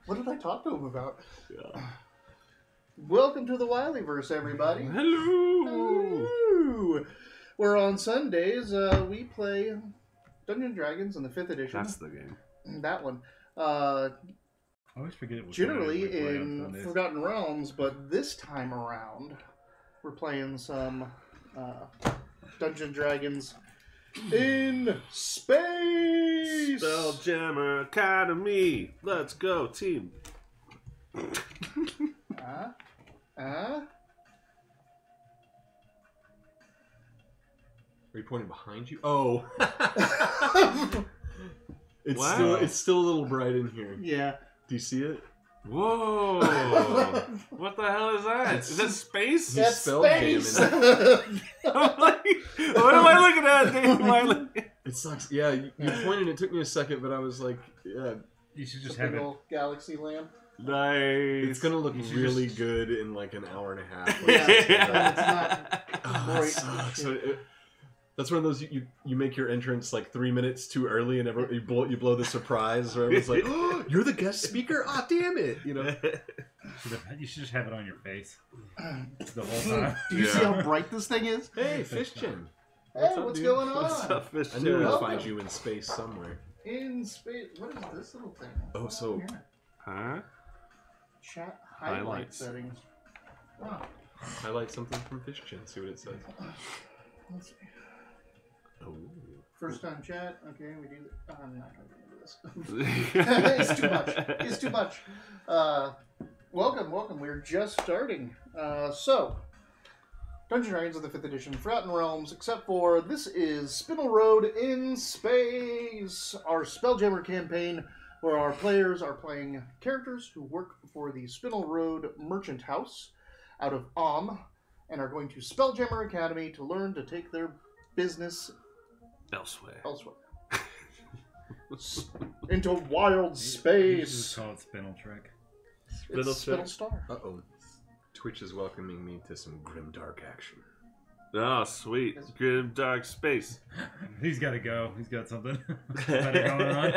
What did I talk to him about? Yeah. Welcome to the Wileyverse, everybody. Hello. Hello. Where on Sundays we play Dungeons and Dragons in the 5th edition. That's the game. That one. I always forget it was Generally in Forgotten Realms, but this time around we're playing some Dungeons and Dragons in space. Spelljammer Academy. Let's go, team. Are you pointing behind you? Oh. It's still a little bright in here. Yeah. Do you see it? Whoa. What the hell is that? Is that space? That's space. I'm like, what am I looking at, Dave? It sucks. Yeah, you pointed. It took me a second, but I was like, yeah. You should just a have big it. old galaxy lamp. Nice. It's gonna look really good in like an hour and a half. Yeah, it's not Oh, great. that sucks. That's one of those you make your entrance like 3 minutes too early, and you blow the surprise. Where everyone's like, "Oh, you're the guest speaker! Ah, damn it!" You know. You should just have it on your face the whole time. Do you see how bright this thing is? Hey, Fishchin. Hey, what's going on? What's up, fish? I knew we'd Welcome. find you in space somewhere. In space. What is this little thing? Oh, so Here. Huh? Chat highlight Highlights. settings. Oh, highlight something from Fishchin. See what it says. let's see. Oh. First time chat. Okay, we do that. I'm not going to do this. It's too much. It's too much. Welcome. We're just starting. So, Dungeons and Dragons of the 5th edition, Forgotten Realms, except for this is Spinel Road in Space, our Spelljammer campaign, where our players are playing characters who work for the Spinel Road Merchant House out of and are going to Spelljammer Academy to learn to take their business Elsewhere. into wild You should space. just call it Spinel Trek. It's Spinel Star. Uh-oh. Twitch is welcoming me to some grimdark action. Oh, sweet. Grim dark space. He's got to go. He's got something better going on.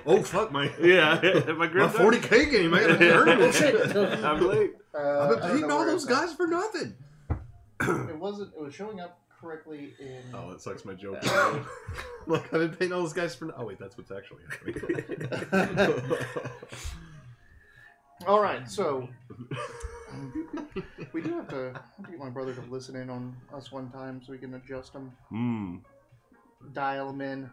Oh, fuck my... Yeah, my My grim 40K game, I gotta turn Oh, it. shit. I'm late. I've been paying all those guys for nothing. It wasn't. It was showing up correctly in. Oh, that sucks my joke. Look, I've been paying all those guys for... Oh, wait, that's what's actually happening. All right, so we do have to get my brother to listen in on us one time so we can adjust them, dial them in.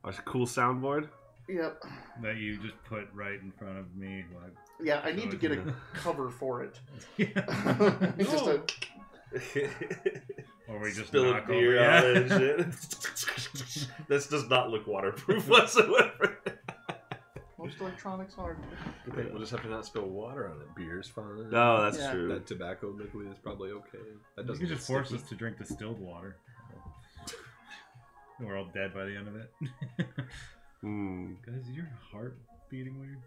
A cool soundboard. Yep. That you just put right in front of me. Like, Yeah, I need to get a cover for it. yeah. It's just a. Or we just Spill a knock beer over. on Yeah. it and shit. This does not look waterproof whatsoever. Most electronics are. We'll just have to not spill water on it. Beer's fine. No, that's Yeah. true. That tobacco liquid is probably okay. That You doesn't can get just force sticky. us to drink distilled water. We're all dead by the end of it. Guys, is your heart beating weird?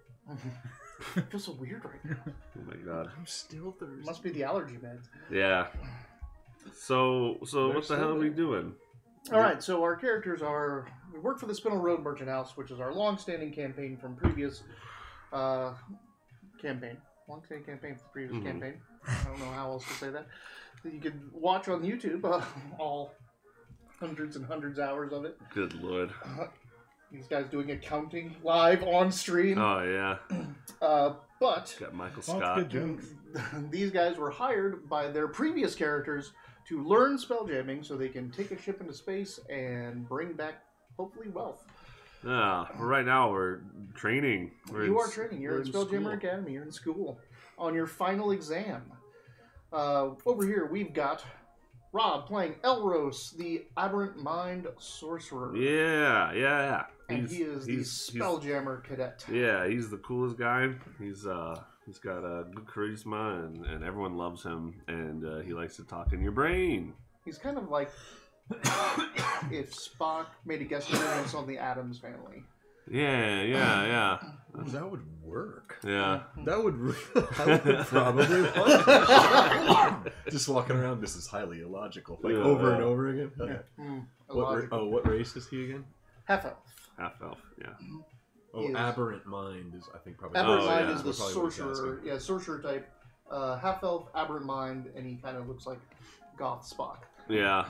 It feels so weird right now. Oh my god. I'm still thirsty. Must be the allergy meds. Yeah. So what the hell are we doing? All right, so our characters are. We work for the Spinel Road Merchant House, which is our long-standing campaign from previous campaign. Long-standing campaign from the previous campaign. I don't know how else to say that. That you can watch on YouTube, all hundreds and hundreds of hours of it. Good lord. These guys doing accounting live on stream. Oh yeah. But Got Michael Well, Scott. it's good jokes. these guys were hired by their previous characters to learn spelljamming so they can take a ship into space and bring back, hopefully, wealth. Yeah. Right now we're training. You are training. You're we're at in Spelljammer school. Academy. You're in school on your final exam. Over here, we've got Rob playing Elros, the Aberrant Mind Sorcerer. Yeah. And he is the Spelljammer Cadet. Yeah, he's the coolest guy. He's got a good charisma and everyone loves him and he likes to talk in your brain. He's kind of like if Spock made a guest appearance on the Addams Family. Yeah. That would work. Yeah. That would, I would probably want it. Just walking around, this is highly illogical. Like Yeah. over and over again. Okay. Yeah. What race is he again? Half elf. Half elf, yeah. Oh, Aberrant Mind is, I think, probably. Aberrant Oh, Mind yeah. is the Probably what he's sorcerer. asking. Yeah, sorcerer type. Half elf, Aberrant Mind, and he kind of looks like Goth Spock. Yeah.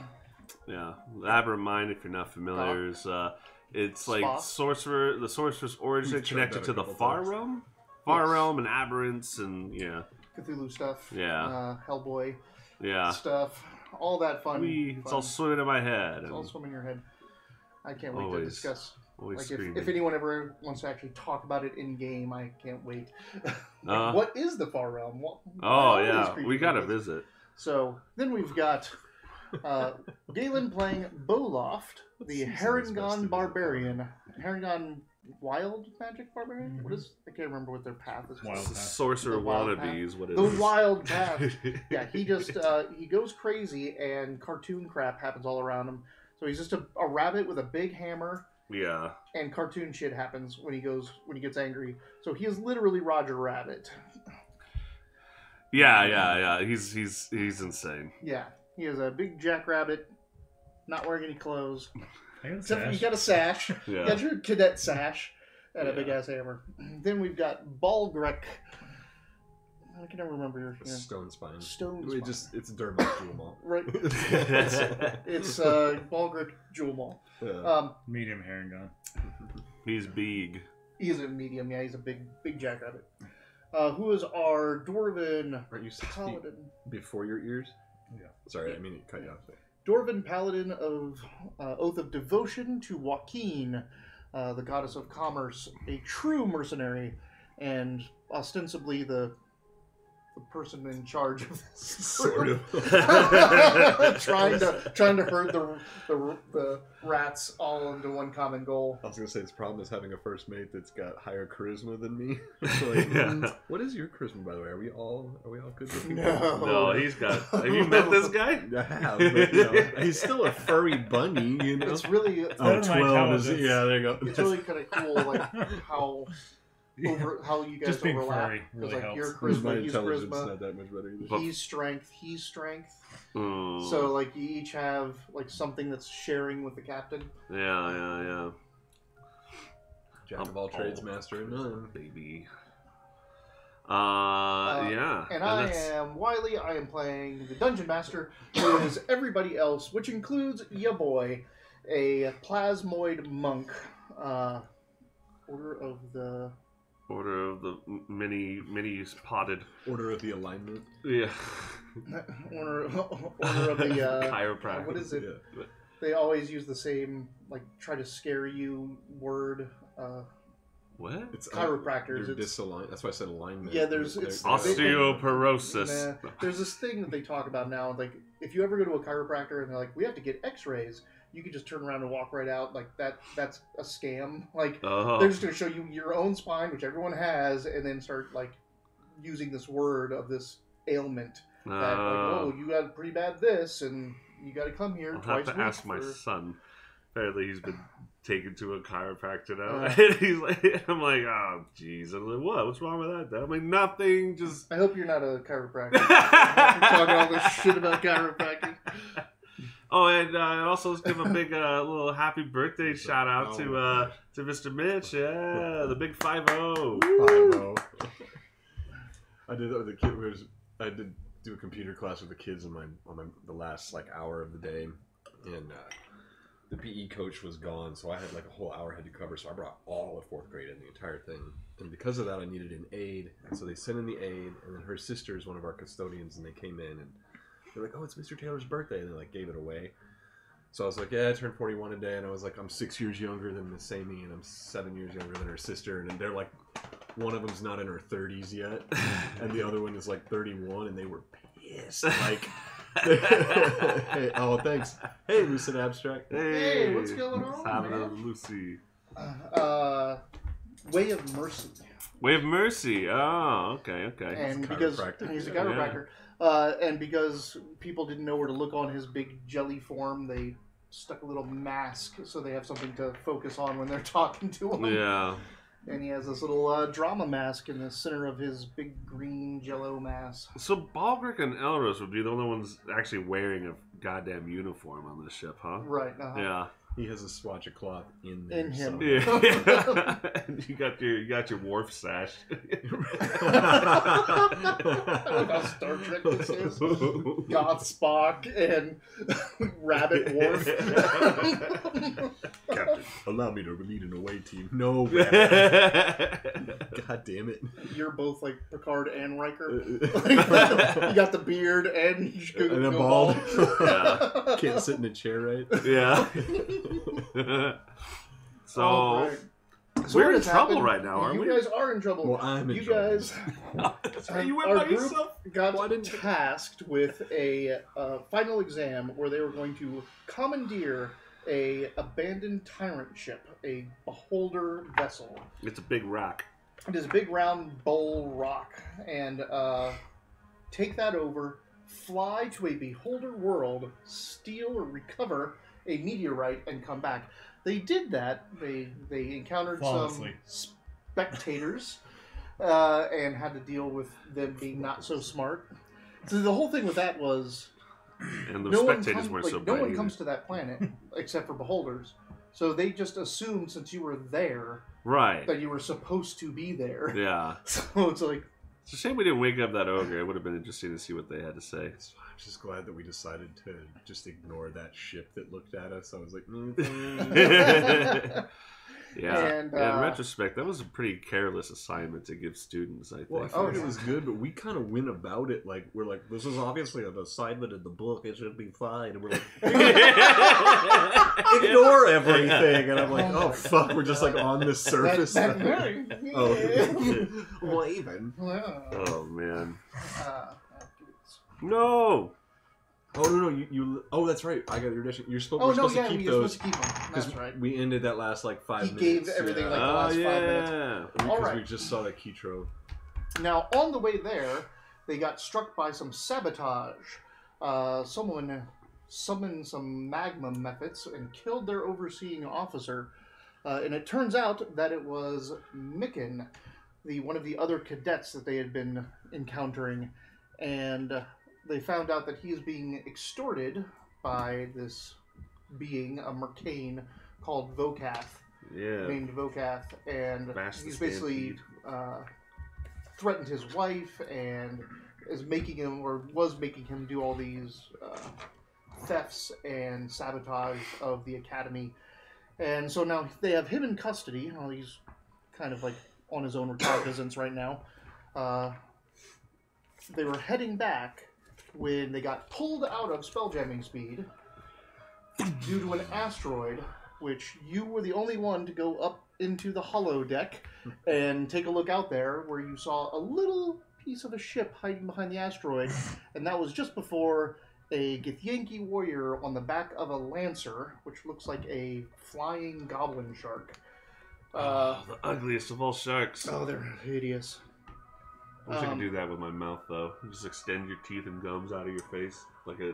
Yeah. Aberrant Mind, if you're not familiar, is it's like Spock. the sorcerer's origin We've tried connected that to a the couple Far times. Realm. Far Yes. Realm and Aberrants and Cthulhu stuff. Yeah. Hellboy yeah. stuff. All that fun. It's all swimming in my head. It's all swimming in your head. I can't wait to Always. discuss. Always Like screaming. if anyone ever wants to actually talk about it in game, I can't wait. Uh, what is the Far Realm? Why Oh are these yeah, creepy we gotta things? visit. So then we've got Galen playing Boloft, the season is best to Harangon visit Barbarian. Harangon Wild Magic Barbarian? What is? I can't remember what their path is. Wild called. Path. Sorcerer The wild wannabe is what it The is. Wild Path. Yeah, he just he goes crazy and cartoon crap happens all around him. So he's just a rabbit with a big hammer, Yeah. and cartoon shit happens when he gets angry. So he is literally Roger Rabbit. Yeah. He's insane. Yeah, he is a big jackrabbit, not wearing any clothes. I got a Except for sash. you got a sash. You Yeah. got your cadet sash and a Yeah. big ass hammer. Then we've got Balgrek. I can never remember your Stone Spine. Stone It Spine. just, it's Dermot Jewel Right. It's Balgrek Jewel Mall. Yeah. Medium Harangon. He's big. He's a medium. Yeah, he's a big jackrabbit. Who is our Dwarven Aren't you 6 feet paladin? before your ears? Yeah. Sorry, I mean to cut you off there. Dwarven paladin of Oath of Devotion to Joaquin, the goddess of commerce, a true mercenary, and ostensibly the person in charge of this. Sort of. trying to herd the rats all into one common goal. I was gonna say, his problem is having a first mate that's got higher charisma than me. Like, Yeah. what is your charisma, by the way? Are we all good looking? No. No, he's got. Have you met this guy? I have, but you know, he's still a furry bunny, you know. It's really Better Oh, than my 12 is, intelligence. yeah, there you go. it's really kind of cool, like how you guys Just being overlap. furry 'Cause, really like helps. your My charisma, he's intelligence charisma. not that much better either. He's strength. He's strength. Mm. So like you each have like something that's sharing with the captain. Yeah. Jack of all trades, master of none. Baby. And Yeah. I that's- am Wiley. I am playing the dungeon master, who is everybody else, which includes ya boy, a plasmoid monk. Order of the Order of the many potted. Order of the alignment. Yeah. order of the Chiropractor. what is it? Yeah. They always use the same like try to scare you word. What? It's Chiropractors, They're it's- disaligned. That's why I said alignment. Yeah, there's- They're- it's- they're- Osteoporosis. There's this thing that they talk about now. Like if you ever go to a chiropractor and they're like, we have to get X-rays, you can just turn around and walk right out. Like that's a scam. Like Oh. they're just going to show you your own spine, which everyone has, and then start like using this word of this ailment. That, like, oh, you got pretty bad this, and you got to come here I'll twice have a to week ask my for- son. Apparently, he's been taken to a chiropractor now, Uh. and he's like, I'm like, oh, jeez. I'm like, what? What's wrong with that? Dad? I'm like, nothing. Just. I hope you're not a chiropractor. You're talking all this shit about chiropractic. Oh, and also let's give a big little happy birthday shout out to Mr. Mitch. Yeah, the big 5-0. 5-0. I did that with the kid. I did do a computer class with the kids on the last like hour of the day, and the PE coach was gone, so I had like a whole hour I had to cover. So I brought all of fourth grade in the entire thing, and because of that, I needed an aide, and so they sent in the aide, and then her sister is one of our custodians, and they came in and they're like, "Oh, it's Mr. Taylor's birthday," and they like gave it away. So I was like, yeah, I turned 41 today, and I was like, I'm 6 years younger than Miss Amy, and I'm 7 years younger than her sister, and they're like, one of them's not in her 30s yet, and the other one is like 31, and they were pissed. Like, hey, oh, thanks. Hey, Lucid Abstract. Hey, what's going on, What's happening, man? Lucy? Way of Mercy. Way of Mercy. Oh, okay. And a because chiropractor. he's a chiropractor, and because people didn't know where to look on his big jelly form, they stuck a little mask so they have something to focus on when they're talking to him. Yeah. And he has this little drama mask in the center of his big green jello mass. So Balgrick and Elros would be the only ones actually wearing a goddamn uniform on this ship, huh? Right. Yeah. He has a swatch of cloth in there. In him. Yeah. you got your wharf sash. I love how Star Trek this is. God Spock and Rabbit Worf. Captain, allow me to lead an away team. No, God damn it. You're both like Picard and Riker. You got the beard and a bald. Yeah. Can't sit in a chair right. Yeah. So, Right. So we're what in has trouble happened- right now, aren't you we? guys are in trouble. Well, I'm in you trouble. guys, You went our by group yourself? got Why didn't you- tasked with a final exam where they were going to commandeer a abandoned tyrant ship, a beholder vessel. It's a big rock. It is a big round bowl rock, and take that over, fly to a beholder world, steal or recover a meteorite, and come back. They did that. They encountered some Flawlessly. spectators and had to deal with them being not so smart. So the whole thing with that was And the no one spectators comes, weren't like, so no bright one either. comes to that planet except for beholders. So they just assumed since you were there Right. that you were supposed to be there. Yeah. So it's like, It's a shame we didn't wake up that ogre. It would have been interesting to see what they had to say. I'm just glad that we decided to just ignore that ship that looked at us. I was like, Yeah. And, In retrospect, that was a pretty careless assignment to give students, I think. well, I thought it was good, but we kind of went about it like we're like, this is obviously an assignment in the book. It should be fine, and we're like, ignore everything. And I'm like, Oh oh my fuck, we're just like on the surface. that now. very, Oh, waving. Oh, man. uh, No! Oh no, you. Oh, that's right. I got your edition. You're supposed. oh we're no, supposed yeah, to keep you're those supposed to keep them. That's because right. we ended that last like 5 He minutes. gave everything, like, the Oh, last 5 minutes. yeah. All because right. we just saw that Kitro. Now, on the way there, they got struck by some sabotage. Someone summoned some magma methods and killed their overseeing officer. And it turns out that it was Micken, one of the other cadets that they had been encountering. And they found out that he is being extorted by this being, a Mercane called Vokath, Yeah. named Vokath. And Bash the he's basically threatened his wife and is making him, or was making him, do all these thefts and sabotage of the academy. And so now they have him in custody. Well, he's kind of like on his own recognizance right now. They were heading back when they got pulled out of spelljamming speed due to an asteroid, which you were the only one to go up into the hollow deck and take a look out there, where you saw a little piece of a ship hiding behind the asteroid, and that was just before a Githyanki warrior on the back of a lancer, which looks like a flying goblin shark. Oh, the ugliest of all sharks. Oh, they're hideous. I wish I could do that with my mouth, though. Just extend your teeth and gums out of your face like a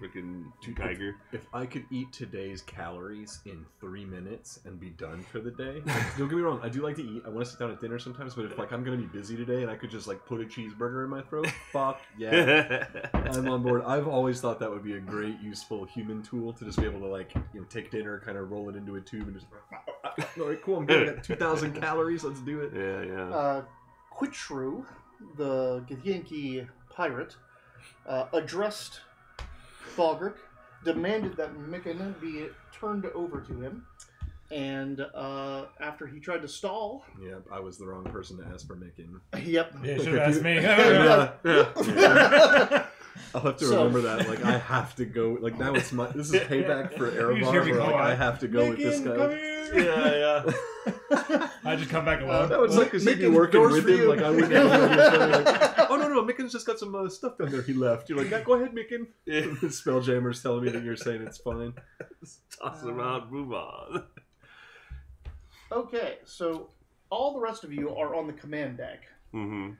freaking tiger. If I could eat today's calories in 3 minutes and be done for the day, like, don't get me wrong, I do like to eat. I want to sit down at dinner sometimes, but if like I'm gonna be busy today and I could just like put a cheeseburger in my throat, fuck yeah, I'm on board. I've always thought that would be a great, useful human tool to just be able to like take dinner, kind of roll it into a tube, and just all right, cool. I'm getting at 2,000 calories. Let's do it. Yeah, yeah. Quitshrew, the Githyanki pirate, addressed Balgric, demanded that Micken be turned over to him, and after he tried to stall... Yeah, I was the wrong person to ask for Micken. Yep. Yeah, you should have asked me. I'll have to remember that. Like, I have to go. Like, now it's my. This is payback for You Erevar. should be Where like, quiet. I have to go with this Micken, guy. come here. Yeah, yeah. I just come back alone. That was like because he'd be Micken, working doors with for him. you. Like, I wouldn't. Like, oh no, Micken's just got some stuff down there. He left. You're like, yeah, go ahead, Micken. Yeah. Spelljammer's telling me that you're saying it's fine. Toss it around, move on. Okay, so all the rest of you are on the command deck, Mm-hmm.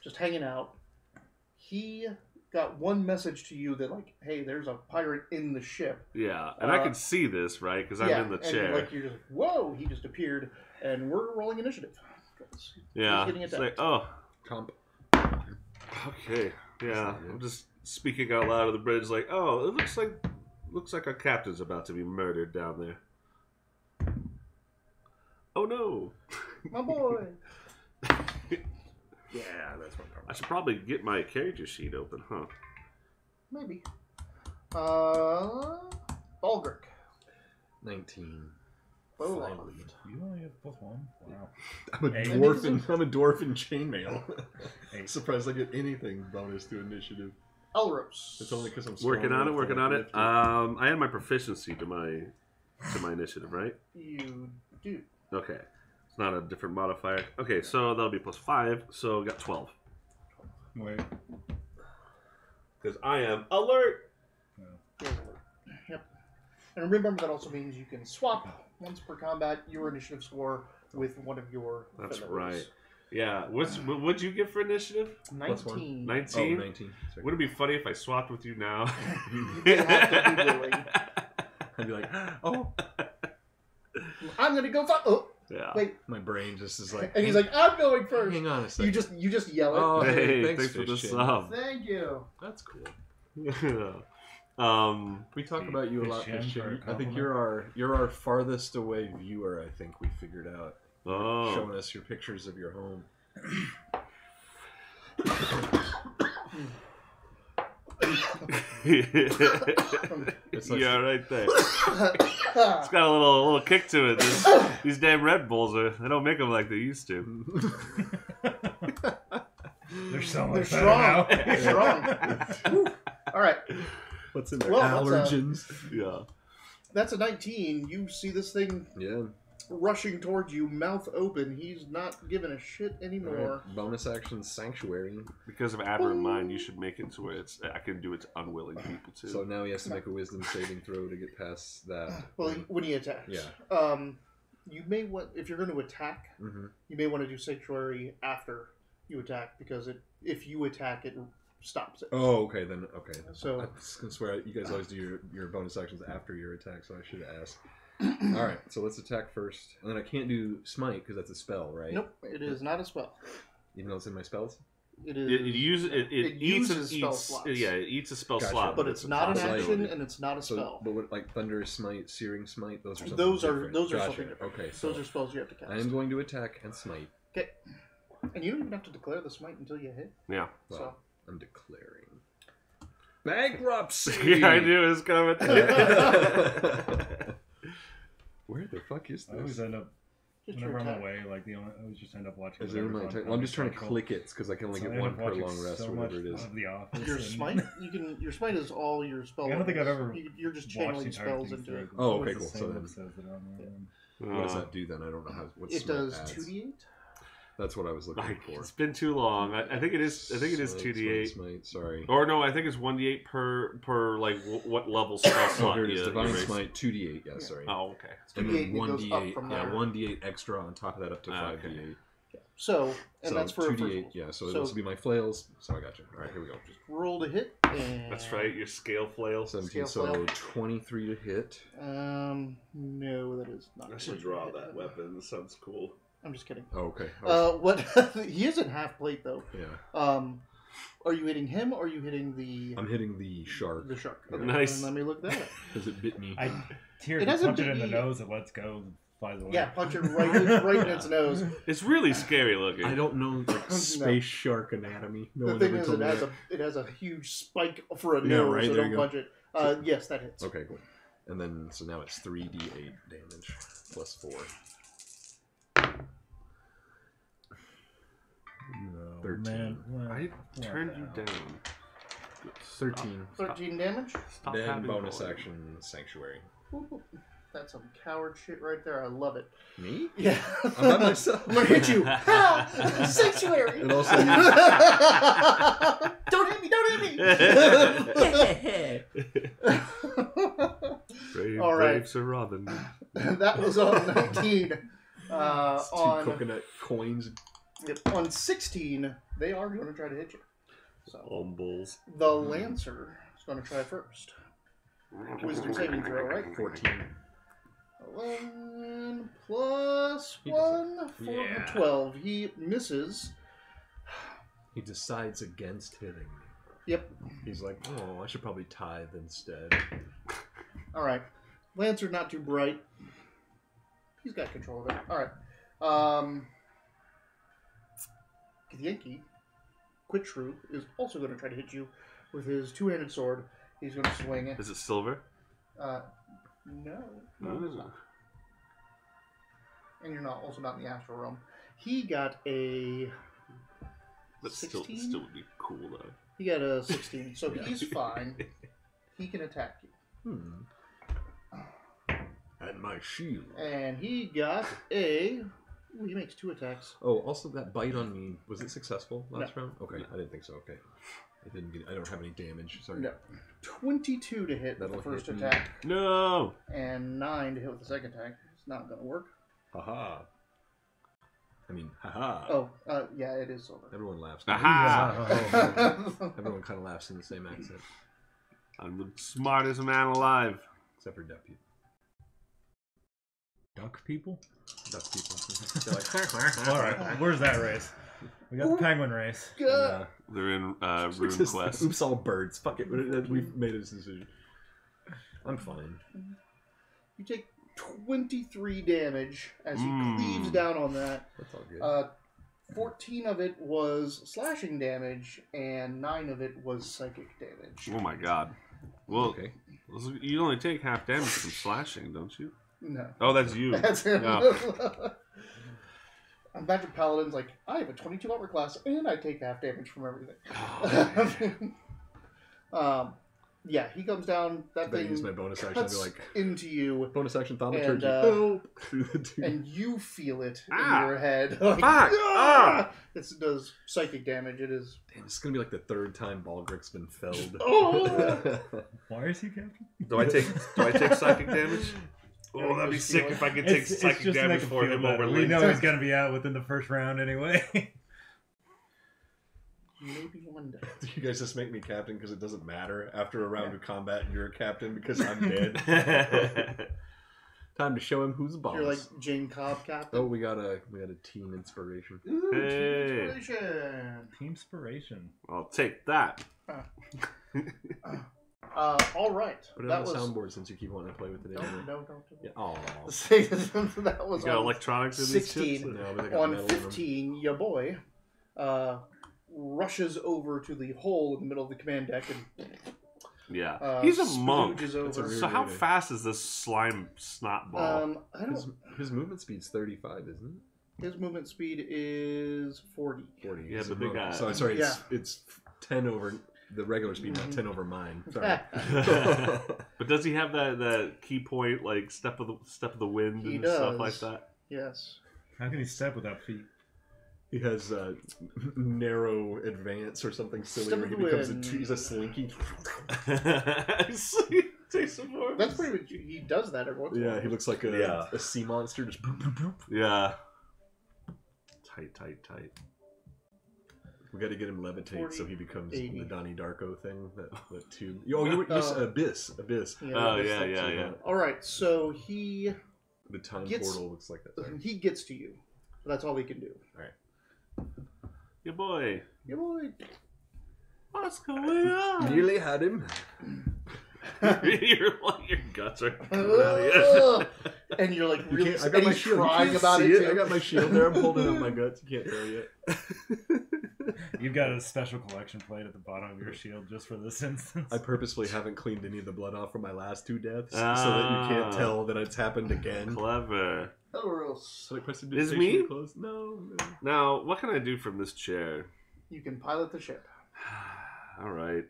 just hanging out. He got one message to you that, like, hey, there's a pirate in the ship. Yeah, and I can see this, right? Because I'm in the chair. And, like, you're just like, whoa, he just appeared, and we're rolling initiative. Yeah. He's getting It's attacked. like, oh, Comp. okay. Yeah. I'm just speaking out loud of the bridge, like, oh, it looks like our captain's about to be murdered down there. Oh no. My boy. Yeah, that's my problem. I should probably get my character sheet open, huh? Maybe. Baldric. 19. Olaf. Finally. You only have +1? Wow. I'm a Hey. dwarf in chainmail. Hey. Surprised I get anything bonus to initiative. Elros. It's only because I'm Working on strong it. enough to lift I had my proficiency to my initiative, right? You do. Okay. It's not a different modifier. Okay, so that'll be +5. So got 12. Wait. Because I am alert. Yep. And remember that also means you can swap once per combat your initiative score with one of your That's fellows. right. Yeah. What'd you get for initiative? 19. 19? 19. Sorry. Would it be funny if I swapped with you now? You have to be willing. I'd be like, oh. I'm gonna go fuck. Oh, Yeah. wait. My brain just is like. And he's like, I'm going first. Hang on a second. You just yell it. Oh, Hey, thanks thanks for the Fish sub. Thank you. That's cool. Um, We talk about you a lot, Fish Fish Jam, for a I think compliment. you're our farthest away viewer. I think we figured out, showing oh. us your pictures of your home. It's like, Yeah, right there. It's got a little kick to it. These damn Red Bulls they don't make them like they used to. They're so They're much strong. better now. They're strong. Woo. All right. what's in there? Well, Allergens. Yeah. That's a 19. You see this thing Yeah. rushing towards you, mouth open. He's not giving a shit anymore. All right. Bonus action Sanctuary. Because of aberrant mind, you should make it to where I can do it to unwilling people too. So now he has to make a Wisdom saving throw to get past that. Well, when he attacks. Yeah. You may want, if you're going to attack, Mm-hmm. you may want to do Sanctuary after you attack, because if you attack, it stops it. Oh, okay, then, okay. So- I can swear, you guys always do your bonus actions after your attack, so I should have asked. Alright, so let's attack first. And then I can't do Smite, because that's a spell, right? Nope, it is not a spell. Even though it's in my spells? It is. It uses spell eats, slots. yeah, it eats a spell Gotcha. slot. But it's not an Slide. action, and it's not a So, spell. but what, like Thunderous Smite, Searing Smite, those are something Those are different. those are Gotcha. something different. Okay, so Those are spells you have to cast. I am going to attack and Smite. Okay. And you don't even have to declare the smite until you hit. Yeah. Well, So. I'm declaring bankruptcy. Yeah, I knew it was coming. Where the fuck is I always this? end up, Just whenever your I'm attack. away, like I always just end up watching. Is it in my whatever's on attack? Well, I'm just trying to Central. click it because I can only So I get end one up per watching long rest so or whatever it much is. of The Office. Your and smite, your smite is all your spell. I don't think I've levels. ever You're just watched the channeling entire spells thing into through. it. It's Oh, always okay, the cool. same So then- episodes that are on there. What does that do then? I don't know how. What's It Smite does adds. 2d8. That's what I was looking Like, for. it's been too long. I think it is. I think it is Smite, 2d8. Smite, sorry. Or no, I think it's 1d8 per like what level spell Oh, slot here it you is. Divine erase. Smite, 2d8. Yeah, sorry. Oh, okay. And 2d8 then and it goes up 1d8. from Yeah, there. 1d8 extra on top of that up to Ah, 5d8. So, and So that's for a 2d8. first Yeah, so So- those will be my flails. So I got you. All right, here we go. roll to hit. And, That's right. Your scale flail. 17. Scale So flail. 23 to hit. No, that is not. I should draw that weapon. That sounds cool. I'm just kidding. Oh, okay. What? He is in half plate though. Yeah. Are you hitting him or are you hitting the I'm hitting the shark the shark? Okay. Nice. Then let me look that up. because it bit me. I tear It it, hasn't punch it in the been- nose, it lets go, flies away. Yeah, punch it right in its nose. It's really scary looking. I don't know like No. space shark anatomy. No The one thing ever is, told it me has that. it has a huge spike for a Yeah, nose, right, so there don't you go. punch it. Yes, that hits. Okay, cool. And then so now it's 3d8 damage plus 4. No, 13. man. Well, I what turned the you hell? down. 13. 13 damage. Stop Then having bonus fun. action Sanctuary. Ooh, that's some coward shit right there. I love it. Me? Yeah. I'm by myself. I'm gonna hit you. Ha! Sanctuary. And also Don't hit me! Don't hit me! Brave, All right. brave Sir Robin. That was on 19. two On coconut coins. on 16, they are going to try to hit you. So Bulls. the Lancer is going to try first. Wisdom saving throw, right? 14. 11 plus He 1 for Yeah. 12. He misses. He decides against hitting me. Yep. He's like, oh, I should probably tithe instead. All right. Lancer not too bright. He's got control of it. All right. Yankee Quitshrew is also going to try to hit you with his two-handed sword. He's going to swing. Is it silver? No. No, it isn't. And you're also not in the astral realm. He got a But 16? still would be cool though. He got a 16, so he's fine. He can attack you. And my shield. And he got a... Ooh, he makes 2 attacks. Oh, also that bite on me, was it successful last No. round? Okay, I didn't think so. Okay, I don't have any damage. Sorry. No. 22 to hit with That'll the first hit me. attack, No. and 9 to hit with the second attack. It's not going to work. Haha. I mean, haha. Oh, yeah, it is silver. Everyone laughs. Aha! Everyone kind of laughs in the same accent, I'm the smartest man alive. except for duck people. Duck people? Duck people. They're like, All right, where's that race? We got the penguin race. Good. They're in Rune Just, Quest. oops, all birds. Fuck it. We've made a decision. I'm fine. You take 23 damage as he cleaves down on that. That's all good. 14 of it was slashing damage, and 9 of it was psychic damage. Oh my god. Well, Okay. you only take half damage from slashing, don't you? No. Oh, that's you. That's him. Yeah. Magic Paladin's like, I have a 22 armor class, and I take half damage from everything. Yeah, he comes down, that I thing use my bonus action to cuts be like, into you, bonus action thaumaturgy. And, Help! Through the tube. and you feel it Ah! in your head. Like, Fuck! Ah! It does psychic damage. It is... Damn, this is gonna be like the 3rd time Balgric's been felled. Oh! Why is he captain? Do I take psychic damage? Oh, that'd be Just sick feel if I could take It's psychic just to damage make for feel him better. over We Link. know he's gonna be out within the first round anyway. Maybe one day. You guys just make me captain because it doesn't matter. After a round of combat, you're a captain because I'm dead. Time to show him who's boss. You're like Jane Cobb captain. Oh, we got a team inspiration. Ooh, Hey. team inspiration. Team inspiration. I'll take that. All right. Put it That on the was... soundboard since you keep wanting to play with it. No, Anyway. don't do Yeah. it. Aw. That was You got on electronics in these 16. chips? No, but they got On metal in 'em. 15, your boy rushes over to the hole in the middle of the command deck and Yeah. He's a monk. splooges That's a over. weird- So how fast is this slime snot ball? I don't. His movement speed's 35, isn't His movement speed is 40. it? 40. Yeah, He's but a they monk. got- Sorry, Yeah. it's 10 over the regular speed, not 10 over mine. Sorry. But does he have that key point like step of the wind He and stuff does. like that? Yes. How can he step without feet? He has narrow advance or something silly Step where he of the becomes wind. he's a slinky. Take some more. That's pretty much. He does that every once in a Yeah, while. he looks like a sea monster. Just Yeah. Tight. we got to get him levitate 40, so he becomes 80. the Donnie Darko thing. That tube. Oh, you Abyss. Yeah, Oh, that's yeah, like- yeah. All right, so he The time Gets- portal looks like that. Sorry. he gets to you. That's all he can do. Your boy. Your boy. What's going on? Nearly had him. Your guts are coming out of you. And you're like You really. can't, I And got my he's shield. You crying can't about see it. it. I Too. got my shield there. I'm holding up my guts. You can't tell yet. You've got a special collection plate at the bottom of your shield just for this instance. I purposefully haven't cleaned any of the blood off from my last 2 deaths so that you can't tell that it's happened again. Clever. Belarus. So I pressed Is me? close. No. Now, what can I do from this chair? You can pilot the ship. All right.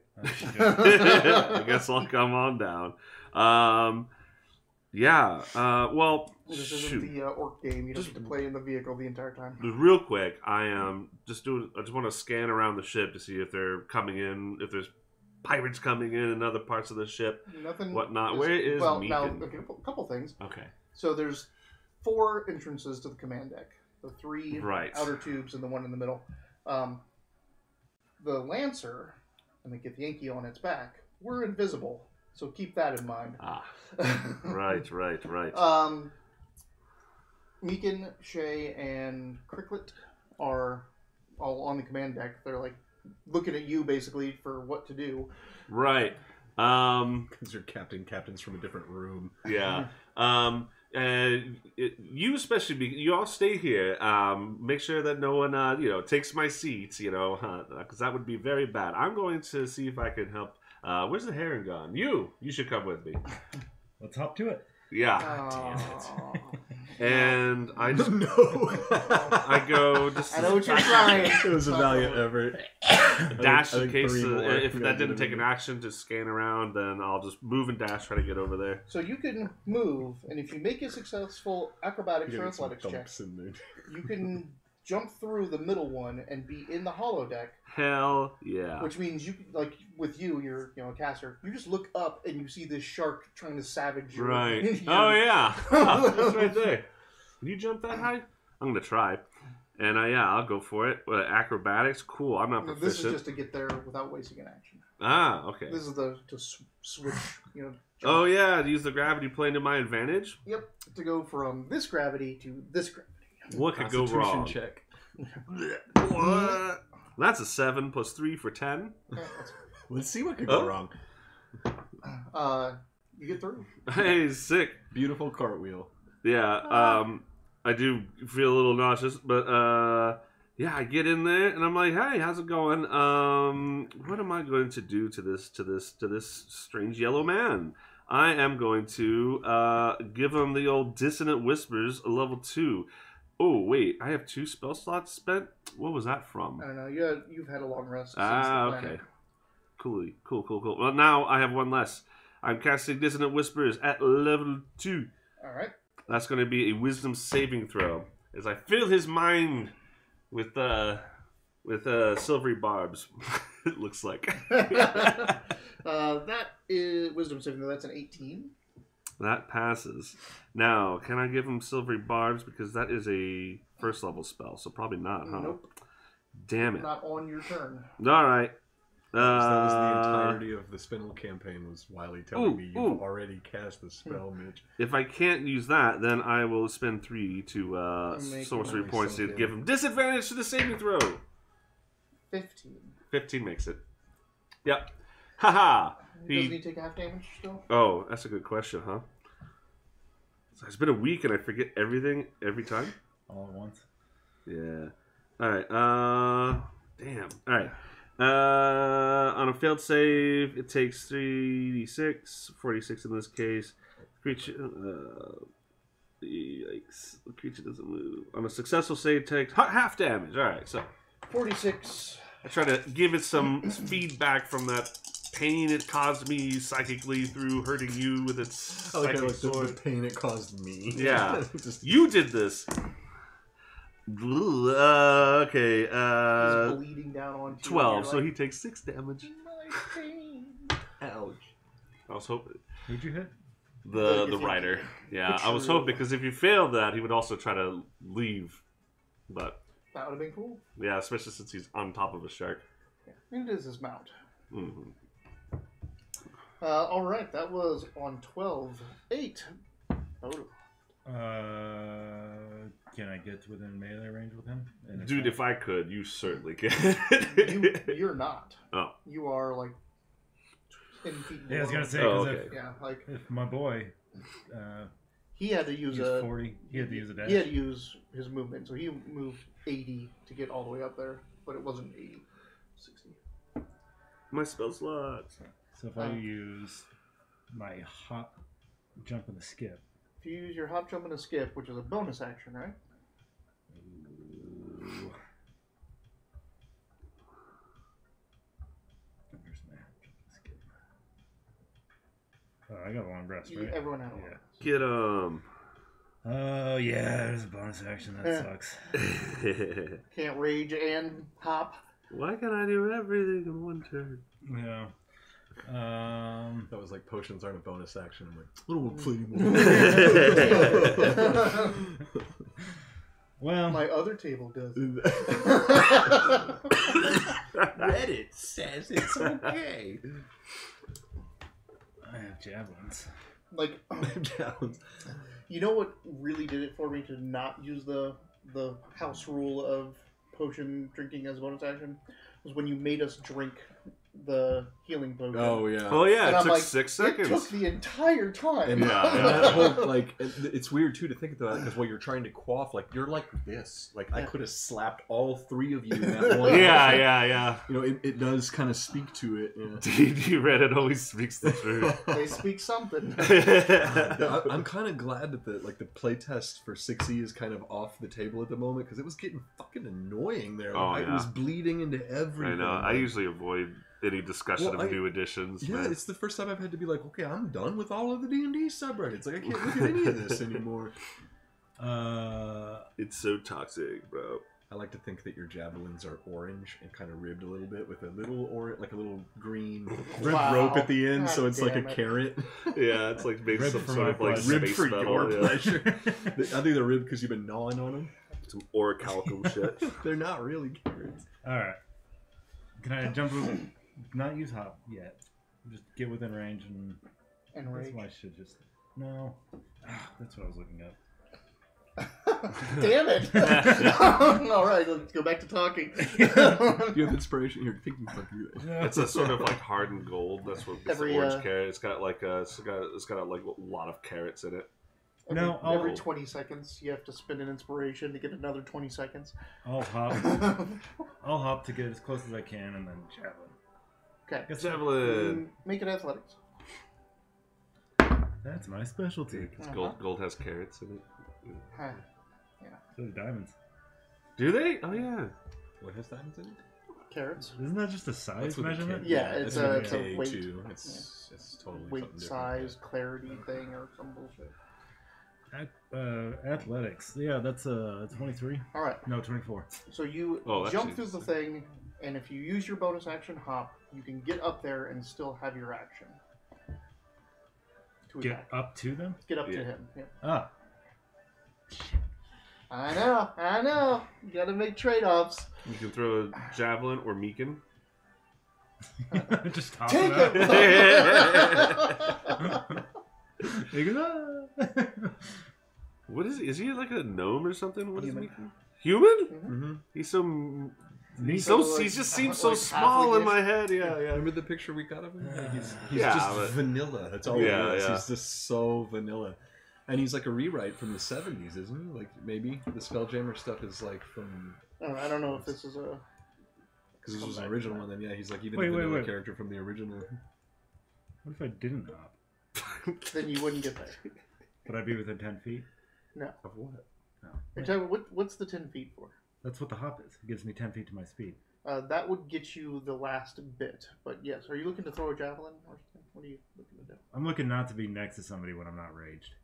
Oh, I guess I'll come on down. Yeah. Well, This shoot. isn't the orc game. You don't get to play in the vehicle the entire time. Just real quick, I just want to scan around the ship to see if they're coming in, if there's pirates coming in other parts of the ship, Nothing. whatnot. Where is well? Meekin? Now, okay, a couple things. Okay. So there's 4 entrances to the command deck. The 3 Right. outer tubes and the one in the middle. The Lancer and the Githyanki on its back were invisible, so keep that in mind. Ah. Right. Meekin, Shay, and Cricklet are all on the command deck. They're like looking at you basically for what to do. Right. Because you're captains from a different room. Yeah. you especially, you all stay here. Make sure that no one, takes my seats, because that would be very bad. I'm going to see if I can help. Where's the heron gone? You should come with me. Let's hop to it. Yeah. And I just No. I go just. I know what you're trying. It was a valiant effort. Dash I in think case three more. if You that gotta didn't get take an action to scan around, then I'll just move and dash, try to get over there. So you can move, and if you make a successful acrobatics You or gotta get some athletics check, dumps in there. you can jump through the middle one and be in the hollow deck. Hell yeah! Which means with you, you're a caster. You just look up and you see this shark trying to savage you. Right. Oh yeah, that's right there. Can you jump that high? I'm gonna try. And I'll go for it. Acrobatics, cool. I'm not proficient. This is just to get there without wasting an action. Ah, okay. This is to switch. Jump. Oh yeah, to use the gravity plane to my advantage. Yep. To go from this gravity to this gravity. What could go Constitution wrong? check. What? That's a 7 plus 3 for 10. Let's see what could go wrong. You get through. Hey, sick. Beautiful cartwheel. Yeah. I do feel a little nauseous, but I get in there and I'm like, hey, how's it going? What am I going to do to this strange yellow man? I am going to give him the old dissonant whispers, a level 2. Oh wait, I have 2 spell slots spent. What was that from? I don't know. You've had a long rest. Okay. Cool. Well, now I have 1 less. I'm casting dissonant whispers at level 2. All right. That's going to be a wisdom saving throw as I fill his mind with silvery barbs. It looks like. That is wisdom saving throw. That's an 18. That passes. Now, can I give him silvery barbs because that is a first level spell? So probably not, huh? Nope. Damn it! Not on your turn. All right. That was the entirety of the Spinel campaign. Was Wiley telling me you've already cast the spell, Mitch? If I can't use that, then I will spend 3 to sorcery points to give him disadvantage to the saving throw. 15. 15 makes it. Yep. Haha. Doesn't he take half damage still? Oh, that's a good question, huh? So it's been a week and I forget everything every time. All at once. Yeah. All right. Damn. All right. On a failed save, it takes 3d6, 46 in this case. Creature. Yikes. The creature doesn't move. On a successful save, it takes half damage. All right. So 46. I try to give it some feedback from that pain it caused me psychically through hurting you with its psychic sword. The pain it caused me. Yeah. You did this. Okay. He's bleeding down on 12, so he takes 6 damage. My pain. Ouch. I was hoping. Who'd you hit? The rider. Yeah, I was hoping because if you failed that, he would also try to leave. But That would have been cool. yeah, especially since he's on top of a shark. Yeah. It is his mount. Mm-hmm. All right, that was on 12. 8. Oh. Can I get within melee range with him? Dude, if I could, you certainly could. You're not. Oh. You are like 10 feet. Yeah, I was below. gonna say okay. if my boy, he had to use 40. He had to use a dash. He had to use his movement, so he moved 80 to get all the way up there, but it wasn't 80, 60. My spell slots. So if I use my hop, jump, and a skip. If you use your hop, jump, and a skip, which is a bonus action, right? Ooh. Where's my hop, jump, and skip? I got a long rest, right? Everyone had one. Yeah. Get him. Oh yeah, there's a bonus action. That sucks. Can't rage and hop. Why can't I do everything in one turn? Yeah. That was like potions aren't a bonus action. I'm like, I don't want to play anymore. Well, My other table does. Reddit says it's okay. I have javelins. Like, you know what really did it for me to not use the house rule of potion drinking as a bonus action? was when you made us drink the healing potion. Oh yeah. Oh yeah, And it I'm took like, 6 It seconds. took the entire time. And, Yeah. and that whole, like, it's weird too to think about that because while you're trying to quaff, like you're like this. Like I could have slapped all 3 of you in that one. Yeah. You know, it does kind of speak to it. Yeah. D&D Reddit always speaks the truth. They speak something. I'm kind of glad that the playtest for 6E is kind of off the table at the moment because it was getting fucking annoying there. Like, Oh, it was bleeding into everything. I know. I usually avoid any discussion Well, of new editions. Yeah, man. it's the first time I've had to be like, okay, I'm done with all of the D&D subreddits. Like, I can't look at any of this anymore. It's so toxic, bro. I like to think that your javelins are orange and kind of ribbed a little bit with a little like a little green Wow. rope at the end, God so it's like a damn it. carrot. Yeah, it's like maybe Ribbed some for sort my of like pleasure. Ribbed space for metal. your Yeah. pleasure. I think they're ribbed because you've been gnawing on them. Some orichalcum shit. They're not really carrots. Alright. Can I jump over? Not use hop yet. Just get within range and... And That's rage. why I should just... No. That's what I was looking up. Damn it! All right, let's go back to talking. You have inspiration here. Thinking fucking good. It's a sort of like hardened gold. That's what it's Every, the orange carrot. It's got like it's got like a lot of carrots in it. No, every I'll- 20 seconds you have to spend an inspiration to get another 20 seconds. I'll hop. I'll hop to get as close as I can and then javelin. Okay. Guess Javelin. Make it athletics. That's my specialty. Because gold has carrots in it. Huh. So do diamonds. Do they? Oh yeah. What has diamonds in it? Carrots. Isn't that just a size That's with a measurement? K. Yeah, it's that's a- with it's a K, weight. too. It's totally Weight, something different. size, clarity thing, or some bullshit. Athletics. Yeah, that's 23. All right. No, 24. So you Oh, that's jump through the interesting. thing, and if you use your bonus action hop, you can get up there and still have your action. To Get attack. up to them? Get up Yeah. to him. Yeah. Ah. I know. You gotta make trade-offs. You can throw a javelin or meekin. Just toss Take it it! He goes, "Ah." What is he? Is he like a gnome or something? What is Human. meekin? Human? Mm-hmm. He's so. Neat. So So, like, he just seems so like small in halfling-ish. my head. Yeah. Remember the picture we got of him? He's Yeah, just but- vanilla. That's all Yeah, he is. yeah. He's just so vanilla. And he's like a rewrite from the 70s, isn't he? Like, maybe the Spelljammer stuff is like from... I don't know if this is a... Because this was an original one, then yeah, he's like even Wait, a vanilla wait. character from the original. What if I didn't hop? Then you wouldn't get there. Would I be within 10 feet? No. Of what? No. You're talking- what's the 10 feet for? That's what the hop is. It gives me 10 feet to my speed. That would get you the last bit. But yes, are you looking to throw a javelin or something? What are you looking to do? I'm looking not to be next to somebody when I'm not raged.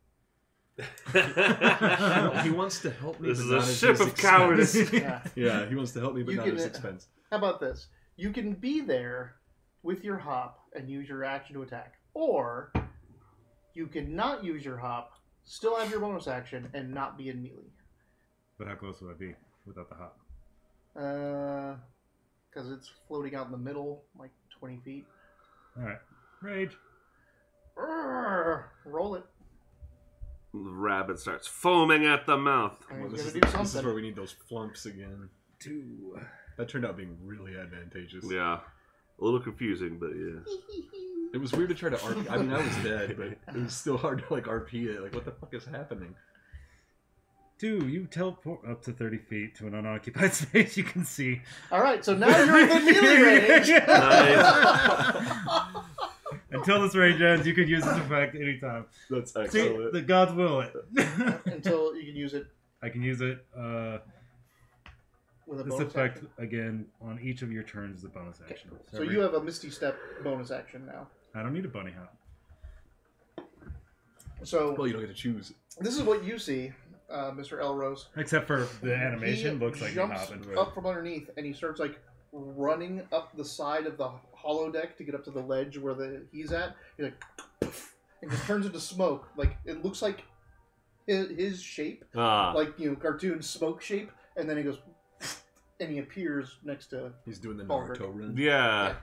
He wants to help me. This but is not a at ship his of expense. cowardice. Yeah. Yeah, he wants to help me, but You not can, at his expense. How about this? You can be there with your hop and use your action to attack. Or you can not use your hop, still have your bonus action, and not be in melee. But how close would I be without the hop? Because it's floating out in the middle, like 20 feet. Alright. Rage. Roll it. The rabbit starts foaming at the mouth. And Well, he's this, gonna is, do this is something. where we need those flumps again. 2. That turned out being really advantageous. Yeah. A little confusing, but yeah. It was weird to try to RP. I mean, I was dead, but it was still hard to like RP it. Like, what the fuck is happening? 2. You teleport up to 30 feet to an unoccupied space you can see. All right, so now you're within melee range. Nice. Until this range ends, you can use this effect anytime. That's See, excellent. the gods will it. Until you can use it I can use it. with a This bonus effect action. again on each of your turns as a bonus Okay. action. So you have a Misty Step bonus action now. I don't need a bunny hop. So Well, you don't get to choose. this is what you see, Mr. Elrose. Except for the animation, He looks like he's jumps hopping. up from underneath, and he starts like running up the side of the hollow deck to get up to the ledge where he's at. He's like, and just turns into smoke. Like it looks like his shape, Ah. like cartoon smoke shape, and then he goes, and he appears next to. He's doing the Baldric. Naruto run. Yeah.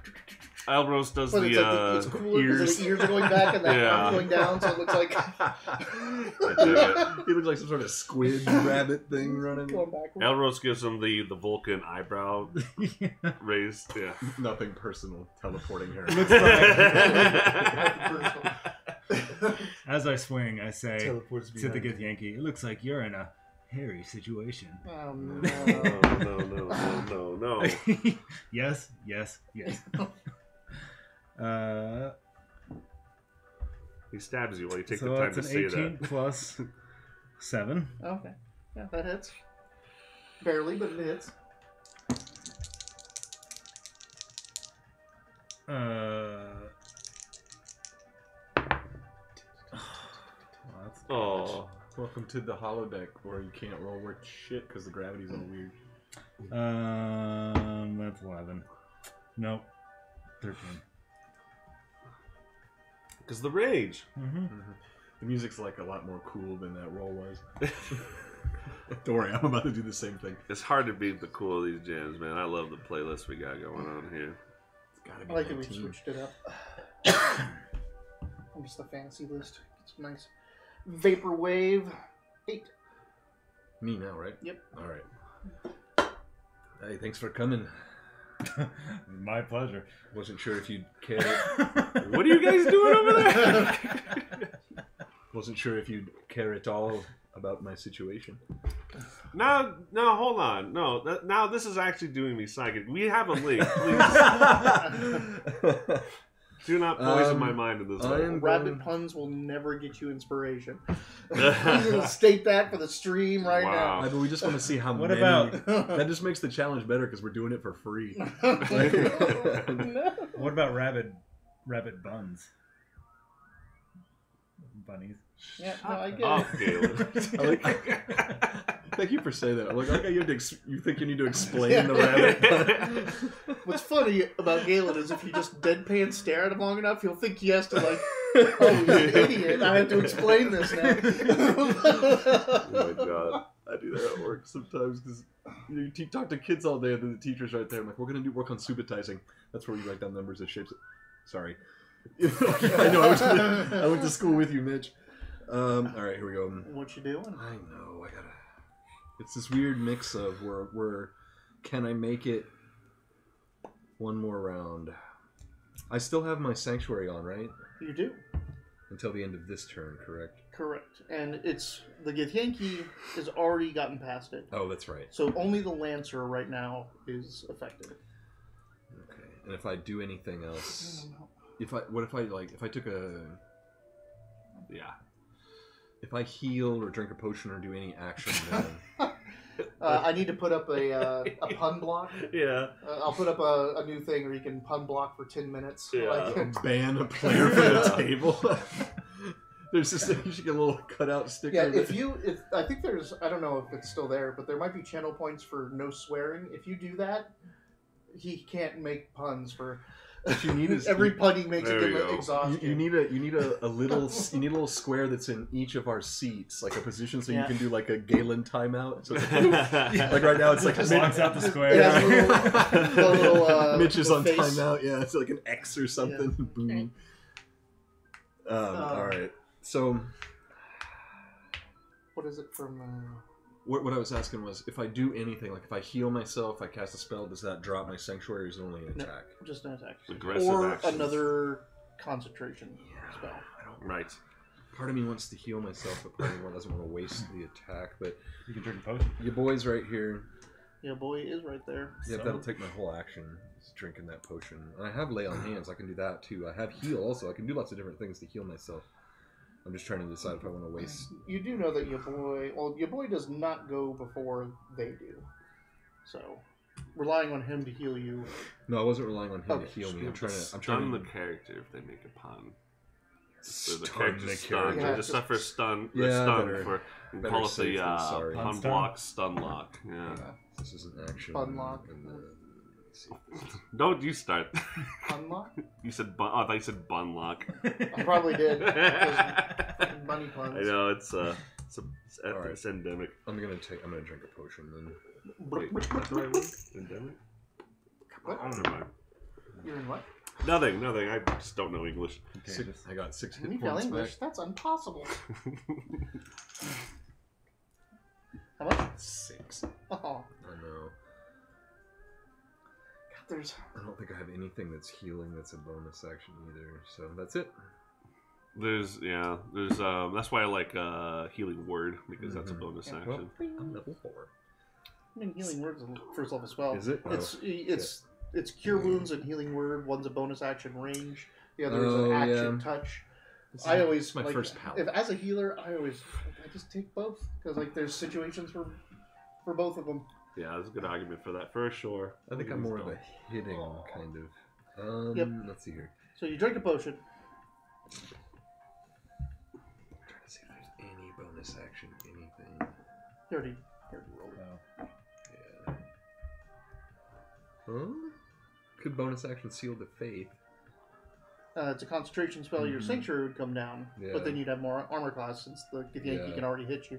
Elros does But the, it's like it's cooler because the ears are going back and the Yeah. arms going down, so it looks like He looks like some sort of squid rabbit thing running. going backwards. Elros gives him the Vulcan eyebrow raised. Yeah. Nothing personal. Teleporting hair. Looks like, as I swing, I say Teleports to the good Yankee, it looks like you're in a hairy situation. Oh, No. Yes. He stabs you while you take So the time that's to an say 18 that. plus 7. Okay. Yeah, that hits. Barely, but it hits. Oh. Welcome to the holodeck where you can't roll worth shit because the gravity's all weird. That's 11. Nope. 13. Because the rage. Mm-hmm. The music's like a lot more cool than that roll was. Don't worry, I'm about to do the same thing. It's hard to beat the cool of these jams, man. I love the playlist we got going on here. It's gotta I be like that we 19. switched it up. Just the fantasy list. It's nice. Vaporwave 8. Me now, right? Yep. Alright. Hey, thanks for coming. My pleasure. Wasn't sure if you'd care. What are you guys doing over there? Wasn't sure if you'd care at all about my situation. No, hold on. No, now this is actually doing me psychic. We have a link, please. Do not poison my mind in this way. Rabbit puns will never get you inspiration. I'm going to state that for the stream right Wow. But we just want to see how What many. about- That just makes the challenge better because we're doing it for free. now. What about rabbit buns? Bunnies. Yeah, no, I get Oh, it. Galen. Thank you for saying that. Like how you think you need to explain the rabbit. What's funny about Galen is if you just deadpan stare at him long enough, he'll think he has to like, oh, he's an idiot. I have to explain this now. Oh my god. I do that at work sometimes because you talk to kids all day and then the teacher's right there. I'm like, we're gonna do work on subitizing. That's where we write down numbers and shapes. Sorry. I know. I went to school with you, Mitch. All right, here we go. What you doing? I know. I gotta. It's this weird mix of where can I make it one more round? I still have my sanctuary on, right? You do. Until the end of this turn, correct? Correct. And it's the Githyanki has already gotten past it. Oh, that's right. So only the Lancer right now is affected. Okay. And if I do anything else, if I took a, yeah, if I heal or drink a potion or do any action, then I need to put up a pun block. Yeah. I'll put up a new thing where you can pun block for 10 minutes. Yeah. Like, ban a player from the table. There's this you should get a little cutout sticker. yeah, if I think there's, I don't know if it's still there, but there might be channel points for no swearing. If you do that, he can't make puns for. What you need is every pun he makes There it you go. exhausting. you need a little square that's in each of our seats, like a position, so Yeah. you can do like a Galen timeout. So like right now, it's like Just locks out the square. Yeah, the little, Mitch is the on face. timeout. Yeah, it's like an X or something. Boom. All right. So What is it from? what I was asking was, if I do anything, like if I heal myself, I cast a spell, does that drop my sanctuary, or is it only an No. attack? Just an attack. Aggressive Or actions. another concentration spell. I don't. Right. Part of me wants to heal myself, but part of me doesn't want to waste the attack. But You can drink a potion. your boy's right here. Yeah, boy is right there. Yeah, So- that'll take my whole action. Is drinking that potion. And I have lay on hands. I can do that too. I have heal also. I can do lots of different things to heal myself. I'm just trying to decide if I want to waste. You do know that your boy does not go before they do. So, relying on him to heal you. No, I wasn't relying on him Okay. to heal me. You I'm have to trying stun to. the character if they make a pun. So the Stun character's the stunned. character. Yeah, They just just- suffer stun. Yeah, Yeah, stun better- for. You better call it safe the than sorry. pun Pun stun? block, stun lock. Yeah. This is an action. Fun lock. and, let's see. Don't you start. Unlock? You said bun. Oh, I thought you said bun lock. I probably did. Bunny puns. I know it's Alright. it's endemic. I'm gonna drink a potion then. Wait, is that the right one? Endemic. What? Never mind. You're in what? Nothing. I just don't know English. Okay, I got 6 When you hit feel points English, back. that's impossible. How much? 6. Oh, I know. God, there's... I don't think I have anything that's healing that's a bonus action either. So that's it. There's that's why I like healing word because that's a bonus Yeah. action. I'm level 4. I mean, healing word's a first level spell. Is it? It's cure wounds and healing word. One's a bonus action range. The other is an action touch. I always my like, first palette. if as a healer, I just take both because like there's situations for both of them. Yeah, there's a good argument for that for sure. I think I'm more of a hitting kind of. Yep. Let's see here. So you drink a potion. I'm trying to see if there's any bonus action, anything. You already rolled. Oh. Yeah. Huh? Could bonus action seal the faith? It's a concentration spell. Your sanctuary would come down, Yeah. but then you'd have more armor class since the Yankee Yeah. can already hit you.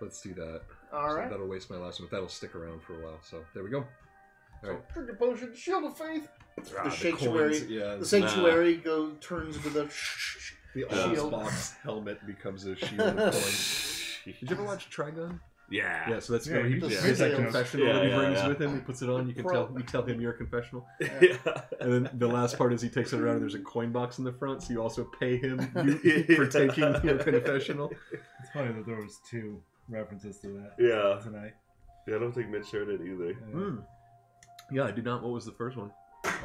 Let's do that. All right. That'll waste my last one, but that'll stick around for a while. So there we go. All So right. drink a potion. Shield of faith. Ah, The sanctuary. coins, yeah. The sanctuary turns into the. The shield. box helmet becomes a shield of coins. Did you ever watch Trigun? Yeah. Yeah, so that's Yeah, he he puts just his says- confessional Yeah, that he yeah, brings yeah. with him. He puts it on. You tell him your confessional. Yeah. And then the last part is he takes it around and there's a coin box in the front, so you also pay him for taking your confessional. It's funny that there was 2 references to that Yeah. tonight. Yeah, I don't think Mitch heard it either. Hmm. Yeah, I do not. What was the first one?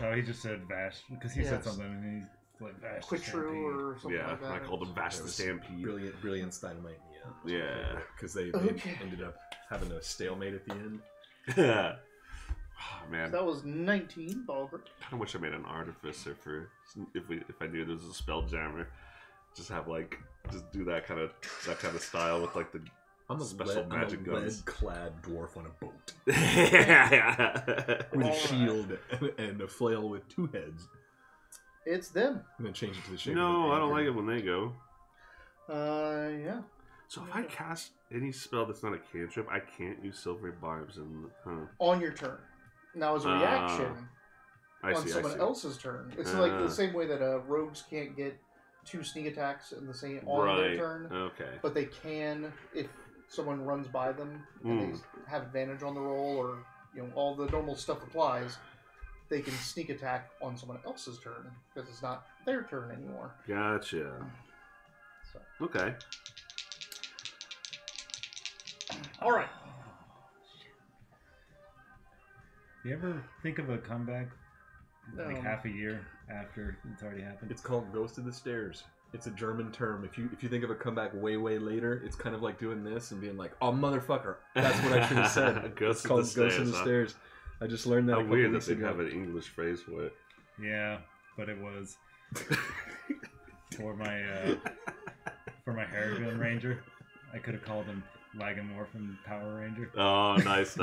Oh, he just said Vash because he said Yes. something and he's like Vash. Quick Shrew or something Yeah, like that. I called him Vash That the was Stampede. Brilliant dynamite. Yeah. Because they Okay. ended up having a stalemate at the end. Oh man, That was 19, Baldrick. I kind of wish I made an artificer for if I knew there was a spell jammer. Just have just do that kind of style with like the I'm a special magic guns. lead-clad dwarf on a boat Yeah. with a All shield and a flail with 2 heads. It's them. I'm gonna change it to the shape. No, of I an don't anchor. like it when they go. Yeah. So if I cast any spell that's not a cantrip, I can't use silvery barbs and On your turn. Now, as a reaction I on see. someone else's turn, it's like the same way that rogues can't get 2 sneak attacks in the same on their turn, Okay. but they can if someone runs by them and they have advantage on the roll, or all the normal stuff applies. They can sneak attack on someone else's turn because it's not their turn anymore. Gotcha. So. Okay. All right. You ever think of a comeback like No. half a year after it's already happened? It's called Ghost of the Stairs. It's a German term. If you think of a comeback way later, it's kind of like doing this and being like, "Oh motherfucker, that's what I should have said." Ghost It's of called the Ghost Stairs, of the huh? Stairs. I just learned that. How a couple weird that weeks they ago. have an English phrase for it. Yeah, but it was for my Harrigan Ranger. I could have called him Lagomorphin Power Ranger. Oh, nice.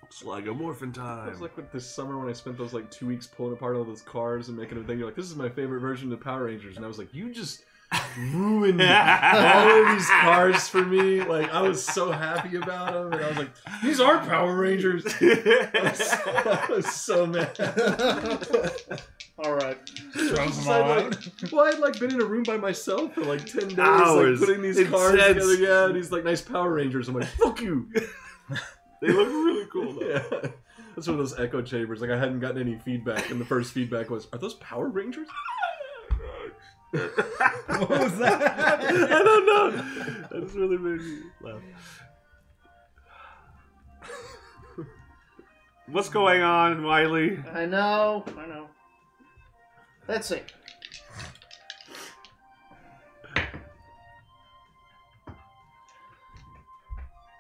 It's like a morphin It time. was like with this summer when I spent those 2 weeks pulling apart all those cars and making a thing. You're like, "This is my favorite version of Power Rangers," and I was like, "You just ruined all of these cars for me." Like, I was so happy about them, and I was like, "These are Power Rangers." I was so mad. All right. Throws them all out. I'd been in a room by myself for 10 days, Hours. putting these Intense. cars together. Yeah, these nice Power Rangers. I'm like, "Fuck you." They look really cool though. Yeah. That's one of those echo chambers. I hadn't gotten any feedback, and the first feedback was, "Are those Power Rangers?" What was that? I don't know. That just really made me laugh. What's going on, Wiley? I know. Let's see.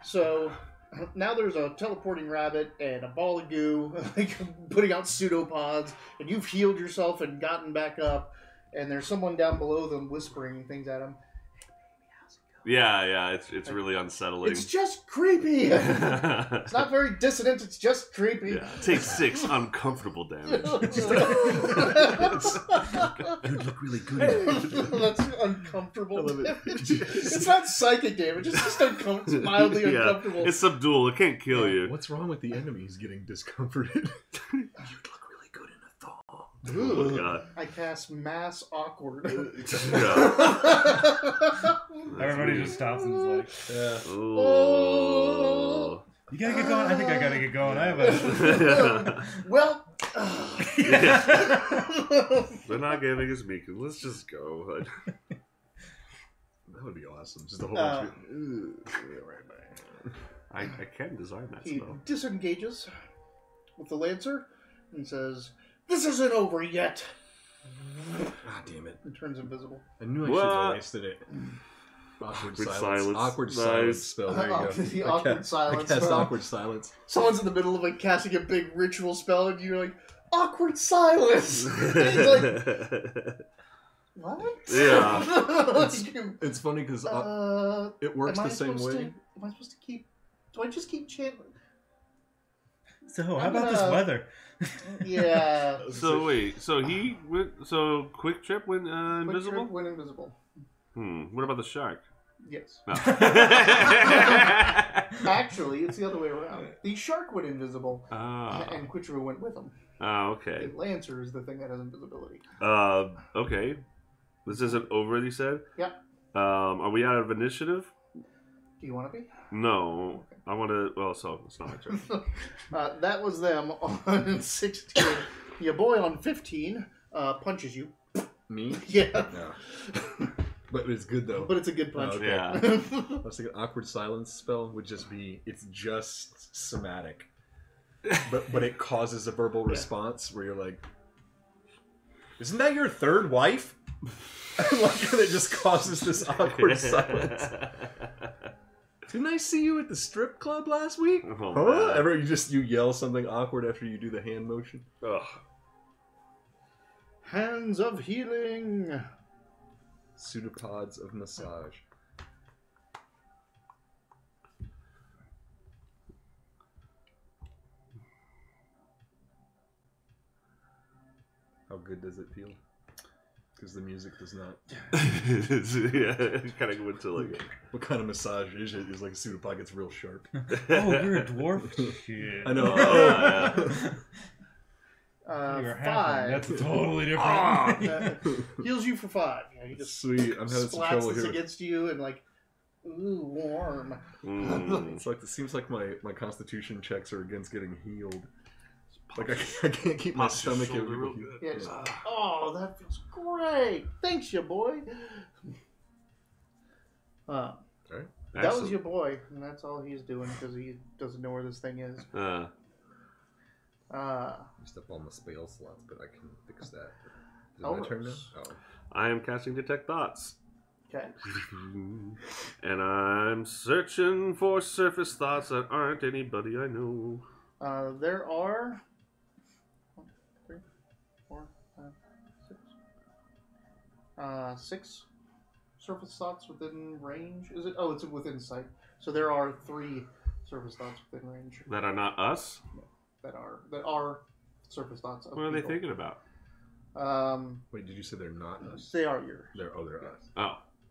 So now there's a teleporting rabbit and a ball of goo putting out pseudopods, and you've healed yourself and gotten back up, and there's someone down below them whispering things at him. "Hey baby, how's it Yeah, it's really unsettling. It's just creepy. It's not very dissonant. It's just creepy. Yeah. Take 6 uncomfortable damage. You'd look really good at it. That's uncomfortable. I love it. damage. It's not psychic damage. It's just mildly Yeah, uncomfortable. it's subdual. It can't kill you. What's wrong with the enemies getting discomforted? You'd look really good in a thong. Oh god. I cast mass awkward. Yeah. Everybody just stops and is like, Oh. "You gotta get going." I think I gotta get going. I have a. Well, They're not giving us beacon. Let's just go. That would be awesome. Just a whole bunch of I can design that he spell. disengages with the lancer and says, "This isn't over yet." Ah, damn it. And turns invisible. I knew I should What? have wasted it. Awkward Awkward silence. silence. Awkward Nice. silence spell. There you go. The I awkward cast- silence I cast spell. awkward silence. Someone's in the middle of like casting a big ritual spell, and you're like, "Awkward silence." And he's like, "What?" Yeah. It's funny because it works am I the same supposed way. to- am I supposed to keep? Do I just keep chanting? So how about this weather? Yeah. So wait, so he went. So Quick Trip went Quick invisible. Trip went invisible. What about the shark? Yes. No. Actually, it's the other way around. The shark went invisible, Ah. and Quitru went with him. Okay. The Lancer is the thing that has invisibility. Okay. This isn't over. You said. Yep. Are we out of initiative? Do you want to be? No. I want to. Well, so it's not my turn. That was them on 16. Your boy on 15 punches you. Me? Yeah. No. But it's good though. But it's a good punch. Okay. Yeah. I was thinking awkward silence spell would just be, it's just somatic. But it causes a verbal response where you're like, isn't that your third wife? Like, and it just causes this awkward silence. Didn't I see you at the strip club last week? Oh, Huh? man. Ever you yell something awkward after you do the hand motion? Ugh. Hands of healing. Pseudopods of massage. How good does it feel? Because the music does not. Yeah, kind of went to like. What kind of massage is it? It's like a pseudopod gets real sharp. Oh, you're a dwarf. Shit. I know. You're a halfling. 5. That's totally different. Heals you for 5. Yeah, he just Sweet. I'm having some trouble splats this here. against you and like, ooh, warm. It's like it seems like my constitution checks are against getting healed. Like I can't keep my Pops your stomach shoulder in. real good. Yeah, just, oh, that feels great. Thanks, your boy. That was Excellent. your boy, and that's all he's doing because he doesn't know where this thing is. Used up all my spell slots, but I can fix that. Is it Oh, my turn now? Oh. I am casting Detect Thoughts. Okay. And I'm searching for surface thoughts that aren't anybody I know. There are 1, 2, 3, 4, 5, 6. 6 surface thoughts within range. Is it? Oh, it's within sight. So there are 3 surface thoughts within range That are not us? that are surface thoughts. Of What are they people. thinking about? Wait, did you say they're not us? They are yours. They're us.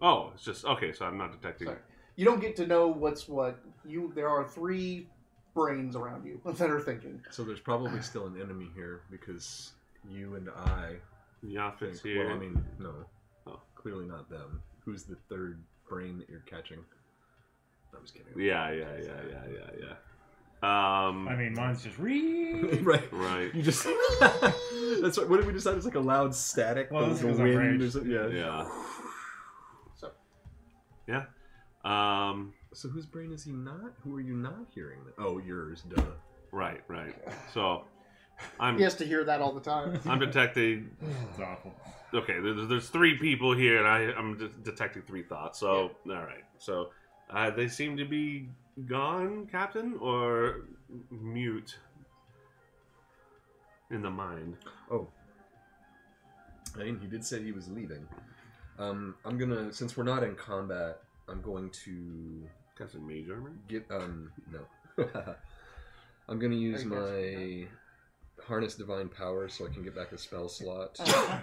Oh, it's just okay. So I'm not detecting. Sorry. You don't get to know what's what. There are 3 brains around you that are thinking. So there's probably still an enemy here because you and I Yafit's think. here. Well, I mean, no. Oh. Clearly not them. Who's the third brain that you're catching? I was kidding. Yeah. I mean, mine's just Right. Right. You just. That's what did we decide? It's like a loud static. Well, this the is a wind. range. Or something? Yeah. Yeah. So Yeah. So whose brain is he not? Who are you not hearing? Oh, yours. Duh. Right. So I'm he has to hear that all the time. I'm detecting. It's awful. Okay, there's 3 people here, and I'm detecting 3 thoughts. So all right. So they seem to be gone, Captain, or mute in the mind. Oh. I mean, he did say he was leaving. I'm gonna, since we're not in combat I'm going to Cast a mage armor. get no. I'm going to use my harness divine power so I can get back a spell slot,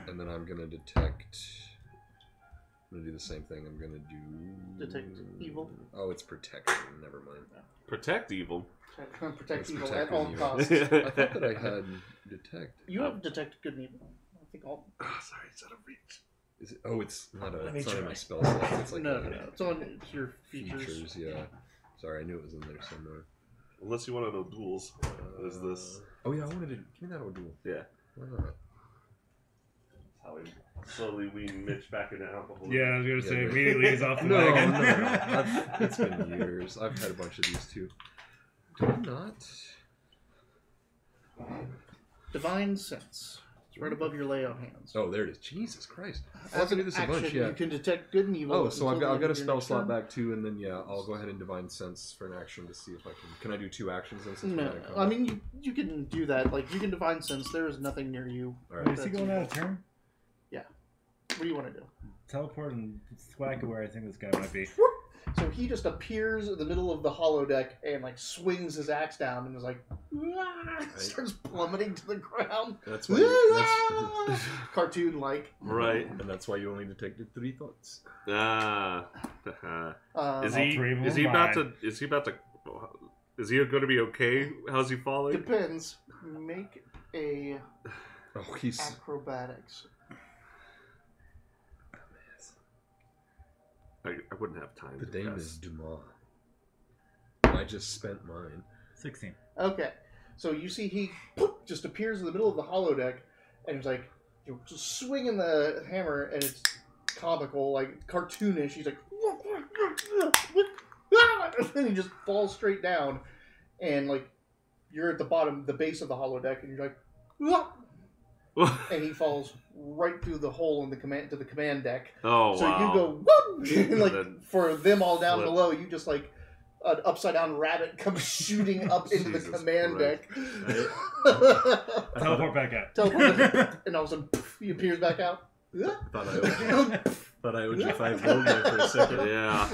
and then I'm going to detect. I'm going to do the same thing. I'm going to do Detect evil. Oh, it's protection. Never mind. Protect evil. Protect Let's evil protect at all good and evil. costs. I thought that I had detect. You have detect good and evil. I think all. Sorry, it's out of reach. Is it? Oh, it's not a. Let me It's not in try. my spell slot. It's like No. It's on your features. features. Yeah. Sorry, I knew it was in there somewhere. Unless you want to know duels. What is this? Oh yeah, I wanted to give me that old duel. Yeah. Why not? How we slowly wean Mitch back into alcohol. Yeah, I was gonna say Yeah, but- immediately he's off the No, wagon. it's been years. I've had a bunch of these too. Do I not? Divine sense. It's right above your lay on hands. Oh, there it is. Jesus Christ! I As can do an this a action, bunch. Yeah. you can detect good and evil. Oh, so until I've the got a end of your spell next slot turn. back too, and then yeah, I'll go ahead and divine sense for an action to see if I can. Can I do 2 actions then? Since we're No, out of I combat? mean you can do that. Like you can divine sense. There is nothing near you. All right. Is he going out of turn? What do you want to do? Teleport and thwack where I think this guy might be. So he just appears in the middle of the hollow deck and like swings his axe down and is like starts plummeting to the ground. That's why. Cartoon like. Right. And that's why you only detected 3 thoughts. Ah. Is All three of them he? Is he are about mine. to? Is he about to? Is he going to be okay? How's he falling? Depends. Make a Oh, he's. acrobatics. I wouldn't have time. The to name guess. is Dumas. I just spent mine. 16. Okay, so you see he just appears in the middle of the hollow deck, and he's like, you're just swinging the hammer, and it's comical, like cartoonish. He's like, and then he just falls straight down, and like you're at the bottom, the base of the hollow deck, and you're like, and he falls right through the hole in the command deck. Oh So wow. you go whoop, and like Then for them all down flip. below, you just like an upside down rabbit comes shooting up into the Jesus command Christ. deck. Teleport back out. Teleport, and all of a sudden he appears back out. Thought I owed you 5 gold there for a second. Yeah.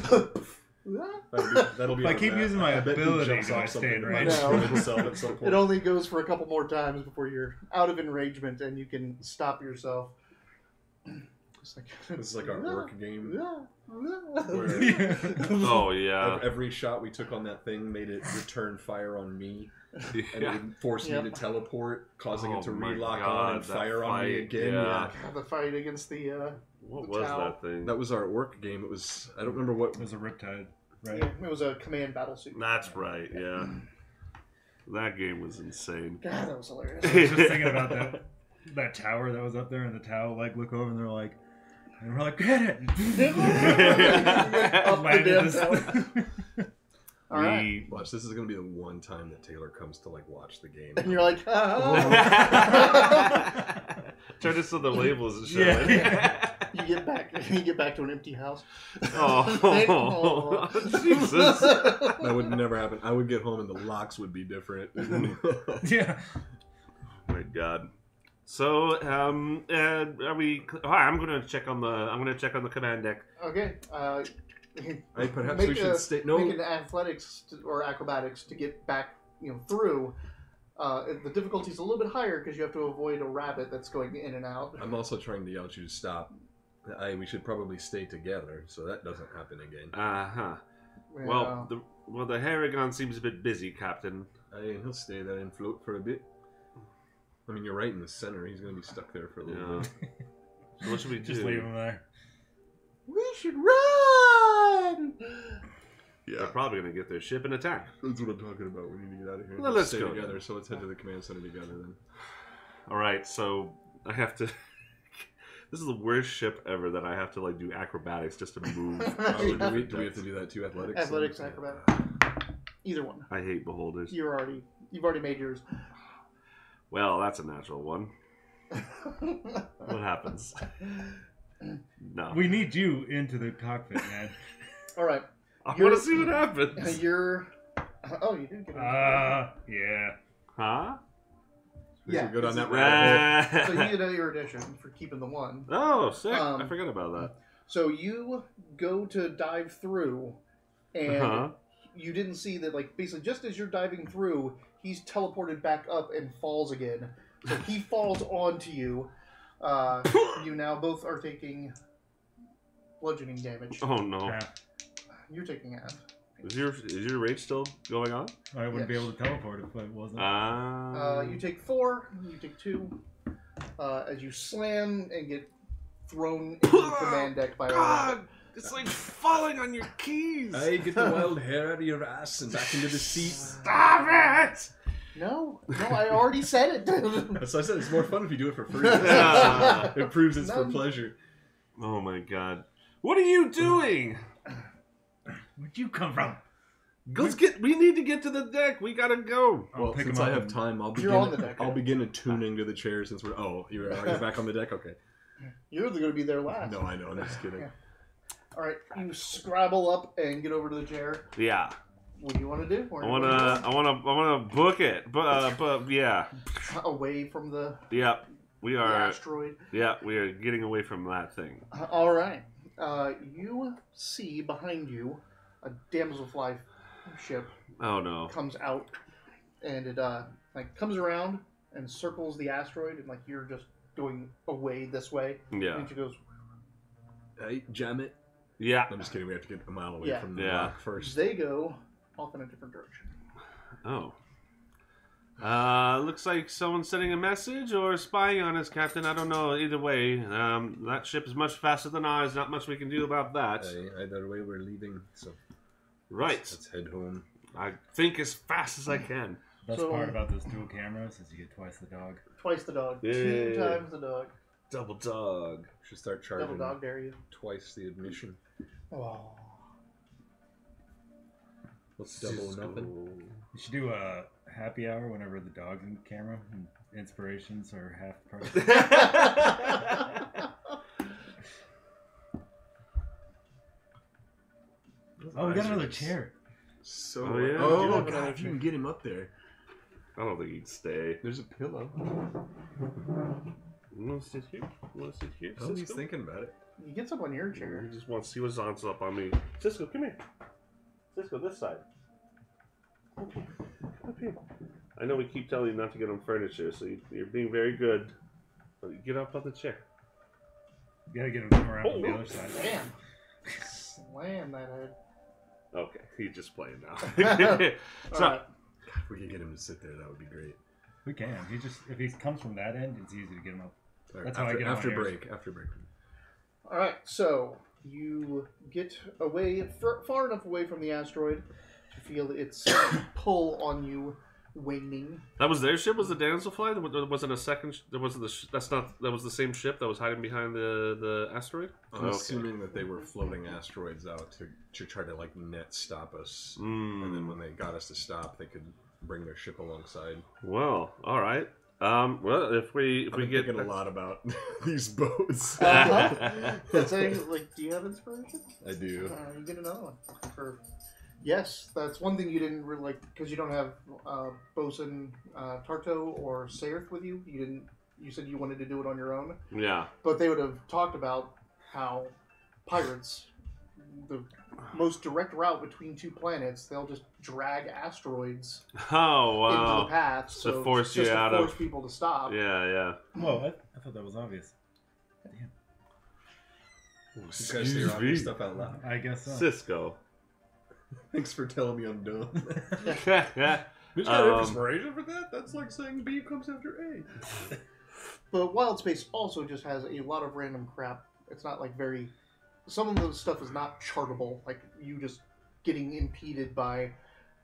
That'll be If I on keep that. using my I bet he ability, jumps do I off stay something in that range? might No. destroy himself at some It point. only goes for a couple more times before you're out of enragement and you can stop yourself. Just like, This is like our work game. Oh yeah. Every shot we took on that thing made it return fire on me, and it Yeah. would force Yep. me to teleport, causing Oh it to my relock God, on and that fire on me fight, again. yeah. Have the fight against the. What The was towel. that thing? That was our work game. It was. I don't remember what. It was a riptide, right? Yeah, it was a command battle suit. That's right. Yeah. That game was insane. God, that was hilarious. I was just thinking about that tower that was up there, and the tower like look over, and they're like, and we're like, get it. Up the Landed damn this- tower. All right. We- Watch. This is gonna be the one time that Taylor comes to like watch the game. And you're like, Turn this to the labels and shit. Yeah. you get back to an empty house. Oh, Jesus. That would never happen. I would get home and the locks would be different. Yeah. My God. So, are we? I'm gonna check on the command deck. Okay. Hey, perhaps Make we should stay. No, Make an athletics or acrobatics to get back, through. The difficulty's a little bit higher because you have to avoid a rabbit that's going in and out. I'm also trying to yell at you to stop. We should probably stay together so that doesn't happen again. Well, the Harrigan seems a bit busy, Captain. He'll stay there and float for a bit. I mean, you're right in the center. He's going to be stuck there for a little Yeah. bit. So what should we do? Just leave him there. We should run. They're probably gonna get their ship and attack. That's what I'm talking about. We need to get out of here. Well, let's stay go together. then. So let's head to the command center together then. All right, so I have to. This is the worst ship ever that I have to do acrobatics just to move. Oh, do we have to do that too? Athletics. Athletics, Yeah. acrobatics. Either one. I hate beholders. You've already made yours. Well, that's a natural one. What happens? No. We need you into the cockpit, man. All right. I want to see what happens. You're. Oh, you did get it. Yeah. Huh? We Yeah. should go down that rabbit hole. So you get an erudition for keeping the one. Oh, sick! Um, I forgot about that. So you go to dive through, and you didn't see that, like, basically just as you're diving through, he's teleported back up and falls again. So he falls onto you. You now both are taking bludgeoning damage. Oh no! Half. You're taking half. Is your rage still going on? I wouldn't be Yes. able to teleport if it wasn't. You take 4. You take 2. As you slam and get thrown into the command deck by God, it's like falling on your keys. Hey, get the wild hair out of your ass and back into the seat. Stop it! No, I already said it. That's why I said it's more fun if you do it for free. Yeah. It proves it's for No. pleasure. Oh my God! What are you doing? Where'd you come from? Let's get. We need to get to the deck. We gotta go. I'll Well, pick since him I up have and- time, I'll You're begin. on the deck. I'll begin attuning to the chair since we're. Oh, are you back on the deck? Okay. You're going to be there last. No, I know. I'm just kidding. Yeah. All right, you scrabble up and get over to the chair. Yeah. What do you want to do? I wanna book it. But yeah. Away from the Yeah. We are. asteroid. Yeah, we are getting away from that thing. All right. You see behind you a damselfly ship Oh no. comes out, and it like comes around and circles the asteroid, and like you're just going away this way. Yeah. And she goes, Hey, jam it. Yeah. I'm just kidding. We have to get a mile away Yeah. from the Yeah. block first. they go off in a different direction. Oh. Looks like someone's sending a message or spying on us, Captain. I don't know. Either way, that ship is much faster than ours. Not much we can do about that. Hey, either way, we're leaving. So Right. let's head home. I think as fast as I can. Best So- part about those dual cameras is you get twice the dog. Twice the dog. Yeah. 2 times the dog. Double dog. Should start Double charging dog dare you. twice the admission. Oh. What's double nothing? You should do a happy hour whenever the dog's in the camera and inspirations are half the price. Oh, we got another chair. So, Oh, yeah. We do have God, another if you can get him up there. I don't think he'd stay. There's a pillow. You want to sit here? You want to sit here? Oh, he's Cisco? thinking about it. He gets up on your chair. He just wants to see what's up on me. Cisco, come here. Cisco, this side. Come up here. I know we keep telling you not to get on furniture, so you're being very good. But you get up on the chair. You gotta get him to come around from the Oh, other side. Damn. Slam that head. Okay, he's just playing now. All So, right. If we could get him to sit there, that would be great. We can. He just if he comes from that end, it's easy to get him up. All right, That's how I after, get him on after yours. break. After break. All right. So you get away far enough away from the asteroid to feel its pull on you waning. that was their ship. Was the Damselfly? There wasn't a second. There wasn't the. That's not. That was the same ship that was hiding behind the asteroid. I'm Okay. assuming that they were floating asteroids out to try to like net stop us, Mm. and then when they got us to stop, they could bring their ship alongside. Well, all right. Well, if we I've been get thinking a lot about these boats. Saying, like, do you have inspiration? I do. You get another one. Yes, that's one thing you didn't really like because you don't have Bosun Tarto or Saerth with you. You didn't. You said you wanted to do it on your own, yeah. but they would have talked about how pirates, the most direct route between 2 planets, they'll just drag asteroids Oh into the wow. path To so force just you to out force of- people to stop. Yeah, yeah. Whoa, I thought that was obvious. Damn. You guys say your obvious stuff out loud. I guess so. Cisco. Thanks for telling me I'm dumb. Yeah. Who's got Um, inspiration for that? That's like saying B comes after A. But Wild Space also just has a lot of random crap. It's not like very. Some of the stuff is not chartable. Like you just getting impeded by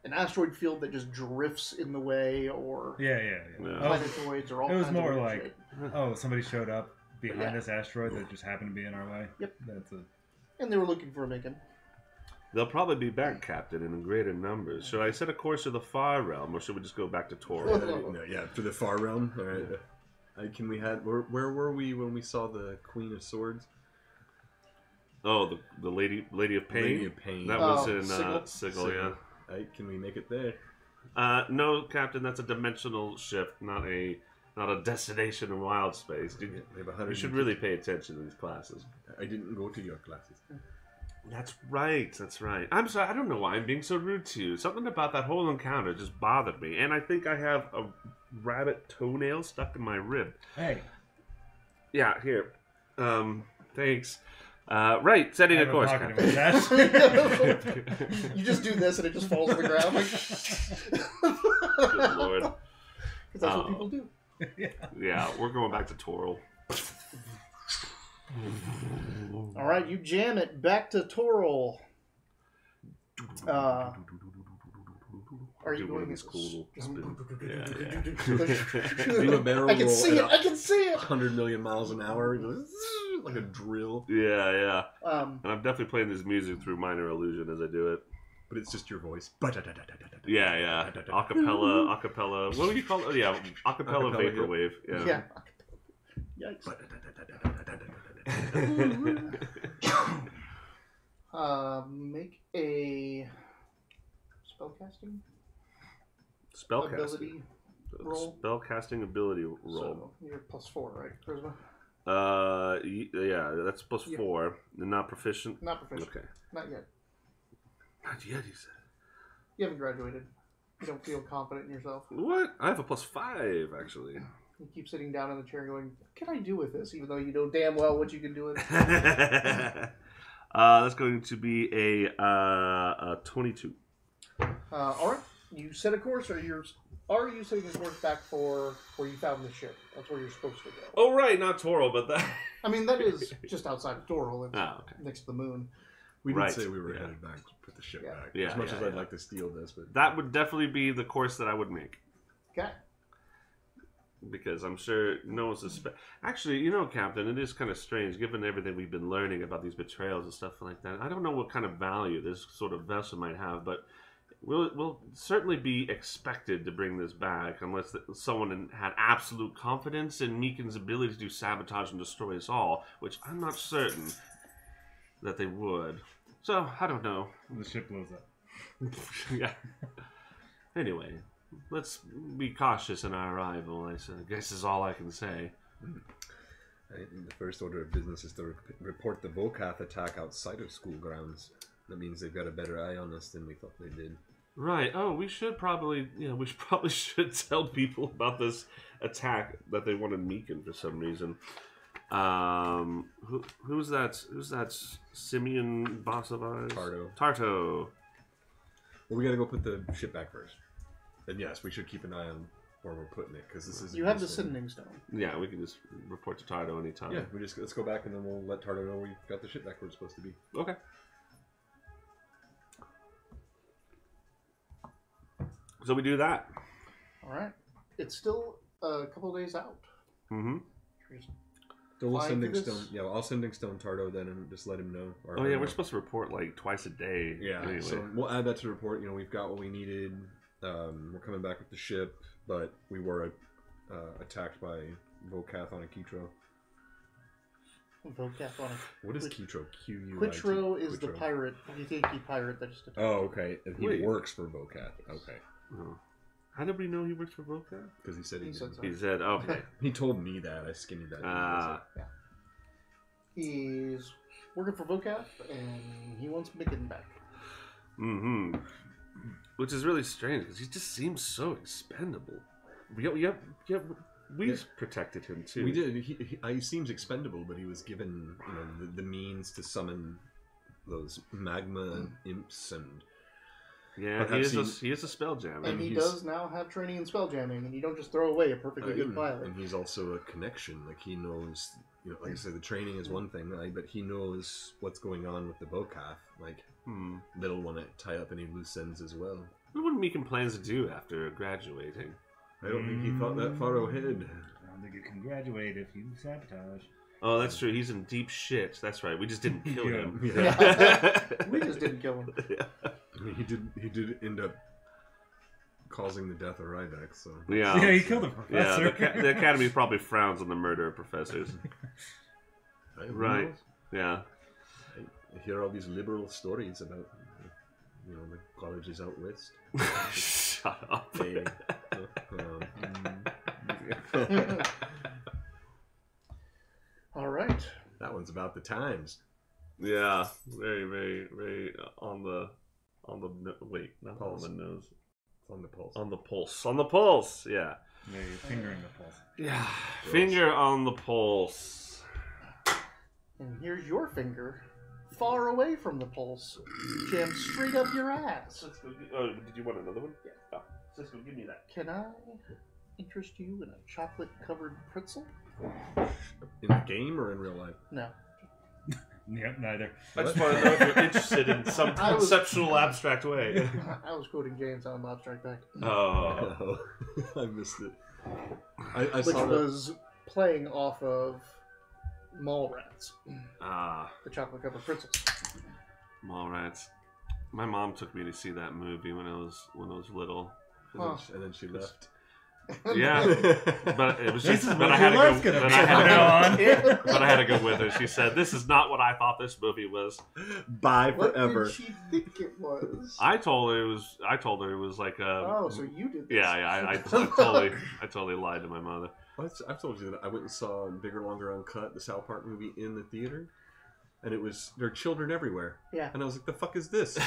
an asteroid field that just drifts in the way, or Yeah. Yeah. planetoids, or all It was kinds of more weird like- shit. Oh, somebody showed up behind Yeah. this asteroid that just happened to be in our way. Yep. That's a. And they were looking for a Megan. They'll probably be back, Captain, in greater numbers. Should I set a course to the far realm, or should we just go back to Tor? No, yeah, for the far realm. All right. Can we had where were we when we saw the Queen of Swords? Oh, the lady of pain. Lady of Pain. That Oh, was in Sigil. Sigil, yeah. Right, can we make it there? No, Captain, that's a dimensional shift, not a not a destination in wild space. We have 100. You should really pay attention to these classes. I didn't go to your classes. That's right. That's right. I'm sorry. I don't know why I'm being so rude to you. Something about that whole encounter just bothered me, and I think I have a rabbit toenail stuck in my rib. Hey. Yeah. Here. Thanks. Right. Setting a course. Talking about that. You just do this and it just falls to the ground. Like... Good lord. Because that's what people do. Yeah, we're going back to Toril. All right, you jam it back to Toril. Are you going this cool? Do a barrel I can roll see it. at I can see it. 100 million miles an hour, like a drill. Yeah. Um, And I'm definitely playing this music through minor illusion as I do it. But it's just your voice. Yeah. Acapella. What would you call it? Yeah, acapella vaporwave. yeah. Yikes. Make a spellcasting ability roll. Spellcasting ability roll. So you're +4, right? Charisma. Yeah, that's +4. And not proficient. Not proficient. Okay. Not yet. Not yet, he said. You haven't graduated. You don't feel confident in yourself. What? I have a +5 actually. You keep sitting down in the chair going, what can I do with this? Even though you know damn well what you can do with it. That's going to be a 22. Alright. You set a course, or are you setting a course back for where you found the ship? That's where you're supposed to go. Oh, right, not Toril, but that... I mean, that is just outside of Toril. It's okay. next to the moon. We did Right. say we were headed back to put the ship back. Yeah, as much yeah, as I'd yeah. like to steal this, but That would definitely be the course that I would make. Okay. Because I'm sure no one suspects. Actually, you know, Captain, it is kind of strange, given everything we've been learning about these betrayals and stuff like that. I don't know what kind of value this sort of vessel might have, but we'll certainly be expected to bring this back unless someone had absolute confidence in Meekin's ability to sabotage and destroy us all, which I'm not certain that they would. So, I don't know. The ship blows up. Yeah. Anyway, let's be cautious in our arrival, I guess is all I can say. the first order of business is to report the Volcath attack outside of school grounds. That means they've got a better eye on us than we thought they did. Right. Oh, we should probably tell people about this attack that they wanted Meekin for some reason. Who's that? Who's that simian boss of ours? Tarto. Well, we gotta go put the ship back first. And yes, we should keep an eye on where we're putting it, because this is. You have the Sending Stone. Yeah, we can just report to Tarto anytime. Yeah, let's go back and then we'll let Tarto know we got the ship back where it's supposed to be. Okay. So we do that. All right. It's still a couple of days out. Mm-hmm. So we'll Flying Sending through this? Stone. Yeah, I'll Sending Stone Tardo then and just let him know. Oh yeah, we're supposed to report like twice a day. Yeah, Anyway. so we'll add that to the report. You know, we've got what we needed. We're coming back with the ship, but we were attacked by Volcath on a Kitro. Vocap on it. What is Kitro? Q-U-I-T. Quitro is the Quitro. pirate, the Yankee pirate that just attacked. Oh, okay. And he Wait. works for Volcath. Okay. Oh. How did we know he works for Volca? Because he said he He did. said so. He said, okay. He told me that. I skinny that. He's working for Vocap, and he wants Micken back. Mm-hmm. Which is really strange, because he just seems so expendable. We protected him, too. We did. He seems expendable, but he was given, you know, the means to summon those magma imps and. Yeah, he is a spell jammer. And he does now have training in spell jamming, and you don't just throw away a perfectly good pilot. And he's also a connection. Like, he knows, you know, like I said, the training is one thing, right? But he knows what's going on with the Volcath. Like, they'll want to tie up any loose ends as well. What would Meekin plans to do after graduating? I don't think he thought that far ahead. I don't think you can graduate if you sabotage. Oh, that's true. He's in deep shit. That's right. We just didn't kill him. Yeah. We just didn't kill him. I mean, he did end up causing the death of Ryback, so. Yeah. Yeah, he killed the professor. Yeah, the Academy probably frowns on the murder of professors. Right. Yeah. I hear all these liberal stories about, you know, the colleges out west. Shut up. They, about the times. Yeah, very, very, very wait, not Pulse. on the nose, On the pulse. on the pulse. Yeah, Yeah, you're fingering the pulse. yeah, Gross. finger on the pulse. And here's your finger, far away from the pulse, jammed straight up your ass. Cisco, oh, did you want another one? Yeah. Oh, Cisco, give me that. Can I interest you in a chocolate-covered pretzel? In the game or in real life? No. Yep, neither. I just want to know if you're interested in some I was- conceptual, abstract way. I was quoting James on Abstract Back, Oh, Oh, I missed it. I which saw that. was playing off of Mallrats, the chocolate-covered pretzels. Mallrats. My mom took me to see that movie when I was little. Huh. And then she left. Yeah, but it was This just. is But what I had to your go. life's gonna But be I from now on. had to, but I had to go with her. She said, "This is not what I thought this movie was." Bye What forever. did she think it was? I told her it was like a. Oh, so you did this. Yeah. I totally lied to my mother. I've told you that I went and saw Bigger, Longer, Uncut, the South Park movie in the theater, and there are children everywhere. Yeah. And I was like, the fuck is this?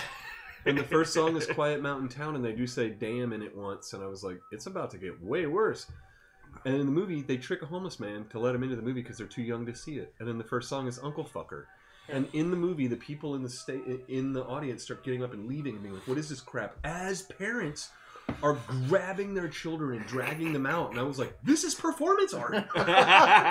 And the first song is Quiet Mountain Town, and they do say damn in it once, and I was like, it's about to get way worse. And in the movie, they trick a homeless man to let him into the movie because they're too young to see it. And then the first song is Uncle Fucker. And in the movie, the people in the audience start getting up and leaving and being like, what is this crap? As parents are grabbing their children and dragging them out. And I was like, this is performance art.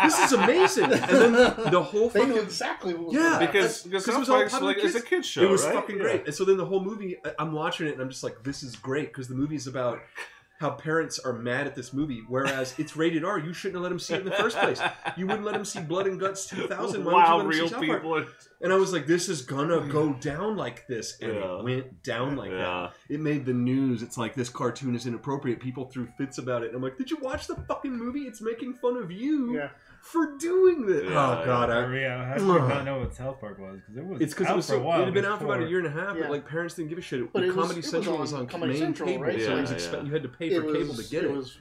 This is amazing. And then the whole They knew fucking... exactly what was Yeah, going on. Because it was South all Park's public like it's a kids. kid's show. It was right? fucking great. And so then the whole movie, I'm watching it and I'm just like, this is great because the movie's about how parents are mad at this movie, whereas it's rated R. You shouldn't have let them see it in the first place. You wouldn't let them see Blood and Guts 2000. Why Wow, would you real let them see South Park? people. Are... And I was like, this is gonna go down like this. And Yeah. it went down like Yeah. that. It made the news. It's like, this cartoon is inappropriate. People threw fits about it. And I'm like, did you watch the fucking movie? It's making fun of you Yeah. for doing this. Yeah, Oh, God. How did you not know what South Park was? Because it was It's because out it was for a while. it had been out for about a before. year and a half, Yeah. but like parents didn't give a shit. But it was- Comedy it was Central on was on Comedy main Central, cable, right? so Yeah, it was yeah. you had to pay for cable to get it. It was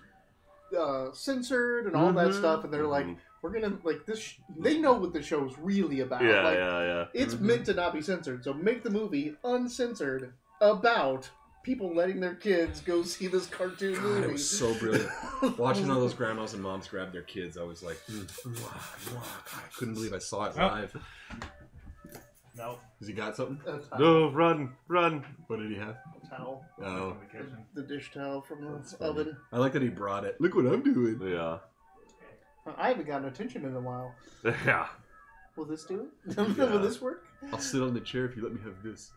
censored and all that Mhm. stuff, and they're like, Mhm. we're gonna like this. They know what the show is really about. Yeah, like, yeah. It's Mhm. meant to not be censored, so make the movie uncensored about people letting their kids go see this cartoon God, movie. it was so brilliant. Watching all those grandmas and moms grab their kids, I was like, God, I couldn't believe I saw it Oh. live. No. Has he got something? A towel. No, run. What did he have? A towel. Oh, The dish towel from That's the funny. oven. I like that he brought it. Look what I'm doing. Yeah. I haven't gotten attention in a while. Yeah. Will this do it? Yeah. Will this work? I'll sit on the chair if you let me have this.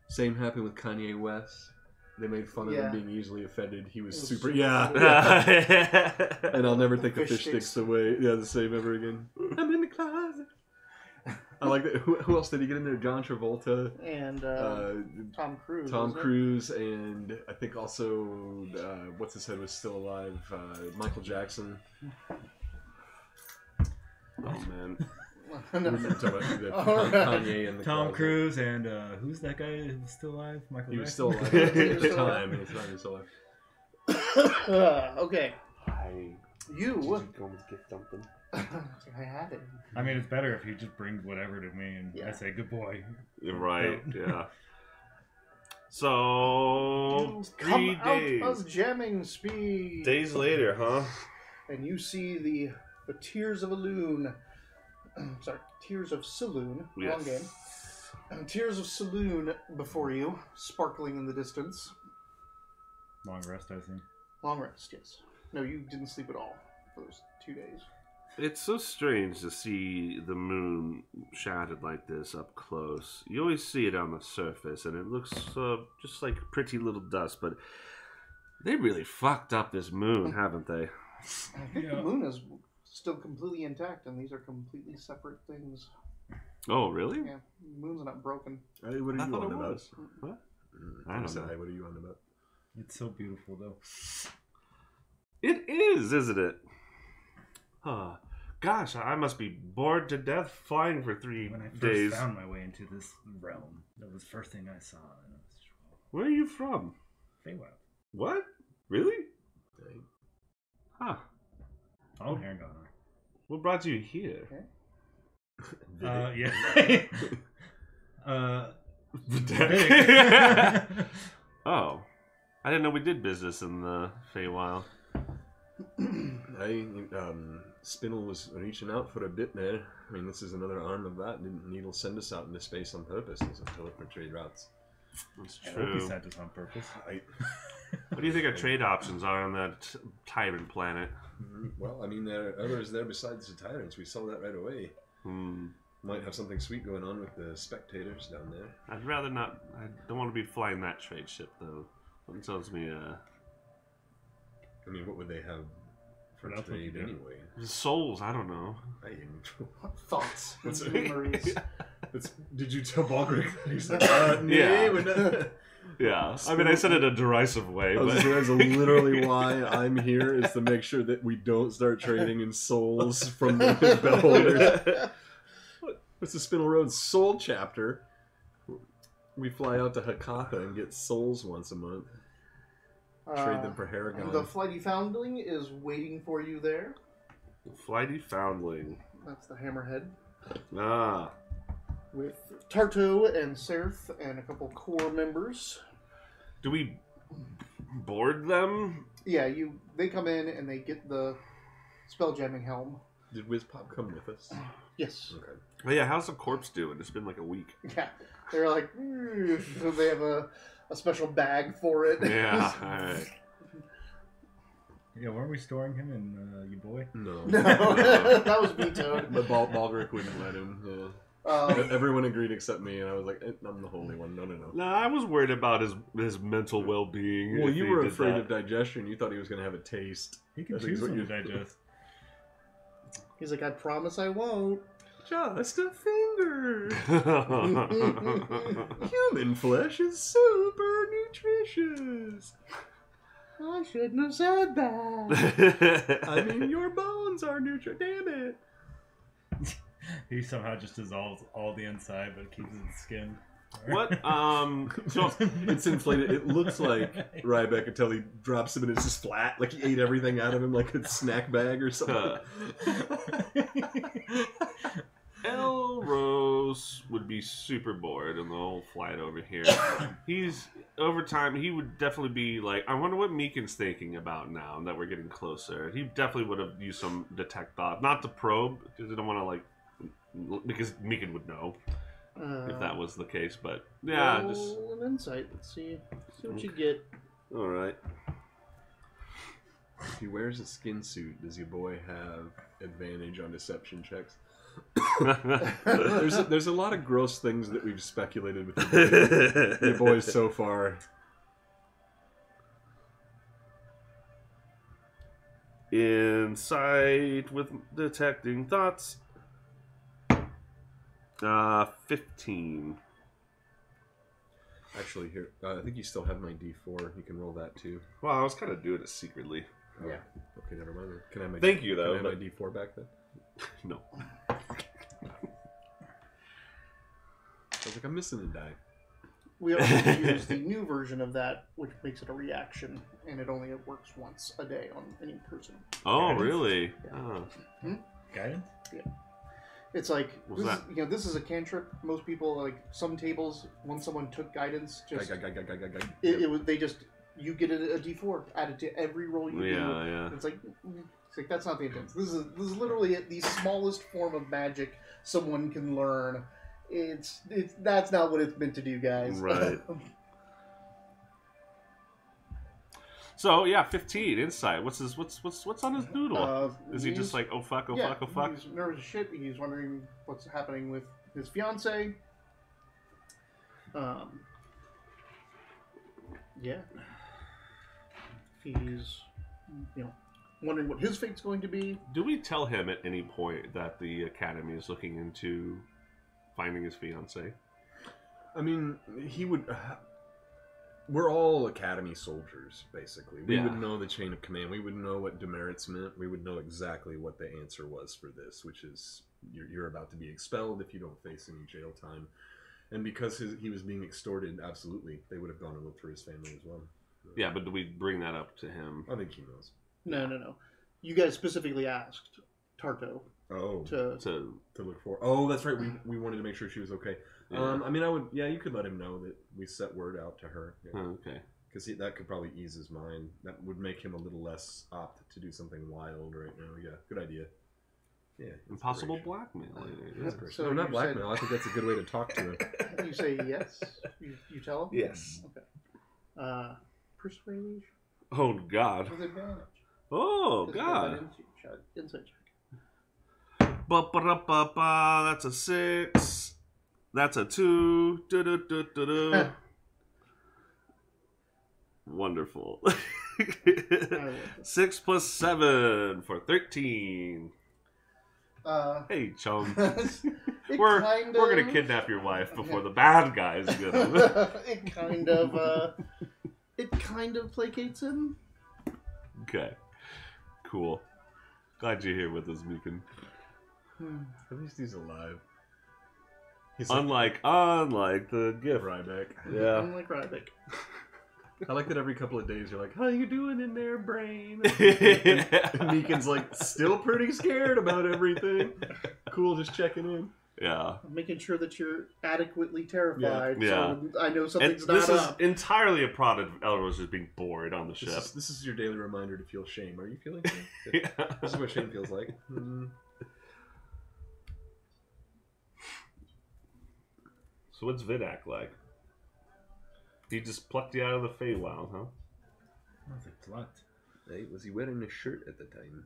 Same happened with Kanye West. They made fun of Yeah. him being easily offended. He was It was super, super yeah. Yeah. And I'll never think of Fish fish sticks. sticks the same ever again. I'm in the closet. I like that. Who else did he get in there? John Travolta, And Tom Cruise. Tom wasn't it? Cruise, and I think also what's his head was still alive. Michael Jackson. Oh man. No. You're talking about that All right. Kanye and the Tom closet. Cruise and who's that guy who's still alive? Michael He was Jackson? still alive He at was the still time. alive. He was still alive. Okay. Hi. You. go and get something? I had it. I mean, it's better if he just brings whatever to me and Yeah. I say, good boy. Right. Yeah. So Come 3 out days. of jamming speed. Days later, huh? And you see the tears of a loon. Sorry, tears of saloon. Wrong Yes. game. Tears of saloon before you, sparkling in the distance. Long rest, I think. Long rest, yes. No, you didn't sleep at all for those 2 days. It's so strange to see the moon shattered like this up close. You always see it on the surface, and it looks just like pretty little dust, but they really fucked up this moon, haven't they? I think Yeah. the moon is still completely intact, and these are completely separate things. Oh, really? Yeah, the moon's not broken. Hey, what are I you thought on it about? was. What? I I don't said, know. hey, what are you on about? It's so beautiful, though. It is, isn't it? Huh. Gosh, I must be bored to death flying for 3 When I first days. found my way into this realm, that was the first thing I saw. And it was Where are you from? Feywild. What? Really? Hey. Huh. Oh, Herringon. What brought you here? Yeah. Oh, I didn't know we did business in the Feywild. Spinel was reaching out for a bit there. I mean, this is another arm of that. Needle send us out into space on purpose as a for trade routes. That's I hope he true. sent us on purpose. What do you think our trade options are on that tyrant planet? Well, I mean, there are others there besides the tyrants. We saw that right away. Might have something sweet going on with the spectators down there. I'd rather not. I don't want to be flying that trade ship, though. It tells me, I mean, what would they have for That's what you trade do. anyway? souls. I don't know. Thoughts. What's it? Memories. Did you tell Balgrick? He's like, Yeah. we're not. Yeah, I mean, I said it in a derisive way, but That's literally why I'm here, is to make sure that we don't start trading in souls from the bell holders. What's the Spinel Road Soul chapter? We fly out to Hakatha and get souls once a month. Trade them for Haragon. The flighty foundling is waiting for you there. flighty foundling. That's the hammerhead. Ah, With Tarto and Seraph and a couple core members. do we board them? Yeah, they come in and they get the spelljamming helm. Did Wizpop come with us? Yes. Okay. Oh yeah, how's the corpse doing? It's been like a week. Yeah. They're like, so they have a special bag for it. Yeah, alright. Yeah, weren't we storing him in your boy? No. No, that was vetoed. But Balgrick wouldn't let him. Yeah. Everyone agreed except me, and I was like, I'm the holy one. No. No, I was worried about his mental well-being. Well, if you he were did afraid that. of digestion. You thought he was going to have a taste. He can I think choose what when to you- digest. He's like, I promise I won't. Just a finger. Human flesh is super nutritious. I shouldn't have said that. I mean, your bones are nutritious. Damn it. He somehow just dissolves all the inside, but keeps his skin. What? So It's inflated. It looks like Ryback until he drops him and it's just flat. Like he ate everything out of him like a snack bag or something. Elrose would be super bored on the whole flight over here. He's over time. He would definitely be like, I wonder what Meekin's thinking about now that we're getting closer. He definitely would have used some detect thought, not to probe because I don't want to because Meekin would know if that was the case. But yeah, roll just an insight. Let's see what you get. all right. If he wears a skin suit, does your boy have advantage on deception checks? There's a lot of gross things that we've speculated with your boys so far. Insight with detecting thoughts. 15. Actually, here, I think you still have my D4. You can roll that too. Well, I was kind of doing it secretly. Oh, Yeah. Okay, never mind. Then. Can I have my Thank you, though, Can I have but- my D4 back then? No. I was like, I'm missing a die. We also use the new version of that, which makes it a reaction, and it only works once a day on any person. Oh, Guidance? really? Yeah. Oh. Guidance? It's like What's this that? is, this is a cantrip. Most people, like some tables, when someone took guidance, just it was you get a D4 added to every roll you do. Yeah. It's like that's not the intent. This is literally the smallest form of magic someone can learn. It's that's not what it's meant to do, guys. Right. So yeah, 15 insight. What's on his noodle? Is he just like, oh fuck, oh fuck, oh fuck? He's nervous as shit. He's wondering what's happening with his fiance. Yeah. He's wondering what his fate's going to be. Do we tell him at any point that the academy is looking into finding his fiance? I mean, he would. We're all academy soldiers, basically. We would know the chain of command. We would know what demerits meant. We would know exactly what the answer was for this, which is you're about to be expelled if you don't face any jail time. And because he was being extorted, absolutely, they would have gone and looked for his family as well. Yeah, but do we bring that up to him? I think he knows. No. You guys specifically asked Tarto Oh, to to look for. Oh, that's right. We wanted to make sure she was okay. Yeah. I mean, I would. Yeah, you could let him know that we set word out to her. Yeah. oh, okay. Because that could probably ease his mind. That would make him a little less apt to do something wild right now. Yeah, good idea. Yeah. Impossible inspiration. blackmail. Yeah. Inspiration. So no, not you blackmail. I think that's a good way to talk to him. you say yes. You tell him. Yes. Okay. Persuasion Oh God. with advantage. Oh Just roll God. that insight check. Ba-ba-da-ba-ba. That's a 6. That's a 2. Du-du-du-du-du. Wonderful. I like it. 6 plus 7 for 13. Hey, chum. We're gonna kidnap your wife before the bad guys get him. It kind of placates him. Okay. Cool. Glad you're here with us, Meekin. At least he's alive. He's Unlike the gift. Ryback. Yeah. Unlike Ryback. I like that every couple of days you're like, how you doing in there, brain? Yeah. And Meekin's like, still pretty scared about everything. Cool, just checking in. Yeah. Making sure that you're adequately terrified. Yeah. So I know And something's this not is up. entirely a product of Elros just being bored on the ship. This is your daily reminder to feel shame. Are you feeling shame? Yeah. This is what shame feels like. So what's Vidak like? He just plucked you out of the Feywild, huh? What's it plucked? Hey, was he wearing a shirt at the time?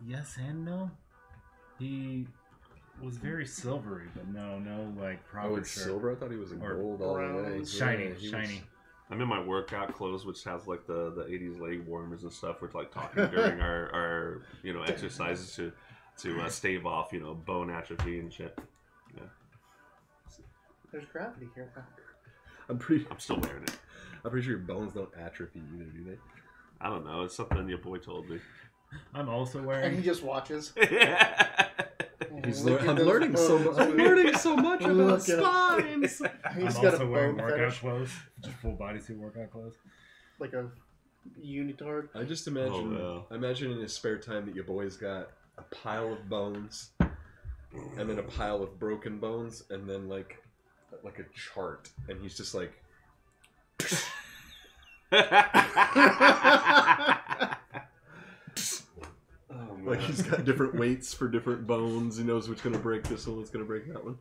Yes and no. He was very silvery, but no, like proper Oh, it's shirt. silver? I thought he was in Or gold all the way. brown. Shiny, Yeah, he shiny. I'm in my workout clothes, which has like the 80s leg warmers and stuff. We're like talking during our exercises to stave off bone atrophy and shit. Yeah, There's gravity here. I'm still wearing it. pretty sure your bones don't atrophy either, do they? I don't know. It's something your boy told me. I'm also And he wearing. just watches. I'm learning so much. I'm learning so much about Look at him. spines. I'm He's got a also wearing bone workout fetish, clothes, just full bodysuit workout clothes. like a unitard. I just imagine. Oh, I imagine in his spare time that your boy's got a pile of bones, and then a pile of broken bones, and then like a chart, and he's just like. Oh, Like he's got different weights for different bones. He knows which gonna break this one, what's gonna break that one.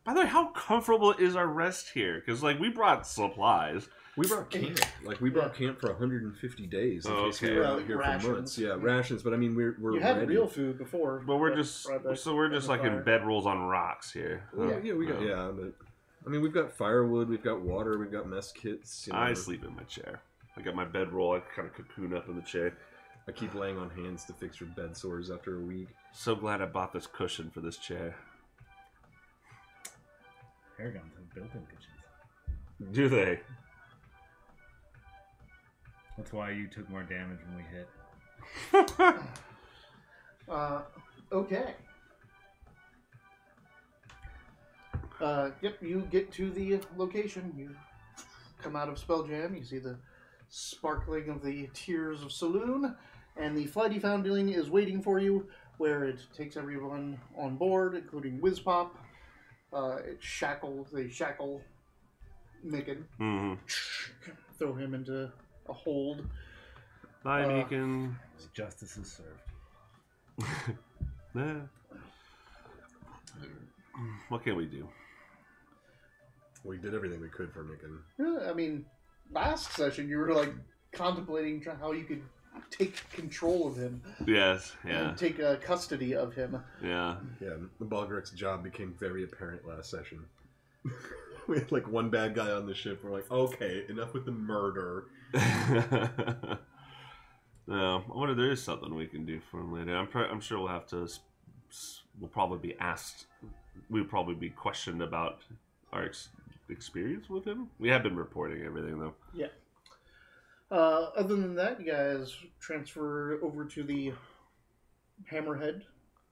By the way, how comfortable is our rest here? Because we brought supplies. We brought camp. Like we brought camp for 150 days in Oh, case we okay. were Well, out here rations. for months. Yeah, rations. But I mean, we're You had ready. real food before. But we're but just Ryback we're just on like the in fire. bedrolls on rocks here. Huh? Yeah, we got but I mean, we've got firewood, we've got water, we've got mess kits. I sleep in my chair. I got my bedroll. I kind of cocoon up in the chair. I keep laying on hands to fix your bed sores after a week. So glad I bought this cushion for this chair. Paragons have built-in kitchens. Do they? That's why you took more damage when we hit. Okay. Yep, you get to the location. You come out of Spelljam. You see the sparkling of the Tears of Saloon, and the Flighty Foundling is waiting for you, where it takes everyone on board, including Whizpop. They shackle Micken, Mm-hmm. throw him into a hold. Bye, Meekin. Justice is served. Nah. What can we do? We did everything we could for Micken. Yeah, I mean, last session you were like contemplating how you could take control of him Yes. Yeah. and take custody of him. Yeah. Yeah, the Balgrek's job became very apparent last session. We had like one bad guy on the ship. We're like, okay, enough with the murder. No, I wonder if there is something we can do for him later. I'm sure we'll have to. We'll probably be asked. We'll probably be questioned about our experience with him. We have been reporting everything though. Yeah. Other than that, you guys transfer over to the Hammerhead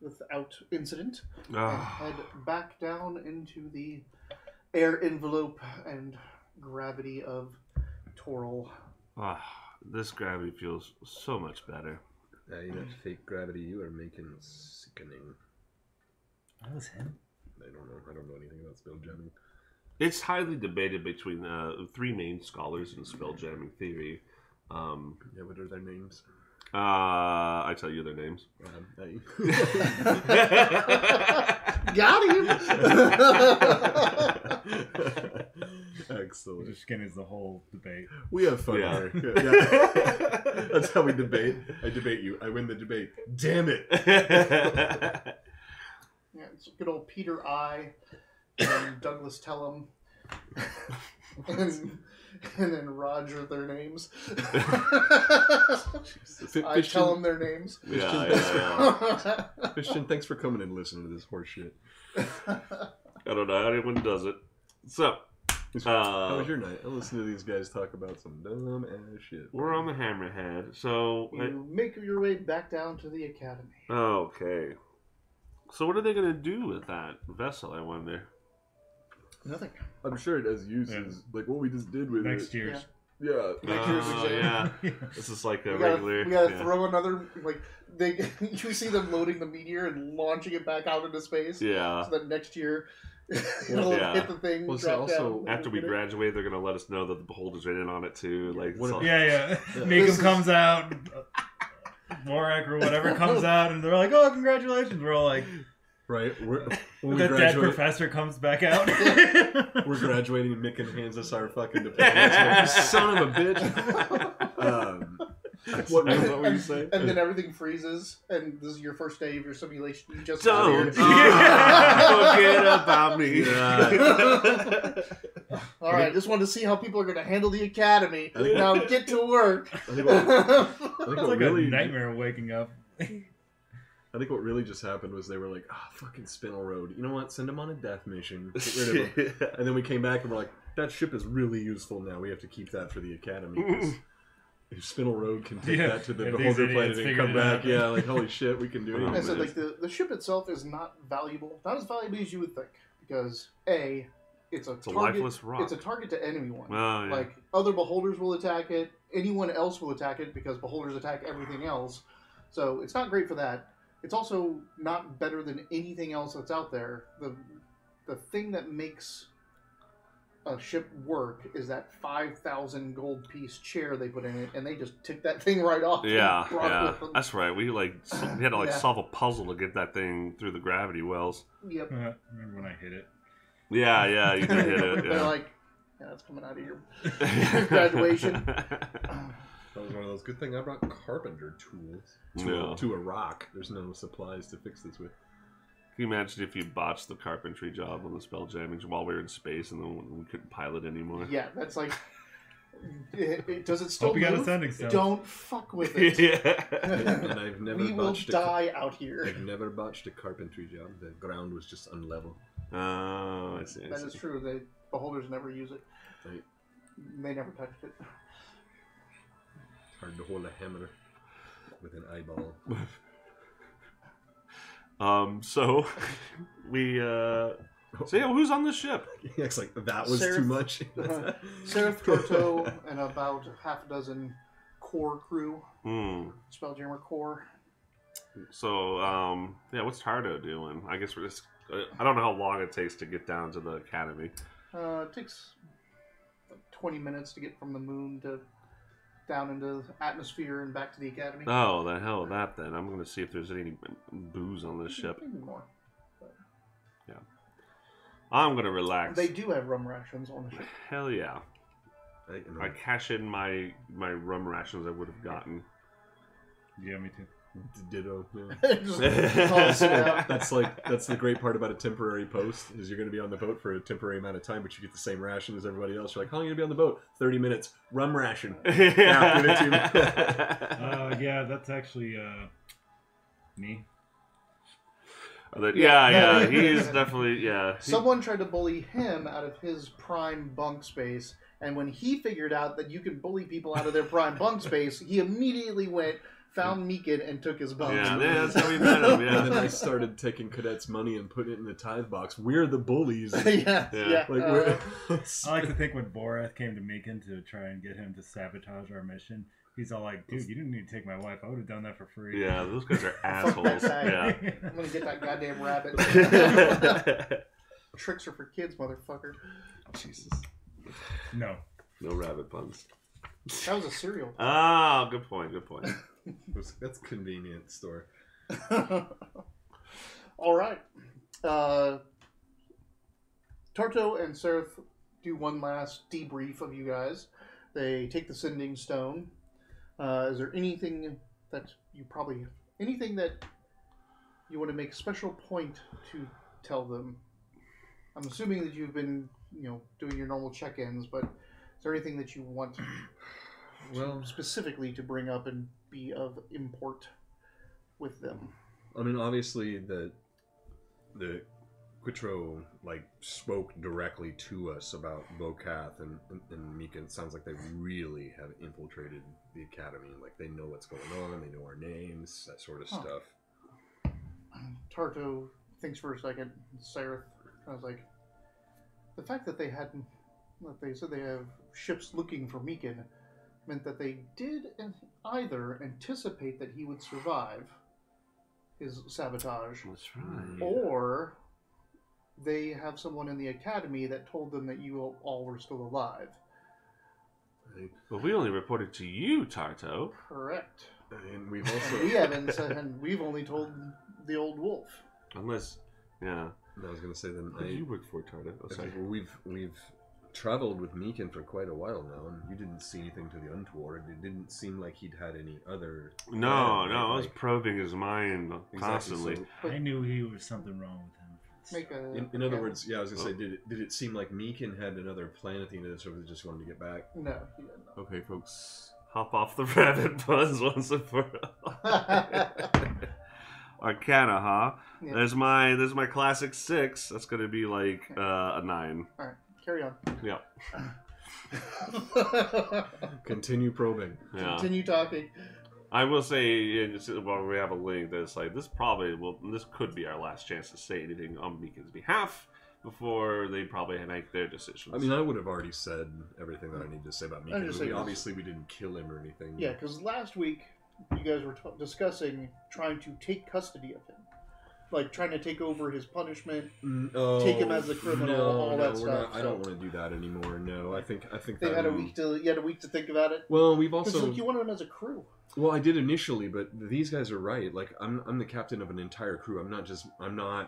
without incident and head back down into the air envelope and gravity of Toril. This gravity feels so much better. That fake gravity you are making is sickening. That was him. I don't know. I don't know anything about spell jamming. It's highly debated between three main scholars in spell jamming theory. Yeah, what are their names? I tell you their names. Got him. Excellent. Just getting the whole debate. We have fun Yeah. here. Yeah. That's how we debate. I debate you. I win the debate. Damn it. Yeah, it's good old Peter I and Douglas Tellum. and then Roger their names. I tell them their names. Yeah. Christian, thanks for coming and listening to this horse shit. I don't know how anyone does it. So, how was your night? I listened to these guys talk about some dumb ass shit. we're on the Hammerhead. So, You make your way back down to the academy. okay. So, what are they going to do with that vessel, I wonder? Nothing. I'm sure it has uses like what we just did with Next it. year's. Yeah. Next year's exam. Yeah. This is like a We gotta, regular. we gotta yeah. throw another, like, you see them loading the meteor and launching it back out into space. Yeah. So that next year, it'll Yeah. hit the thing, Well, so drop also, down. After we get it. graduate, they're going to let us know that the Beholder's in on it too. Like, What so- if- Yeah. Yeah. Megan This is- comes out. Morak or whatever comes out, and they're like, "Oh, congratulations!" We're all like, Right. When we "The dead graduate, professor comes back out." we're graduating and Mick hands us our fucking diplomas. Like, you son of a bitch. What were you saying? And then everything freezes, and this is your first day of your simulation. You just Don't got here. forget about me. All right, just wanted to see how people are going to handle the academy. I think- Now get to work. I think what It's like really a nightmare waking up. I think what really just happened was they were like, fucking Spinel Road. You know what? Send them on a death mission. Get rid of them. And then we came back and we're like, that ship is really useful now. We have to keep that for the Academy. 'Cause if Spinel Road can take Yeah, that to the if Beholder these planet idiots and figured come it back, out. yeah, like, holy shit, we can do Oh, I it. said, man. like, the ship itself is not valuable. Not as valuable as you would think. Because, A, it's a It's a target. lifeless rock. It's a target to anyone. Oh, yeah. Like, other Beholders will attack it. Anyone else will attack it because Beholders attack everything else. So it's not great for that. It's also not better than anything else that's out there. The thing that makes a ship work is that 5,000 gold piece chair they put in it, and they just took that thing right off. Yeah, and brought it yeah, with them. that's right. We we had to Yeah. solve a puzzle to get that thing through the gravity wells. Yep. Remember when I hit it? Yeah, you did hit it. They're Yeah. like, yeah, that's coming out of your graduation. That was one of those. Good thing I brought carpenter tools Yeah. to a rock. There's no supplies to fix this with. Can you imagine if you botched the carpentry job on the spell jamming while we were in space and then we couldn't pilot anymore? Yeah, that's like. Does it still Hope you got a move? sending stone. Don't fuck with it. Yeah. And I've never We will botched die out here. I've never botched a carpentry job. The ground was just unlevel. Oh, I see. I That see. is true. The Beholders never use it. Right. They never touched it. It's hard to hold a hammer with an eyeball. So we so yeah, who's on the ship? It's like that was Seraph- too much. Seraph Torto and about half a dozen core crew, Hmm. Spelljammer core. So yeah, what's Tardo doing? I guess we're just I don't know how long it takes to get down to the academy. It takes like 20 minutes to get from the moon to down into the atmosphere and back to the academy. Oh, the hell with that then. I'm gonna see if there's any booze on this ship. Maybe more. I'm gonna relax. They do have rum rations on the ship. Hell yeah. I I cash in my rum rations I would have gotten. Yeah, me too. Ditto. Yeah. Just toss it out. That's the great part about a temporary post is you're going to be on the boat for a temporary amount of time, but you get the same ration as everybody else. You're like, how long are you going to be on the boat? 30 minutes. Rum ration. Yeah, give it to me. Yeah, that's actually me. Yeah, he is definitely, yeah. Someone tried to bully him out of his prime bunk space, and when he figured out that you can bully people out of their prime bunk space, he immediately went found Meekin and took his bones. Yeah, that's how we met him. Yeah. And then I started taking cadets' money and putting it in the tithe box. We're the bullies. yeah. Yeah. Like I like to think when Borath came to Meekin to try and get him to sabotage our mission, he's all like, dude, you didn't need to take my wife. I would have done that for free. Yeah, those guys are Fuck that assholes. guy. Yeah. I'm gonna get that goddamn rabbit. Tricks are for kids, motherfucker. Jesus. No. No rabbit puns. That was a cereal. Ah, good point. Good point. That's convenient store. All right. Tarto and Seraph do one last debrief of you guys. They take the sending stone. Is there anything that you want to make a special point to tell them? I'm assuming that you've been, doing your normal check-ins, but is there anything that you want specifically to bring up and be of import with them? I mean, obviously the Quitro spoke directly to us about Vokath and Meekin. It sounds like they really have infiltrated the academy. Like they know what's going on, they know our names, that sort of stuff. Tarto thinks for a second. Seraph, I was like, the fact that they said they have ships looking for Meekin meant that they did either anticipate that he would survive his sabotage, That's right. or they have someone in the academy that told them that you all were still alive. But we only reported to you, Tarto. Correct. And we've also... And we haven't said, and we've only told the old wolf. Unless, yeah. I was going to say then... Who do you work for, Tarto? Oh, sorry. Well, we've traveled with Meekin for quite a while now, and you didn't see anything to the untoward. It didn't seem like he'd had any other... No, I was probing his mind constantly. So, I knew he was something wrong with him. in other words, I was going to say, did it seem like Meekin had another plan at the end of this, or was it just wanted to get back? No, he didn't. Okay, folks. Hop off the rabbit buzz once and for all. Arcana, huh? Yeah. There's my classic 6. That's gonna be like a 9. All right, carry on. Yeah. Continue probing. Yeah. Continue talking. I will say, while we have a link, that it's like this could be our last chance to say anything on Meekin's behalf before they probably make their decisions. I mean, I would have already said everything that I need to say about Meekin. Obviously, we didn't kill him or anything. Yeah, because last week you guys were discussing trying to take custody of him, like trying to take over his punishment, take him as a criminal, all that stuff. I don't want to do that anymore. No, I think they that had you had a week to think about it. Well, we've also you wanted him as a crew. Well, I did initially, but these guys are right. Like, I'm the captain of an entire crew. I'm not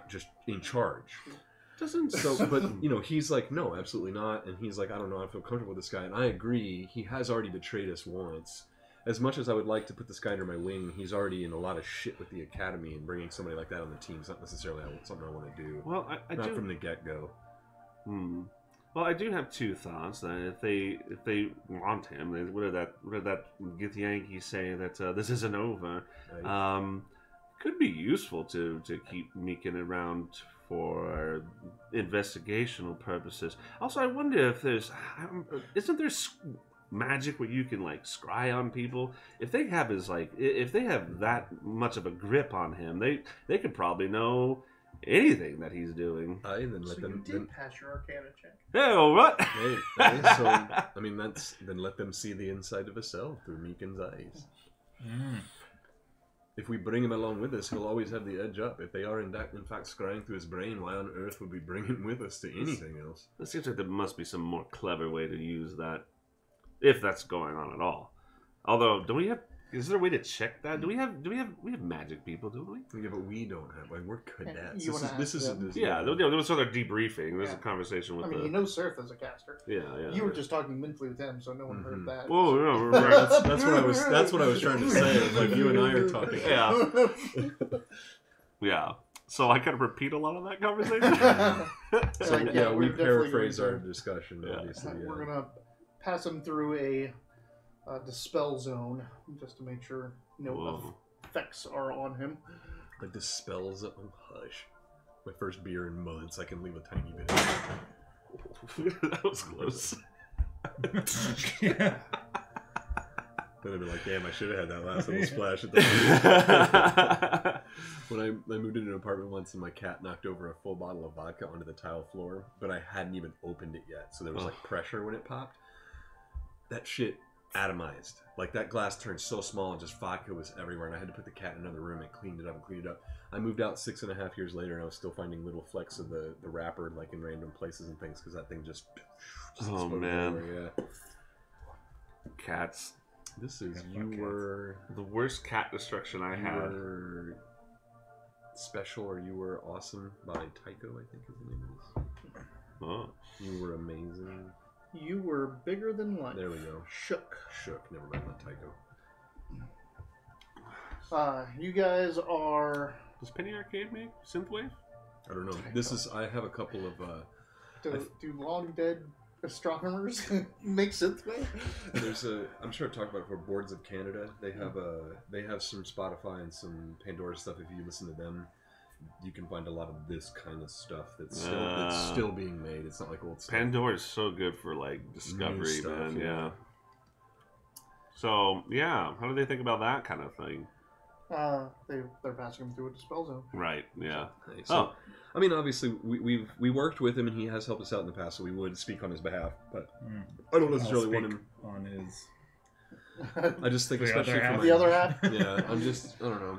just in charge. But he's like, no, absolutely not. And he's like, I don't know, I feel comfortable with this guy. And I agree. He has already betrayed us once. As much as I would like to put this guy under my wing, he's already in a lot of shit with the academy, and bringing somebody like that on the team is not necessarily something I want to do. Well, not from the get-go. Well, I do have 2 thoughts. That if they want him, what did that Githyanki say that this isn't over? Right. Could be useful to keep Meekin around for investigational purposes. Also, I wonder if isn't there magic where you can scry on people? If they have if they have that much of a grip on him, they could probably know anything that he's doing. Then let them pass your Arcana check. Oh, what? So I mean, then let them see the inside of a cell through Meekin's eyes. If we bring him along with us, he'll always have the edge up. If they are in fact scrying through his brain, why on earth would we bring him with us to anything else? It seems like there must be some more clever way to use that, if that's going on at all. Although, is there a way to check that? We have magic people, don't we? Yeah, but we don't have. We're cadets. This is there was sort of debriefing. There's a conversation with. he knows Seraph as a caster. Yeah. You were just talking mentally with him, so no one heard that. Oh, no, right. That's what I was trying to say. It's like you and I are talking. Yeah. Yeah. So I kind of repeat a lot of that conversation. We paraphrase our discussion. Yeah. Obviously, we're gonna pass him through a dispel zone just to make sure no effects are on him. Like dispels. Oh, hush! My first beer in months. I can leave a tiny bit. That was close. That Then I'd be like, damn, I should have had that last little splash at the When I moved into an apartment once and my cat knocked over a full bottle of vodka onto the tile floor, but I hadn't even opened it yet, so there was like pressure when it popped. That shit atomized. Like that glass turned so small and just vodka was everywhere, and I had to put the cat in another room and cleaned it up. I moved out 6.5 years later, and I was still finding little flecks of the wrapper like in random places and things because that thing just oh man, everywhere. Yeah. Cats. This is the worst cat destruction I had. Were special or you were awesome by Tycho, I think his name is. Oh. You were amazing. You were bigger than life. There we go. Shook. Never mind, not Tycho. You guys are. Does Penny Arcade make Synthwave? I don't know. This is. I have a couple of. Do long dead astronomers make synthwave? There's a. I'm sure I've talked about it for Boards of Canada. They have some Spotify and some Pandora stuff. If you listen to them, you can find a lot of this kind of stuff that's still being made. It's not like old stuff. Pandora is so good for like discovery, stuff, man. yeah. Yeah. So yeah, how do they think about that kind of thing? They're passing him through a dispel zone. Right. Yeah. So, I mean, obviously, we worked with him, and he has helped us out in the past, so we would speak on his behalf. But I don't necessarily want him on his. I just think, The especially other for half. my, The other half. yeah, I don't know.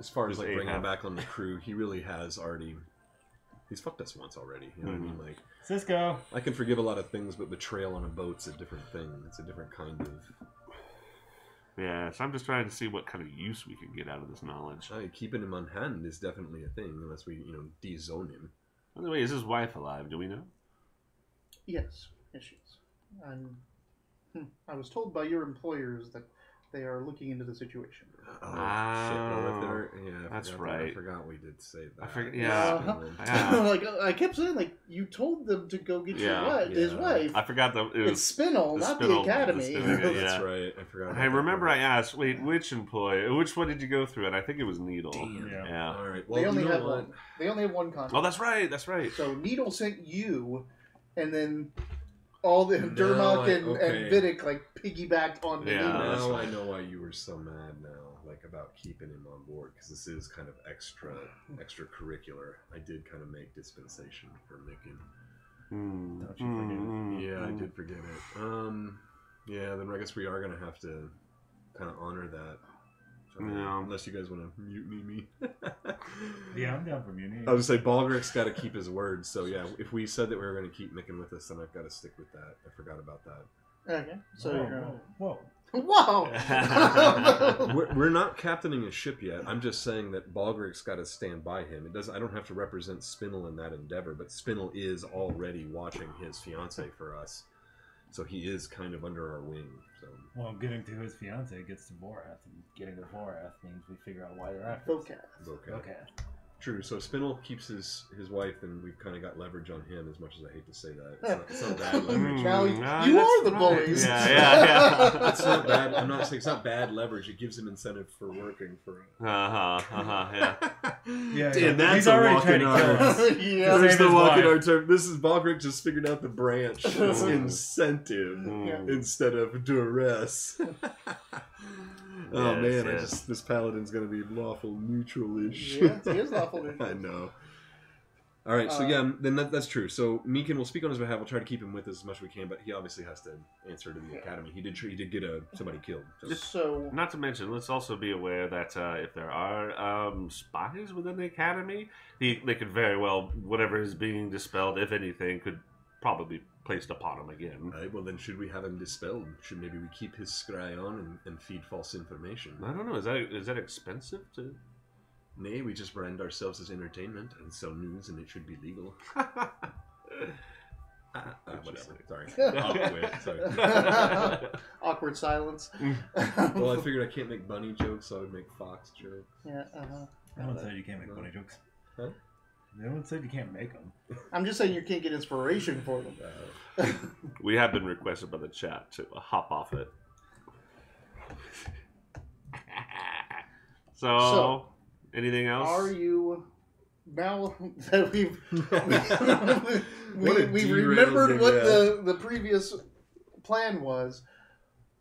As far as His like A bringing him half. back on the crew, he really has already. He's fucked us once already. You know what I mean? Like Cisco. I can forgive a lot of things, but betrayal on a boat's a different thing. It's a different kind of. Yeah. So I'm just trying to see what kind of use we can get out of this knowledge. Keeping him on hand is definitely a thing, unless we de-zone him. By the way, is his wife alive? Do we know? Yes, she is. I was told by your employers that they are looking into the situation. Oh, shit. Well, if they're, That's I right. forgot we did say that. I forget. Yeah. Yeah. Like I kept saying, like you told them to go get his wife. I forgot that it was. It's Spinel, the not Spinel- the academy. the Spinel, yeah. That's right. I forgot. I remember I asked, wait, which one did you go through? And I think it was Needle. Damn. Yeah. All right. Well, They only you know have what? one. They only have one contract. Oh, that's right. That's right. So Needle sent you, and then all the Dermok and okay. Vidic like piggybacked on Yeah. Needle. that's Now right. I know why you were so mad now, like about keeping him on board, because this is kind of extracurricular. I did kind of make dispensation for Micken. Don't you forget Yeah, I did forget it. Yeah, then I guess we are gonna have to kind of honor that. Yeah. Unless you guys want to mutiny me. Yeah, I'm down for mutiny. I would say Balgric's got to keep his word. So yeah, if we said that we were going to keep Micken with us, then I've got to stick with that. I forgot about that. Okay, so you're gonna. Whoa. Whoa! We're not captaining a ship yet. I'm just saying that Balgric's got to stand by him. It does. I don't have to represent Spinel in that endeavor, but Spinel is already watching his fiance for us, so he is kind of under our wing. So Well, getting to his fiance gets to Vorath, and getting to Vorath means we figure out why they're after us. Okay. okay. True. So Spinel keeps his wife, and we've kind of got leverage on him. As much as I hate to say that, it's not bad leverage. Now Mm, you that's are the right. bullies. Yeah. It's not bad. I'm not saying it's not bad leverage. It gives him incentive for working for. Yeah. Yeah, Damn, that's he's a already walk trying in to kill arms. us. Yeah. There's Save the his walk in wife. our term. This is Balgric just figured out the branch. It's incentive Mm. instead of duress. Oh Yes, man, yes. this paladin's gonna be lawful neutral-ish. Yeah, he is lawful neutral. I know. All right, so yeah, then that's true. So Meekin will speak on his behalf. We'll try to keep him with us as much as we can, but he obviously has to answer to the academy. He did get somebody killed. So. So Not to mention, let's also be aware that if there are spies within the academy, they could very well, whatever is being dispelled, if anything, could probably be placed upon him again. All right, well then, should we have him dispelled? Should maybe we keep his scry on and feed false information? I don't know. Is that expensive to? Nay, we just brand ourselves as entertainment and sell news, and it should be legal. Whatever. Sorry. Sorry. awkward silence. Well, I figured I can't make bunny jokes, so I would make fox jokes. Yeah. No one said you can't make funny jokes. Huh? No one said you can't make them. I'm just saying you can't get inspiration for them. We have been requested by the chat to hop off it. So, anything else? Are you now that we've What a we've derailed remembered thing, what yeah. the previous plan was?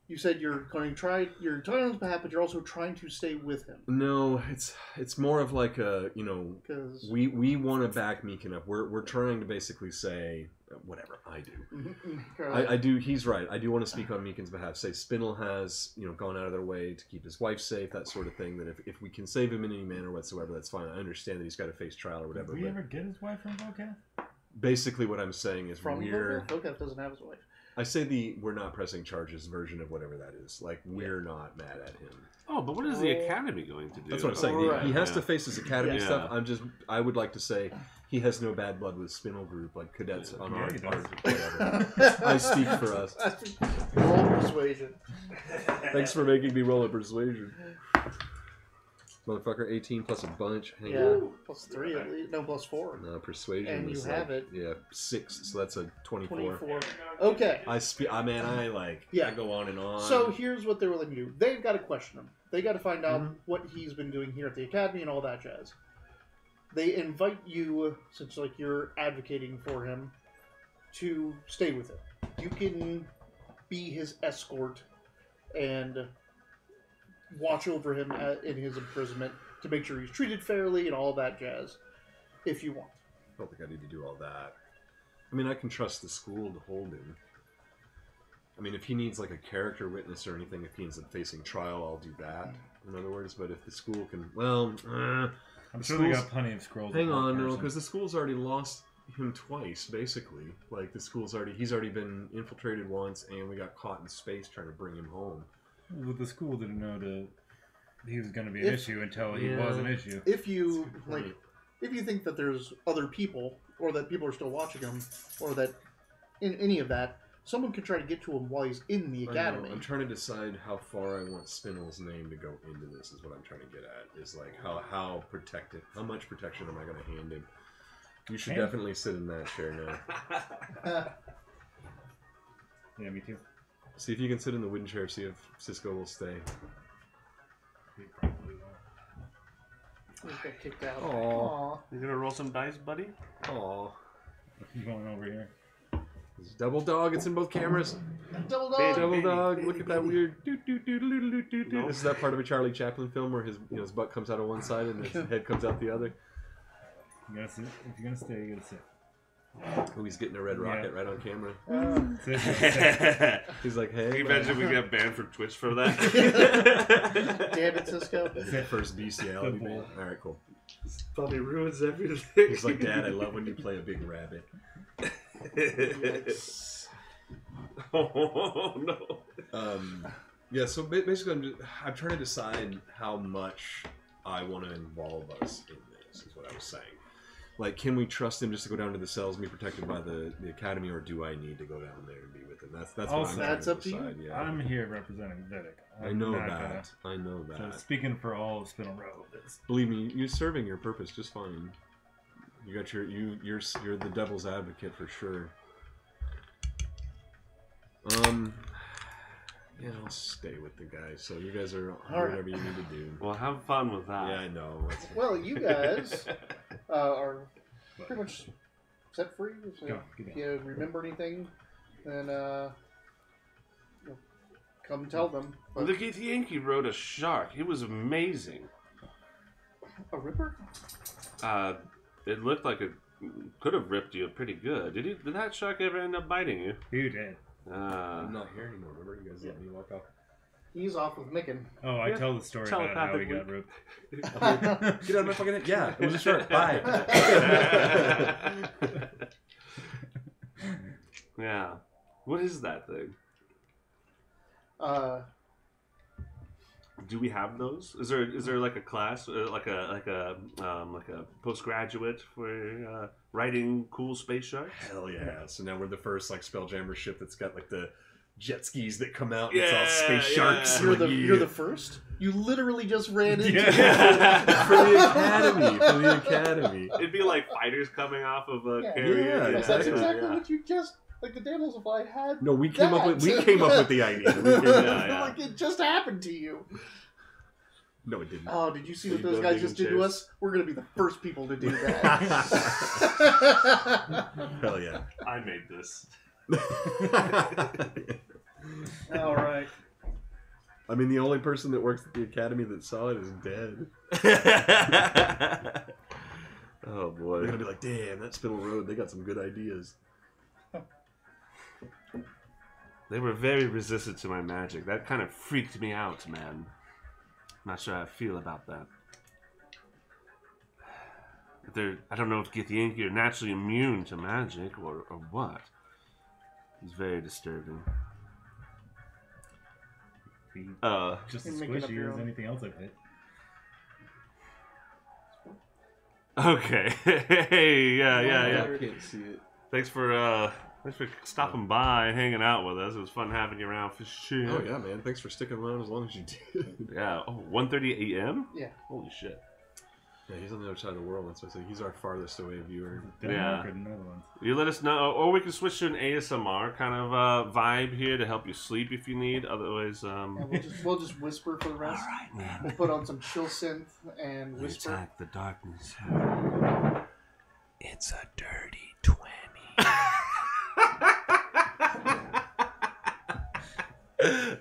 You said you're going to try. You're trying on his behalf, but you're also trying to stay with him. No, it's more of like a Because we want to back Meekin up. We're trying to basically say whatever I do. I do. He's right. I do want to speak on Meekin's behalf. Say Spinel has gone out of their way to keep his wife safe, that sort of thing. That if we can save him in any manner whatsoever, that's fine. I understand that he's got to face trial or whatever. Did we ever get his wife from Volcath? Basically, what I'm saying is from Volcath doesn't have his wife. I say we're not pressing charges version of whatever that is. Like, we're not mad at him. Oh, but what is the Academy going to do? That's what I'm saying. Right. He has to face his Academy Yeah. stuff. I would like to say he has no bad blood with Spinel Group, like cadets on Yeah, our he part. does. Whatever. I speak for us. Roll persuasion. Thanks for making me roll a persuasion. Motherfucker, 18 plus a bunch. Hang Yeah, on. plus 3 at least. No, plus 4. No, persuasion And is you have it. Yeah, 6, so that's a 24. 24. Okay. I go on and on. So here's what they're willing to do. They've got to question him. They got to find out what he's been doing here at the academy and all that jazz. They invite you, since you're advocating for him, to stay with him. You can be his escort and watch over him in his imprisonment to make sure he's treated fairly and all that jazz, if you want. I don't think I need to do all that. I mean, I can trust the school to hold him. I mean, if he needs like a character witness or anything, if he ends up facing trial, I'll do that. In other words, but if the school can, I'm sure they got plenty of scrolls. Hang on, no, because the school's already lost him twice, basically. Like he's already been infiltrated once, and we got caught in space trying to bring him home. Well, the school didn't know he was going to be an issue until he was an issue. If you if you think that there's other people, or that people are still watching him, or that in any of that, someone could try to get to him while he's in the academy. I'm trying to decide how far I want Spinel's name to go into this. Is what I'm trying to get at. Is like how protected, how much protection am I going to hand him? You should definitely sit in that chair now. Yeah, me too. See if you can sit in the wooden chair. See if Cisco will stay. He probably won't. He got kicked out. Aw. You gonna roll some dice, buddy? Aw. He's going over here. It's double dog. It's in both cameras. Double dog. Double dog. Look at that weird. Nope. This is that part of a Charlie Chaplin film where his butt comes out of one side and his head comes out the other. You gotta sit. If you're gonna stay, you gotta sit. Oh, he's getting a red rocket right on camera. Can He's like, hey. you imagine we got banned from Twitch for that? Damn it, Cisco. First bestiality, man. Alright, cool. Probably ruins everything. He's like, Dad, I love when you play a big rabbit. Oh, no. Yeah, so basically I'm trying to decide how much I want to involve us in this, is what I was saying. Like, can we trust him just to go down to the cells and be protected by the academy, or do I need to go down there and be with him? That's what I'm trying That's to up to you. decide. Yeah. I'm here representing Vidic. I know that. I know So that. speaking for all of Spinel Road, Believe me, you're serving your purpose just fine. You got you're the devil's advocate for sure. Yeah, I'll stay with the guys. So you guys are whatever you need to do. Well, have fun with that. Yeah, I know. Well, you guys are pretty much set free. So Go, if you remember anything, then come tell them. But Look at Yankee rode a shark. It was amazing. a ripper? It looked like it could have ripped you pretty good. Did that shark ever end up biting you? you did. I'm not here anymore. Remember, you guys let me walk off. He's off with Micken. Oh, I tell the story about how he got ripped. Get out of my fucking head. Yeah, it was a shark. Bye. Yeah. What is that thing? Do we have those? Is there like a class, like a postgraduate for writing cool space sharks? Hell yeah! So now we're the first Spelljammer ship that's got the jet skis that come out. And it's all space sharks. You're the first. You literally just ran into for the academy. It'd be like fighters coming off of a carrier. Yeah, That's exactly what you just. Like the Damsels of Light had. No, we came up with the idea. Like it just happened to you. No, it didn't. Oh, did you see what those guys just did to us? We're gonna be the first people to do that. Hell yeah! I made this. All right. I mean, the only person that works at the academy that saw it is dead. Oh boy. They're gonna be like, damn, that Spinel Road, they got some good ideas. They were very resistant to my magic. That kind of freaked me out, man. Not sure how I feel about that. I don't know if Githyanki are naturally immune to magic or what. It's very disturbing. Just as You make it up your squishy as own. anything else I've hit. Okay. Hey, yeah. I can't see it. Thanks for stopping by and hanging out with us. It was fun having you around for sure. Oh yeah, man. Thanks for sticking around as long as you did. Yeah. Oh, 1:30 a.m.? Yeah. Holy shit. Yeah, he's on the other side of the world. That's why I say he's our farthest away viewer. Denmark or the Netherlands. You let us know, or we can switch to an ASMR kind of vibe here to help you sleep if you need. Otherwise, Yeah, we'll just whisper for the rest. All right, man. We'll put on some chill synth and We whisper. attack the darkness. It's a dirty 20.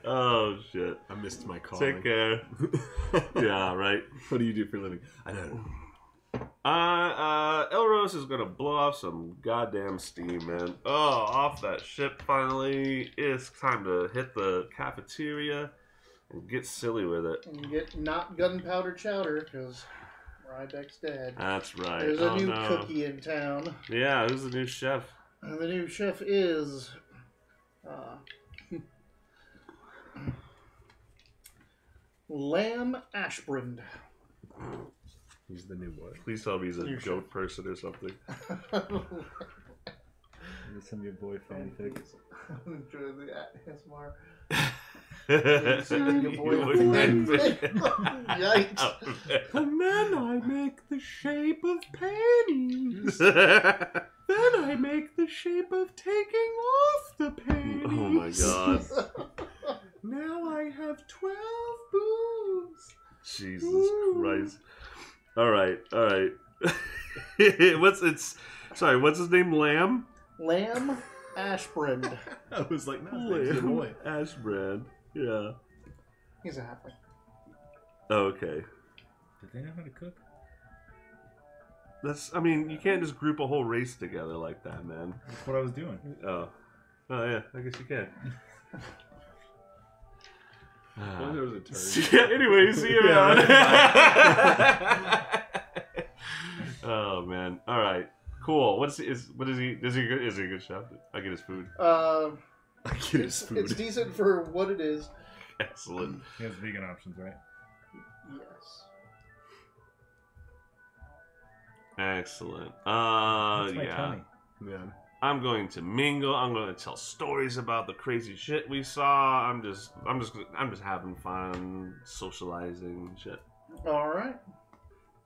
Oh shit. I missed my calling. Take care. Yeah, right. What do you do for a living? I know. Elros is gonna blow off some goddamn steam, man. Oh, off that ship finally. It's time to hit the cafeteria and get silly with it. And get not gunpowder chowder, because Rybeck's dead. That's right. There's a Oh, new no. cookie in town. Yeah, who's the new chef? And the new chef is... Lamb Ashbrand. He's the new boy. Please tell me he's a New goat person or something. There's some of your boy fanfic. Enjoy the ASMR. Your Yikes. And then I make the shape of panties. Then I make the shape of taking off the panties. Oh my god. Now I have 12 boobs. Jesus Christ. Alright. What's his name? Lamb? Lamb Ashbrand. I was like, no, he's the boy. Ashbrand. Yeah. He's a halfling. Okay. Did they know how to cook? You can't just group a whole race together like that, man. That's what I was doing. Oh yeah, I guess you can. Well, there was a turn. Yeah, anyway, see you around. Oh man. All right. Cool. Is he a good chef? I get his food. I get his food. It's decent for what it is. Excellent. He has vegan options, right? Yes. Excellent. That's my Yeah. tummy. Yeah. I'm going to mingle. I'm going to tell stories about the crazy shit we saw. I'm just having fun, socializing and shit. All right.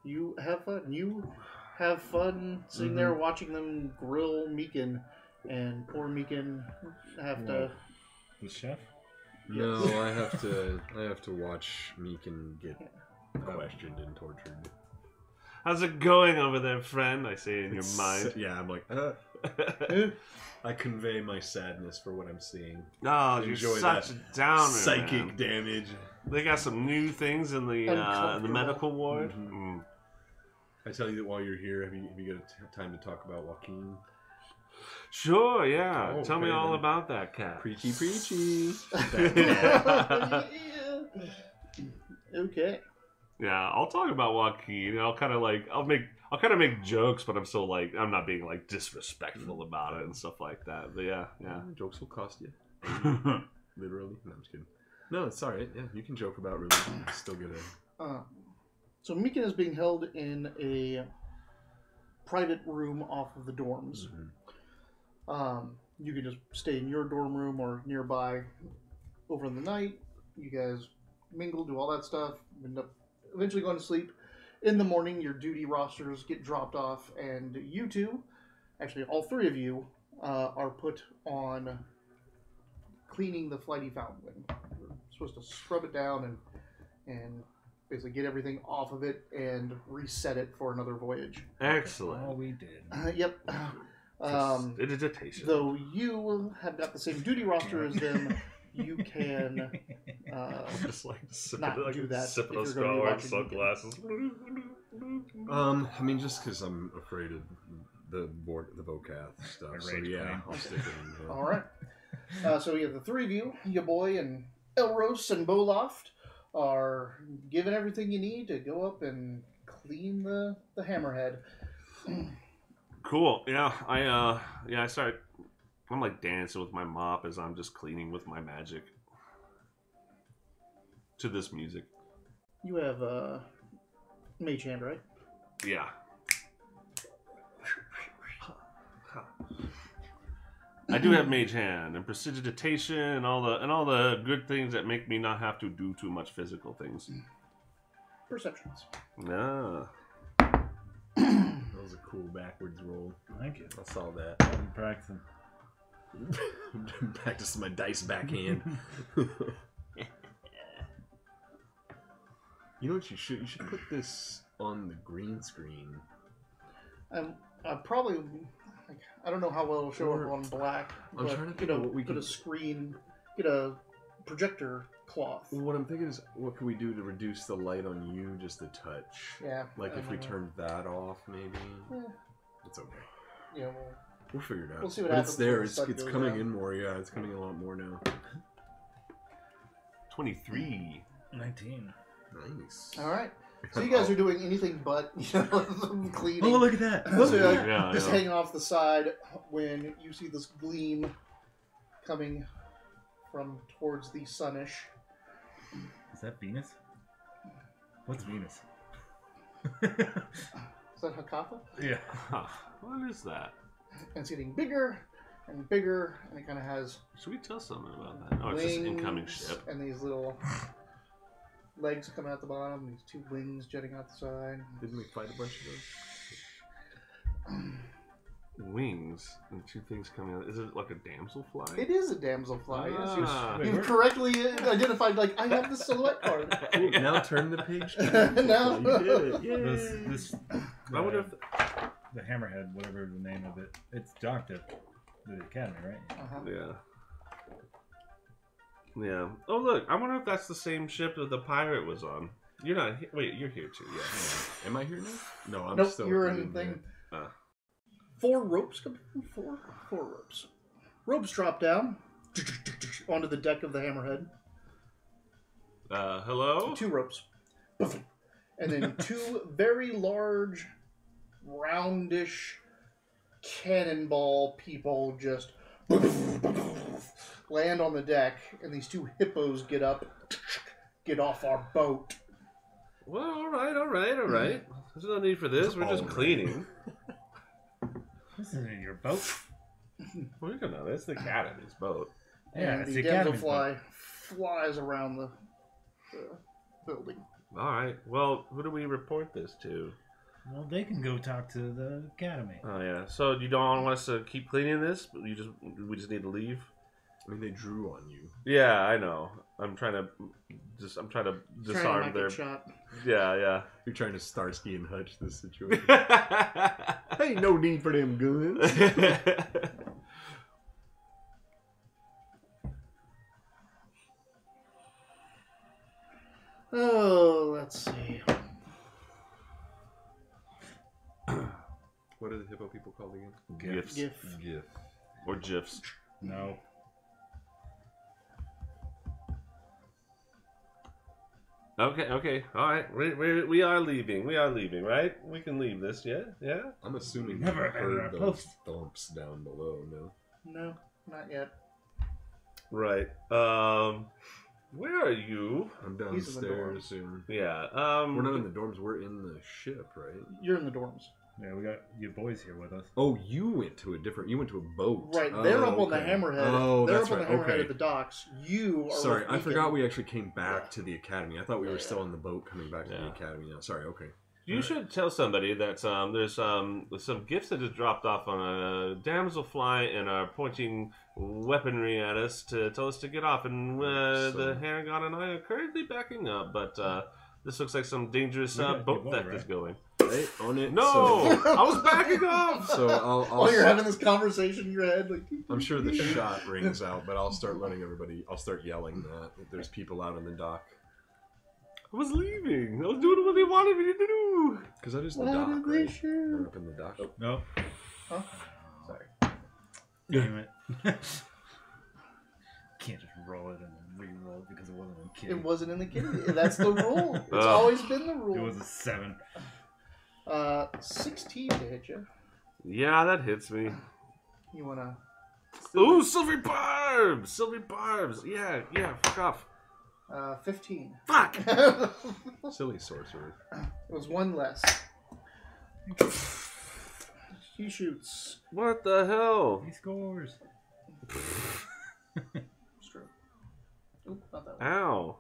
You have fun. You have fun sitting there watching them grill Meekin, and poor Meekin have to. The chef? No, I have to watch Meekin get questioned and tortured. How's it going over there, friend? I say in your mind. Yeah, I'm like, I convey my sadness for what I'm seeing. Oh, you're Enjoy such that a downer. Psychic Man. damage. They got some new things in the medical ward. Mhm. I tell you that while you're here, have you got time to talk about Joaquin? Sure, yeah. Oh, Tell me okay, all then. about that cat. Preachy, preachy. Yeah. Okay. Yeah, I'll talk about Joaquin. I'll kind of make jokes, but I'm not being like disrespectful about it and stuff like that. But yeah. Jokes will cost you. Literally. No, I'm just kidding. No, it's alright. Yeah, you can joke about religion. Still get a... So Meekin is being held in a private room off of the dorms. You can just stay in your dorm room or nearby over the night. You guys mingle, do all that stuff, end up eventually going to sleep. In the morning, your duty rosters get dropped off, and you two, actually all three of you, are put on cleaning the flighty fountain. You're supposed to scrub it down and basically get everything off of it and reset it for another voyage. Excellent. All we did. Yep. It is a taste. Though you have got the same duty roster as them, you can Just like not do that sipping if a you're gonna be straw, wearing watching. sunglasses. I mean, just because I'm afraid of the vocath stuff. A So rage yeah, claim. I'll stick it in. All right. So we have the three of you, your boy and Elros and Boloft, are given everything you need to go up and clean the hammerhead. Cool. Yeah, I start. I'm like dancing with my mop as I'm just cleaning with my magic to this music. You have mage hand, right? Yeah. I do have mage hand and prestidigitation and all the good things that make me not have to do too much physical things. Perceptions. Yeah. That was a cool backwards roll. Thank you. I saw that. I'm practicing. Practice my dice backhand. You know what you should? You should put this on the green screen. I probably, I don't know how well it'll show Or- up on black. I'm but trying to get think of what we get a can- screen, get a projector cloth. Well, what I'm thinking is, what can we do to reduce the light on you just a touch? Yeah. Like if we turned that off, maybe. Yeah. It's okay. Yeah. We'll figure it out. We'll see what but happens it's there. when the It's sun goes coming down. in more. Yeah, it's coming a lot more now. 23. 19. Nice. All right. So you guys are doing anything but cleaning. Oh, look at that. So you're like, Yeah, just yeah. hanging off the side when you see this gleam coming from towards the sunish. Is that Venus? What's Venus? Is that Hakatha? Yeah. Huh. What is that? And it's getting bigger and bigger, and it kind of has Should we tell someone about that? Oh, it's just an incoming wings ship. and these little legs coming out the bottom. These two wings jutting out the side. Didn't we fight a bunch of those? Wings and two things coming out. Is it like a damselfly? It is a damselfly. Yes, Ah. Wait, you've where- correctly identified. Like I have the silhouette card. Cool. Now turn the page. Now- you did it. Yay. This I wonder if the hammerhead, whatever the name of it, it's docked at the academy, right? Uh-huh. Yeah. Yeah. Oh, look. I wonder if that's the same ship that the pirate was on. You're not. Wait, you're here too. Yeah. Am I here now? No, I'm Nope, still. you're at the in end thing. Ah. 4 ropes come in. Four ropes. Ropes drop down onto the deck of the hammerhead. Hello. 2 ropes. And then 2 very large, roundish cannonball people just land on the deck, and these 2 hippos get up, get off our boat. Well, all right. There's no need for this. We're just All right. cleaning. This isn't in your boat. Well, you don't know. It's the academy's boat. Yeah, And it's the the academy damselfly flies around the building. All right. Well, who do we report this to? Well, they can go talk to the academy. Oh yeah. So you don't want us to keep cleaning this? But we just need to leave. I mean, they drew on you. Yeah, I know. I'm trying to Trying to disarm not their. get shot. Yeah, You're trying to Starsky and Hutch this situation. yeah. Ain't no need for them guns. Oh, let's see. What are the hippo people called again? Gifts GIF. GIF. or gifs. No. Okay. All right. We are leaving. We are leaving. Right? We can leave this. Yeah. I'm assuming Never you abandon our heard those post. thumps down below. No. No, not yet. Right. Where are you? I'm He's in the downstairs dorms. soon. Yeah. We're not in the dorms. We're in the ship, right? You're in the dorms. Yeah, we got your boys here with us. Oh, you went to a boat. Right, they're up on the okay. hammerhead. Oh, they're that's up on right. the hammerhead Okay. at the docks. You are Sorry, with I Beacon. forgot we actually came back Yeah. to the academy. I thought we were Yeah, still yeah. on the boat coming back to the Yeah. academy now. Sorry, okay. You should tell somebody that there's some gifts that just dropped off on a damselfly and are pointing weaponry at us to tell us to get off. And the So- Haragon and I are currently backing up, but This looks like some dangerous boat theft is going. Right? On it. No! So, I was backing off! so I'll While you're having this conversation in your head, like I'm sure the shot rings out, but I'll start letting everybody. I'll start yelling that there's people out on the dock. I was leaving. I was doing what they wanted me to do. Because that is the Why dock, did they right? shoot? They're up in the dock. No. Huh? Sorry. Damn it. Can't just roll it and then re-roll it because it wasn't in kitty. It wasn't in the kitty. That's the rule. It's Oh. always been the rule. It was a 7. 16 to hit you. Yeah, that hits me. You wanna? Ooh, silvery barbs! Silvery barbs! Yeah, fuck off. 15. Fuck! It Silly sorcerer. was one less. He shoots. What the hell? He scores. It's true. Oop, not that one. Ow.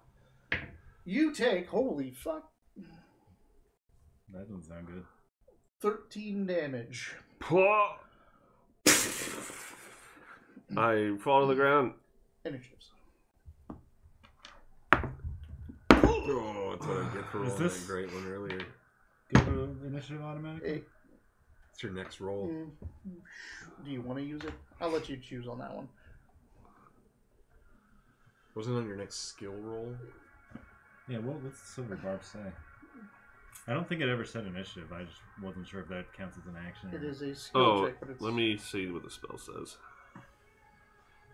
You take, holy fuck, That doesn't sound good. 13 damage. Pwah. I fall to the ground. Initiatives. Oh, that's what I get for Is rolling this- that great one earlier. Go to initiative automatically? It's your next roll. Do you want to use it? I'll let you choose on that one. Wasn't it on your next skill roll? Yeah, what's the silver barb say? I don't think it ever said initiative. I just wasn't sure if that counts as an action. It is a skill Oh, check, but it's... let me see what the spell says.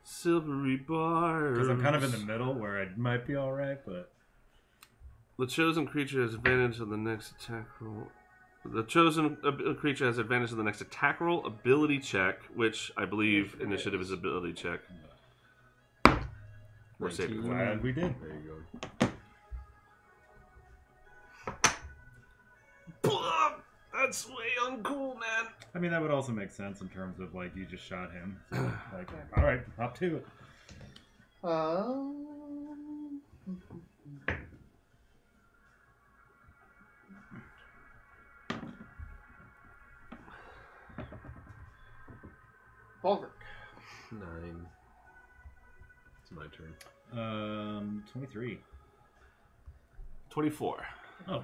Silvery barbs. Because I'm kind of in the middle where I might be alright, but... The chosen creature has advantage on the next attack roll. The chosen creature has advantage on the next attack roll, ability check, which I believe initiative is ability check. Or saving. Glad we did. There you Blah! That's way uncool, man. I mean, that would also make sense in terms of, like, you just shot him. So, like, alright, up to it. Bulwark. go. 9. It's my turn. 23. 24. Oh.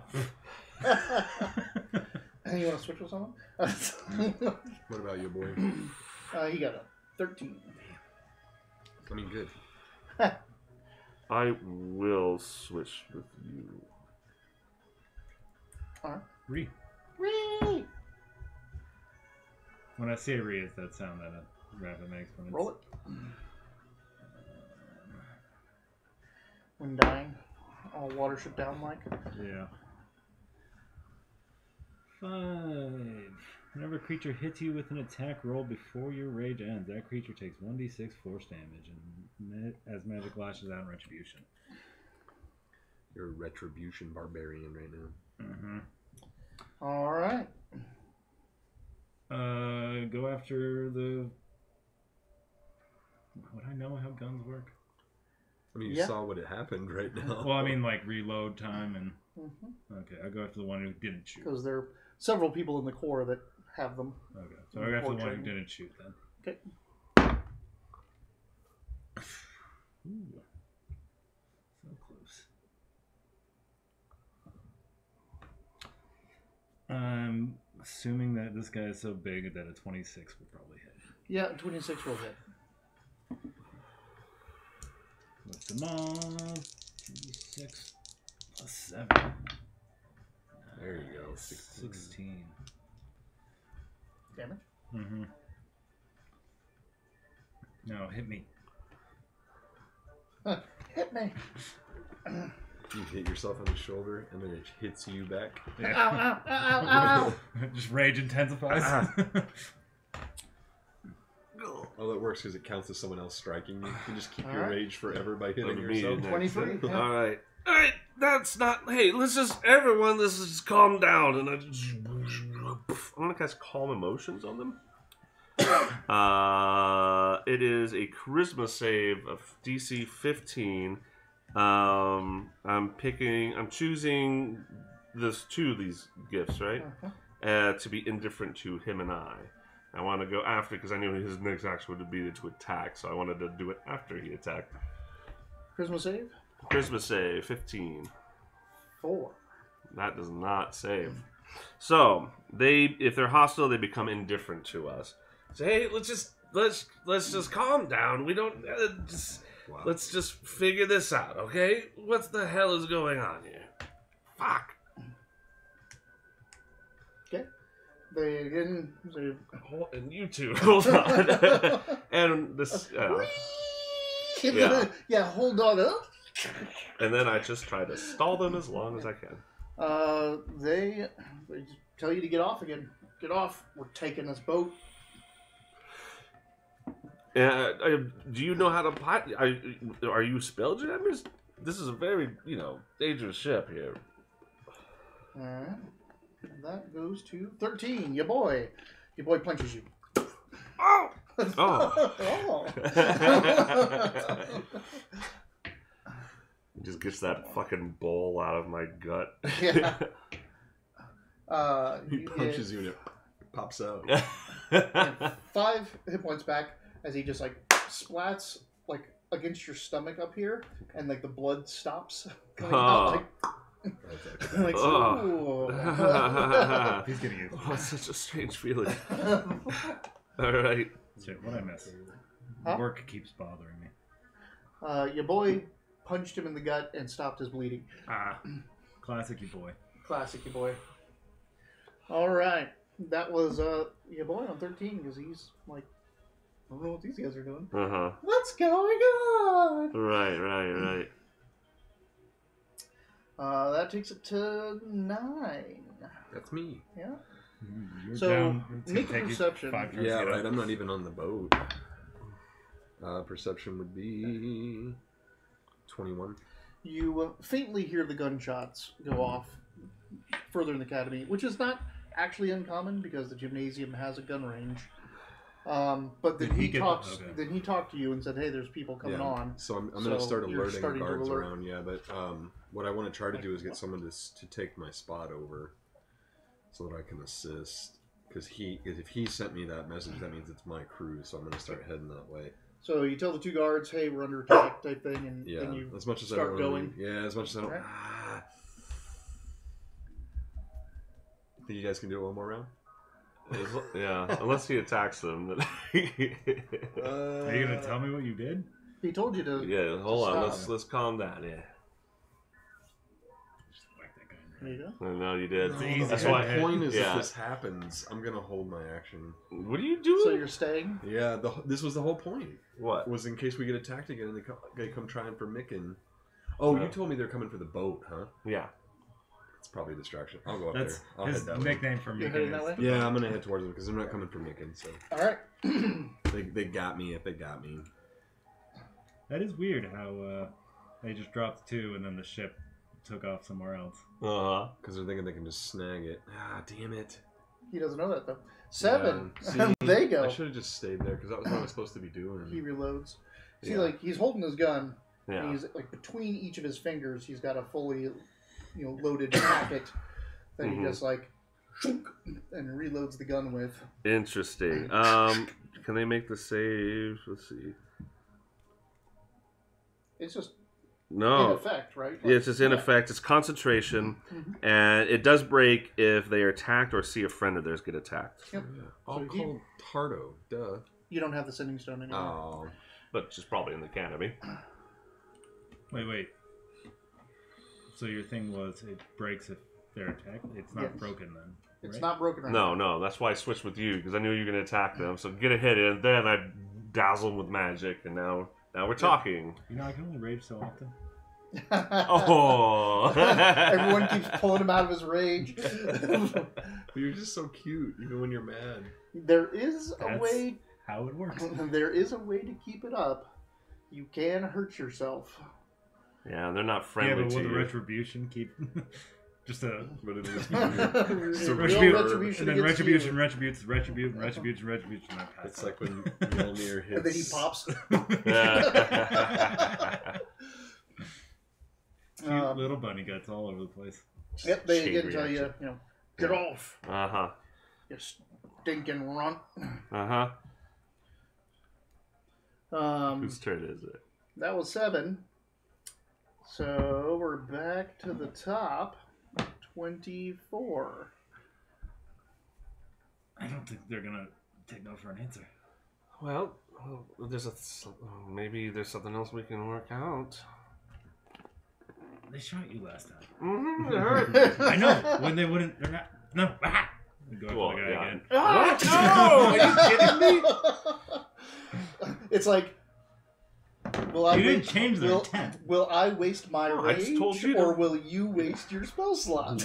You want to switch with someone? What about you, boy? He got a 13. I mean, good. I will switch with you. Alright. Re. Whee! When I say re, it's that sound that a rabbit makes when it's... Roll it. When dying, all water should down like. Yeah. 5. Whenever a creature hits you with an attack roll before your rage ends, that creature takes 1d6 force damage and as magic lashes out in retribution. You're a retribution barbarian right now. Mm-hmm. Alright. Go after the... Would I know how guns work? I mean, you Yeah. saw what had happened right now. Well, I mean, like, reload time and... Mm-hmm. Okay, I'll go after the one who didn't shoot. Because there are several people in the Corps that have them. Okay, so I'll go after the one who Portrait. didn't shoot then. Okay. Ooh. So close. I'm assuming that this guy is so big that a 26 will probably hit. Yeah, 26 will hit. With them all, 26 plus 7. There you go. 16. Damage. Mm-hmm. No, hit me. Hit me. You hit yourself on the shoulder, and then it hits you back. Ow, ow, ow, ow, ow, ow. Just rage intensifies. Oh, that works because it counts as someone else striking you. You just keep your Alright. rage forever by hitting Like me yourself. next. 23. Yeah. Alright. Alright, that's not... Hey, let's just just calm down. And I'm going to cast Calm Emotions on them. It is a Charisma save of DC 15. I'm choosing two of these gifts, right? To be indifferent to him and I want to go after, because I knew his next action would be to attack, so I wanted to do it after he attacked. Charisma save? Charisma save, 15. 4. That does not save. So if they're hostile, they become indifferent to us. Say, hey, let's just calm down. We don't let's just figure this out, okay? What the hell is going on here? Fuck. Okay. They again. And you two, hold on. And this, yeah, hold on. And then I just try to stall them as long as I can. They just tell you to get off again. Get off. We're taking this boat. Do you know how to pilot? Are you spelljammers? This is a very, dangerous ship here. Alright. That goes to 13. Your boy. Your boy punches you. Oh! Oh. He just gets that fucking bowl out of my gut. Yeah. He punches you and it pops out. 5 hit points back as he just splats against your stomach up here, and the blood stops coming out. Ooh. He's getting used to Oh, it's such a strange feeling. All right. Shit, what I miss? Huh? Work keeps bothering me. Your boy punched him in the gut and stopped his bleeding. Classic you boy. Classic, your boy. All right, that was your boy on 13 because he's I don't know what these guys are doing. What's going on? Right. That takes it to 9. That's me. Yeah. You're So, down. It's make gonna a take you perception. 5 turns Yeah, to get right. up. I'm not even on the boat. Perception would be 21. You faintly hear the gunshots go off further in the academy, which is not actually uncommon because the gymnasium has a gun range. But then he talked to you and said, "Hey, there's people coming on." So I'm going to start you're alerting starting to guards alert. around. Yeah, but what I want to try to do is get someone to take my spot over, so that I can assist. Because if he sent me that message, that means it's my crew. So I'm going to start heading that way. So you tell the 2 guards, "Hey, we're under attack," type thing, and Yeah, then you as much as start I don't going. as much as I don't. Alright. Think you guys can do it one more round? Yeah, unless he attacks them. Are you gonna tell me what you did? He told you to. Yeah, hold on. Stop. Let's calm down. Yeah. Just whack that guy in the There head. you go. I know you did. It's easy. That's The why. point is, Yeah. if this happens, I'm gonna hold my action. What are you doing? So you're staying. Yeah, this was the whole point. What? Was in case we get attacked again and they come trying for Micken. Oh, Yeah. you told me they're coming for the boat, huh? Yeah. It's probably a distraction. I'll go up That's there. I'll his head that way. nickname for me. You're heading that way? Yeah, I'm gonna head towards them because they're not coming for Micken. So All right. they got me if they got me. That is weird how they just dropped 2 and then the ship took off somewhere else. Because they're thinking they can just snag it. Ah, damn it. He doesn't know that though. 7. Yeah. See, There you go. I should have just stayed there because that was what I was supposed to be doing. He reloads. See, Yeah. he's holding his gun. Yeah. And he's between each of his fingers, he's got a fully, loaded packet that he just shunk, and reloads the gun with. Interesting. Can they make the save? Let's see. It's just in No. effect, right? Yeah, it's just in effect. It's concentration, and it does break if they are attacked or see a friend of theirs get attacked. Yep. All So called Tardo. Duh. You don't have the sending stone anymore. Oh. But just probably in the academy. Wait. So your thing was it breaks if they're attacked? It's not Yes. broken then. It's right? not broken right now. No. That's why I switched with you because I knew you were going to attack them. So get a hit in, then I dazzle them with magic, and now we're talking. I can only rage so often. Oh. Everyone keeps pulling him out of his rage. You're just so cute, even when you're mad. There is a That's way. how it works. There is a way to keep it up. You can hurt yourself. Yeah, they're not Yeah, friendly but to will the you. retribution keep just a But it is Real retribution, and then against retribution you. retributes, retribution. And I pass It's like when Mjolnir hits. And then he pops. Cute little bunny guts all over the place. Yep, they Chain again tell you, reaction. get off, Uh-huh. you stinking runt. Uh-huh. Um, Whose turn is it? that was 7. So we're back to the top. 24. I don't think they're gonna take no for an answer. Well, there's maybe there's something else we can work out. They shot you last time. Mm-hmm, it hurt. I know. When they wouldn't, they're not. No. Ah! Go after Well, the guy yeah. again. What? No! Are you kidding me? It's like, will I You didn't change their will, intent. will I waste my No, I just rage, told you or to- will you waste your spell slot?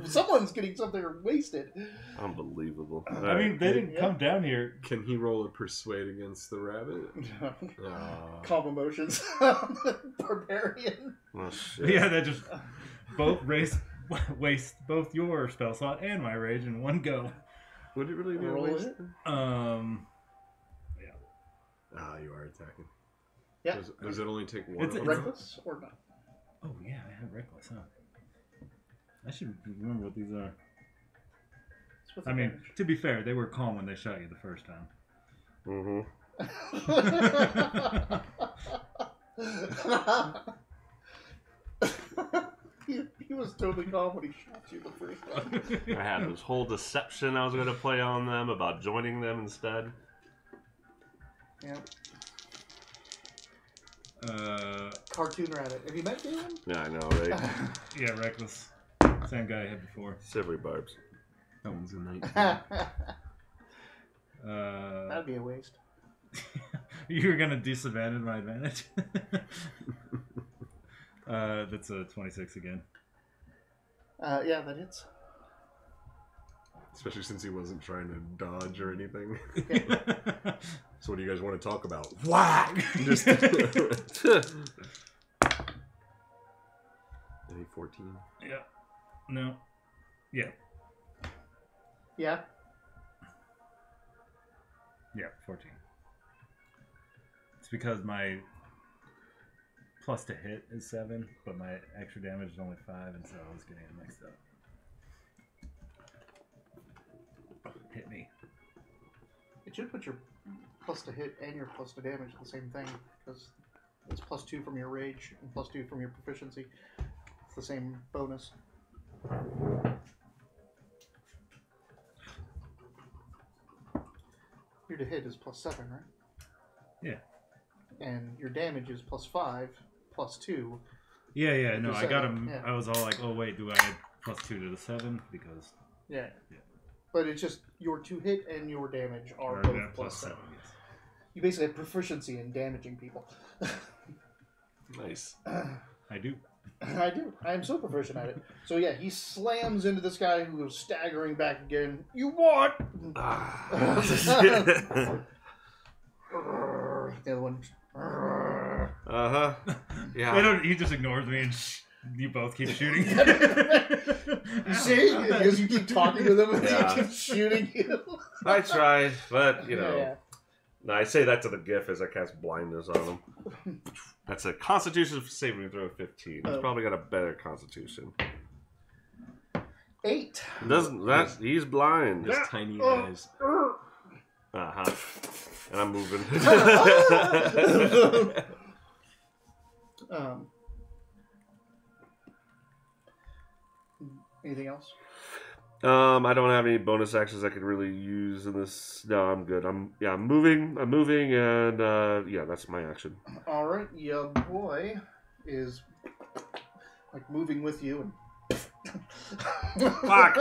Someone's getting something wasted. Unbelievable. I mean, they didn't come down here. Can he roll a persuade against the rabbit? Calm emotions. Barbarian. Oh, shit. Yeah, they just both waste both your spell slot and my rage in one go. Would it really be a Roll waste? it? You are attacking. Yeah. Does it only take one? It's- of them? Reckless or not? Oh yeah, I have reckless, huh? I should remember what these are. It's with I mean, advantage. to be fair, they were calm when they shot you the first time. Mm-hmm. he was totally calm when he shot you the first time. I had this whole deception I was going to play on them about joining them instead. Yeah. Cartoon Rabbit. Have you met him? Yeah, I know, right? Yeah, reckless. Same guy I had before. Silvery barbs. That one's a 19. That'd be a waste. You were gonna disadvantage my advantage. That's a 26 again. Yeah, that hits. Especially since he wasn't trying to dodge or anything. So what do you guys want to talk about? Whack! Just any 14. Yeah. No. Yeah. Yeah. Yeah, 14. It's because my plus to hit is 7, but my extra damage is only 5, and so I was getting it mixed up. Hit me. It should put your plus to hit and your plus to damage the same thing, because it's +2 from your rage and +2 from your proficiency. It's the same bonus. Your to hit is +7, right? Yeah. And your damage is +5, +2. Yeah, no, I got him. Yeah. I was all like, oh, wait, do I add +2 to the 7? Because. Yeah. Yeah. But it's just your to hit and your damage are Or, both yeah, +7. yes. You basically have proficiency in damaging people. Nice. I do. I do. I am so proficient at it. So yeah, he slams into this guy who goes staggering back again. You what? The other one. Uh-huh. Yeah. They don't, he just ignores me and you both keep shooting. You see? Because you keep talking to them and Yeah. they keep shooting you. I tried, but, you know. Yeah. No, I say that to the GIF as I cast blindness on him. That's a Constitution saving throw of 15. He's Oh. probably got a better Constitution. 8. Doesn't that? He's blind. His tiny eyes. Uh-huh. And I'm moving. Anything else? I don't have any bonus actions I could really use in this. No, I'm good. I'm moving, and yeah, that's my action. All right, your boy is like moving with you and. Fuck!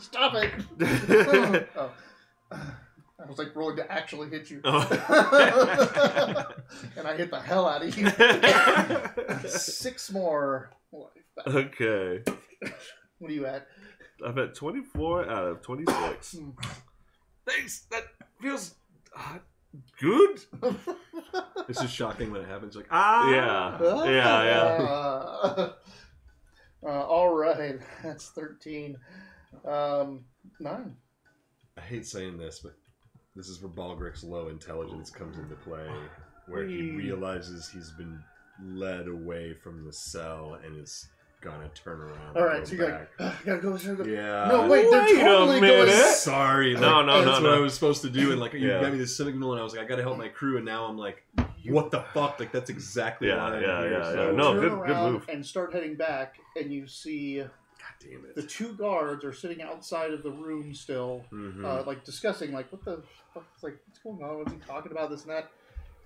Stop it! Oh. I was like rolling to actually hit you, Oh. and I hit the hell out of you. 6 more life. Okay. What are you at? I'm at 24 out of 26. Thanks. That feels good. It's just shocking when it happens. Like, Yeah. Yeah. All right, that's 13. 9. I hate saying this, but this is where Balgric's low intelligence comes into play, where he realizes he's been led away from the cell and is gonna turn around. All and right, go so you're back. like, I gotta go. Yeah. No, wait, they're Wait a totally minute. going. Sorry. No, like, no, that's no, what no. I was supposed to do, and like you Yeah. gave me this signal, and I was like, I gotta help my crew, and now I'm like, what the fuck? Like, that's exactly why I'm here. So You No, turn good around move. and start heading back, and you see God damn it. the 2 guards are sitting outside of the room still, like discussing, like, what the fuck, like, what's going on? What's he talking about? This and that.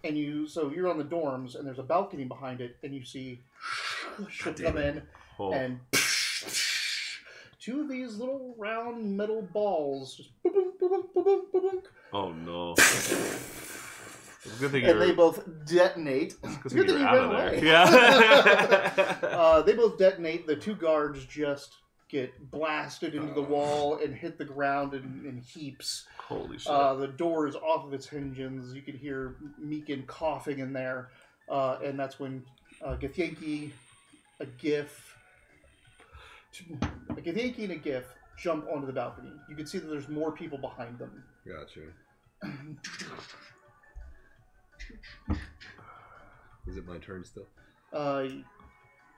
And you're on the dorms, and there's a balcony behind it, and you see shit come in, and 2 of these little round metal balls just boom, boom, boom, boom, boom, boom, boom. Oh no. Good thing And they both detonate. Good Good thing you out ran of there. away. Yeah. They both detonate. The 2 guards just get blasted into the wall and hit the ground in heaps. Holy shit. The door is off of its hinges. You can hear Meekin coughing in there. And that's when Githyanki, a Githyanki and a Gif jump onto the balcony. You can see that there's more people behind them. Gotcha. Is it my turn still?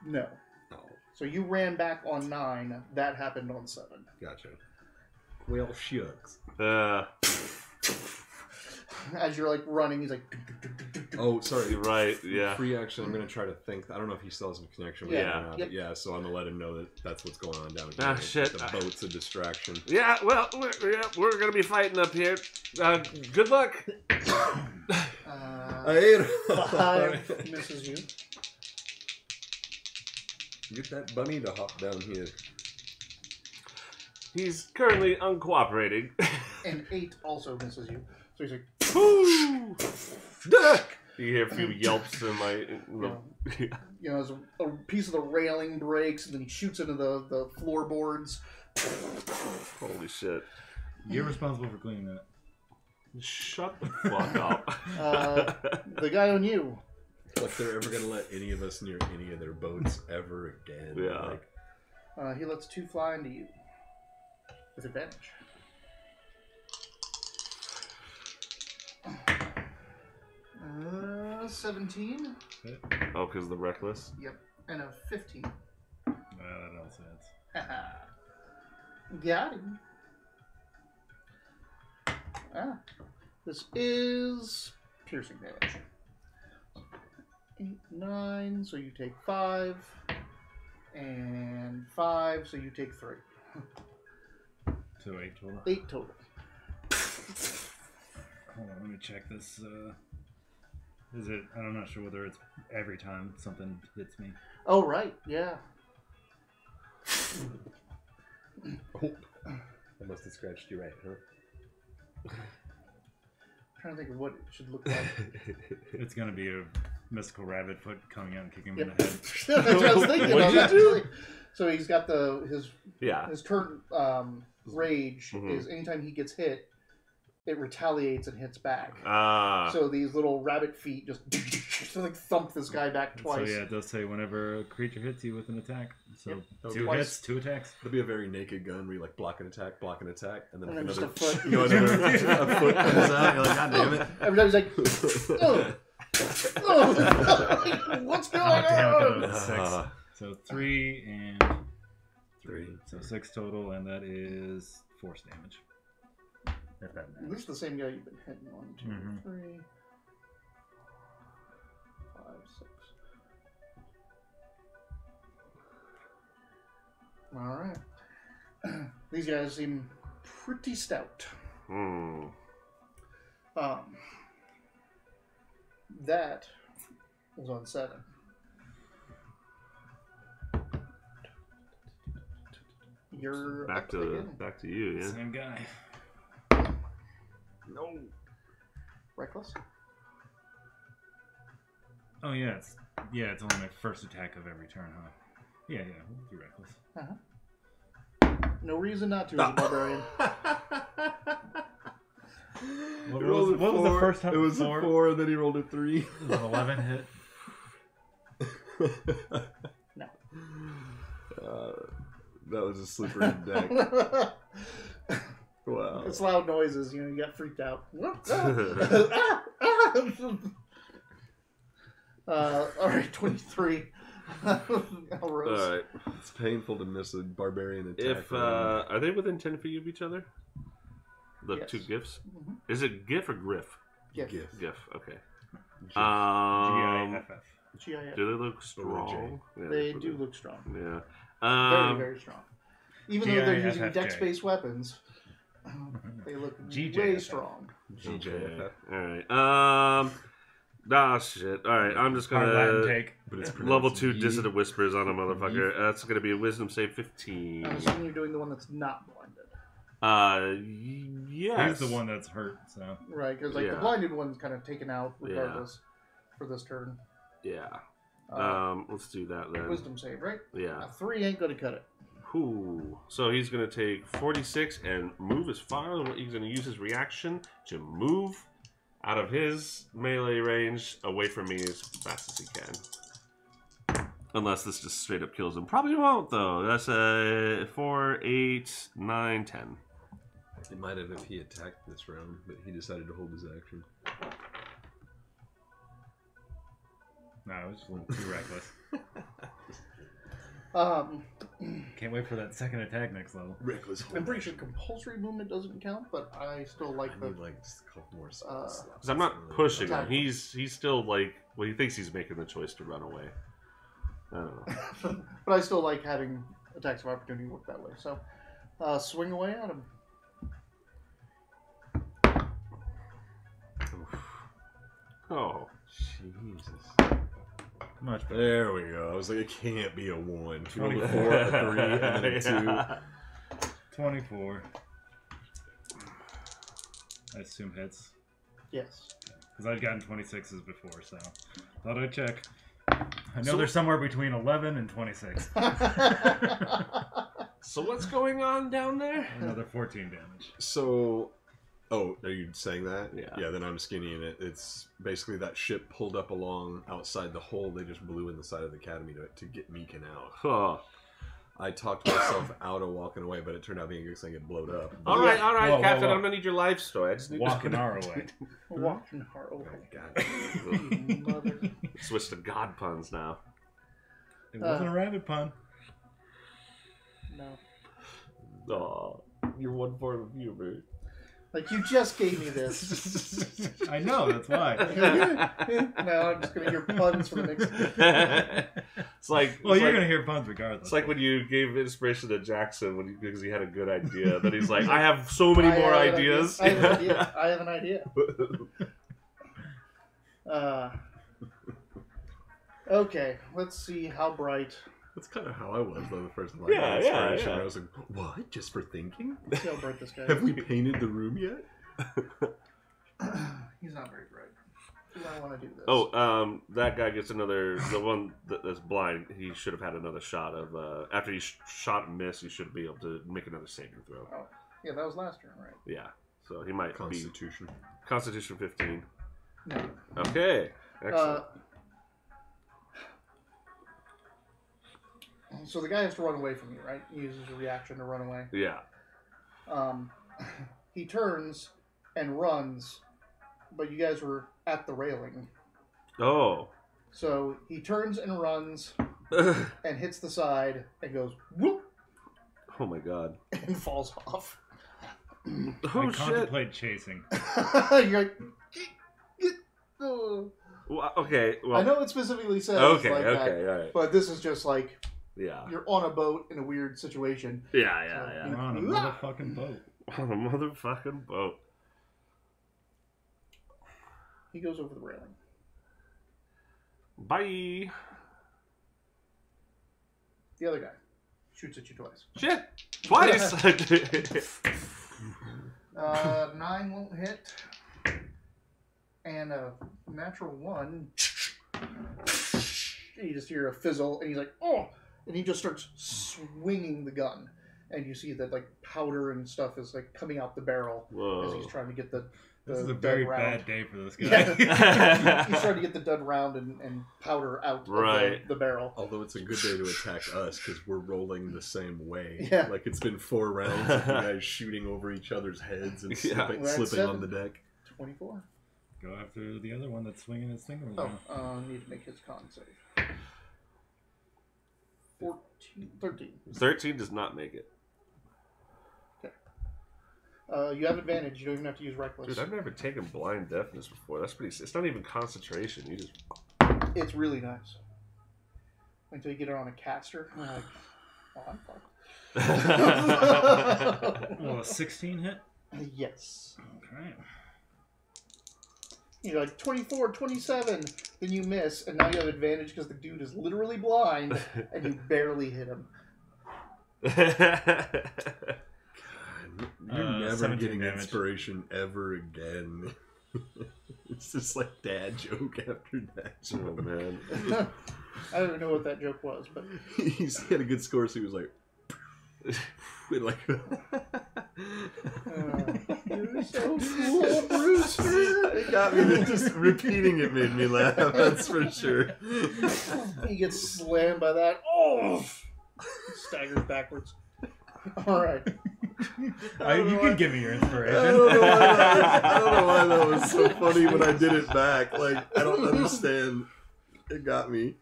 No. Oh, So you ran back on 9. That happened on 7. gotcha. Well, shucks. As you're like running, he's like. Oh, sorry. You're right, yeah. Free action. I'm gonna try to think. I don't know if he still has a connection with Yeah. me or not, Yep. but yeah. So I'm gonna let him know that that's what's going on down here. Ah, shit. The boat's a distraction. Yeah, well, we're going to be fighting up here. Good luck. 5 misses you. Get that bunny to hop down here. He's currently uncooperating. And 8 also misses you. So he's like. Woo! Duck! You hear a few yelps and As a piece of the railing breaks, and then he shoots into the floorboards. Holy shit. You're responsible for cleaning that. Shut the fuck up. The guy on you. Like they're ever gonna let any of us near any of their boats ever again. Yeah. Like, He lets 2 fly into you. With advantage. Uh, 17. Oh, because of the reckless? Yep. And a 15. That also hits. Got him. This is piercing damage. 8, 9, so you take 5. And 5, so you take 3. So 8 total. 8 total. Hold on, let me check this. Is it? I'm not sure whether it's every time something hits me. Oh, right. Yeah. oh, I must have scratched you right, huh? I'm trying to think of what it should look like. It's gonna be a mystical rabbit foot coming out and kicking him Yep. in the head. That's what I was thinking. What'd you Actually. So he's got Yeah. his turn rage is anytime he gets hit, it retaliates and hits back. So these little rabbit feet just like thump this guy back twice. So yeah, it does say whenever a creature hits you with an attack. So Yep. 2 Twice. hits, 2 attacks. It'll be a very naked gun where you like block an attack, and then, And then another, just a foot. a foot comes out. You're like, God damn it! Every time he's like, oh, oh, what's going Oh, damn it, on? that was 6. So 3 and 3. So 6 total, and that is force damage. If that matters. This is the same guy you've been hitting. 1, 2, Mhm. 3, 5, 6. All right. These guys seem pretty stout. That was on 7. You're Back up again. to you, yeah. Same guy. No. Reckless. Oh yeah, it's only my first attack of every turn, huh? Yeah, we'll do reckless. No reason not to as a barbarian. What was the first time? It was 4? a 4, and then he rolled a 3. An 11 hit. No. That was a slippery deck. Wow. It's loud noises, you got freaked out. Alright, 23. Elrose. All right. It's painful to miss a barbarian attack. If are they within 10 feet of each other? The Yes. 2 gifts? Mhm. Is it GIF or GRIF? Gif. Gif. GIF. Okay. GIFF. GIF. Do they look strong? Yeah, They put do it- look strong. Yeah. Very, very strong. Even though they're using GIFFJ. dex-based weapons, they look way GJFF. strong. Okay. All right. Ah, shit. All right. I'm just Hard Latin gonna take. But it's level pronounced 2 ye. dissonant whispers on a motherfucker. That's gonna be a wisdom save 15. I'm assuming you're doing the one that's not blinded. Yes. He's the one that's hurt, so. Right, because like the Yeah. blinded one's kind of taken out regardless for this turn. Yeah. Uh, Let's do that then. wisdom save, right? Yeah. A 3 ain't gonna cut it. Ooh. So he's gonna take 46 and move as far. He's gonna use his reaction to move out of his melee range away from me as fast as he can. Unless this just straight up kills him. Probably won't though. That's a 4, 8, 9, 10. It might have if he attacked this round, but he decided to hold his action. No, it was just a little too reckless. Can't wait for that second attack next level. Reckless. I'm pretty sure compulsory movement doesn't count, but I still like I the. need like just a couple more slots. Because I'm not pushing him. Attack. He's still like, well, he thinks he's making the choice to run away. I don't know. But I still like having attacks of opportunity work that way. So, swing away at him. Oh. Jesus. Much better. There we go. I was like, it can't be a 1. 24. 4, a 3, and then a 2. Yeah. 24. I assume hits. Yes. Because I'd gotten 26s before, so. Thought I'd check. I know they're somewhere between 11 and 26. So what's going on down there? Another 14 damage. So, oh, are you saying that? Yeah. Yeah, then I'm skinnying it. It's basically that ship pulled up along outside the hole they just blew in the side of the academy to get Meekin out. Huh. I talked myself out of walking away, but it turned out being a good thing. Get blowed up. All right, Whoa, Captain. whoa. I'm gonna need your life story. I just need Walking our way. Walking hard Oh, away. God. You mother. switch to God puns now. It wasn't a rabbit pun. No. Oh, you're one form of humor. Like, you just gave me this. I know, that's why. Now I'm just going to hear puns for the next. It's like Well, it's you're like, going to hear puns regardless. It's like when you gave inspiration to Jackson because he had a good idea. Then he's like, I have so many more have an ideas. idea. I have an idea. I have an idea. Okay, let's see how bright. That's kind of how I was, though, the first time I Yeah, got yeah, inspiration. yeah. I was like, what? Just for thinking? See how bright this guy Have is. we painted the room yet? He's not very bright. You might want to do this. Oh, that guy gets another. The one that's blind, he should have had another shot of. After he shot and missed, he should be able to make another saving throw. Oh, yeah, that was last turn, right? Yeah, so he might be Constitution. Constitution 15. No. Okay, excellent. So the guy has to run away from you, right? He uses a reaction to run away. Yeah. He turns and runs, but you guys were at the railing. Oh. So he turns and runs and hits the side and goes whoop Oh my god. and falls off. I Oh shit. contemplate chasing. You're like, oh. Well, okay. Well. I know it specifically says Okay. like Okay. that, All right. but this is just like Yeah. you're on a boat in a weird situation. Yeah. Yeah. We're Yeah. on a motherfucking boat. On a motherfucking boat. He goes over the railing. Bye. The other guy shoots at you twice. Shit. Twice. 9 won't hit. And a natural 1. You just hear a fizzle, and he's like, oh! And he just starts swinging the gun. And you see that, like, powder and stuff is, like, coming out the barrel as he's Whoa. trying to get the This is a dud very round. bad day for this guy. Yeah. He's trying to get the dud round and powder out Right. of the barrel. Although it's a good day to attack us because we're rolling the same way. Yeah. Like it's been 4 rounds of you guys shooting over each other's heads and Yeah. slipping, We're at slipping 7. on the deck. 24. Go after the other one that's swinging his thing Oh, around. need to make his con save. 13. 13 does not make it. You have advantage. You don't even have to use reckless. Dude, I've never taken blind deafness before. That's pretty. It's not even concentration. You just. It's really nice. Until you get it on a caster. And you're like, oh, I'm fucked. Will a 16 hit? Yes. Okay. You're like 24, 27. Then you miss, and now you have advantage because the dude is literally blind, and you barely hit him. You're never 17 getting damage. inspiration ever again. It's just like dad joke after dad joke. Oh man. I don't even know what that joke was, but He had a good score, so he was like, like you're so cool, Brewster. it got me. Just repeating it made me laugh. That's for sure. He gets slammed by that. Oh! Staggers backwards. All right. You can give me your inspiration. I don't know why that was so funny when I did it back. Like, I don't understand. It got me.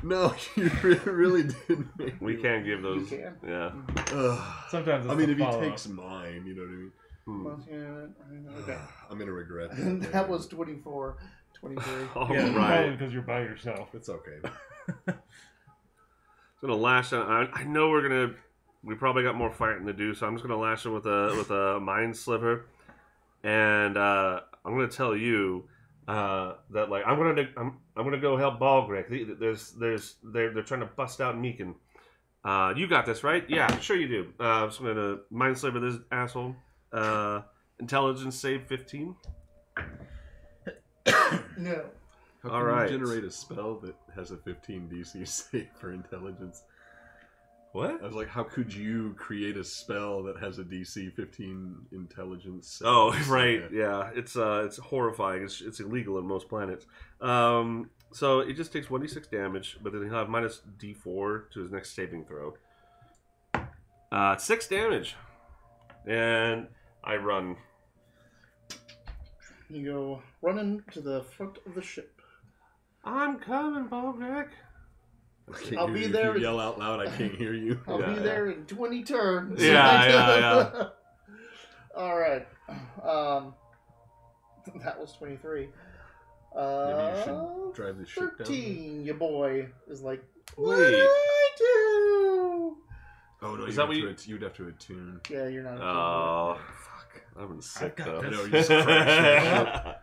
No, you really didn't make We me. can't give those. You can. Yeah. Ugh. Sometimes it's I mean, the if he follow-up. takes mine, you know what I mean? Well, yeah, okay. I'm gonna regret that. And that was 24, 23. All Yeah, right. probably because you're by yourself. It's okay. Gonna lash out. I know we probably got more fighting to do, so I'm just gonna lash him with a mind sliver, and I'm gonna tell you that like I'm gonna go help Balgrek. They're trying to bust out Meekin. You got this, right? Yeah, sure you do. So I'm gonna mind sliver this asshole. Intelligence save 15. No. How All can right. you generate a spell that has a 15 DC save for intelligence? What? I was like, how could you create a spell that has a DC 15 intelligence save? Oh, right. Yeah, it's horrifying. It's illegal on most planets. So it just takes 1d6 damage, but then he'll have minus d4 to his next saving throw. 6 damage, and I run. You go running to the front of the ship. I'm coming, Balgrek. I can't I'll hear be you. there If in- you yell out loud, I can't hear you. I'll Yeah, be there in 20 turns. Yeah. All right. That was 23. Maybe you should drive the ship down. 13, your boy is like, what Wait. do I do? Oh no, Is you'd that have, what to you- you'd have to attune. Yeah, you're not. Oh, fuck. I'm sick got though. this. I know, you just crash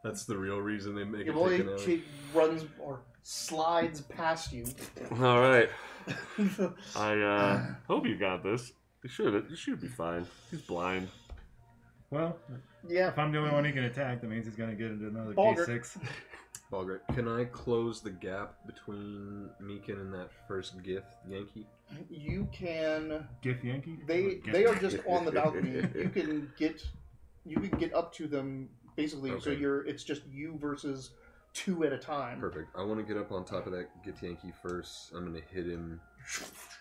That's the real reason they make Your it boy take an hour. she runs or slides past you. All right. I hope you got this. You should be fine. He's blind. Well, Yeah. if I'm the only one he can attack, that means he's going to get into another Balger. D6. Balgret, can I close the gap between Meekin and that first gift, Yankee? You can. Gif Yankee? They are just on the balcony. You can get up to them basically. So Okay. it's just you versus 2 at a time. Perfect. I want to get up on top of that gift Yankee first. I'm going to hit him,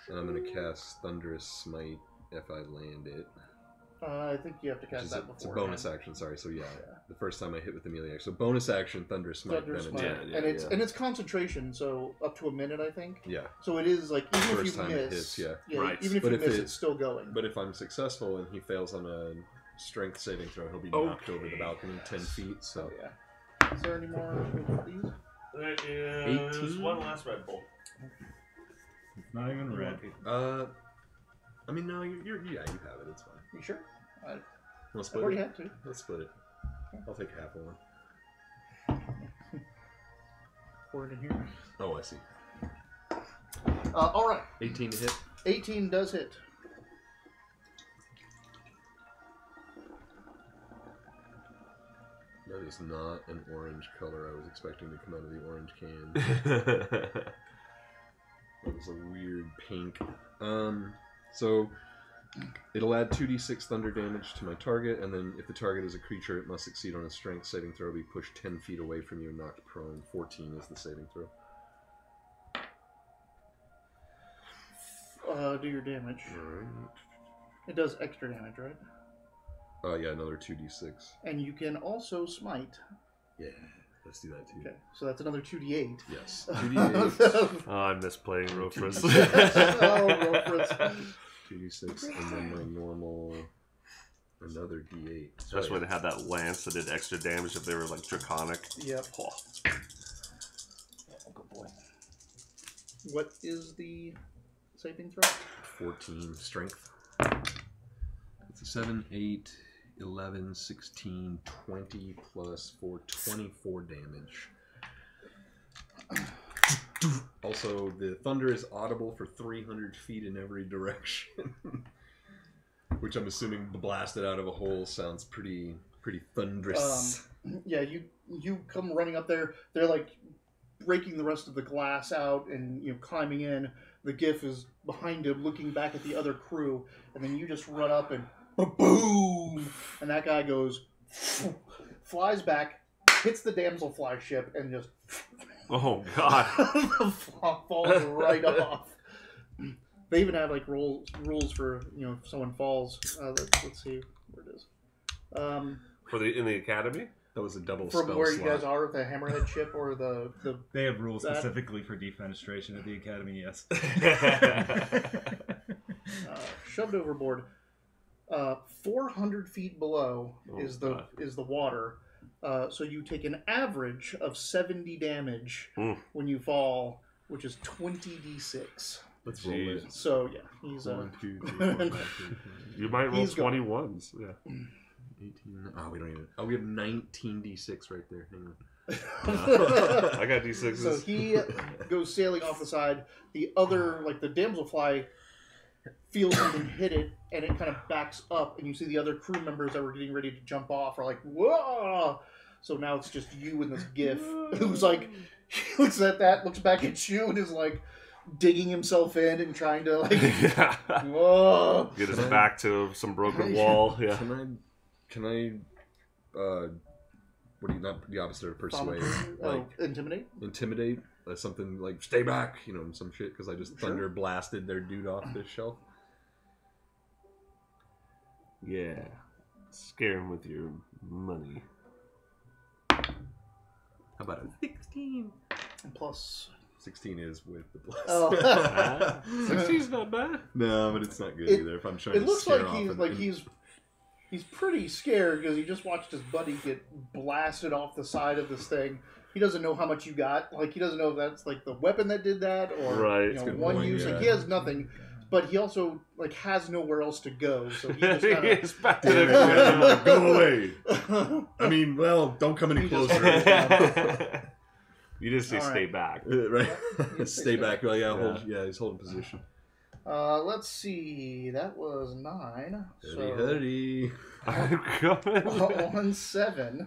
and I'm going to cast Thunderous Smite if I land it. I think you have to cast that before. It's a bonus action, sorry. So yeah, the first time I hit with the melee action. So bonus action, Thunderous Smite. Thunderous then Smite. attack. Yeah, and it's concentration, so up to a minute, I think. Yeah. So it is like even First if you time it miss, hits, yeah. Right. Even if But you if miss, it- it's still going. But if I'm successful and he fails on a strength saving throw, he'll be knocked over the balcony 10 feet. So Oh yeah. Is there any more of these? There is 18? one last Red Bull. It's not even red. I mean, no, you have it. It's fine. You sure? We'll I've split already it. had to. Let's split it. I'll take half of one. Pour it in here. Oh, I see. All right. 18 to hit. 18 does hit. That is not an orange color I was expecting to come out of the orange can. That was a weird pink. So it'll add 2d6 thunder damage to my target, and then if the target is a creature, it must succeed on a strength saving throw, be pushed 10 feet away from you and knocked prone. 14 is the saving throw. Do your damage. Alright. It does extra damage, right? Yeah, another 2d6. And you can also smite. Yeah, let's do that too. Okay, so that's another 2d8. Yes, 2d8. Oh, I miss playing Rofrus. Oh, Rofrus. 2d6, and then my normal another d8. Especially when they had that lance that did extra damage if they were like draconic. Yep. Oh, good boy. What is the saving throw? 14 strength. It's a 7, 8, 11, 16, 20 plus 4, 24 damage. Also, the thunder is audible for 300 feet in every direction. Which I'm assuming blasted out of a hole sounds pretty thunderous. Yeah, you come running up there. They're like breaking the rest of the glass out and climbing in. The GIF is behind him, looking back at the other crew, and then you just run up and boom, and that guy goes, flies back, hits the damselfly ship, and just Oh god! falls right off. They even have like rules for if someone falls. Let's see where it is. In the academy. That was a double From spell where slot. you guys are with the hammerhead ship or the They have rules specifically for defenestration at the academy. Yes. Shoved overboard. 400 feet below is the water. So you take an average of 70 damage when you fall, which is 20d6. Let's roll it. So yeah, he's 1, 2, 3, 4, 5, 6, 7, You might roll He's going. 21s. Yeah. 18. Oh, we don't even. Oh, we have 19d6 right there. Hang on. I got d6s. So he goes sailing off the side. The other, like the damselfly, feels something hit it, and it kind of backs up, and you see the other crew members that were getting ready to jump off are like, whoa! So now it's just you and this GIF who's like, he looks at that, looks back at you, and is like digging himself in and trying to like, whoa! Get his back to some broken wall. Yeah. Can I, what do you, not the opposite of persuade, like Intimidate? Intimidate, something like stay back, some shit, because I just Sure. thunder blasted their dude off the shelf. Yeah. Scare him with your money. How about a 16. And plus, 16 is with the plus. oh. 16's not bad. No, but it's not good either. If I'm trying It to looks scare like off he's pretty scared because he just watched his buddy get blasted off the side of this thing. He doesn't know how much you got. Like he doesn't know if that's like the weapon that did that or Right. one point, use. yeah. Like he has nothing, but he also like has nowhere else to go. So he just kind He's back to Damn it, the man, I'm like, go away. of. I mean, well, don't come any You just- closer. You just say All stay right. back. Right? Yeah, Stay back. Well, Yeah. He's holding position. Let's see. That was 9. So Hurry. I'm coming. on 7.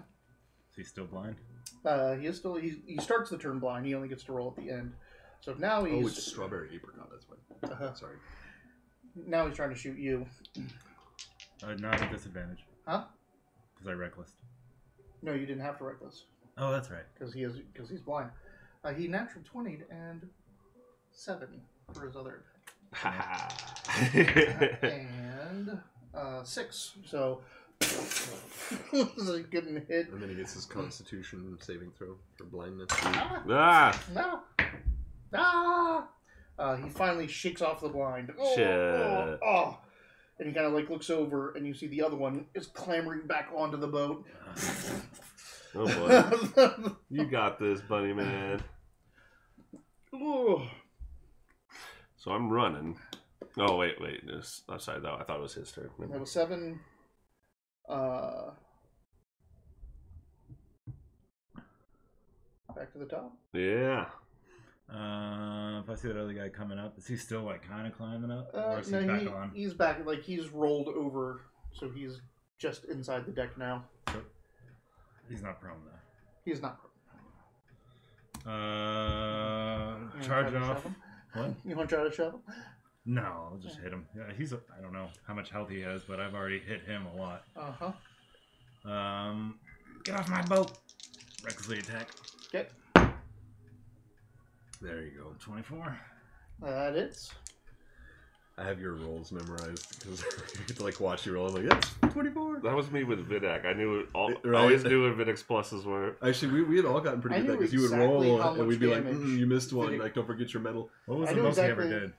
Is he still blind? He is still. He starts the turn blind. He only gets to roll at the end. So now Oh, he's it's strawberry apricot. That's why. Sorry. now he's trying to shoot you. Not a disadvantage. Huh? Because I reckless. No, you didn't have to reckless Oh, that's right. because he's blind. He natural 20'd and 7 for his other attack. And 6. So this is getting hit. And then he gets his Constitution saving throw for blindness. Ah! He finally shakes off the blind. Shit. Oh. And he kind of like looks over, and you see the other one is clambering back onto the boat. Oh boy. You got this, buddy man. Oh. So I'm running. Oh wait. I'm sorry. Though I thought it was his turn. That was 7. Back to the top. Yeah. If I see that other guy coming up, is he still like kind of climbing up, or is he No, back on? he's back. Like he's rolled over, so he's just inside the deck now. He's not prone though. He's not. You Charge wanna try to off. shove him? What? You want to try to shove him? No, I'll just hit him. Yeah, I don't know how much health he has, but I've already hit him a lot. Get off my boat. Recklessly attack. Okay. There you go. 24. That is. I have your rolls memorized because I get to like watch you roll. I'm like, yes, 24. That was me with Vidac. I knew it all. Right. I always knew what Vidac's pluses were. Actually, we had all gotten pretty I good at that knew because you would exactly roll how and much we'd be like, damage you missed one. Vidac- Like, don't forget your medal. What was I the knew most he ever exactly- did?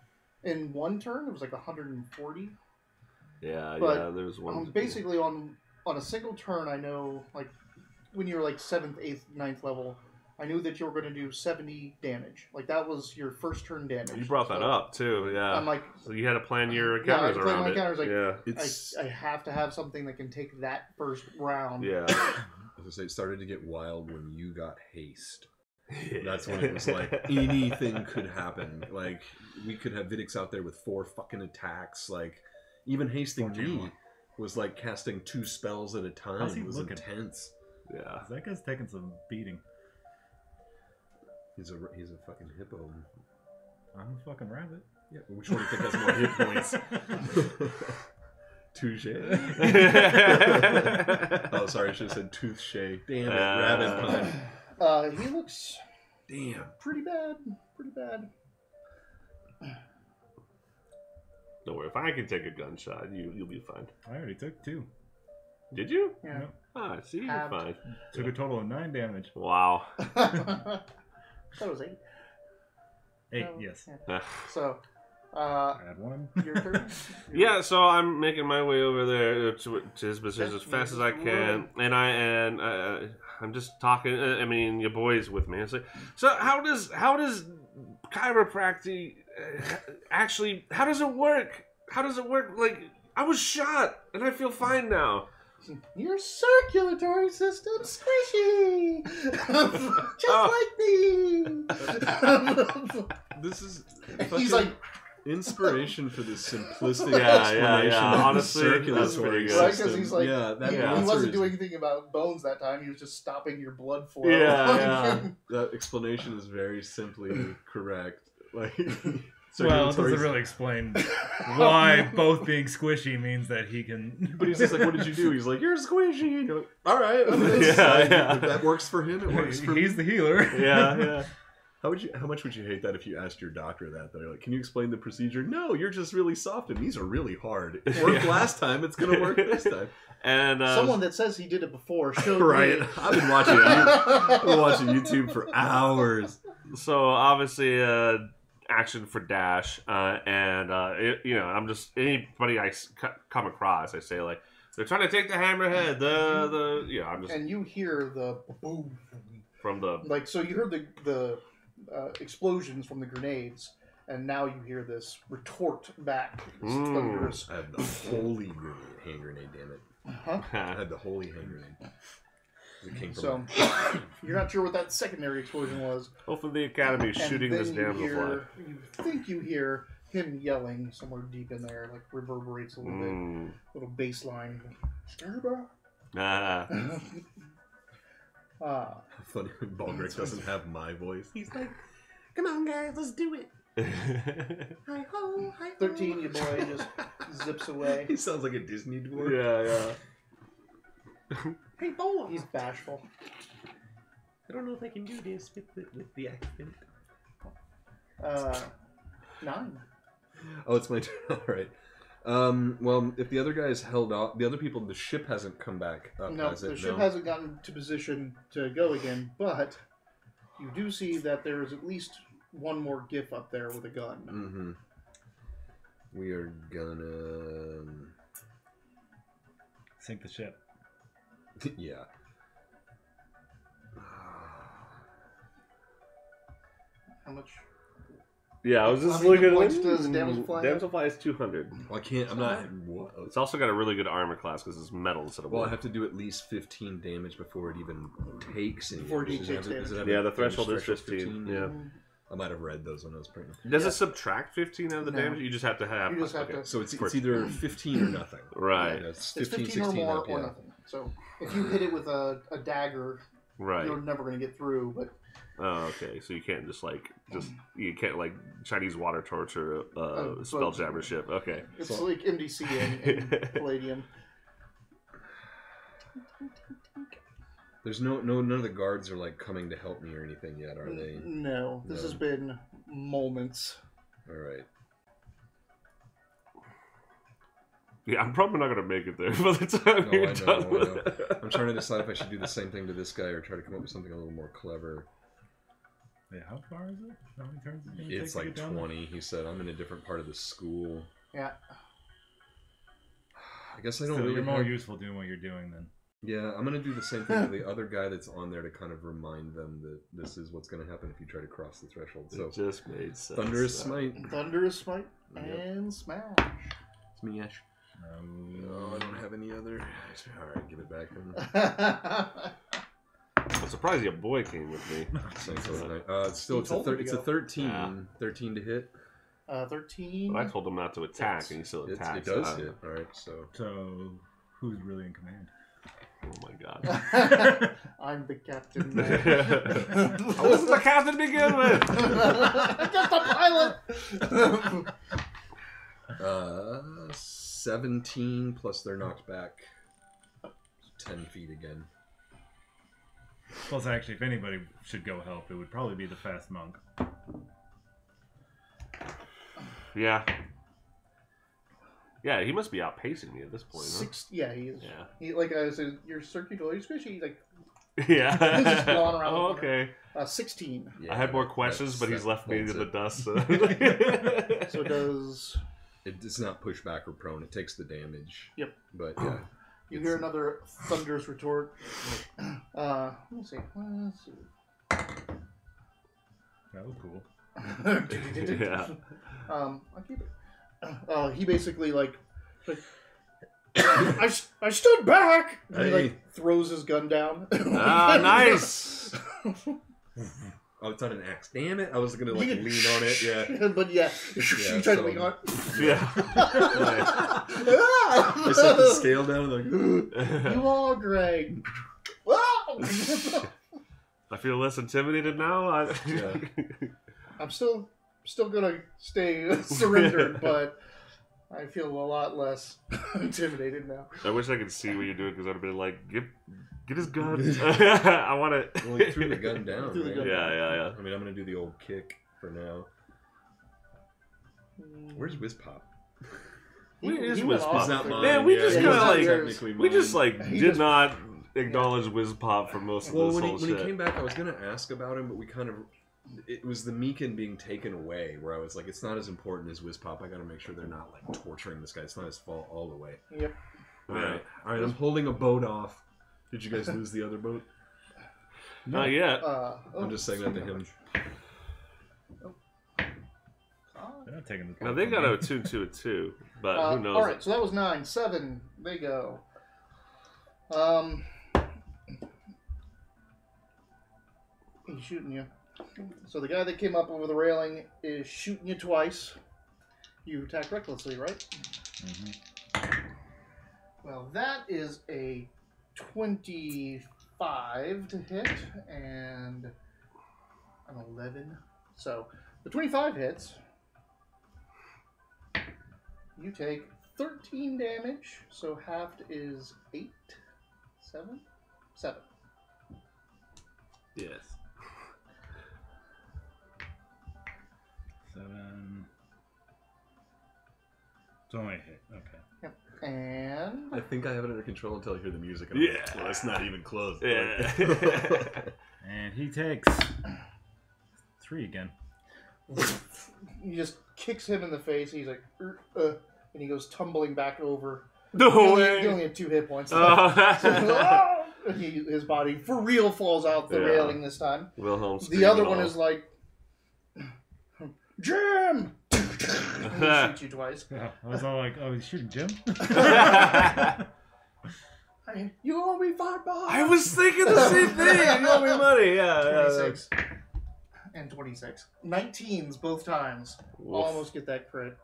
in one turn, it was like 140. Yeah, But, yeah. There's one. Basically, on a single turn, I know, like, when you were like 7th, 8th, 9th level, I knew that you were going to do 70 damage. Like, that was your first turn damage. You brought that up too, yeah. I'm like, so you had to plan your yeah, I counters plan around my it. counters, like, yeah, I have to have something that can take that first round. yeah. I was gonna say, it started to get wild when you got haste. That's when it was like anything could happen. Like we could have Vidix out there with 4 fucking attacks. Like even hasting me was like casting 2 spells at a time. How's he It was looking? intense. Yeah. That guy's taking some beating. He's a fucking hippo. I'm a fucking rabbit. Yeah, but which one do you think has more hit points? Touche. Oh, sorry, I should have said touche. Damn it, rabbit pun. He looks Damn. pretty bad. Pretty bad. Don't worry, if I can take a gunshot, you'll be fine. I already took 2. Did you? Yeah. Yep. Ah, see, you're Halved. fine. Took a total of 9 damage. Wow. That was 8. 8, No, yes. yeah. So, Add 1. your turn. Yeah, so I'm making my way over there to his position as fast as I can, and I'm just talking. I mean, your boy's with me. It's like, so how does chiropractic actually? How does it work? How does it work? Like, I was shot, and I feel fine now. Your circulatory system's squishy, just like me. This is He's fucking like, inspiration for this simplistic Yeah, explanation. yeah. of Honestly, that's circulatory pretty good. right? Because system. he's like, yeah, that he answer wasn't is- doing anything about bones that time. He was just stopping your blood flow. Yeah, yeah. that explanation is very simply correct. Like, Well, it circulatory doesn't really explain why both being squishy means that he can. But he's just like, "What did you do?" He's like, "You're squishy." And you're like, all right, I mean, Yeah. if that works for him, it works for He's me. the healer. Yeah, yeah. How much would you hate that if you asked your doctor that? They're like, "Can you explain the procedure?" No, you're just really soft, and these are really hard. It worked Yeah. last time. It's gonna work this time. And Someone that says he did it before showed Right? me. I've been watching. I've been watching YouTube for hours. so obviously, action for Dash, I'm just anybody I come across, I say like they're trying to take the hammerhead. I'm just And you hear the boom, from the like, so you heard the explosions from the grenades, and now you hear this retort back. It's thunderous. I have the holy hand grenade. Damn it! Uh-huh. I had the holy hand grenade. It came from So you're not sure what that secondary explosion was. hopefully the academy is And shooting then this damn fly. you think you hear him yelling somewhere deep in there, like reverberates a little bit, little bass line. Sturba. Ah. funny when Balgrick doesn't have my voice. He's like, come on, guys, let's do it. Hi ho, hi ho. 13, your boy just zips away. He sounds like a Disney dwarf. yeah. Hey, boy. He's bashful. I don't know if I can do this with the accent. 9. Oh, it's my turn. All right. Well, if the other guys held off, the other people, the ship hasn't come back up, No, has it? the ship No? hasn't gotten to position to go again, but you do see that there is at least one more GIF up there with a gun. Mm-hmm. We are gonna... Sink the ship. yeah. How much? Yeah, I was How just many looking at points does Damselfly have? Damselfly is 200. Well, I can't, I'm not... What? It's also got a really good armor class because it's metal instead of Well, I wood. have to do at least 15 damage before it even takes any Before it damage. takes Does it have Yeah, a the damage threshold is threshold 15. Yeah. I might have read those when I was pregnant. Does Yeah. it subtract 15 out of the No. damage? You just have to have. You just have okay. to- So it's For- either 15 or nothing. Right. Yeah, it's It's 15, 15 or 16 more up, or yeah. nothing. So if you hit it with a dagger, Right. you're never going to get through. But Oh, okay. So you can't you can't like Chinese water torture spelljammer ship. Okay. it's like MDC and Palladium. There's none of the guards are like coming to help me or anything yet, are they? No, this No. has been moments. All right. Yeah, I'm probably not gonna make it there by the time No, you're I done know, with I know. it. I'm trying to decide if I should do the same thing to this guy or try to come up with something a little more clever. Wait, how far is it? How many turns is it gonna It's take to like get down 20. He said, I'm in a different part of the school. Yeah. I guess I there? don't So really you're more have- useful doing what you're doing then. Yeah, I'm going to do the same thing to the other guy that's on there to kind of remind them that this is what's going to happen if you try to cross the threshold. So, It just made sense. Thunderous Smite. Thunderous Smite Yep. and Smash. Smash. No, I don't have any other. Alright, give it back then. I'm surprised your boy came with me. Still, it's a 13. Yeah. 13 to hit. 13. But I told him not to attack, and he still attacks. It does hit. Alright, so. So, who's really in command? Oh my god. I'm the captain. I wasn't the captain to begin with! Just the pilot! 17 plus they're knocked back 10 feet again. Plus, actually, if anybody should go help, it would probably be the fast monk. Yeah. Yeah, he must be outpacing me at this point, huh? Yeah, he is. Yeah. He, like I said, your circular squishy, like Yeah. He's just blowing around Oh, the corner. okay. 16. Yeah, I had more questions, but he's left me holds in the it. dust. So it does. It does not push back or prone. It takes the damage. Yep. But yeah. You hear another thunderous retort. Let me see. Let's see. That was cool. Yeah. I'll keep it. He basically like I stood back. And he like throws his gun down. Ah, nice. Oh, it's on an axe. Damn it! I was gonna like lean on it. Yeah. But yeah, you tried to lean on. Yeah. I set the scale down and like. You are Greg. I feel less intimidated now. Yeah. I'm still gonna stay surrendered, but I feel a lot less intimidated now. I wish I could see what you're doing because I'd have been like, get his gun. I want to. Well, he threw the gun down. Threw the right? gun Yeah. I mean, I'm gonna do the old kick for now. Where's Whizpop? Where is He went Whizpop? off. He's not mine. Man, we Yeah, just he's kind of not like technically we just mine. like He did just- not acknowledge Whizpop for most of Well, this when whole he shit. came back, I was gonna ask about him, but we kind of. It was the Meekin being taken away, where I was like, it's not as important as Whizpop. I gotta make sure they're not like torturing this guy. It's not his fault all the way. Yep. All right. I'm holding a boat off. Did you guys lose the other boat? Not yet. I'm just saying that to him. They're not taking this. Now they got to attune to it too, but who knows? All right, so that was 9. 7. They go. He's shooting you. So the guy that came up over the railing is shooting you twice. You attack recklessly, right? Mm-hmm. Well, that is a 25 to hit and an 11. So the 25 hits. You take 13 damage. So halved is 8, 7, 7. Yes. 7. It's only a hit. Okay. Yep. And I think I have it under control until I hear the music. And Yeah. well, it's not even close. Yeah. And he takes 3 again. he just kicks him in the face. He's like, and he goes tumbling back over. No He way. only had 2 hit points left. Oh. And his body for real falls out the Yeah. railing this time. Wilhelm. The other one is like, Jim! And he shoots you twice. I was all like, oh, he's shooting Jim? You owe me $5. I was thinking the same thing. You owe me money. Yeah. 26 and 26. 19s both times. Woof. Almost get that crit.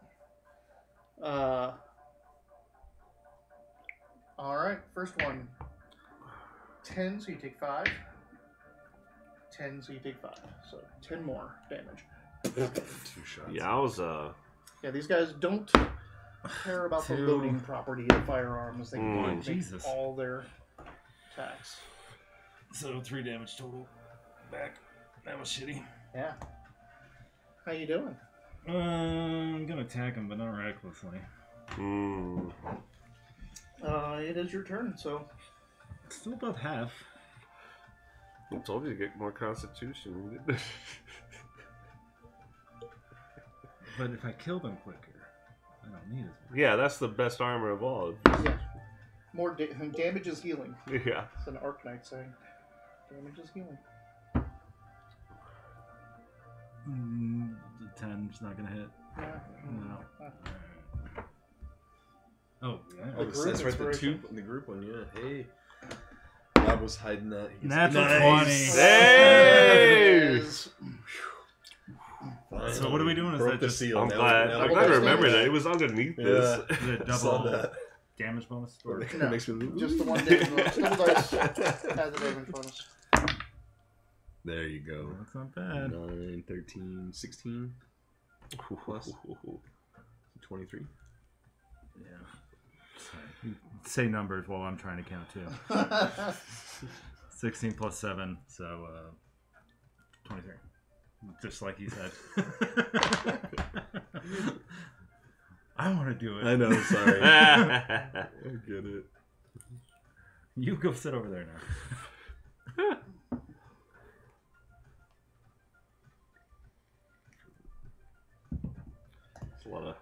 Alright, first one. 10, so you take 5. 10, so you take 5. So 10 more damage. 2 shots. Yeah, I was Yeah, these guys don't care about the 2. loading property of firearms. They can make Jesus. all their attacks. So 3 damage total. Back. That was shitty. Yeah. How you doing? I'm gonna attack him, but not recklessly. It is your turn, so Still above half. I told you to get more constitution. But if I kill them quicker, I don't need as much. Yeah, that's the best armor of all. Yeah. More damage is healing. Yeah. It's an Arknight saying. Damage is healing. The 10's not gonna hit. Yeah. No. Oh, yeah. Oh, The that's group right. inspiration. The group one. Yeah. Hey. Bob was hiding that. He gets- Natural Nice. 20. Hey! Is- Finally. So what are we doing? Is Broke that the just seal. I'm Now glad. we- now I'm we glad to got remember it. that. It was underneath this. is it I saw double that. damage bonus? Or It No, makes me just the one damage bonus. Double dice has a damage bonus. There you go. that's not bad. 9, 13, 16 plus 23. Yeah. You say numbers while I'm trying to count too. 16 plus 7, so 23. Just like you said. I want to do it. I know, sorry. I I get it. You go sit over there now. It's a lot of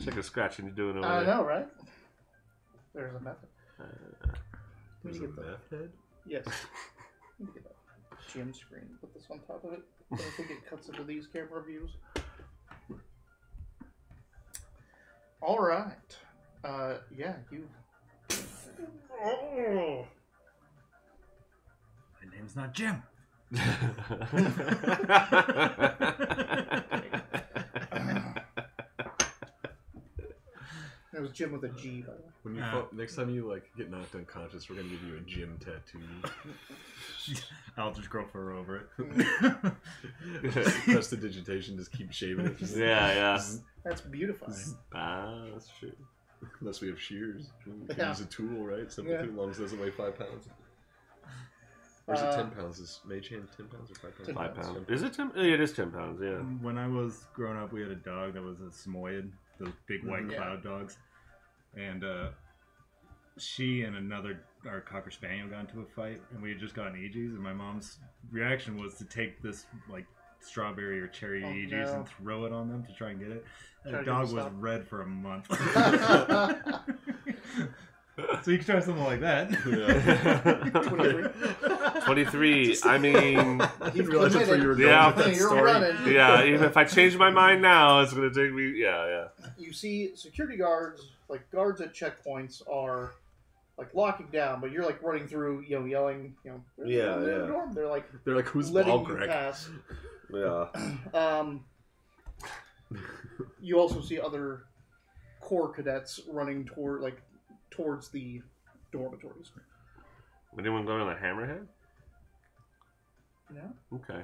chicken scratching you're doing over I there. know, right? There's a method. There's Let a me get the meth head? yes. Let me get a gym screen. Put this on top of it. I don't think it cuts into these camera views. All right. Yeah, you. Oh. My name's not Jim. It was Jim with a G, by the way. When you next time you like get knocked unconscious, we're gonna give you a gym tattoo. I'll just grow fur over it. Press the digitation, just keep shaving it. Just, yeah. That's beautifying. Ah, that's true. Unless we have shears. We can Yeah. use a tool, right? Simple Yeah. tool, as long as it doesn't weigh 5 pounds. Or is it 10 pounds? Is Mage Hand 10 pounds or 5 pounds? 10 5 pounds. pounds. Is it 10? Yeah, it is 10 pounds, yeah. When I was growing up, we had a dog that was a Samoyed, those big white Yeah. cloud dogs. And she and our Cocker Spaniel got into a fight, and we had just gotten EGs, and my mom's reaction was to take this, like, strawberry or cherry Oh, EGs no. and throw it on them to try and get it. And Try the to get dog them was stopped. red for a month. So you can try something like that. 23. I mean, You've realized that's where you were going Yeah. with that You're story. running. yeah, even if I change my mind now, it's going to take me. Yeah. You see security guards, like guards at checkpoints, are like locking down, but you're like running through, yelling, they're Yeah, in their yeah. dorm. They're like They're like, who's letting ball you crack? pass. Yeah. You also see other core cadets running towards the dormitories. Anyone going to the Hammerhead? No, Okay.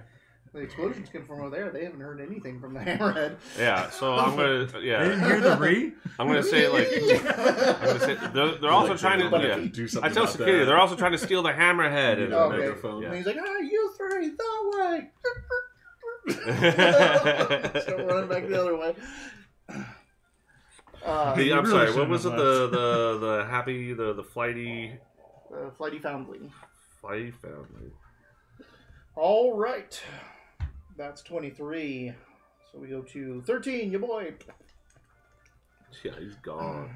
the explosions came from over there. They haven't heard anything from the Hammerhead. Yeah, so I'm going to. They Yeah. didn't hear the re? I'm going to say, like. I'm going to say. They're also trying to. Like, Yeah. do something I tell about security, that. they're also trying to steal the Hammerhead. And, Okay. Megaphone. And he's like, you three, that way. Start running back the other way. You I'm really sorry. What shouldn't was it? have The happy the flighty Flighty Foundling. family. All right. That's 23. So we go to 13, your boy. Yeah, he's gone.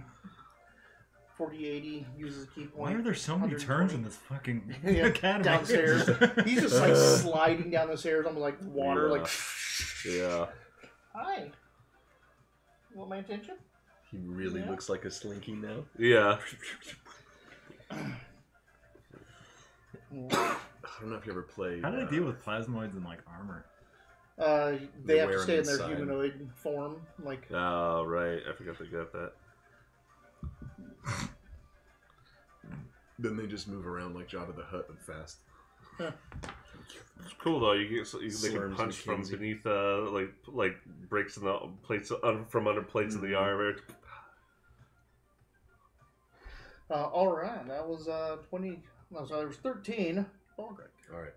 4080 uses a key point. Why are there so many 120. turns in this fucking Yeah, academy? downstairs. He's just like sliding down the stairs on like water, Yeah. like. Yeah. Hi. You want my attention? He really Yeah. looks like a slinky now. Yeah. I don't know if you ever played. How do they deal with plasmoids and like armor? They They have wear to stay in them their inside. humanoid form, like. Oh, right. I forgot they got that. Then they just move around like Jabba the Hutt, but fast. It's cool though. They can Slurms punch from McKenzie. beneath, like breaks in the plates from under plates of the armor. All right, that was 20. No, so there was 13. Ballgrick. All right.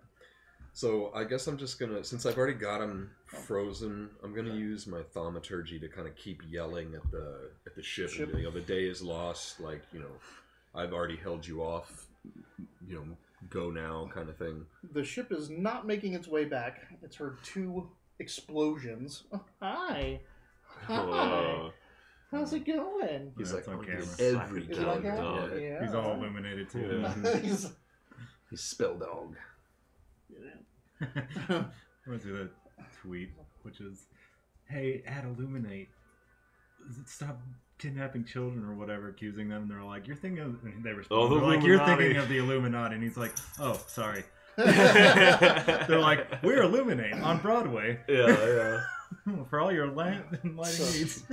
So I guess I'm just gonna, since I've already got him frozen, I'm gonna use my thaumaturgy to kind of keep yelling at the ship. Ship. And, the day is lost. Like I've already held you off. Go now, kind of thing. The ship is not making its way back. It's heard 2 explosions. Hi. Oh. How's it going? He's That's like on on camera. every Is it on dog. camera? Yeah. Yeah. He's all illuminated too. Yeah. He's spell dog. What's the tweet? Which is, "Hey, at Illuminate, stop kidnapping children or whatever, accusing them." And they're like, "You're thinking of," and they respond, Oh, the they're like, "You're Illuminati." thinking of the Illuminati," and he's like, "Oh, sorry." They're like, "We're Illuminate on Broadway Yeah. for all your lighting needs."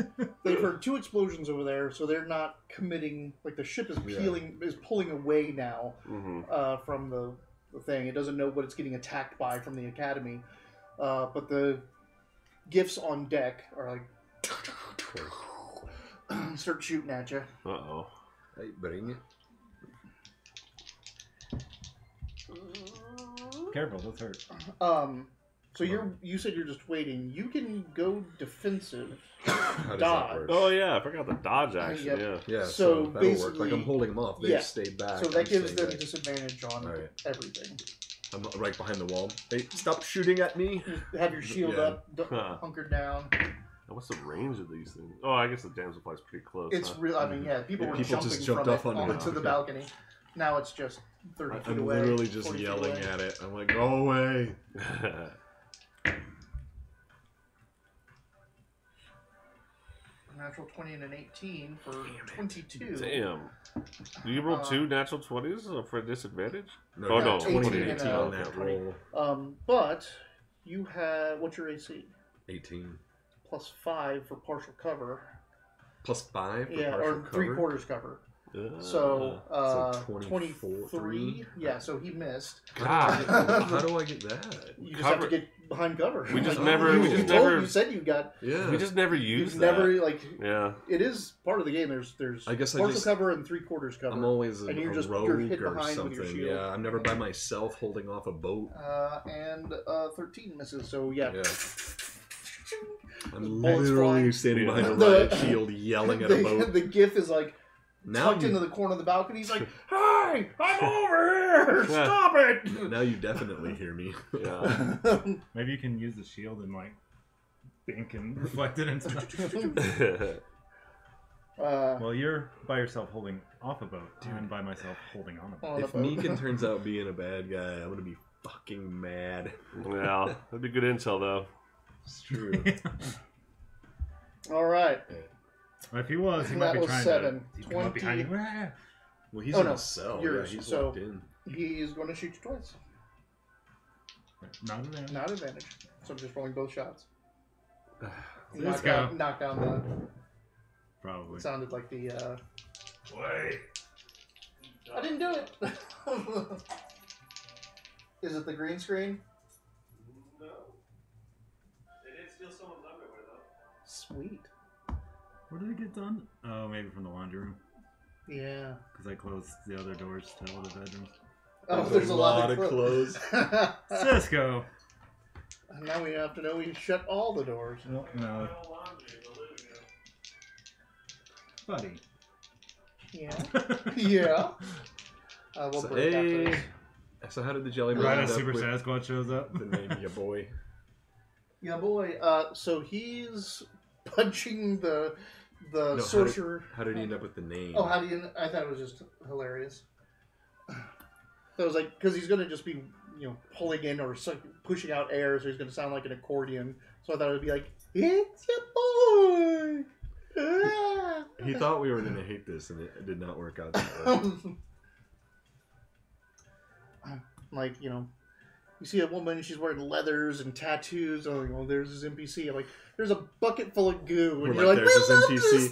They've heard 2 explosions over there, so they're not committing. Like the ship is pulling away now Mm-hmm. from the thing. It doesn't know what it's getting attacked by from the academy, but the gifts on deck are like start shooting at you. Uh-oh. Hey, bring it. Careful, this hurt. So you said you're just waiting. You can go defensive, How does dodge. that work? Oh, yeah. I forgot the dodge action. Yep. Yeah. Yeah, So so that'll work. basically- Like I'm holding them off. They yeah. stay back. So that I'm gives staying them back. disadvantage on Alright. everything. I'm right behind the wall. Hey, stop shooting at me. You have your shield Yeah. up, Huh. hunkered down. What's the range of these things? Oh, I guess the damselfly's pretty close. It's huh? real. I mean, yeah, people Yeah, were people jumping just jumped from off it onto onto it. the balcony. Now it's just 30 feet I'm away. literally just 40 feet yelling away. at it. I'm like, go away. Natural 20 and an 18 for 22. Damn. Do you roll 2 natural 20s for a disadvantage? No, Oh, I no, got 20 18 and and 18 a- on that 20. roll. But you have, what's your AC? 18. Plus 5 for partial cover. Plus 5 for Yeah, partial or cover. 3/4 cover. So, So 23. 23? Yeah, so he missed. God. How do I get that? You just have Cover- to get behind cover. We just Like, never- You, we you just told- never- You said you got. Yeah. We just never You've used never that. like. Yeah. It is part of the game. There's I guess I partial just- cover and 3/4 cover. I'm always a, And you're a just- rogue you're hit or behind with your something. shield. Yeah, I'm never by myself holding off a boat. And 13 misses. So yeah. Yeah. I'm Bullets literally flying. standing behind a The- riot shield yelling at a boat. The GIF is like Now tucked into you, the corner of the balcony. He's like, "Hey, I'm over here! Stop it!" now you definitely hear me. Yeah. Maybe you can use the shield and like think and reflect it and stuff. Well, you're by yourself holding off a boat, and I'm by myself holding on a boat. on a If boat. Meekin turns out being a bad guy, I'm gonna be fucking mad. Well, that'd be good intel, though. It's true. All right. If he was, he That might be was trying 7. to come up behind you. 20. Well, he's Oh, in no, a cell. yours, Yeah, he's so- locked in. He's going to shoot you twice. Not in there. Not advantage. So I'm just rolling both shots. Let's go. Knock down the. Probably. It sounded like the. Wait. I didn't do it. Is it the green screen? No. They did steal someone's underwear, though. Sweet. Where did it get done? Oh, maybe from the laundry room. Yeah. Because I closed the other doors to all the bedrooms. Oh, there's a lot of clothes. Cisco! Now we have to know we shut all the doors. No. Buddy. Yeah. Yeah. We'll So, break after hey. this. So how did the jelly man Right end as up Super with Sasquatch shows up. the name ya boy? Yeah, boy. So he's punching the No, sorcerer. How did he end up with the name? Oh, how do you? I thought it was just hilarious. So it was like because he's gonna just be pulling in or pushing out air, so he's gonna sound like an accordion. So I thought it would be like, "It's your boy." Ah. He thought we were gonna hate this, and it did not work out that way. Like you see a woman, she's wearing leathers and tattoos. Oh, well, there's this NPC. I'm like, there's a bucket full of goo, and We're you're like, like, "There's we this love NPC." this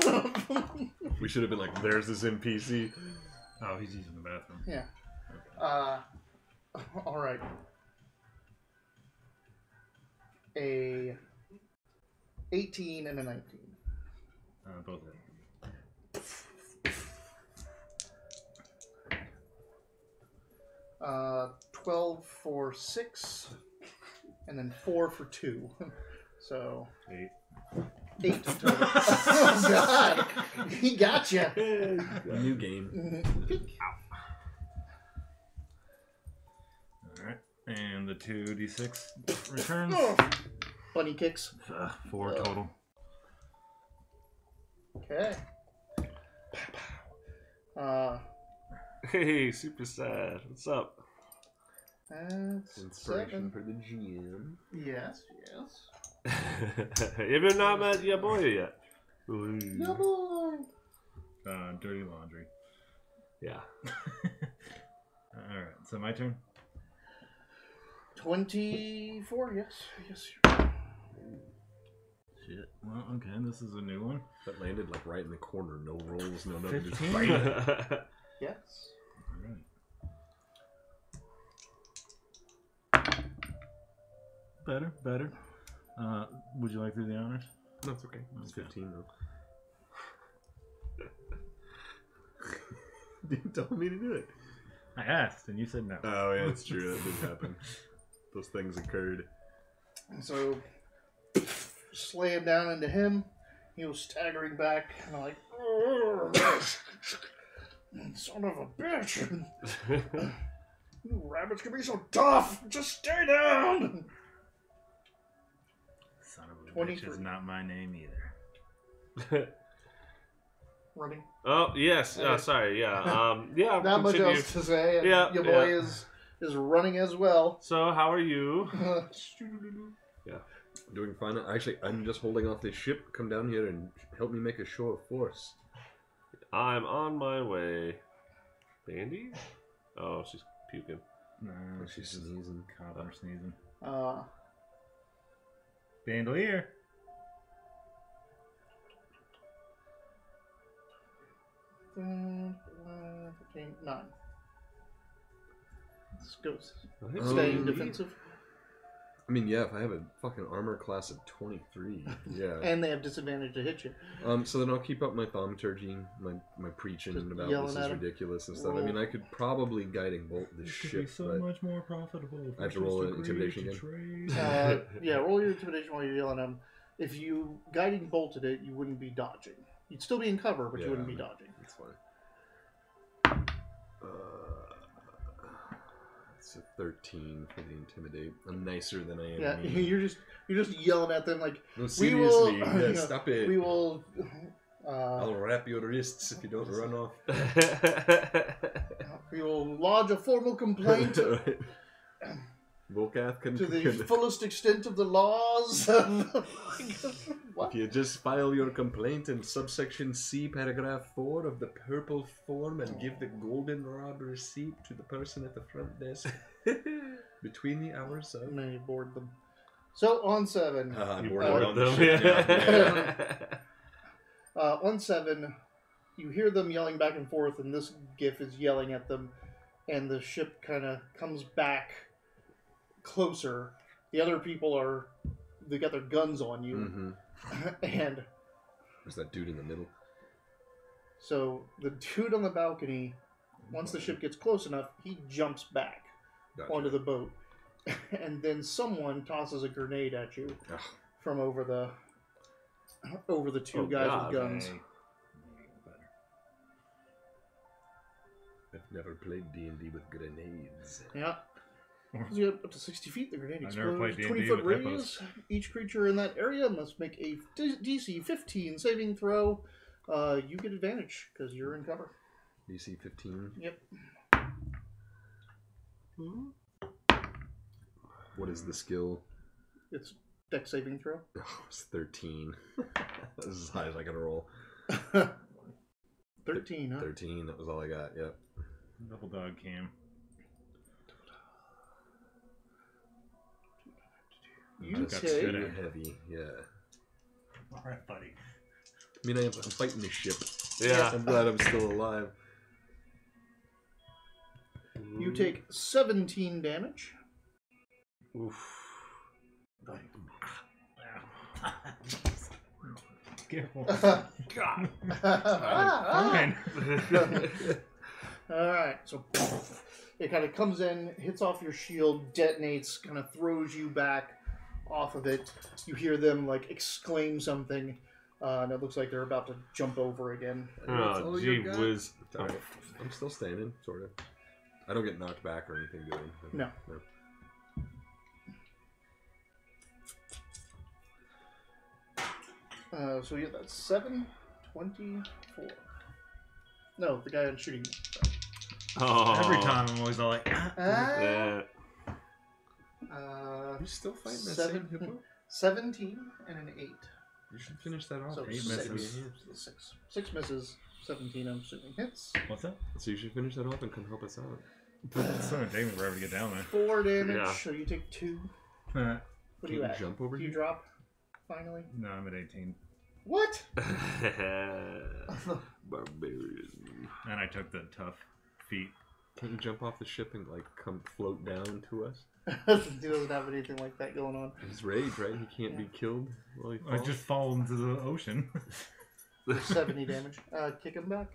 thing. We should have been like, "There's this NPC." Oh, he's using the bathroom. Yeah. All right. A 18 and a 19. Both of them. 12 for 6, and then 4 for 2. So 8 total. Oh God, he got you. New game. Alright. And the 2d6 returns. Oh, bunny kicks. 4 total. Okay. Hey, super sad. What's up? That's Inspiration 7. for the GM. Yes, yes. You've not met your boy yet. No boy. Dirty laundry. Yeah. Alright, so my turn. 24, yes. Yes. Shit. Well, okay, this is a new one. That landed like right in the corner. No rolls, no nothing. Just 15. bam. Yes. Alright. Better. Would you like to do the honors? No, it's okay. It's 15 though. You told me to do it. I asked, and you said no. Oh yeah, it's true. That did happen. Those things occurred. So, slam down into him. He was staggering back, and I'm like, son of a bitch. You rabbits can be so tough. Just stay down. Son of a bitch 23. is not my name either. Running. Oh, yes. Sorry, yeah. Yeah, Not much continue. else to say. Yeah, Your boy yeah. is running as well. So, how are you? Doing fine. Actually, I'm just holding off this ship. Come down here and help me make a show of force. I'm on my way. Bandy? Oh, she's puking. No, She's sneezing. Copper sneezing. Bandolier. Nine. This goes. Oh, Staying defensive. I mean, yeah, if I have a fucking armor class of 23, yeah. And they have disadvantage to hit you. So then I'll keep up my thaumaturgy, my preaching Just about yelling this at is 'em. ridiculous and stuff. I Roll. mean, I could probably guiding bolt this This could ship, be so but much more profitable. If I have to we roll just an agreed intimidation to trade. Yeah, roll your intimidation while you're yelling at him. If you guiding bolted it, you wouldn't be dodging. You'd still be in cover, but Yeah. you wouldn't be dodging. it's fine. It's a 13 for the intimidate. I'm nicer than I am. Yeah, mean. you're just yelling at them like, No, we will. seriously, yeah, stop it. We will. I'll wrap your wrists if you don't run off. We will lodge a formal complaint Volkath can. to the fullest extent of the laws. What? If you just file your complaint in subsection C, paragraph 4 of the purple form and give the golden rod receipt to the person at the front desk between the hours of. And then you board them. So on 7. I'm You bored bored on the them, ship yeah. now. On 7, you hear them yelling back and forth, and this GIF is yelling at them, and the ship kind of comes back closer. The other people they got their guns on you, Mhm. and There's that dude in the middle. so the dude on the balcony, once the ship gets close enough, he jumps back Gotcha. onto the boat, and then someone tosses a grenade at you Ugh. from over the two Oh, guys God. with guns. Hey. I've never played D&D with grenades. Yeah. You get up to 60 feet, the grenade I've never explodes. played 20-foot D&D with radius. Each creature in that area must make a DC 15 saving throw. You get advantage because you're in cover. DC 15. Yep. What is the skill? It's deck saving throw. Oh, it's 13. That's as high as I can roll. 13, huh? 13, that was all I got, yep. Double dog cam. You That's take good. Too heavy, yeah. Alright, buddy. I mean, I'm fighting this ship. Yeah. I'm glad I'm still alive. You take 17 damage. Oof. Careful. God. Fine. Alright, so it kind of comes in, hits off your shield, detonates, kind of throws you back off of it. You hear them like exclaim something, and it looks like they're about to jump over again. That's Oh, all gee you got? whiz. It's alright. I'm still standing, sort of. I don't get knocked back or anything, do I? No. So yeah, that's 724. No, the guy I'm shooting. Oh. Every time I'm always all like, Yeah. You're still fighting that Seven. same hippo? 17 and an 8. You should finish that off. So 8 6. misses. 6 misses. 17, I'm assuming hits. What's that? So you should finish that off and come help us out. It's going to take me forever to get down 4 damage. Yeah. So you take 2. there. What are you Can you at? jump over Do you here? drop? Finally. No, I'm at 18. What? Barbarian. And I took the tough feat. Can't you jump off the ship and like come float down to us? He doesn't have anything like that going on. He's rage, right? He can't be killed while he I falls. just fall into the ocean. 70 damage. Kick him back.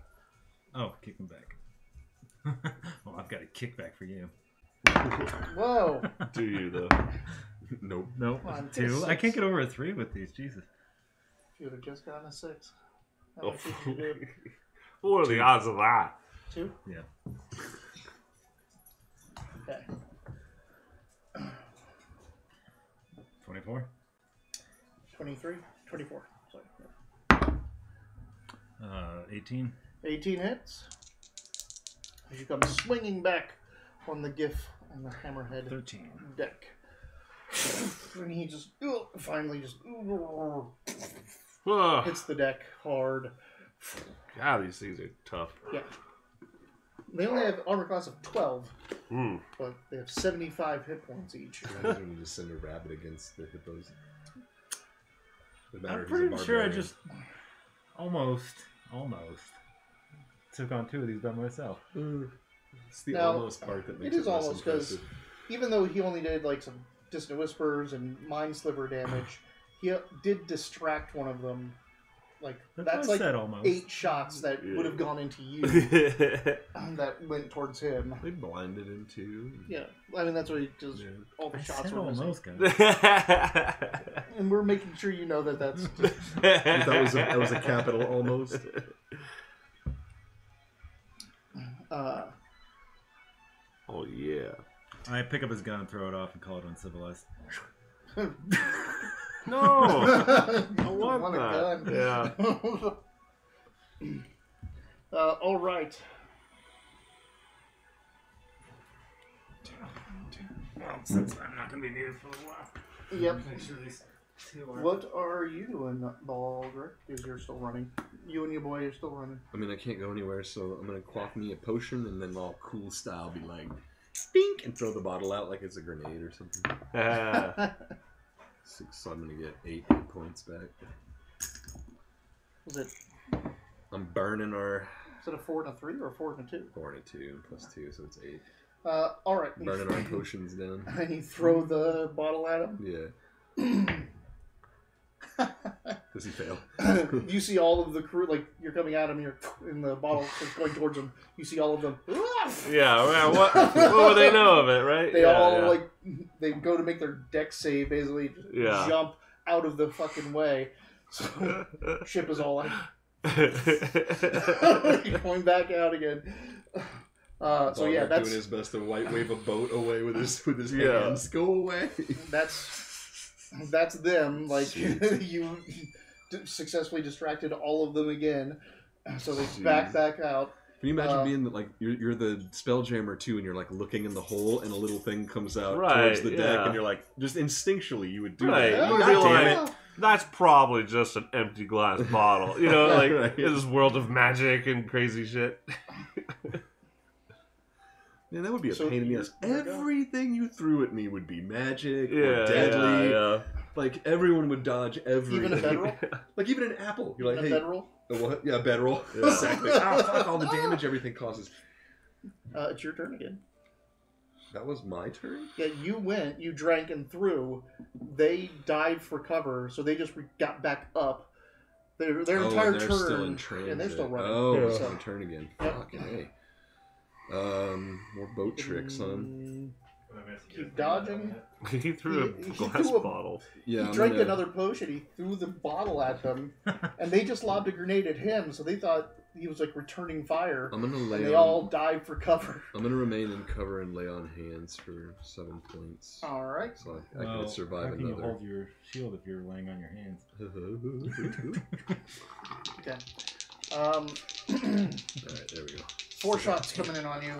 Oh, kick him back. Well, I've got a kickback for you. Whoa. Do you though? Nope. Nope. Come on, 2. I six. can't get over a 3 with these. Jesus. If you would have just gotten a 6. How Oh. much did you do? What are the odds of that? 2? Yeah. Okay. 24. 23? 24. Sorry. 18. 18 hits. As you come swinging back on the GIF on the hammerhead 13. deck. And he just finally just Oh, hits the deck hard. God, these things are tough. Yeah. They only have armor class of 12, Hmm. but they have 75 hit points each. Imagine when you just send a rabbit against the hippos. No matter I'm if he's a pretty sure I barbarian. just almost took on 2 of these by myself. It's the Now, almost part that it makes is it less almost because impressive. even though he only did like some distant whispers and mind sliver damage, he did distract one of them. Like that's why I like said almost. 8 shots that Yeah. would have gone into you that went towards him. They blinded him too. Yeah, I mean that's what he just Yeah. all the I shots said were missing. almost, guys. And we're making sure you know that that's That was a capital almost. Oh yeah. I pick up his gun and throw it off and call it uncivilized. No. I I want that. Yeah. All right. Well, since I'm not going to be needed for a while. Yep. Make sure these 2 are... What are you doing, Baldrick? Because you're still running. You and your boy are still running. I mean, I can't go anywhere, so I'm gonna quaff me a potion and then all cool style be like, bink, and throw the bottle out like it's a grenade or something. So I'm gonna get 8 hit points back. Was it? I'm burning our Is it a 4 and a 3 or a 4 and a 2? 4 and a 2 plus 2, so it's 8. All right. Burning our potions down. And you throw the bottle at him. Yeah. Does he fail? You see all of the crew, like you're coming at him, you're in the bottle is going towards him. You see all of them. Yeah, man, what would they know of it, right? They Yeah, all yeah. like they go to make their deck save, basically just Yeah. jump out of the fucking way. So ship is all like going back out again. So yeah, Baldrick that's doing his best to white wave a boat away with his Yeah. hands. Go away. that's them. Like you successfully distracted all of them again, so they back out. Can you imagine being the, like you're the spelljammer too, and you're like looking in the hole, and a little thing comes out Right, towards the deck, yeah. and you're like, just instinctually you would do Right, that. you would Ah, be damn like, it. that's probably just an empty glass bottle. You know, like Right. in this world of magic and crazy shit. Man, that would be a So pain in the you're- ass. you're go- Everything you threw at me would be magic Yeah, or deadly. yeah. Like everyone would dodge everything. Even a bedroll? Like even an apple. You're like, A hey, bedroll? a what? Yeah, a bedroll. Yeah. Exactly. Ah, fuck all the damage everything causes. It's your turn again. That was my turn. Yeah, you went, you drank and threw. They dived for cover, so they just got back up. Their entire they're turn, still in transit. and they're still running. Oh, Yeah. it's So- my turn again. Yep. Fucking hey. More boat tricks, huh? Keep dodging. He threw a He glass threw a- bottle. Yeah, He I'm drank gonna- another potion. He threw the bottle at them, and they just lobbed a grenade at him. So they thought he was like returning fire. I'm gonna lay and they on. all dive for cover. I'm gonna remain in cover and lay on hands for 7 points. All right. So I can survive how can you another. hold your shield if you're laying on your hands? Okay. Alright, there we go. 4 shots coming in on you.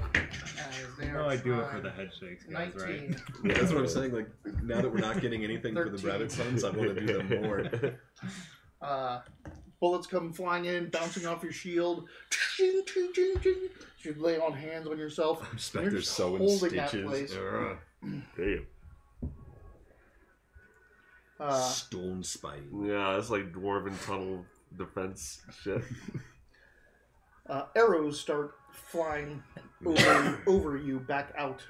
No, I do it for the head shakes, guys, 19. right? Yeah, that's what I'm saying. Like, now that we're not getting anything for the 13. Braddock Sons, I want to do them more. Bullets come flying in, bouncing off your shield. You lay on hands on yourself. Spectre's sewing holding that stitches. place. Damn. Stone spine. Yeah, it's like dwarven tunnel defense shit. Arrows start flying over you back out.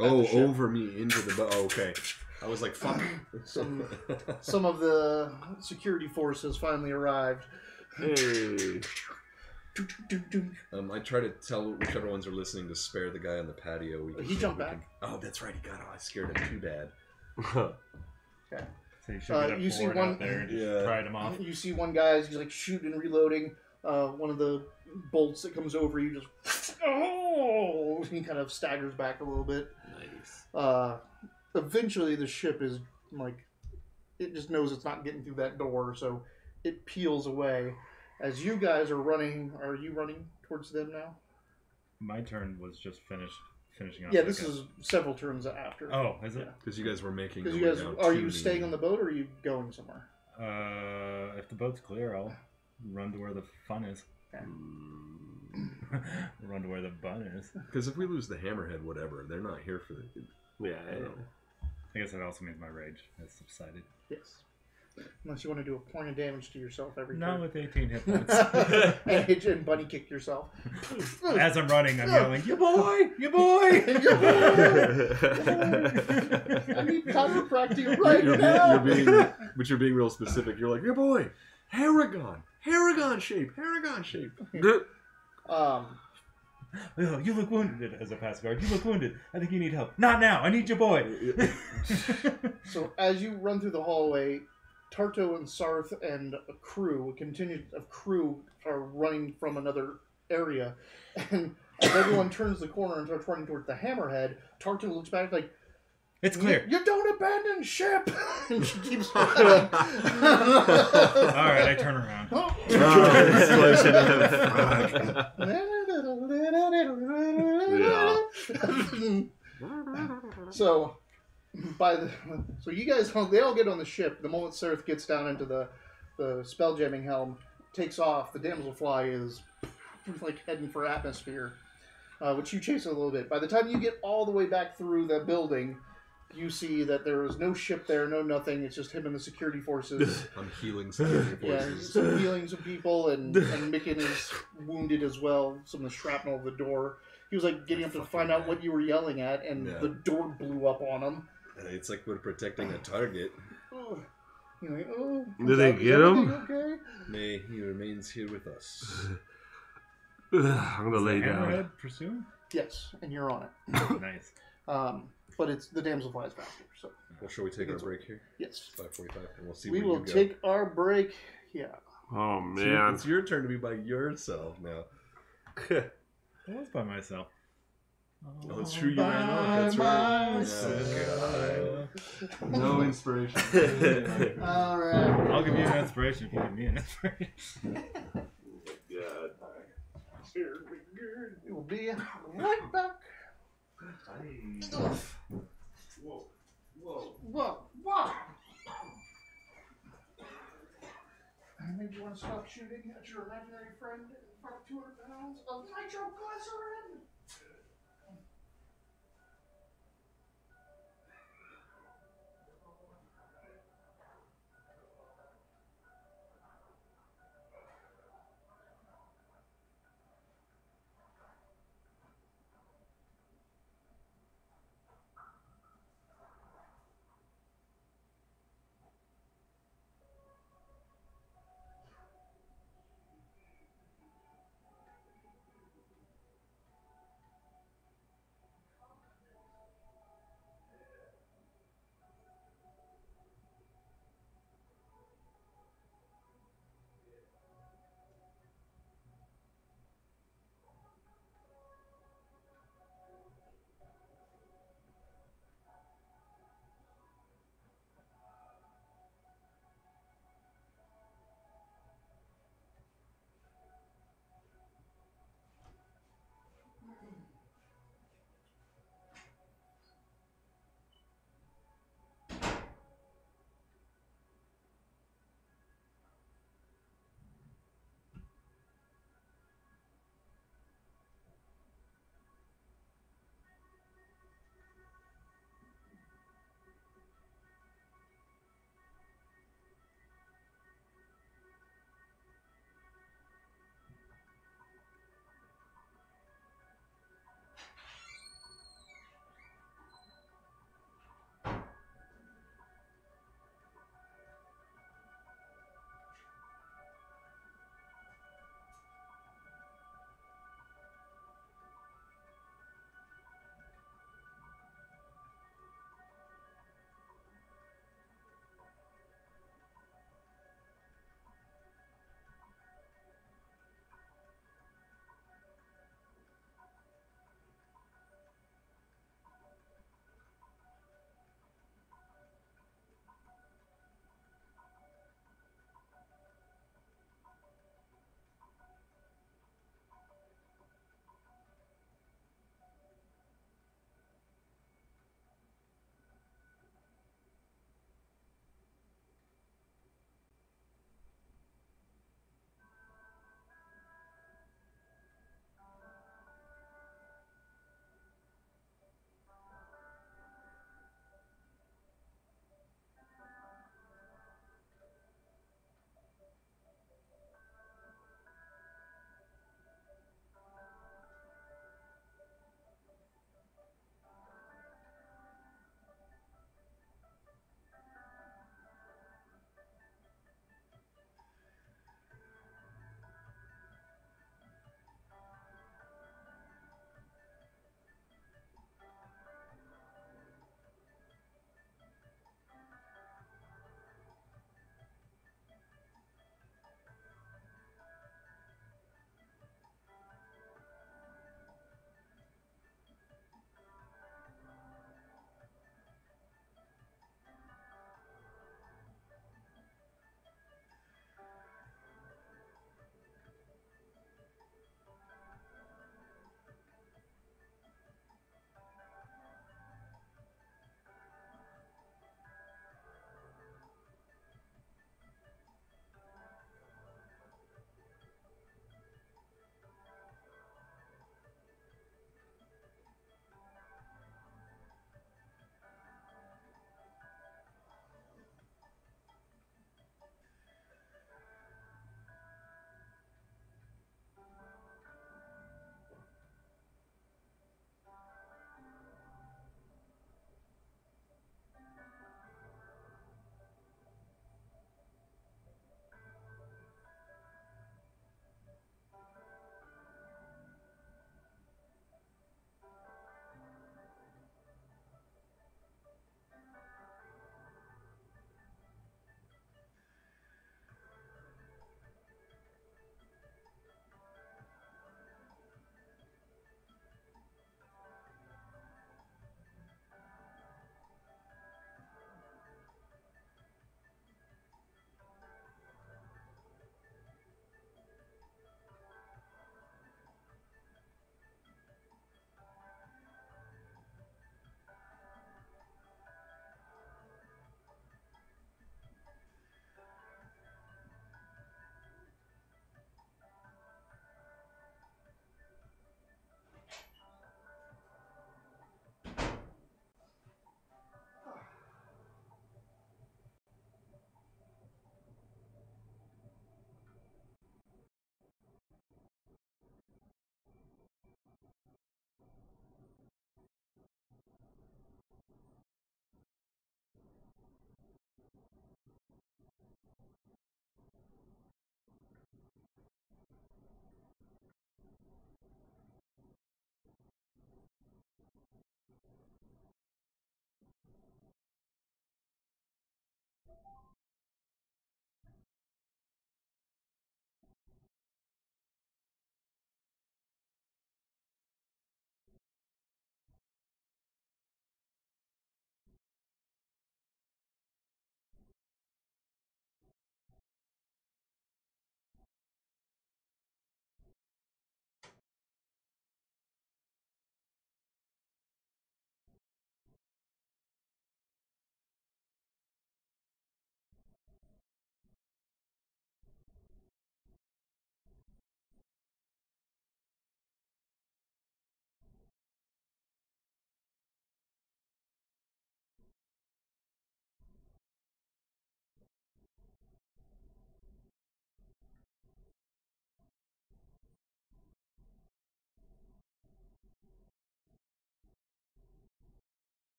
Oh, over me into the. Oh, okay. I was like, fuck. Some of the security forces finally arrived. Hey. I try to tell whichever ones are listening to spare the guy on the patio. He jumped back. Oh, that's right. He got. Oh, I scared him too bad. Okay. So you should get a you see board one- out there and just Yeah. pry them off. You see one guy, he's like shooting and reloading. One of the bolts that comes over you just. Oh! He kind of staggers back a little bit. Nice. Eventually, the ship is like. It just knows it's not getting through that door, so it peels away. As you guys are running, are you running towards them now? My turn was just finishing off. Yeah, like this is several turns after. Oh, is it? Because you guys were making. Because your you way guys, down are to you the- staying on the boat or are you going somewhere? If the boat's clear, I'll run to where the fun is. Okay. Run to where the bun is. Because if we lose the hammerhead, whatever, they're not here for the. Yeah, yeah. I guess that also means my rage has subsided. Yes. Unless you want to do a point of damage to yourself every Not turn. with 18 hit points. and hit you and bunny kick yourself. As I'm running, I'm yelling, "You boy! You boy!" I need chiropractic right now. You're being real specific. You're like, your boy, Haragon shape. Oh, you look wounded as a pass guard. You look wounded. I think you need help. Not now. I need your boy. So as you run through the hallway, Tarto and Sarth and a continued crew are running from another area. And as everyone turns the corner and starts running towards the hammerhead, Tarto looks back like, It's clear. You don't abandon ship! And she keeps All right, I turn around. So you guys, they all get on the ship. The moment Serth gets down into the spell jamming helm, takes off, the damselfly is like heading for atmosphere, which you chase a little bit. By the time you get all the way back through the building, you see that there is no ship there, no nothing. It's just him and the security forces. I'm healing security Yeah, forces. some healing some people, and Micken is wounded as well. Some of the shrapnel of the door. He was like getting up to find out what you were yelling at, and Yeah. the door blew up on him. It's like we're protecting a target. Oh. You're like, oh, Did they is get everything him? Okay? Nay, he remains here with us. I'm gonna lay down. Hammerhead pursue? Yes, and you're on it. Nice. But it's the damselfly is faster. So Well, shall we take our break here? yes, 5:45, and we'll see we where will you go. take our break. Yeah. Oh It's man. it's your turn to be by yourself now. I was by myself. Oh, it's true. You ran off. That's right. myself. No inspiration. All right. I'll give you an inspiration if you give me an inspiration. God. We will be right back. Whoa. Whoa. Maybe you want to stop shooting at your imaginary friend in front of 200 pounds of nitroglycerin?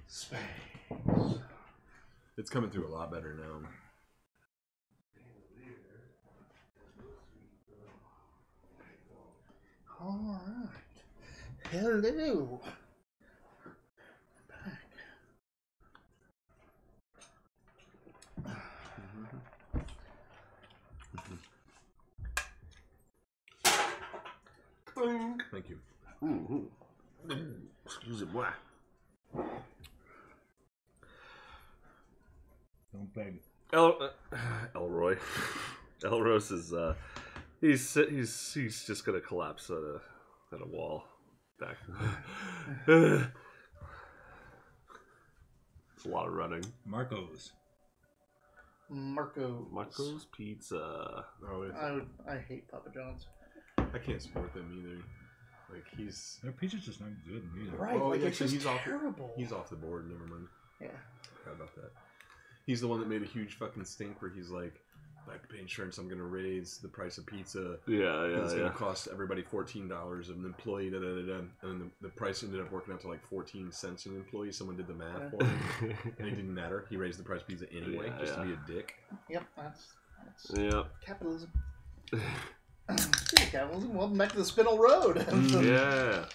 Space. It's coming through a lot better now. All right. Hello. Back. Thank you. Ooh. Excuse me, boy. Don't beg. Elroy. Elros is he's just gonna collapse at a wall. Back. It's a lot of running. Marco's. Marco's Pizza. Oh, I hate Papa John's. I can't support them either. Like Their pizza's just not good either. Right, Oh, like it's actually, just terrible. He's off the board. Never mind. Yeah. Forgot about that. He's the one that made a huge fucking stink where he's like, if I have to pay insurance, I'm gonna raise the price of pizza. Yeah. It's gonna cost everybody $14 an employee. Da, da, da, da. And then the price ended up working out to like 14 cents an employee. Someone did the math for him, and it didn't matter. He raised the price of pizza anyway, just to be a dick. Yep, that's Yep. capitalism. Speaking of capitalism, welcome back to the Spinel Road. Yeah.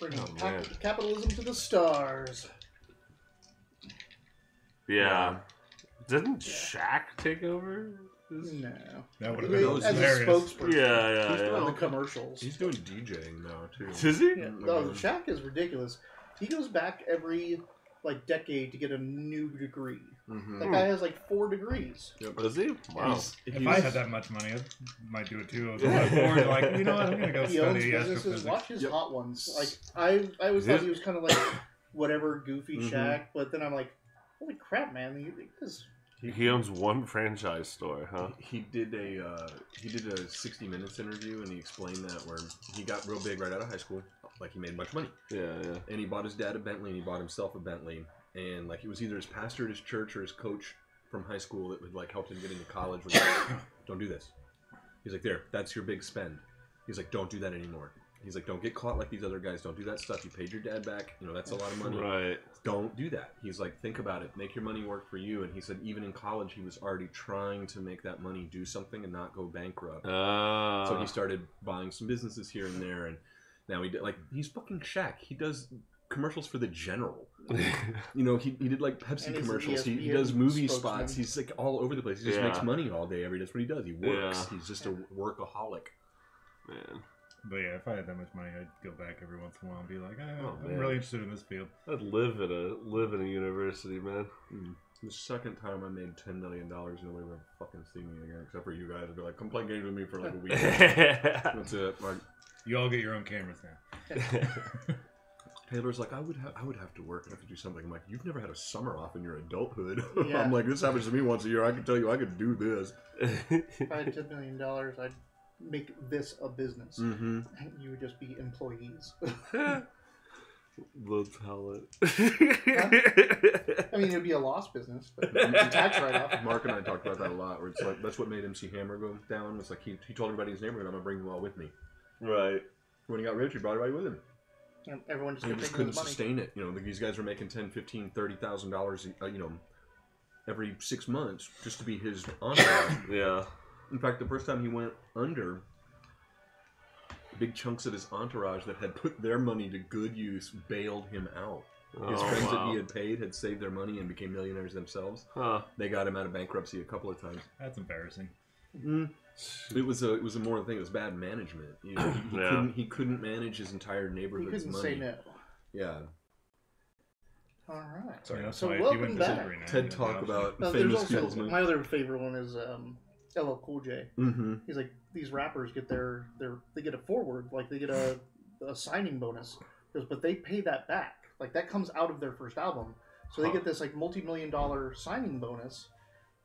Bringing Oh, man. capitalism to the stars. Yeah. Didn't Shaq take over? No. That would have As been a hilarious. spokesperson. Yeah, He's yeah, on the yeah. commercials. He's doing DJing now too. Is he? Yeah. No, Shaq is ridiculous. He goes back every decade to get a new degree. Mm-hmm. That guy has 4 degrees. Is he? Wow. If I had that much money, I might do it too. I was born like, you know what, I'm going to go He owns study businesses. astrophysics. Watch his Yep. hot ones. I always thought he was kind of whatever goofy Shaq, but then I'm like, holy crap, man! He owns one franchise store, huh? He did a 60 Minutes interview, and he explained that where he got real big right out of high school, he made much money, Yeah, yeah. and he bought his dad a Bentley, and he bought himself a Bentley, and it was either his pastor at his church or his coach from high school that would helped him get into college. Was don't do this. He's like, there, that's your big spend. He's like, don't do that anymore. He's like, don't get caught like these other guys. Don't do that stuff. You paid your dad back. That's a lot of money. Right. Don't do that. He's like, think about it. Make your money work for you. And he said even in college, he was already trying to make that money do something and not go bankrupt. So he started buying some businesses here and there. And now he's fucking Shaq. He does commercials for the General. He did Pepsi And he's an commercials. He ESPN does movie spokesman. spots. He's all over the place. He just Yeah. makes money all day, every day. That's what he does. He works. Yeah. He's just a workaholic. Man. But yeah, if I had that much money, I'd go back every once in a while and be like, Oh, I'm man. really interested in this field. I'd live in a university, man. The second time I made $10 million, nobody would ever fucking see me again, except for you guys. Would be like, come play games with me for a week. That's it. You all get your own cameras now. Taylor's like, I would have to work. I have to do something. I'm like, you've never had a summer off in your adulthood. Yeah. I'm like, this happens to me once a year. I can tell you, I could do this. If I had $10 million, I'd make this a business. Mm-hmm. You would just be employees. We'll tell it. I mean, it would be a lost business, but tax write-off. Mark and I talked about that a lot. Where it's like that's what made MC Hammer go down. It's like he told everybody in his neighborhood, I'm gonna bring them all with me. Right. When he got rich, he brought everybody with him. And everyone just He kept just taking couldn't his money. sustain it. These guys were making $10,000, $15,000, $30,000, every 6 months just to be his entourage. Yeah. In fact, the first time he went under, big chunks of his entourage that had put their money to good use bailed him out. His friends that he had paid had saved their money and became millionaires themselves. Huh. They got him out of bankruptcy a couple of times. That's embarrassing. It was a more thing. It was bad management. He couldn't manage his entire He neighborhood's couldn't money. say no. Yeah. All right. Sorry. Yeah, that's So why if you welcome went to back. Missouri now, TED you Talk have about There's famous people's also money. my other favorite one is LL Cool J. Mm-hmm. He's like, these rappers get they get a forward, they get a signing bonus. He goes, but they pay that back. That comes out of their first album. So they get this multi-million-dollar signing bonus,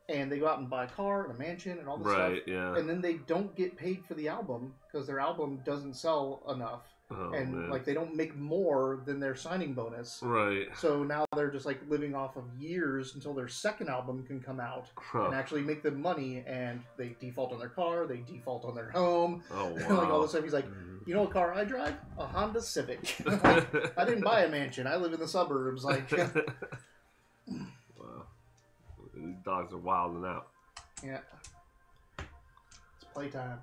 and they go out and buy a car and a mansion and all this Right, stuff. yeah. And then they don't get paid for the album because their album doesn't sell enough. Oh, and man. they don't make more than their signing bonus. Right. So now they're just living off of years until their second album can come out and actually make them money, and they default on their car, they default on their home, Oh, wow. all this stuff. He's like, you know what car I drive? A Honda Civic. I didn't buy a mansion. I live in the suburbs. Wow. These dogs are wilding out. Yeah. It's playtime.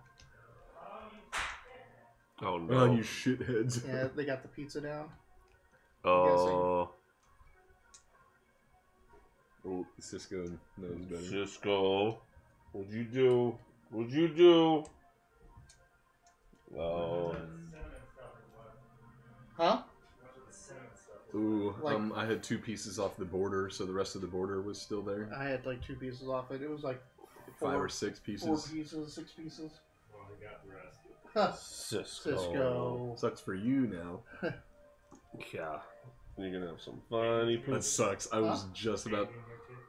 Oh, no. Oh, you shitheads. Yeah, they got the pizza down. Oh. Oh, Cisco knows better. Cisco. What'd you do? What'd you do? Oh. Huh? Ooh, Like- I had 2 pieces off the border, so the rest of the border was still there. I had 2 pieces off it. It was 5 or 6 pieces. 4 pieces, 6 pieces. Well, I got the rest. Huh. Cisco. Cisco. Sucks for you now. Yeah. You're gonna have some funny That sucks. I was just about.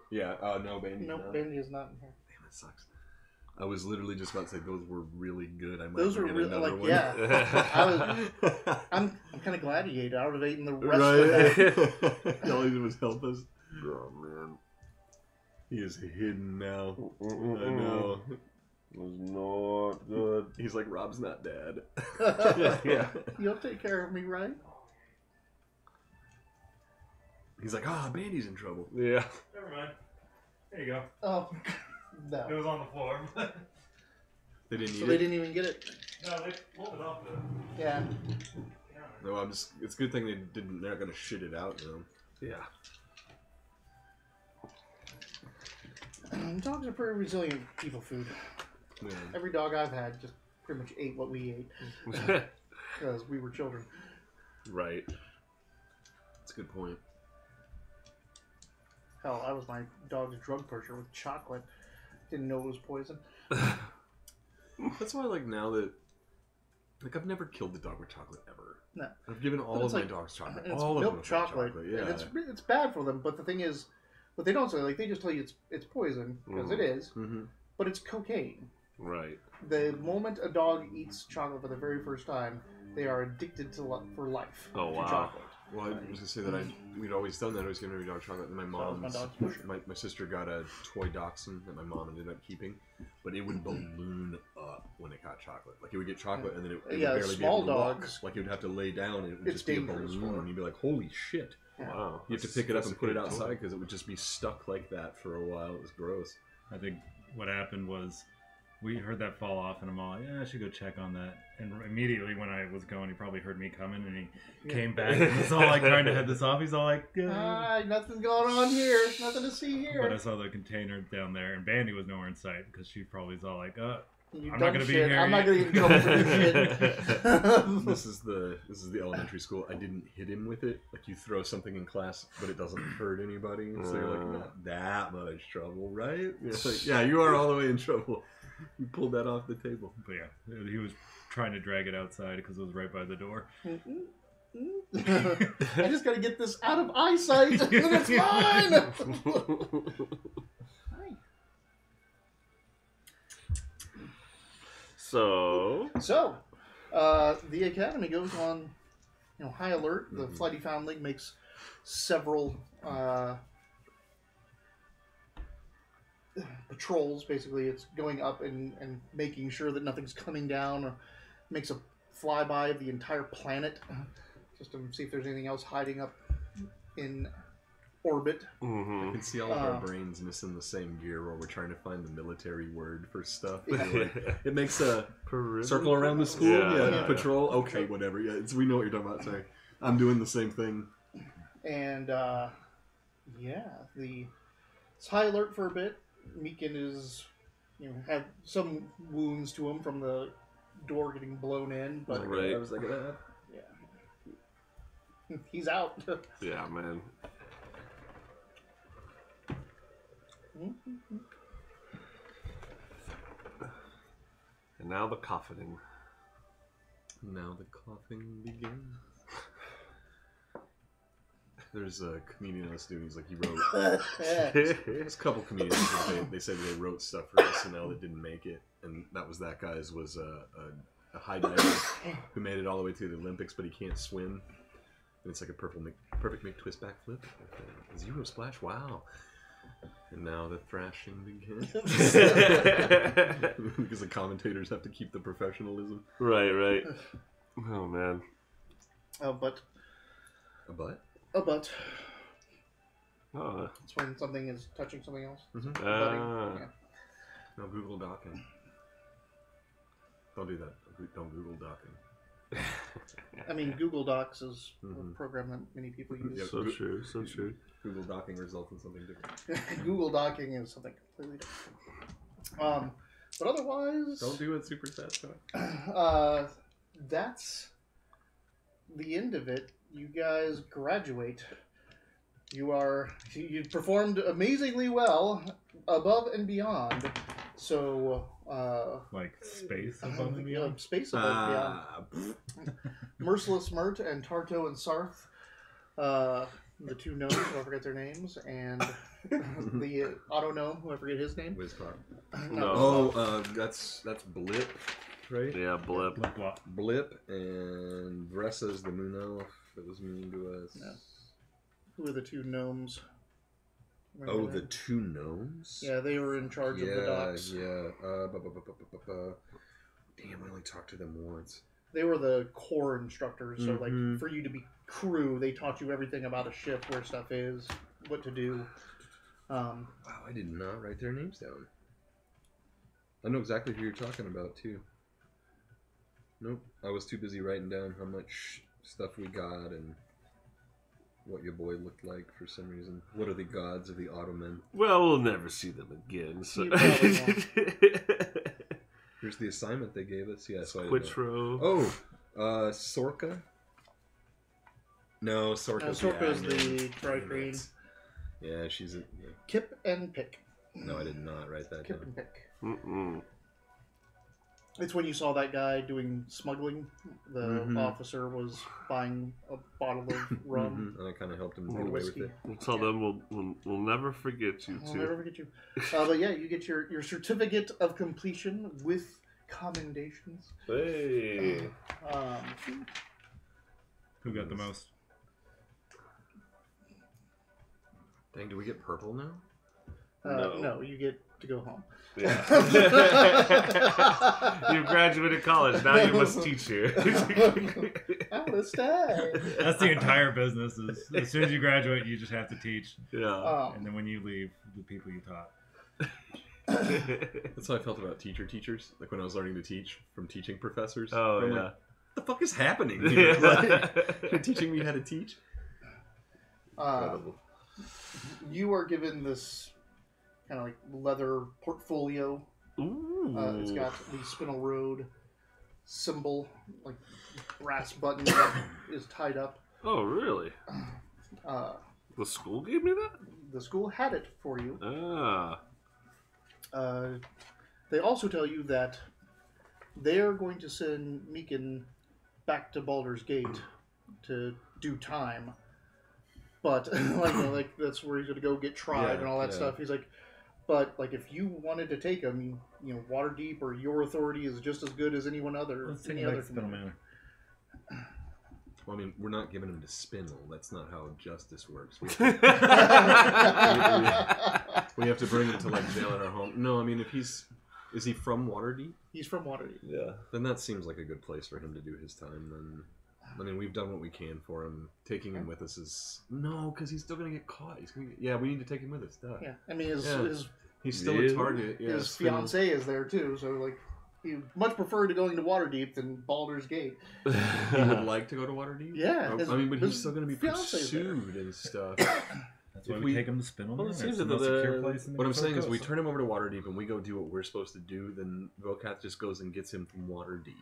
Yeah. No, Bandy. Nope, no. Bendy is not in here. Damn, that sucks. I was literally just about to say those were really good. I might Those were get really another one. yeah. I'm kind of glad he ate. I would have eaten the rest of that. Right. All he did was help us. Oh, man. He is hidden now. I Mm-mm. know. It was not good. He's like, Rob's not dad. Yeah. You'll take care of me, right? He's like, Bandy's in trouble. Yeah. Never mind. There you go. Oh, It no. was on the floor. They didn't eat So it. they didn't even get it. No, they pulled it off the. Yeah. No, it's a good thing they're not gonna shit it out, you know. Yeah. Dogs are pretty resilient people food. Yeah. Every dog I've had just pretty much ate what we ate because we were children. Right. That's a good point. Hell, I was my dog's drug pusher with chocolate. Didn't know it was poison. That's why, like, now that... Like, I've never killed a dog with chocolate, ever. No. I've given all But it's of my like- dogs chocolate. And it's All of them milk have had chocolate. Yeah. And it's bad for them, but the thing is, what they don't say, like, they just tell you it's poison, because it is, Mm-hmm. but it's cocaine. Right. The moment a dog eats chocolate for the very first time, they are addicted for life Oh, to wow. chocolate. Well, I was going to say that we'd always done that. I was giving every dog chocolate. And That was my dog's pusher. my sister got a toy dachshund that my mom ended up keeping, but it would balloon up when it got chocolate. Like, it would get chocolate and then it would barely small be able to walk. dogs. Like, it would have to lay down and it would It's just be a dangerous balloon. for And you'd be like, holy shit. Yeah. Wow. You have to pick it up That's and a put it good outside toy. because it would just be stuck like that for a while. It was gross. I think what happened was we heard that fall off, and I'm all like, yeah, I should go check on that. And immediately when I was going, he probably heard me coming, and he came back and was all like trying to head this off. He's all like, Hi, nothing's going on here. Nothing to see But I here. saw the container down there, and Bandy was nowhere in sight because she probably was all like, You I'm dumb not gonna be shit. here I'm not yet. going to get in trouble for this shit. This is the elementary school. I didn't hit him with it. Like, you throw something in class, but it doesn't hurt anybody. So you're like, not that much trouble, right? It's like, yeah, you are all the way in trouble. You pulled that off the table. but yeah, he was trying to drag it outside because it was right by the door. I just got to get this out of eyesight, and it's fine. Hi. So. So, the Academy goes on, high alert. The Flighty Foundling makes several patrols. Basically, it's going up and making sure that nothing's coming down, or makes a flyby of the entire planet, just to see if there's anything else hiding up in orbit. I Mm-hmm. can see all of our brains missing the same gear while we're trying to find the military word for stuff. It makes a circle around the school. Yeah. Patrol. Okay, whatever. Yeah, we know what you're talking about. Sorry, I'm doing the same thing. And it's high alert for a bit. Meekin is, had some wounds to him from the door getting blown in, but Right. I was like, yeah, he's out. Yeah, man. And now the coffining. now the coughing begins. There's a comedian I was doing. He's like, he wrote. There's a couple comedians that they said they wrote stuff for SNL that didn't make it, and that guy's was a high diver who made it all the way to the Olympics, but he can't swim. And it's like a perfect twist backflip, a zero splash. Wow! And now the thrashing begins because the commentators have to keep the professionalism. Right. Oh, man. But A butt? a but. Oh. It's when something is touching something else. Mm-hmm. Yeah. No Google Docking. Don't do that. Don't Google Docking. I mean, Google Docs is Mhm. a program that many people use. Yeah. So true, so true. Google Docking results in something different. Google Docking is something completely different. But otherwise, Don't do it super satisfying. that's the end of it. You guys graduate. You performed amazingly well, above and beyond. So, Like space above and beyond. space above and beyond. Merciless Mert and Tarto and Sarth, the two gnomes, who I forget their names, and the auto gnome, who I forget his name. Wizcrock. No. Oh, that's Blip, right? Yeah, blip. Blah, blah. Blip and Vressa's the moon elf that was mean to us. Yeah. Who are the two gnomes? Oh, Remember the that? two gnomes? Yeah, they were in charge of the docks. Yeah. Damn, I only talked to them once. They were the core instructors, so like Mhm. for you to be crew, they taught you everything about a ship, where stuff is, what to do. Wow, I did not write their names down. I know exactly who you're talking about, too. Nope, I was too busy writing down how much stuff we got and what your boy looked like for some reason. What are the gods of the Ottoman? Well, we'll never see them again. So. You probably won't. Here's the assignment they gave us. Yeah, so Quitro. Sorka? No, Sorka's Sorka is admin. the dry green. Yeah, she's a... Yeah. Kip and pick. No, I did not write that Kip down. and pick. Mm-mm. It's when you saw that guy doing smuggling. The officer was buying a bottle of rum. And I kind of helped him Or get away with whiskey. it. We'll tell them we'll never forget you, I'll too. never forget you. But yeah, you get your certificate of completion with commendations. Hey. Who got the most? Dang, do we get purple now? No, you get to go home. Yeah. You graduated college. Now you must teach here. I want to stay. That's the entire business. Is as soon as you graduate, you just have to teach, Yeah. and then when you leave, the people you taught. That's how I felt about teachers. Like when I was learning to teach from teaching professors. Oh, I'm yeah. like, what the fuck is happening here? Like, you're teaching me how to teach? Incredible. You are given this kind of like leather portfolio. Ooh. It's got the Spinel Road symbol, like brass button that is tied up. Oh, really? The school gave me that? The school had it for you. Ah. They also tell you that they are going to send Meekin back to Baldur's Gate to do time. But like that's where he's going to go get tried and all that stuff. He's like, but like if you wanted to take him, Waterdeep or your authority is just as good as anyone other. Let's take any him other back to Spinel commander. Manor. Well, I mean, we're not giving him to Spinel. That's not how justice works. We have to bring him to like jail at our home. No, I mean, if is he from Waterdeep? He's from Waterdeep. Yeah. Then that seems like a good place for him to do his time. Then, I mean, we've done what we can for him. Taking him with us is no, because he's still gonna get caught. We need to take him with us. Duh. Yeah, I mean He's still Really? a target. Yeah, his Spinel- fiance is there too, so like he much preferred to going to Waterdeep than Baldur's Gate. He would like to go to Waterdeep. Yeah, I mean, but his he's still gonna be fiance's there. pursued and stuff. That's why If we we- take him to Spinel Well, Manor. it It's seems the that most the- secure place in the What I'm Pacific saying is, we Coast. turn him over to Waterdeep and we go do what we're supposed to do. Then Vilcath just goes and gets him from Waterdeep.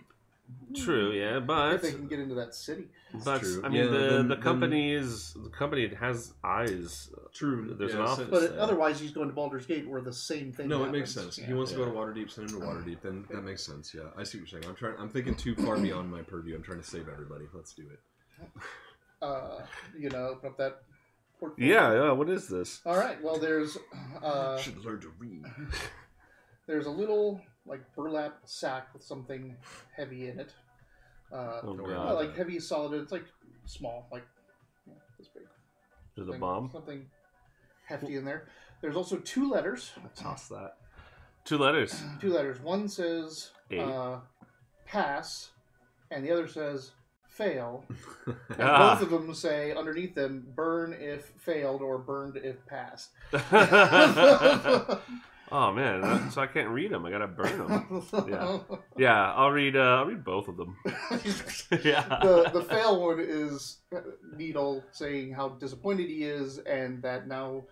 True, yeah, If but they can get into that city. But true. I mean, Yeah, the company has eyes. True. There's an office. But otherwise, he's going to Baldur's Gate, where the same thing. No, it happens. makes sense. Yeah. He wants to go to Waterdeep, send him to Waterdeep. Then that makes sense. Yeah, I see what you're saying. I'm thinking too far beyond my purview. I'm trying to save everybody. Let's do it. Open up that portfolio. Yeah. What is this? All right. Well, there's Should learn to read. there's a little like burlap sack with something heavy in it. Oh God. god. Like heavy, solid. It's like small, like this big. There's a bomb. Something hefty in there. There's also two letters. Toss that. 2 letters. Two letters. One says A. pass, and the other says fail. And Ah. both of them say underneath them burn if failed or burned if passed. Oh man, so I can't read them. I gotta burn them. Yeah. I'll read both of them. Yeah. The fail one is Needle saying how disappointed he is and that now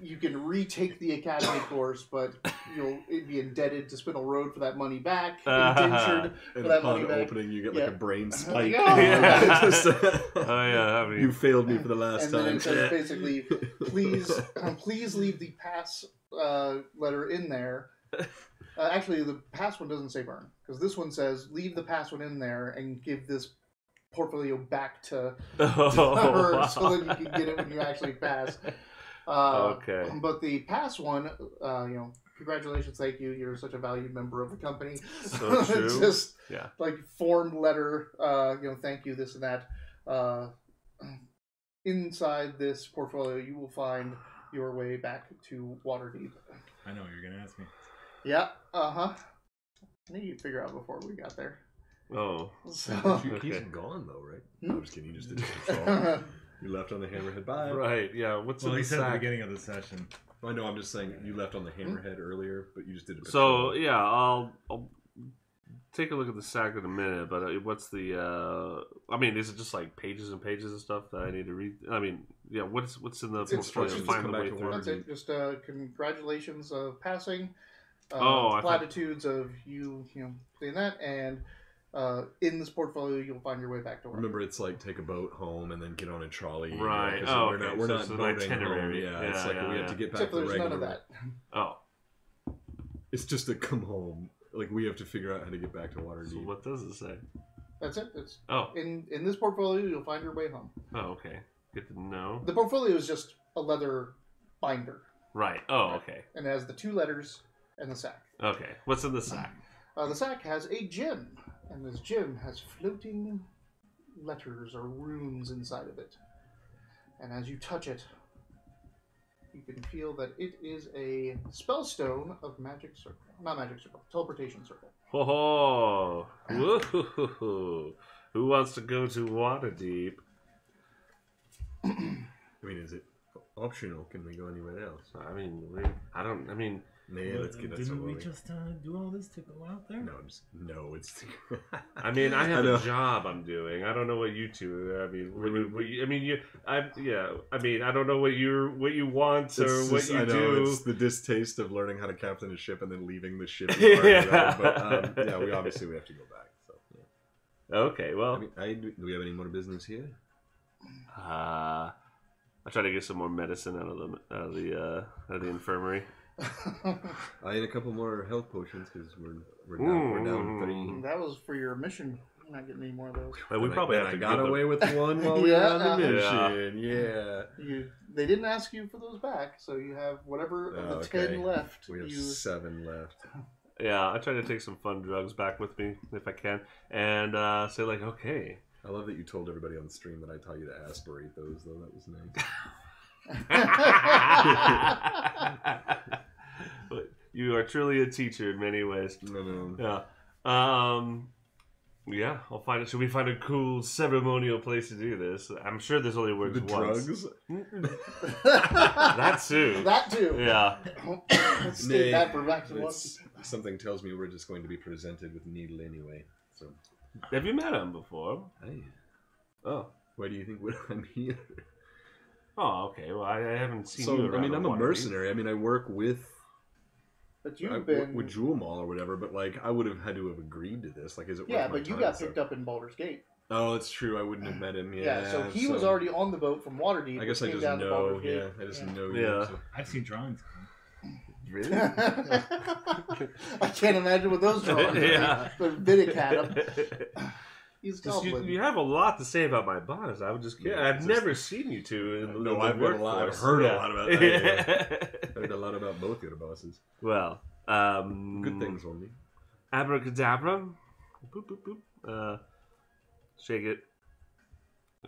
you can retake the academy course, but you'll be indebted to Spinel Road for that money back, indentured for And that upon money back. opening, you get like Yeah. a brain spike. Yeah. Oh yeah. I mean, You failed me for the last And then time. it says basically, please leave the pass letter in there. Actually, the pass one doesn't say burn, because this one says leave the pass one in there and give this portfolio back to her so that you can get it when you actually pass. Okay. But the pass one, congratulations, thank you. You're such a valued member of the company. So true. Just Yeah. like formed letter, thank you, this and that. Inside this portfolio, you will find your way back to Waterdeep. I know what you're gonna ask me. Yeah, I think you'd figure out before we got there. Oh. So, He's Okay. gone though, right? Hmm? No, I'm just kidding. You just did control. You left on the hammerhead. Bye. Right. Yeah. What's Well, in he the said at the sack? beginning of the session. I know. I'm just saying you left on the hammerhead earlier, but you just did a So patrol. yeah, I'll take a look at the sack in a minute, but what's the? I mean, is it just like pages and pages of stuff that I need to read? I mean, yeah. What's in the portfolio? instructions to Find come the back way to through. work. That's it. Just congratulations of passing. I thought- Platitudes of you doing that, and in this portfolio you'll find your way back to work. Remember, it's like take a boat home and then get on a trolley. Right. 'cause Oh, we're okay. not, we're So not it's an boating itinerary. home. Yeah, Yeah, it's like yeah, we have yeah. to get back Except to the there's none regular. of that. Oh, It's just to come home. Like we have to figure out how to get back to Waterdeep. so what does it say? That's it. It's Oh, in this portfolio you'll find your way home. oh, okay. Good to know. The portfolio is just a leather binder, Right. Oh, okay. and it has the 2 letters and the sack. Okay. What's in the sack? The sack has a gem, and this gem has floating letters or runes inside of it. And as you touch it, you can feel that it is a spellstone of magic circle. Not magic circle, teleportation circle. Oh, woo-hoo-hoo-hoo. Who wants to go to Waterdeep? I mean, is it optional? Can we go anywhere else? I mean, I mean, Yeah, let's get that Didn't we started. just do all this to go out there? No, it's. I mean, I have I know. a job I'm doing. I don't know what you two. I mean, I mean, I don't know what you want or It's what just- you I know, do. It's the distaste of learning how to captain a ship and then leaving the ship. Yeah. But yeah, we have to go back. So yeah. Okay, well, do we have any more business here? I try to get some more medicine out of the infirmary. I need a couple more health potions because we're down 3. That was for your mission. You're not getting any more of those. Well, we probably have to got give away with one while we Yeah. were on the Yeah. mission. Yeah. They didn't ask you for those back, so you have whatever of the Okay. 10 left. We have you 7 left. Yeah, I try to take some fun drugs back with me if I can, and say like, okay. I love that you told everybody on the stream that I taught you to aspirate those, though. That was nice. You are truly a teacher in many ways. No. Yeah. Yeah, I'll find it. Should we find a cool ceremonial place to do this? I'm sure this only works The once. drugs? That too. That too. Yeah. Let's state that for maximum. Something tells me we're just going to be presented with needle anyway. So, Have you met him before? hey, Oh. why do you think I'm here? Oh, okay. Well, I haven't seen So, you around. I mean, I'm a Waterdeep. mercenary. I mean, I work with But you've been. with Jewel Mall or whatever. But like, I would have had to have agreed to this. Like, is it? Yeah, worth my but you time? got picked up in Baldur's Gate. Oh, it's true. I wouldn't have met him. Yeah, so he was already on the boat from Waterdeep. I guess I came just down to know. Baldur's Yeah, Gate. I just Yeah. know. Yeah. You, so. I've seen drawings. Really? I can't imagine what those drawings are. Yeah. But Vidic had them. He's Just, you, goblin. you have a lot to say about my boss. I would just Yeah, I've just- never seen you two in No, the I've got a lot. I've workforce. heard Yeah. a lot about that. Yeah. Heard a lot about both your bosses. Well, Good things only. Abracadabra. Boop, boop, boop. Shake it.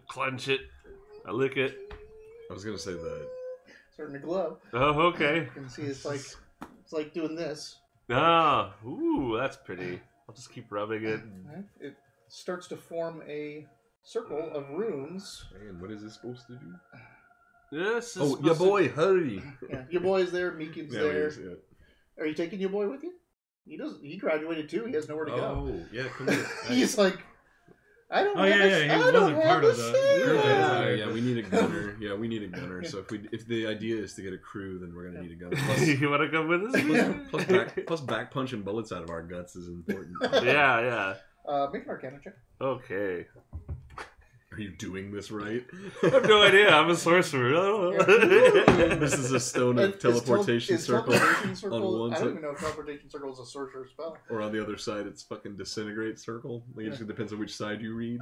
Clench it. I lick it. I was gonna say the. Starting to glow. Oh, okay. You can see it's like doing this. Ah, ooh, that's pretty. I'll just keep rubbing it. Right? It starts to form a circle of runes. Man, what is this supposed to do? Yes. Oh, your boy, hurry! Yeah, your boy's there, Meekin's Yeah, there. it is, yeah. Are you taking your boy with you? He does. He graduated too. He has nowhere to go. Oh, yeah, come here. He's like, I don't. Oh, have yeah, a- yeah, he I wasn't don't have part a of the say. group. Yeah, yeah, we need a gunner. Yeah, we need a gunner. So if the idea is to get a crew, then we're gonna need a gunner. Plus, You want to come with us? plus back punching bullets out of our guts is important. Yeah. Make an Arcana check. Okay. Are you doing this right? I have no idea. I'm a sorcerer. This is a stone of teleportation Is circle. teleportation circle. on one I side. don't even know if teleportation circle is a sorcerer spell. Or on the other side, it's fucking disintegrate circle. Like, it just depends on which side you read.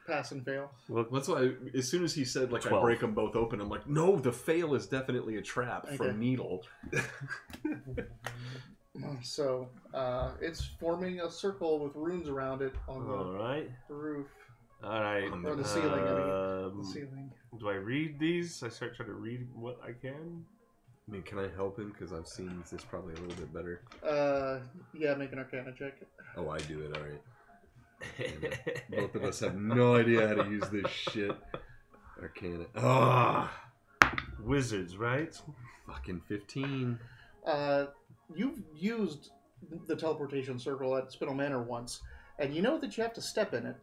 Pass and fail. Well, That's why, as soon as he said, like, 12. I break them both open, I'm like, no, the fail is definitely a trap for Okay. needle. So it's forming a circle with runes around it on all right. the roof. All right. Or the ceiling, I mean. The ceiling. Do I read these? I start trying to read what I can. I mean, can I help him? Because I've seen this probably a little bit better. Yeah, make an Arcana check. Oh, I do it, alright. Both of us have no idea how to use this shit. Arcana. Ah, Wizards, right? fucking 15. You've used the teleportation circle at Spinel Manor once, and you know that you have to step in it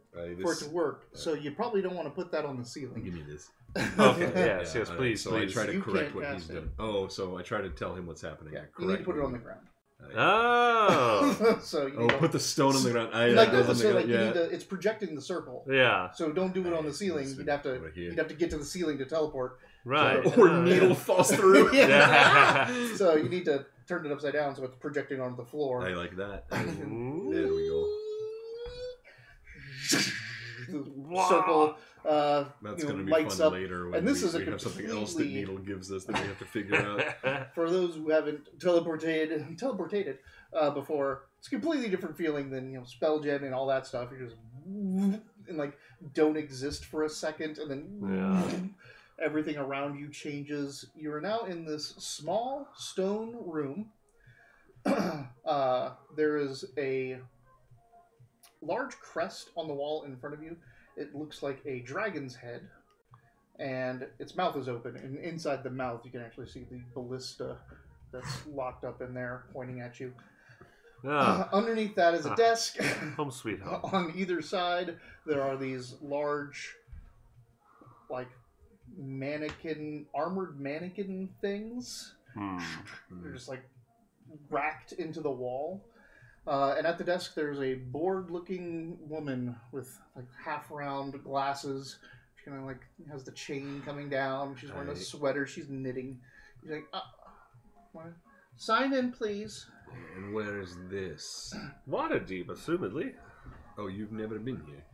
for it to work. So you probably don't want to put that on the ceiling. Give me this. Okay, yes, yes, all please, So please. I try to You correct can't what cast he's it. done. Oh, so I try to tell him what's happening. Yeah, you need to put it on the ground. Oh, So you Oh, need put the stone on the ground. like goes that. on So the like ground. you Yeah. need to. It's projecting the circle. yeah, So don't do it on the ceiling. Listen, You'd have to. over here. You'd have to get to the ceiling to teleport. right. So- Or Yeah, needle yeah. falls through. Yeah. So you need to turn it upside down so it's projecting onto the floor. I like that. Ooh. There we go. The circle That's you know, going to be lights fun up. later when And this is a we have something else that completely- Needle gives us that we have to figure out. For those who haven't teleported before, it's a completely different feeling than spell gem and all that stuff. You're just and like don't exist for a second, and then everything around you changes. You are now in this small stone room. There is a large crest on the wall in front of you. It looks like a dragon's head, and its mouth is open. And inside the mouth, you can actually see the ballista that's locked up in there, pointing at you. Ah, Underneath that is a desk. home sweet home. On either side, there are these large, like, armored mannequin things. They're just like racked into the wall. And at the desk, there's a bored-looking woman with like half-round glasses. She kind of like has the chain coming down. She's wearing a sweater. She's knitting. She's like, sign in, please. And where is this? Waterdeep, assumedly. Oh, you've never been here.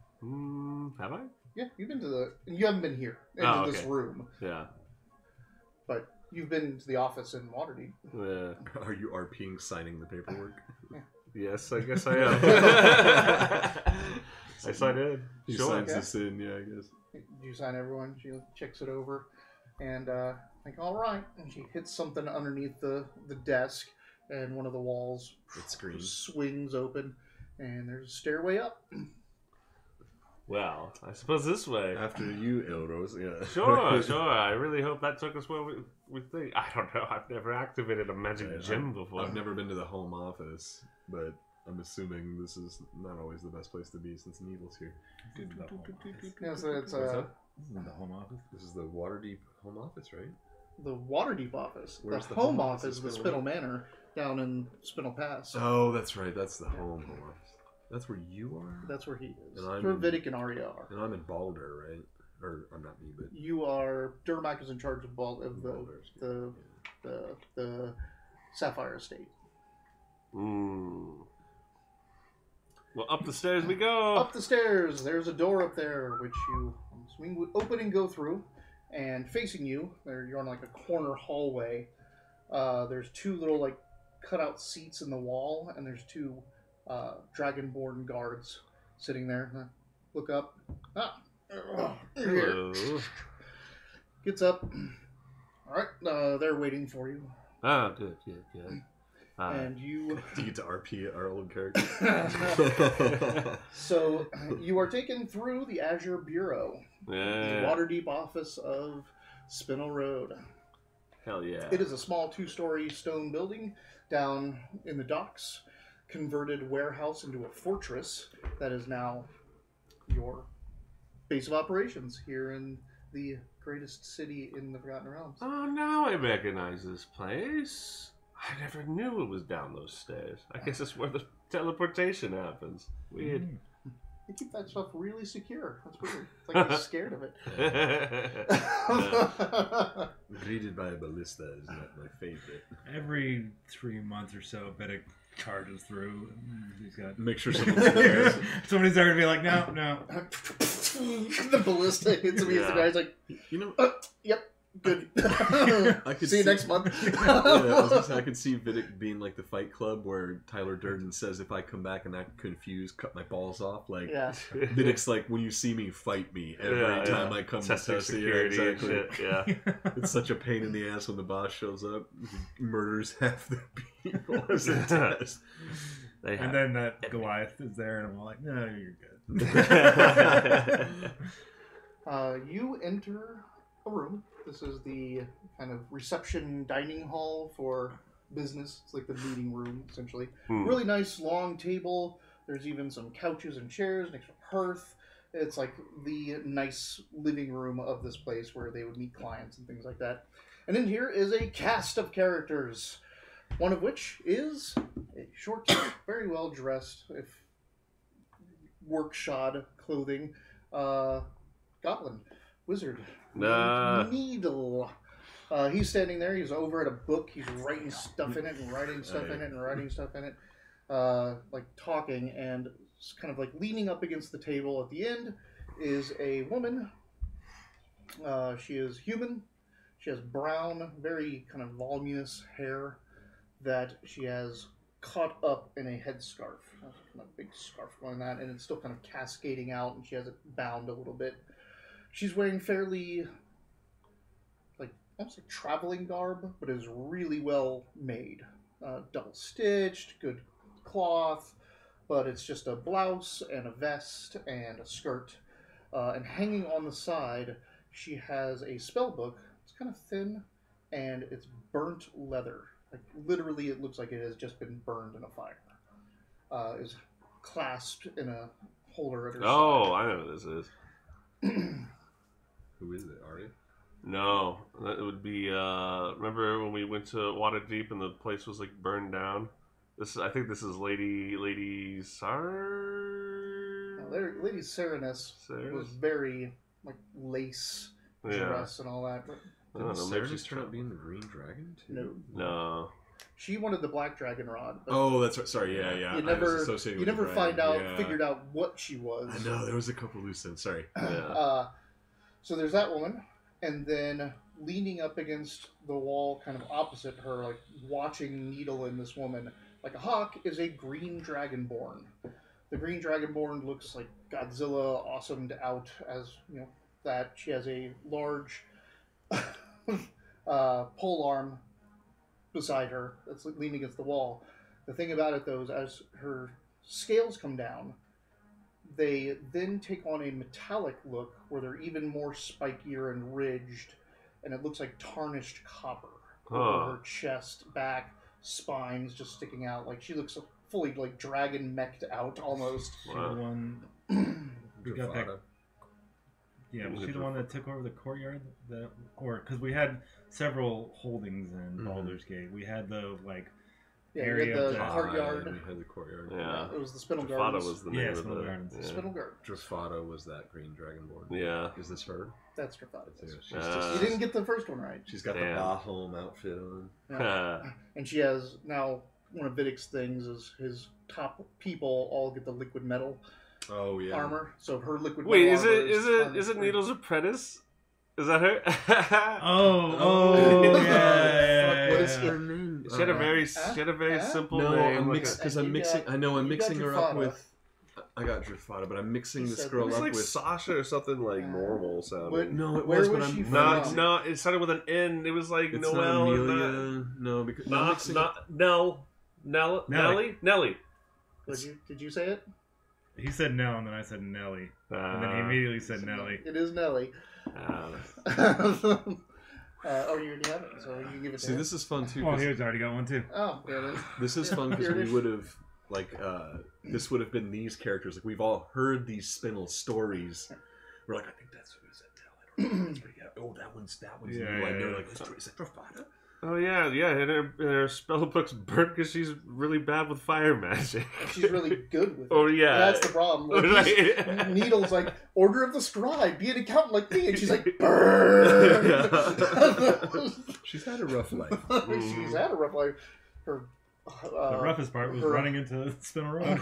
Have I? Yeah, you haven't been here into this room, Yeah. but you've been to the office in Waterdeep. Yeah. Are you RPing signing the paperwork? Yes, I guess I am. I signed in. He Sure. signs Yeah. this in, yeah, I guess. You sign everyone. She checks it over, and like, all right. And she hits something underneath the desk, and one of the walls It screams. swings open, and there's a stairway up. Well, I suppose this way. After you, Elrose, yeah. Sure, sure. I really hope that took us where we think. I don't know. I've never activated a magic Yeah, gym before. I've never been to the home office, but I'm assuming this is not always the best place to be since Needle's here. Yeah, so it's What's that? This is the home office. This is the Waterdeep home office, right? the Waterdeep office. Where's the the home home office office? with Spinel Manor down in Spinel Pass. Oh, that's right. That's the home office. That's where you are? That's where he is. And That's I'm where in- Vidic and Arya are. And I'm in Balder, right? Or, I'm not me, but... You are. Durmak is in charge of Balder's, the Sapphire Estate. Well, up the stairs we go. Up the stairs, there's a door up there, which you would open and go through. And facing you, you're on like a corner hallway. There's two little like cutout seats in the wall, and there's two dragonborn guards sitting there. Look up. You're here. Hello. Gets up. All right, they're waiting for you, Ah, good, good, good. and you. Do you get to RP our old character? So you are taken through the Azure Bureau, the Yeah. Waterdeep office of Spinel Road. Hell yeah. It is a small 2-story stone building down in the docks, converted warehouse into a fortress that is now your base of operations here in the greatest city in the Forgotten Realms. Oh, now I recognize this place. I never knew it was down those stairs. I guess it's where the teleportation happens. Weird. They keep that stuff really secure. That's weird. It's like they're scared of it. Greeted by a ballista is not my favorite. Every 3 months or so, Vedic charges through. He's got. Make sure someone's there. Somebody's there to be like, no, no. The ballista hits him. Yeah. The guy's like, You know, yep, good. I could See you see- next month. yeah, I was gonna say, I could see Vidic being like the Fight Club where Tyler Durden says, if I come back and act confused, cut my balls off. Like, Yeah. Vidic's like, when you see me, fight me every Yeah, time yeah. I come Testing to test it. Yeah, security and exactly. shit. Yeah. It's such a pain in the ass when the boss shows up, he murders half the people as a Yeah. test. They have. And then that Goliath is there, and I'm like, no, you're good. You enter a room. This is the kind of reception dining hall for business. It's like the meeting room, essentially. Hmm. Really nice long table. There's even some couches and chairs next to a hearth. It's like the nice living room of this place where they would meet clients and things like that. And in here is a cast of characters, one of which is a short, very well dressed, if work-shod clothing, goblin, wizard, named Needle. He's standing there. He's over at a book. He's writing stuff in it and writing stuff in it and writing stuff in it, like talking, and kind of like leaning up against the table. At the end is a woman. She is human. She has brown, very kind of voluminous hair that she has caught up in a headscarf. Kind of big scarf going on that, and it's still kind of cascading out, and she has it bound a little bit. She's wearing fairly, like, almost like traveling garb, but is really well made. Double stitched, good cloth, but it's just a blouse and a vest and a skirt. And hanging on the side, she has a spell book. It's kind of thin, and it's burnt leather. Like, literally, it looks like it has just been burned in a fire. Is clasped in a holder at her Oh, side. I know what this is. Who is it? Artie? No, that would be. Remember when we went to Waterdeep and the place was like burned down? I think this is Lady Sar. Lady Serenus was very like lace dress and all that. But I don't know. Did Maybe Serenus she's turn out being the green dragon too? No. She wanted the black dragon rod. But Oh, that's right. Sorry, yeah. you I was never, associating you with the never dragon. find out, Yeah. figured out what she was. I know there was a couple loose ends. Sorry. Yeah. So there's that woman, and then leaning up against the wall, kind of opposite her, like watching Needle and this woman, like a hawk, is a green dragonborn. The green dragonborn looks like Godzilla awesomed out as, you know, that. She has a large pole arm beside her that's leaning against the wall. The thing about it, though, is as her scales come down, they then take on a metallic look where they're even more spikier and ridged, and it looks like tarnished copper over her chest, back, spines just sticking out. Like she looks fully like dragon mech'd out almost. She the one. We got that. Yeah, was she the one that took over the courtyard? Because we had several holdings in Baldur's Gate. We had the area you had of the the courtyard. We had the courtyard. Yeah. It was the Spinel Drafada Gardens. was the name of Spinel the Gardens. The Spinel Gardens. Drafada was that green dragonborn. Yeah. Is this her? That's Drafada. Uh, You didn't get the first one right. She's got Damn. the Baholm outfit on. Yeah. And she has now one of Vidic's things is his top people all get the liquid metal Oh yeah. armor. So her liquid Wait, metal armor is it Needle's apprentice? Is that her? Oh, yeah. What is her name? She had a very simple No, name. I'm like mixing a- because I'm mixing. I know I'm you got mixing her up Drafada. with. I got Drafada, but I'm mixing He this said- It girl was up like with. Sasha or something like normal sounding. No, it Where was, was but she I'm from? No, it started with an N. It was like It's Noelle. not Amelia. No, because I'm mixing Nelly. Did you say it? He said no, and then I said Nelly. And then he immediately said Nelly. It is Nelly. Uh, You already have it, so you can give it to See, him. this is fun too. Well, 'cause he's already got one too. Oh, yeah, then. This is fun because Here it we is. would have this would have been these characters. Like we've all heard these Spinel stories. We're like, I think that's who is it now. I don't know. That's pretty good. Oh, that one's Yeah, new. I know. yeah. Like, is that Drafada? oh yeah. And her spell book's burnt because she's really bad with fire magic. She's really good with it. Oh yeah. That's the problem. Like, Needle's like, Order of the Scribe, be an accountant like me. And she's like, burn! She's had a rough life. She's had a rough life. Her, The roughest part was her- running into Spinel Road.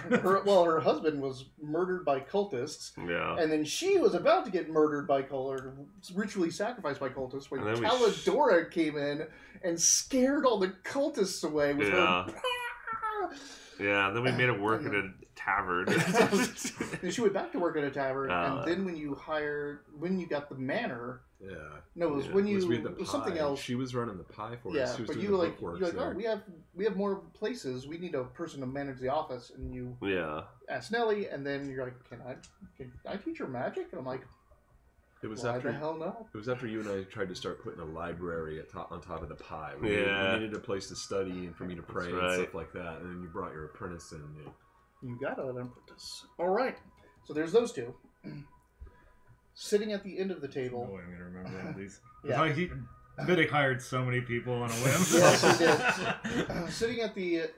her husband was murdered by cultists. Yeah. And then she was about to get murdered by ritually sacrificed by cultists when And then we Caladora came in and scared all the cultists away with Yeah. her. Yeah. Then we made it work at a tavern. Then she went back to work at a tavern, Oh. and then when you got the manor, Yeah. no, it was Yeah. when you We had the it was something pie. else. She was running the pie for us. Yeah, She was but doing you the were like, bookwork you're like, there. oh, we have more places. We need a person to manage the office, and you Yeah. ask Nelly, and then you're like, can I teach her magic? And I'm like, It was Why after the hell not? It was after you and I tried to start putting a library on top of the pie. We needed a place to study and for me to pray and stuff like that. And then you brought your apprentice in. Yeah. You got an apprentice. All right. So there's those two. Sitting at the end of the table. No way I'm going to remember all these. Yeah. Vidic hired so many people on a whim. Yes, he did. Sitting at the...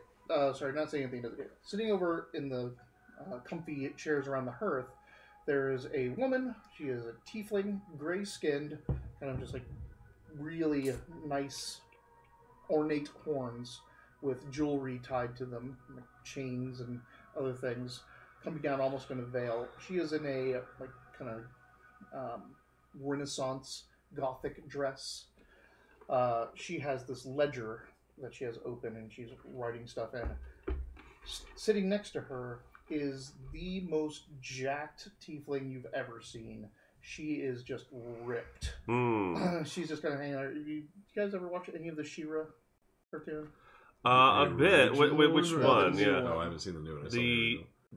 sorry, not sitting at the end of the table. Sitting over in the comfy chairs around the hearth, there is a woman. She is a tiefling, gray-skinned, kind of just like really nice, ornate horns with jewelry tied to them, like chains and other things, coming down almost in a veil. She is in a like kind of Renaissance Gothic dress. She has this ledger that she has open, and she's writing stuff in. Sitting next to her is the most jacked tiefling you've ever seen. She is just ripped. She's just kind of hanging out. You guys ever watch any of the She-Ra cartoon? A bit. Which one? Yeah. No, I haven't seen the new one.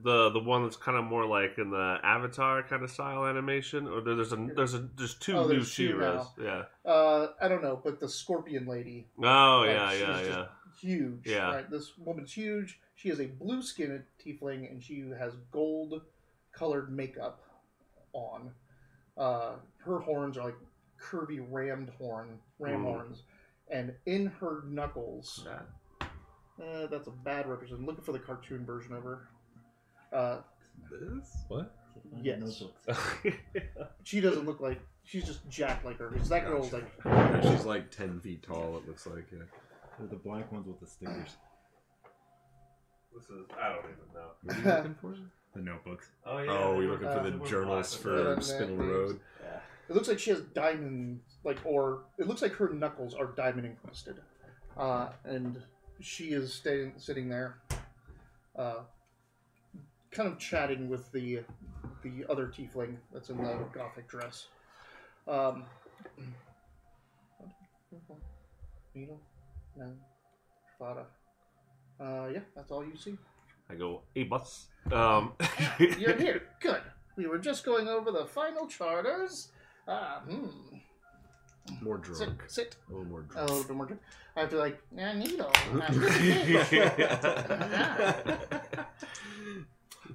The one that's kind of more like in the Avatar kind of style animation, or there's two new She-Ras. Yeah. I don't know, but the Scorpion Lady. Oh like, yeah, she's yeah, just yeah. Huge. Yeah. Right. This woman's huge. She is a blue-skinned tiefling, and she has gold-colored makeup on. Her horns are like curvy ram horns, and in her knuckles. That's a bad representation. Looking for the cartoon version of her. This? What? Yes. She doesn't look like... She's just jacked like her. Because that girl's like... Yeah, she's like 10 feet tall, it looks like. Yeah. They're the black ones with the stickers. This is... I don't even know. What are you looking for? The notebooks. Oh, yeah. Oh, you're looking for the journals for Spinel Road? Yeah. It looks like she has diamond... or... It looks like her knuckles are diamond encrusted. And she is sitting there... kind of chatting with the other tiefling that's in the Gothic dress. Needle? No. Fada. Yeah, that's all you see. I go, hey, boss. You're here. Good. We were just going over the final charters. More drunk. Sit. A little more A drunk. little bit more drunk. I have to like, Needle.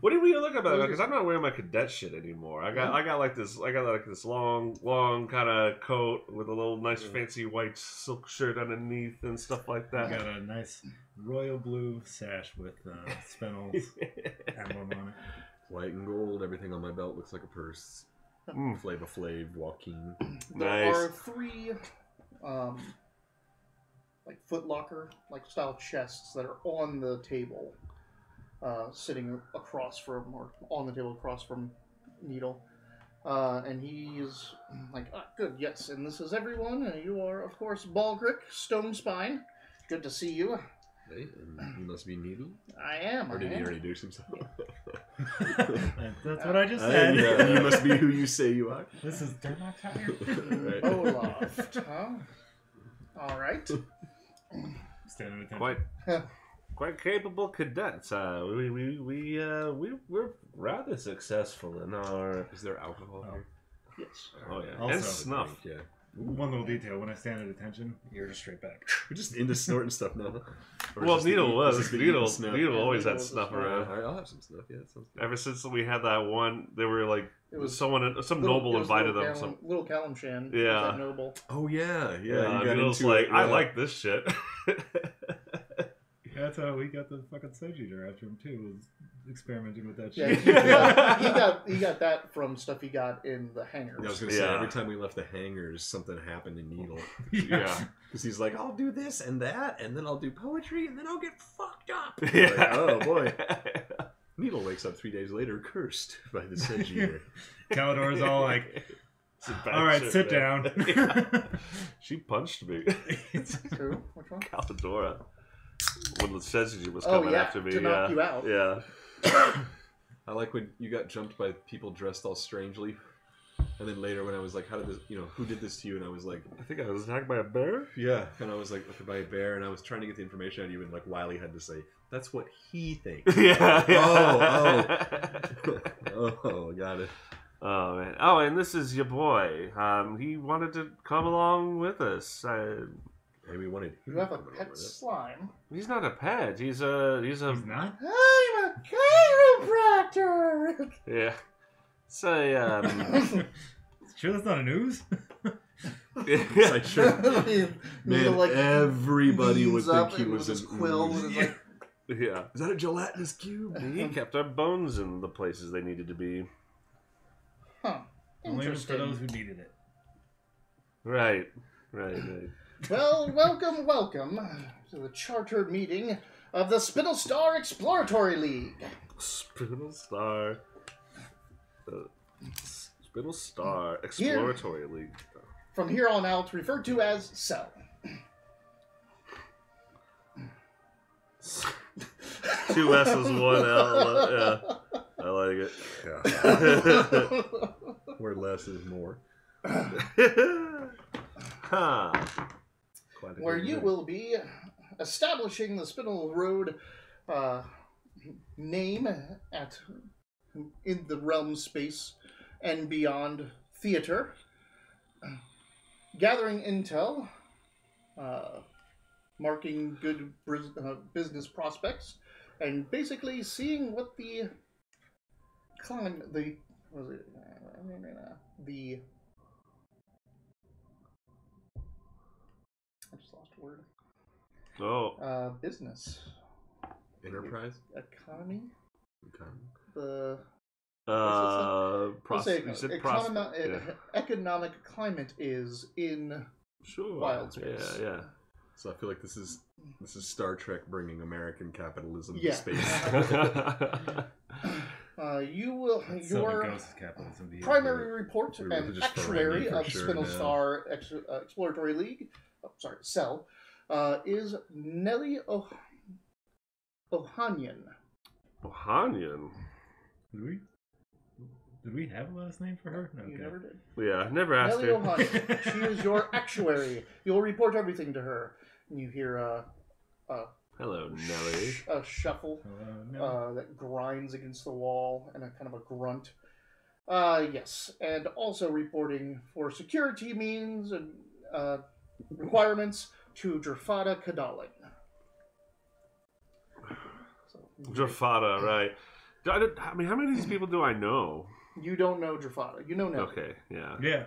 What are you looking about? Because I'm not wearing my cadet shit anymore. I got like this long kind of coat with a little nice fancy white silk shirt underneath and stuff like that. Got a nice royal blue sash with Spinel's emblem on it. White and gold. Everything on my belt looks like a purse. Flava Flav, Joaquin. There are 3 like Foot Locker style chests that are on the table. Sitting across from, or on the table across from Needle. And he's like, good, yes, and this is everyone, and you are, of course, Baldric, Stone Spine. Good to see you. Hey, and you must be Needle? I am. Or did he introduce himself? That's what I just said. You must be who you say you are. This is Dermot Right. Olaf. Huh? All right. Standing attention. Quite capable cadets. We're rather successful in our. Is there alcohol here? Yes. Oh yeah, Also, and snuff. Yeah. One little detail: when I stand at attention, you're just straight back. We're just into snorting stuff now. Well, Needle Needle always had snuff around. I'll have some snuff. Yeah, that sounds good. Ever since we had that one, they were like, some Little- noble it was invited little them. Some Little Calamshan. Yeah. Was that noble. Oh yeah. You got Needle's into like, it, I yeah. like this shit. That's how we got the fucking Sage Eater after him too. Was experimenting with that Yeah, shit. he got that from stuff he got in the hangars. Yeah, I was gonna say every time we left the hangars, something happened to Needle. Yeah. Because he's like, I'll do this and that, and then I'll do poetry, and then I'll get fucked up. Yeah. Like, oh boy. Needle wakes up 3 days later, cursed by the Sage Eater. Calidor's all like, all right, shit, sit man. down. She punched me. Who? Which one? Calidora. When the Sezgi was Oh, coming yeah, after me. to knock you out. Yeah. I like when you got jumped by people dressed all strangely. And then later when I was like, how did this, who did this to you? And I was like, I think I was attacked by a bear. yeah. And I was like, by a bear. And I was trying to get the information out of you. And like Wiley had to say, that's what he thinks. Yeah. Oh, got it. Oh man! Oh, and this is your boy. He wanted to come along with us. Hey, we wanted. You have a pet slime. He's not a pet. He's a. He's not? I'm a chiropractor! Yeah. So Sure that's not a news? It's like, sure. Man, Like, everybody would leans up think he and was with his an quill. ooze. And it's like, yeah. Is that a gelatinous cube? He kept our bones in the places they needed to be. huh. Only for Interesting. those who needed it. Right. Well, welcome to the charter meeting of the Spinel Star Exploratory League. Spinel Star. Spinel Star Exploratory League. From here on out, referred to as Cell. Two S's, one L. Yeah. I like it. Yeah. Where less is more. Huh. Where you will be establishing the Spinel Road name in the realm space and beyond theater, gathering intel, marking good business prospects, and basically seeing what the I just lost a word. Oh. Business. Enterprise? Economy? Okay. The economic climate is in Sure. wild space. Yeah. So I feel like this is Star Trek bringing American capitalism Yeah. to space. You will That's your Southern Ghost capitalism. to you. primary report We're and just actuary Ferengi for of sure Spinel now. Star Exploratory League, Cell, is Nelly Ohanian. Ohanian. Did we have a last name for her? No, You okay. never did. Yeah, I never asked Nelly her. Ohanian. She is your actuary. You'll report everything to her. And you hear Hello, Nelly. a shuffle No. that grinds against the wall and a kind of a grunt. Yes, and also reporting for security means and requirements to Drafada Kadalin. So, Jafada, right. I mean, how many of these people do I know? you don't know Drafada. You know Nelly. Okay, yeah. Yeah.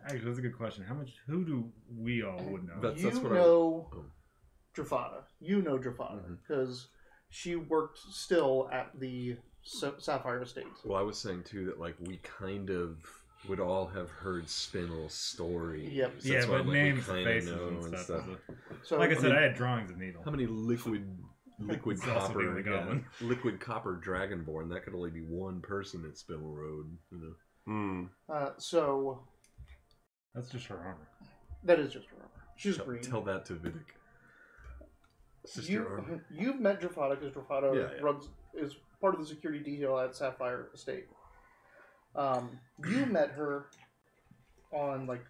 Actually, that's a good question. Who do we all would know? That's You what know Oh. Drafada. You know Drafada Mhm. because she worked still at the Sapphire Estate. Well, I was saying too that like we kind of would all have heard Spinel's story. Yep. So Yeah, that's why, but like, names, we kinda faces, know and stuff. is So like I said, I had drawings of Needle. How many liquid It's also copper being the goblin. liquid copper dragonborn? That could only be one person at Spinel Road. You know. so That's just her armor. that is just her armor. She's green. Tell that to Vidic. Sister armor. You've met Drafada because Drafada Yeah. is part of the security detail at Sapphire Estate. You met her on like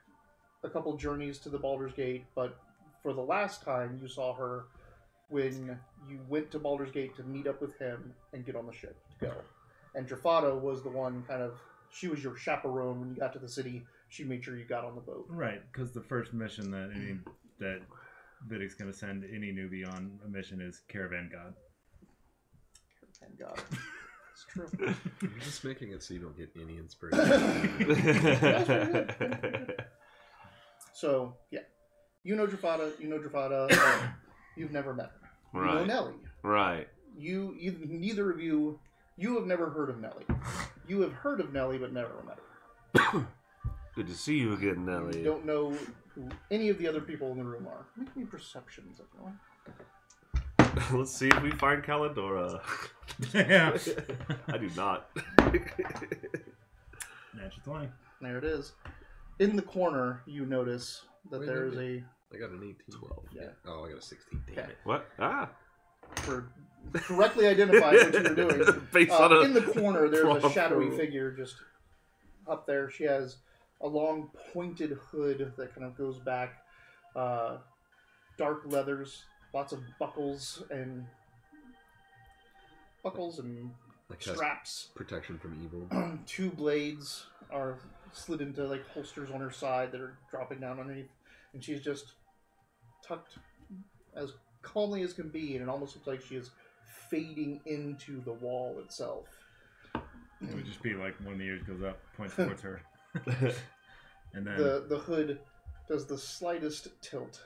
a couple journeys to the Baldur's Gate, but for the last time you saw her when you went to Baldur's Gate to meet up with him and get on the ship to go. And Drafada was the one she was your chaperone when you got to the city. She made sure you got on the boat. Right, because the first mission that Vidic's going to send any newbie on a mission is Caravan God. Thank God. It's true. You're just making it so you don't get any inspiration. So, yeah. You know Drafada. You've never met her. You know Right. Nelly. Right. Neither of you have never heard of Nelly. You have heard of Nelly, but never met her. Good to see you again, You Nelly. don't know who any of the other people in the room are. Make me perceptions, everyone. Let's see if we find Calidora. Yeah. I do not. Natural 20. There it is. In the corner, you notice that Wait, there is wait, a I got an 18. 12. Yeah. Oh, I got a 16. Damn Okay. it. What? Ah. For correctly identifying what you were doing. Based on a In the corner, there's a prompt shadowy roll. figure just up there. She has a long pointed hood that kind of goes back, dark leathers, lots of buckles and Like has straps, protection from evil. 2 blades, are slid into like holsters on her side that are dropping down underneath, and she's just tucked as calmly as can be, and it almost looks like she is fading into the wall itself. It would just be like one of the ears goes up, points towards her, and then The hood does the slightest tilt.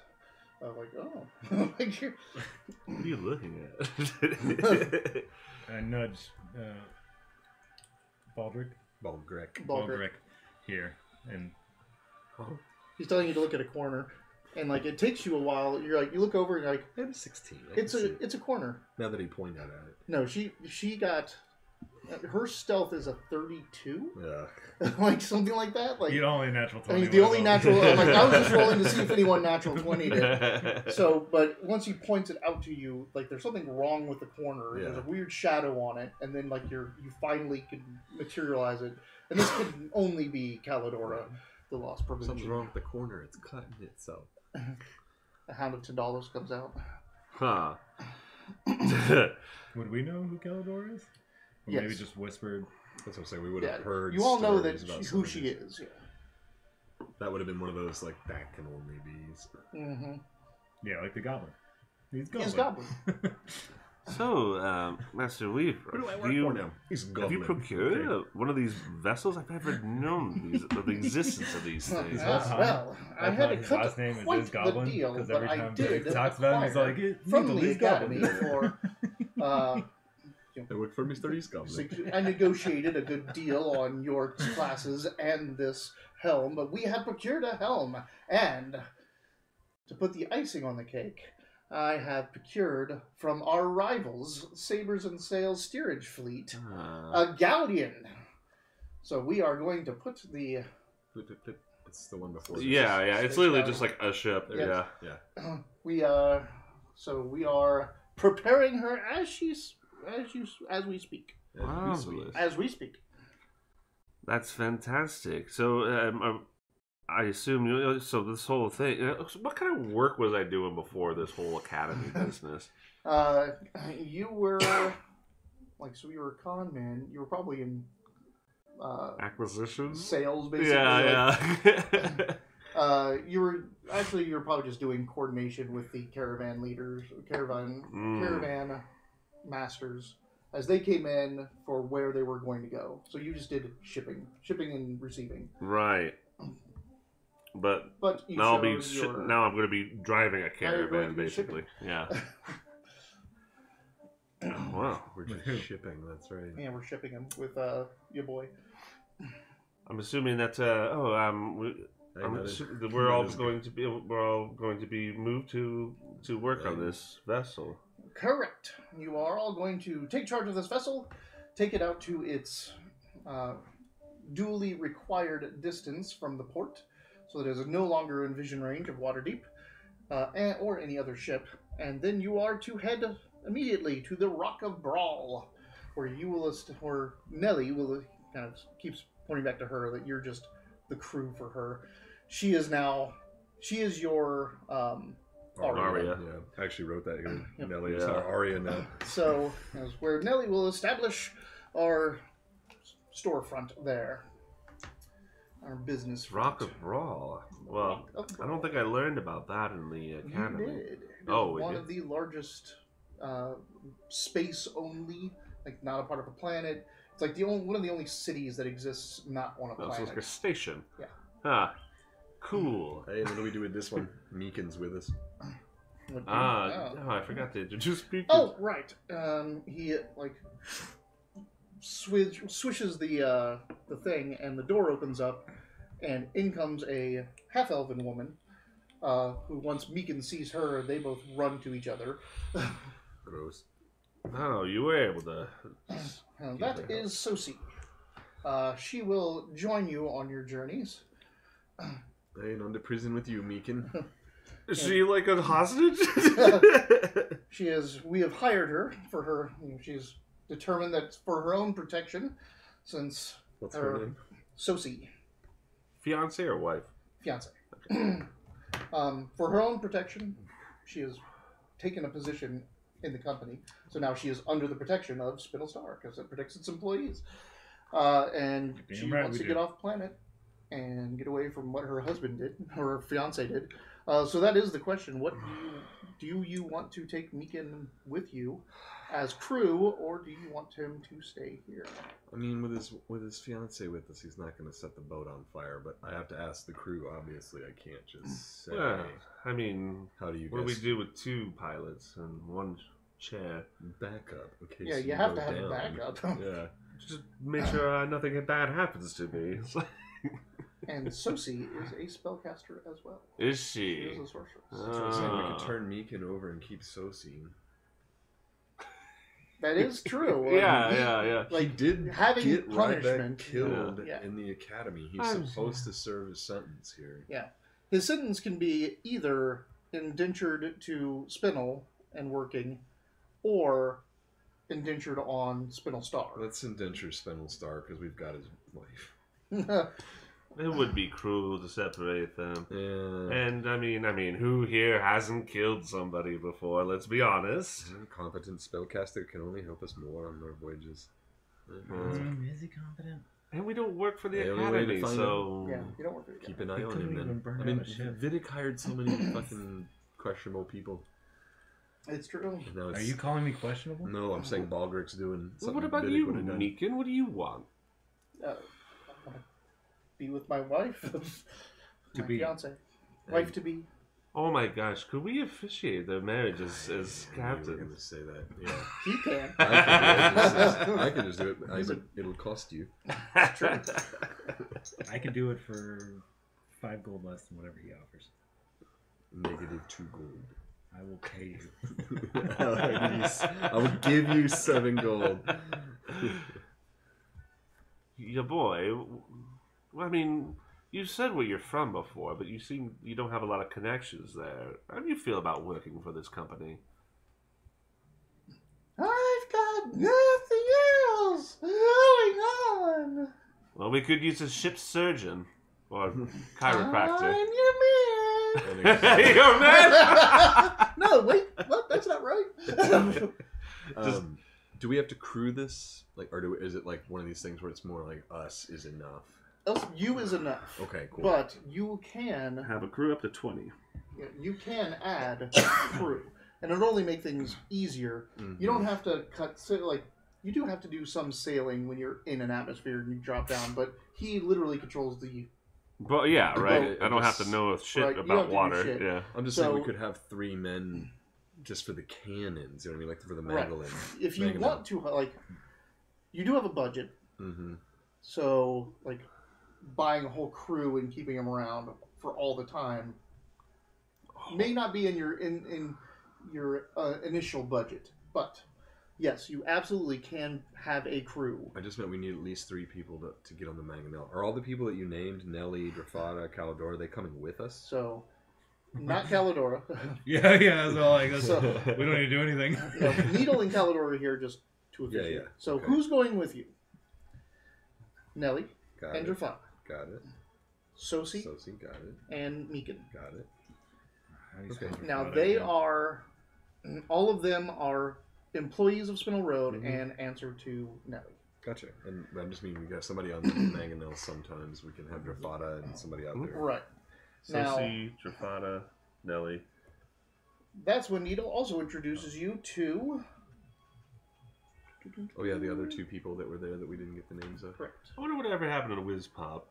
Like, oh, like you're... What are you looking at? I nudge Baldric Baldric. here, and He's telling you to look at a corner, and like it takes you a while. You're like, you look over and you're like, I'm 16. it's a corner. Now that he pointed at it. No, she got her stealth is a 32, Yeah. like something like that. Like the only natural 20. I mean, the only natural. I'm like, I was just rolling to see if anyone natural 20'd it. So, but once he points it out to you, like there's something wrong with the corner. Yeah. There's a weird shadow on it, and then like you finally can materialize it. And this could only be Calidora, the lost provision. Something's wrong with the corner. It's cutting itself. The Hound of Tindalos comes out. Huh. Would we know who Calidor is? Or Yes. maybe just whispered. That's what I'm saying. We would have Yeah, heard. you all know that stories about who some she of these. is. Yeah. That would have been one of those like that can only be. Mm-hmm. Yeah, like the goblin. He's goblin. He's Goblin. So, Master Weaver, Who do I work do you, for now? He's have government. you procured Okay. one of these vessels? I've never known of the existence of these things. Well, I had to his cut last name is quite Goblin, the deal, because but every I time did he talks about him, he's acquire like, "You from know, the he's academy Goblin." for. I work for Mr. East Government. I negotiated a good deal on your classes and this helm, but we have procured a helm, and to put the icing on the cake, I have procured from our rivals, Sabers and Sails steerage fleet, a galleon. So we are going to put the It's the one before. Yeah, yeah, it's literally just like a ship. Yes. Yeah. we are preparing her as we speak. Marvelous. As we speak. That's fantastic. So, I assume, so this whole thing, what kind of work was I doing before this whole academy business? You were so you were a con man. You were probably in Acquisitions? sales, basically. Yeah. You're probably just doing coordination with the caravan leaders, caravan masters, as they came in for where they were going to go. So you just did shipping and receiving. Right. But you now I'm going to be driving a you're going caravan, to be basically. Yeah. Wow. We're just shipping. That's right. Yeah, we're shipping him with your boy. I'm assuming that we're all going to be moved to work on this vessel. Correct. You are all going to take charge of this vessel, take it out to its duly required distance from the port, so that it is no longer in vision range of Waterdeep or any other ship. And then you are to head immediately to the Rock of Brawl, where where Nellie will kind of keeps pointing back to her that you're just the crew for her. She is your Aria. Yeah, I actually wrote that here. Yep. Nelly is Yeah. our Aria now. So, that's where Nellie will establish our storefront there. Our business front. Rock of Brawl. Well, Rock of I don't think I learned about that in the academy. You did. It is Oh, we one did. of the largest space only, like not a part of a planet. It's like one of the only cities that exists not on a Oh, so planet. it's like a station. Yeah. Ah, cool. Hey, what do we do with this one? Meekin's with us. What do you- I forgot to introduce people. Oh, right. He swishes the thing, and the door opens up, and in comes a half-elven woman. Who once Meekin sees her, they both run to each other. Gross. Oh, you were able to. That is Sosi. She will join you on your journeys. I ain't on to prison with you, Meekin. Is she like a hostage? We have hired her for her. She's determined that for her own protection, since What's her name? Sosi, Fiance or wife? fiance. For her own protection, she has taken a position in the company. So now she is under the protection of Spinel Star because it protects its employees. And Damn she right wants we to do. get off planet and get away from what her husband did, or her fiance did. So that is the question. What do you want to take Meekin with you as crew, or do you want him to stay here? I mean, with his fiance with us, he's not going to set the boat on fire. But I have to ask the crew. Obviously, I can't just say. Yeah, I mean, How do you what do we guys do with 2 pilots and 1 chair? back up in case Yeah, you you have go to have down? a backup. Yeah. Just make sure nothing bad happens to me. And Sosi is a spellcaster as well. Is She she? is a sorceress. That's what I'm saying. We Ah. could turn Meekin over and keep Sosi. That is true. Yeah. Like, he did having get punishment. Ryback killed Yeah. in the academy. He's I'm supposed to serve his sentence here. His sentence can be either indentured to Spinel and working, or indentured on Spinel Star. Let's indenture Spinel Star because we've got his wife. It would be cruel to separate them. Yeah. And I mean, who here hasn't killed somebody before? Let's be honest. A competent spellcaster can only help us more on our voyages. Is he confident? And we don't work for the The only way to academy, find so Yeah, you don't work for the Keep an eye on couldn't him even then. burn I mean, out a ship. Vidic hired so many fucking questionable people. It's true. And now Are it's, you calling me questionable? No, I'm saying Baldrick's doing Well, something what about Vidic you, would've done. Meekin? What do you want? I want to be with my wife. To My be. fiance. Wife to be. Oh my gosh, could we officiate their marriage as I knew you were captain? going to say that. Yeah. He can. I can just do it. But it'll cost you. I could do it for 5 gold less than whatever he offers. -2 gold. I will pay you. I will give you 7 gold. Your boy, I mean, you said where you're from before, but you don't have a lot of connections there. How do you feel about working for this company? I've got nothing else going on. Well, we could use a ship's surgeon or chiropractor. I'm your man. Your man. No, wait. What? That's not right. Do we have to crew this? Like, or is it like one of these things where it's more like us is enough? You is enough. Okay, cool. But you can Have a crew up to 20. add crew, and it'll only make things easier. Mhm. You don't have to you do have to do some sailing when you're in an atmosphere and you drop down, but he literally controls the. But yeah, right. Well, I don't have to just- know shit right, you don't about have to do water. shit. Yeah. I'm just saying we could have 3 men just for the cannons. You know what I mean? Like for the Right. mandolin. If you Mangonel. want to, you do have a budget, Mm-hmm. so buying a whole crew and keeping them around for all the time may not be in your initial budget, but yes, you absolutely can have a crew. I just meant we need at least 3 people to get on the Mangonel. Are all the people that you named, Nelly, Drafada, Calidor, are they coming with us? So, not Calidora. Yeah, so like, So- we don't need to do anything. No, Needle and Calidor are here just to officiate. Yeah. So Okay. who's going with you? Nelly Got and it. Drafada, Got it. Sosi, Sosi, got it. and Meekin. Got it. How do you Okay. spell Now Drafada they again? are, all of them are employees of Spinel Road Mhm. and answer to Nelly. Gotcha. And I'm just meaning we got somebody on the Mangonel sometimes. We can have Drafada and somebody out there. Right. Now- Sosi, Drafada, Nelly. That's when Needle also introduces you to. Oh yeah, the other 2 people that were there that we didn't get the names of. Correct. I wonder whatever happened to Whiz Pop.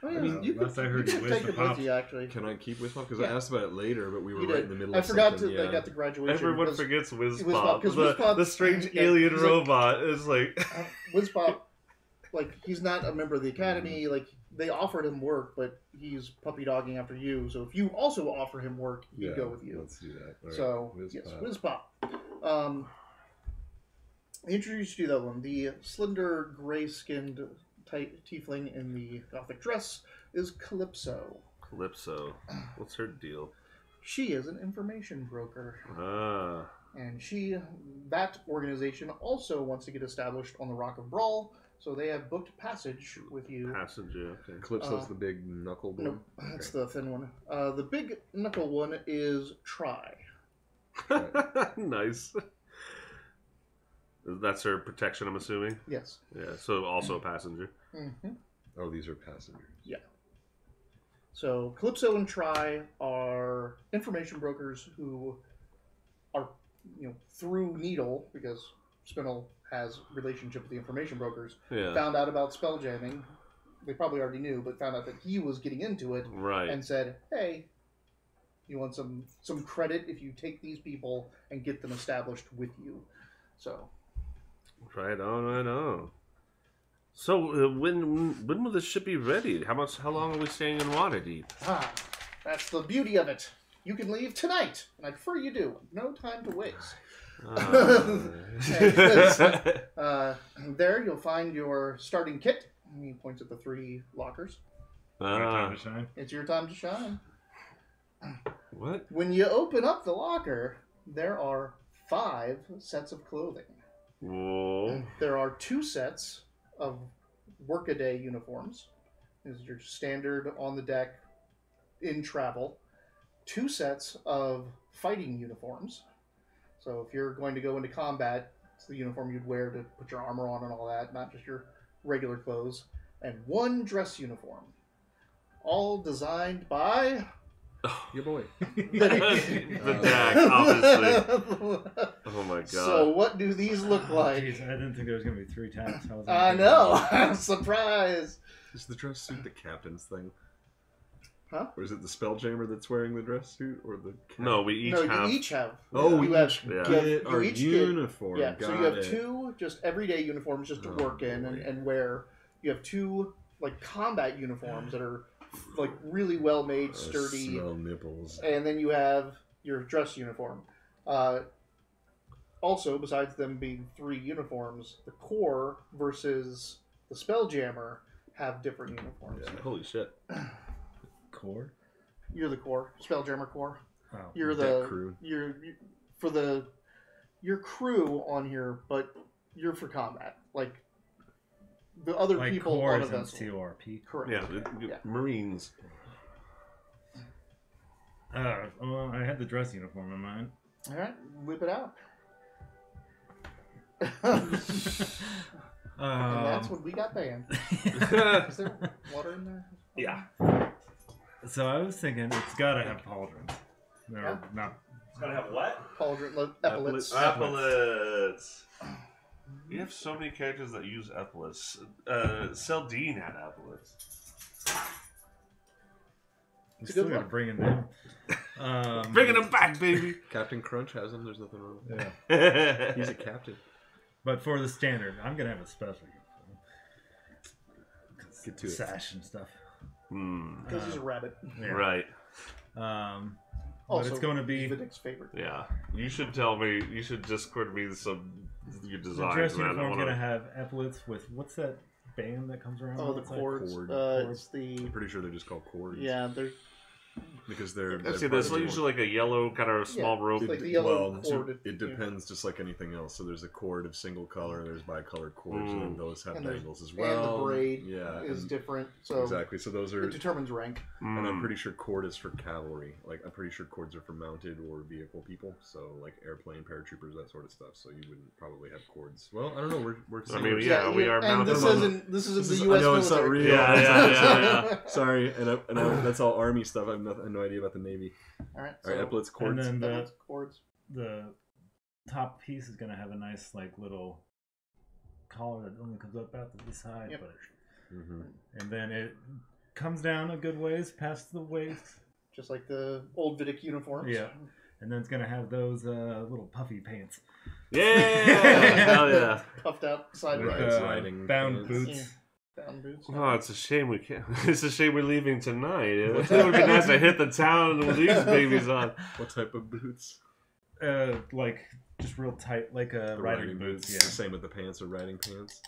Oh yeah, I mean, you could, last I heard, you you could whizzed take the it with pops. you actually. Can I keep Wisma? Because Yeah. I asked about it later, but we were You right did. in the middle I of forgot something. to. Yeah. I got the graduation. Everyone because forgets Whiz Whiz Pop, Pop. 'cause Whiz Pop- The strange yeah, alien he's like- robot is like. Wizpop, he's not a member of the academy. They offered him work, but he's puppy dogging after you. So if you also offer him work, he'd go with you. Let's do that. All right. So Whiz yes, Pop. Wizpop. I introduced you to that one. The slender, gray-skinned tiefling in the gothic dress is Calypso. Calypso. What's her deal? She is an information broker, Ah. and that organization also wants to get established on the Rock of Brawl. So they have booked passage with you. Passenger. Okay. Calypso's the big knuckle one. Nope, that's the thin one. The big knuckle one is Try. Nice. That's her protection, I'm assuming. Yes. Yeah. So also a passenger. Mm-hmm. Oh, these are passengers. Yeah. So Calypso and Tri are information brokers who are, through Needle, because Spinel has relationship with the information brokers, Yeah. found out about spell jamming. They probably already knew, but found out that he was getting into it, Right. and said, "Hey, you want some credit if you take these people and get them established with you." So. Right on, right on. So when will the ship be ready? How long are we staying in Waterdeep? That's the beauty of it. You can leave tonight, and I prefer you do. No time to waste. There you'll find your starting kit. He points at the 3 lockers. Time to shine. It's your time to shine. What? When you open up the locker, there are 5 sets of clothing. Whoa. There are 2 sets of workaday uniforms. This is your standard on the deck in travel. 2 sets of fighting uniforms. So if you're going to go into combat, it's the uniform you'd wear to put your armor on and all that, not just your regular clothes. And 1 dress uniform. All designed by... Your boy. The DAC, obviously. Oh my god. So what do these look like? Jeez, I didn't think there was going to be 3 tabs. I know! Surprise! Is the dress suit the captain's thing? Huh? Or is it the Spelljammer that's wearing the dress suit? Or the captain? No, we each have... you each have. Oh, you we have, each yeah. get our each uniform. Yeah, Got so you have it. 2 just everyday uniforms just to work in and wear. You have 2 like combat uniforms that are like really well made, sturdy. Smell nipples. And then you have your dress uniform. Also, besides them being 3 uniforms, the core versus the Spelljammer have different uniforms. Yeah. Holy shit. Core? You're the core, Spelljammer core. Oh. You're Deck the crew. your crew on here, but you're for combat. Like the other Like people core on a is in vessel. CORP. Correct. Yeah, Marines. Well, I had the dress uniform in mind. All right, whip it out. And that's when we got banned. Is there water in there? Yeah. So I was thinking it's got to have pauldrons. No, Yeah. not. It's gotta have what? Pauldron, epaulets. Epaulets. We have so many characters that use epaulets. Seldine had epaulets. We It's a still good got to one. bring them in. Bringing them back, baby. Captain Crunch has them. There's nothing wrong with Yeah. that. He's a captain. But for the standard, I'm gonna have a special uniform. Get to it. Sash and stuff. Because he's a rabbit. Yeah. Right. But Also, it's going to be he's Vidic's favorite. Yeah. You should tell me. You should Discord me some your the designs. dress man. I uniform's wanna- gonna have epaulets with what's that band that comes around? Oh, the outside? cords. cord. It's the I'm pretty sure they're just called cords. yeah. They're Because they're. I see. part There's of the- usually like a yellow kind of small rope. like the yellow well, cord. it depends, just like anything else. So there's a cord of single color, there's bicolored cords, and then those have And there's- bangles as and well. the braid yeah, is and- different. So exactly. So those are, it determines rank. and I'm pretty sure cord is for cavalry. Like I'm pretty sure cords are for mounted or vehicle people. So like airplane, paratroopers, that sort of stuff. So you wouldn't probably have cords. Well, I don't know. We're I mean, yeah, we are and mounted this on- isn't This the is- U.S. I know it's not military. real. Yeah. Sorry, and that's all army stuff. I have no idea about the Navy. All right. All right, epaulets, And cords. then That's cords. the top piece is gonna have a nice like little collar that only comes up out to the side, Yep. but Mm-hmm. and then it comes down a good ways past the waist. Just like the old Vidic uniforms. Yeah. And then it's gonna have those little puffy pants. Yeah. Hell yeah. Puffed out side With, Right, legs. riding bound pants. boots. Yeah. Down boots. Oh, it's a shame we can't. It's a shame we're leaving tonight. It would be nice to hit the town with these babies on. What type of boots? Like just real tight, like The riding boots. The same with the pants or riding pants.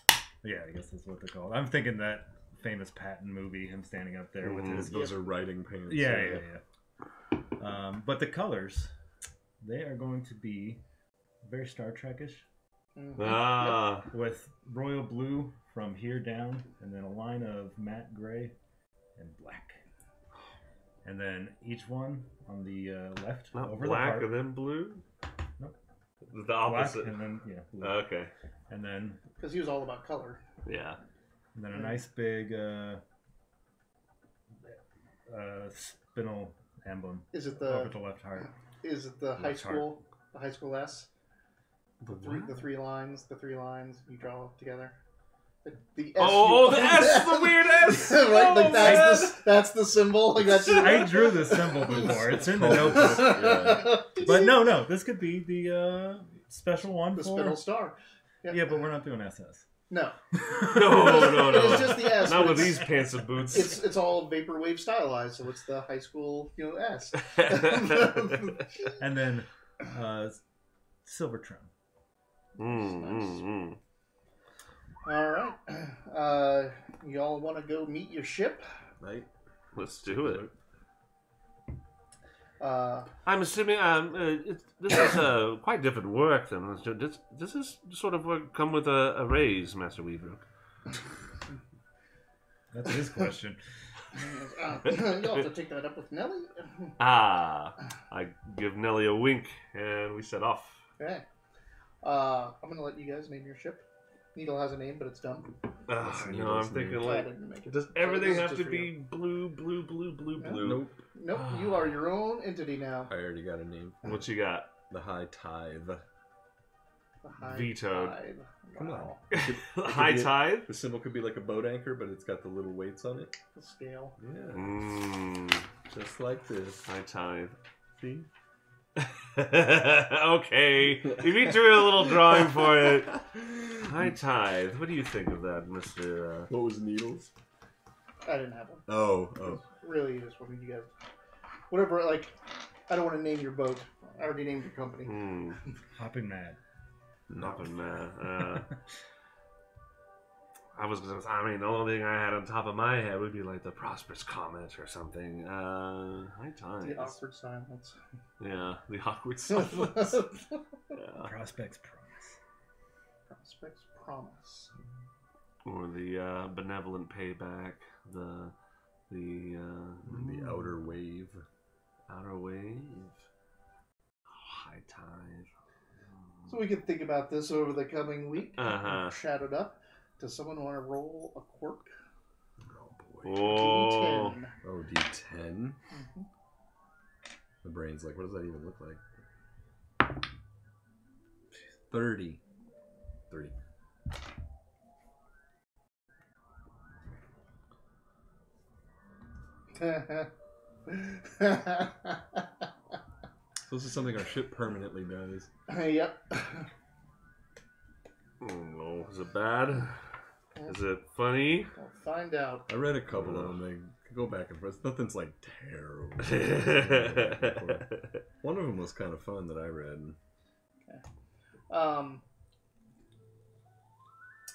Yeah, I guess that's what they're called. I'm thinking that famous Patton movie, him standing up there with his. Those are riding pants. Yeah. But the colors, they are going to be very Star Trek-ish, Mhm. Ah. with royal blue from here down, and then a line of matte gray and black. And then each one on the left Not over black the and heart. then blue? The black, opposite. and then blue. Okay. And then Because he was all about color. Yeah. a nice big spinel emblem Is it over the left heart. Is it the high Left heart. school? The high school S. The The three lines. You draw together. The S. Oh, the S, the weird S. Right, like Oh, that's the symbol. Like that's I drew the symbol before. It's in the notebook. Yeah. But no, this could be the special one The for. spinel star. Yeah, but we're not doing SS. No. No. It's just the S. Not but with it's- these pants and boots. It's all vaporwave stylized, so it's the high school S. And then silver trim. All right. Y'all want to go meet your ship? Right? Let's do it. Uh, I'm assuming this is quite different work then. Does this sort of work come with a raise, Master Weaver? That's his question. you'll have to take that up with Nelly. I give Nelly a wink and we set off. Okay. I'm gonna let you guys name your ship. Needle has a name, but it's dumb. No, I'm thinking I like, didn't make it. does So everything this is have just to for be you. blue, blue, blue, blue, Yeah. blue? Nope. Nope. You are your own entity now. I already got a name. What you got? The High Tithe. The high Vetoed. tide. Come Wow. High tide? The symbol could be like a boat anchor, but it's got the little weights on it. The scale. Yeah. Just like this. High tide. See? Okay. If you drew a little drawing for it. High tide. What do you think of that, Mr. What was Needles? I didn't have one. Oh. Really, just wanted you guys. Whatever. Like, I don't want to name your boat. I already named your company. Hopping mad. Nothing, man. I mean, the only thing I had on top of my head would be like the Prosperous Comet or something. High tide. The awkward silence. Yeah, the awkward silence. Yeah. Prospects promise. Prospects promise. Or the benevolent payback. The outer wave. outer wave. High tide. So we can think about this over the coming week. Uh-huh. Chat it up. Does someone want to roll a quirk? Oh boy. Oh. D10. Oh, D10. Mhm. The brain's like, what does that even look like? 30. 30. So this is something our ship permanently does. Yep. Oh no. Is it bad? Is it funny? We'll find out. I read a couple of them. They go back and forth. Nothing's like terrible. One of them was kind of fun that I read.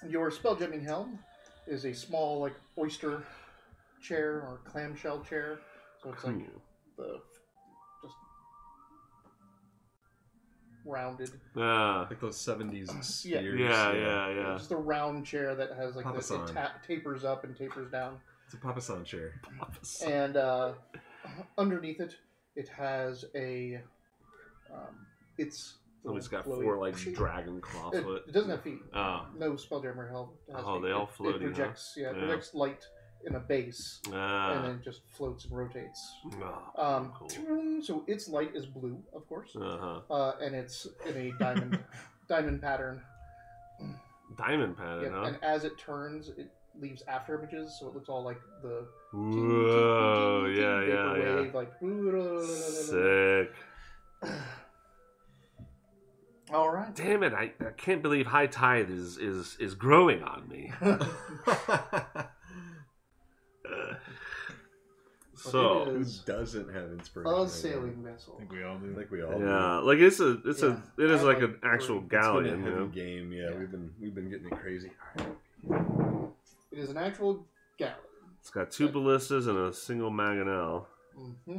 Your spelljamming helm is a small, like, oyster chair or clamshell chair. So it's like the just rounded. Like those 70s spheres. Yeah. Just a round chair that has like this. It Papasan. tapers up and tapers down. It's a Papasan chair. And underneath it, it has a. It's. Somebody's got floaty- 4 like dragon claw foot. It doesn't have feet. Oh. No spelljammer helm. has Oh, feet. they all It floaty, huh? projects. Yeah, it Yeah. projects light in a base, and Ah. then it just floats and rotates. Oh, cool. So its light is blue, of course, Uh-huh. and it's in a diamond pattern. Diamond pattern, Yep, huh? and as it turns, it leaves after images, so it looks all like the Whoa, yeah. vaporwave, like Sick. all right. Damn it, I can't believe High Tide is growing on me. So, It Who is doesn't have inspiration? a right sailing I vessel. think we all do. now? I think we all yeah, like it is Yeah. like I an actual like- do. It's been a galleon, you heavy know. game. Yeah, Yeah. we've been getting it crazy. It is an actual galleon. It's got 2 ballistas and a single mangonel. Mm-hmm.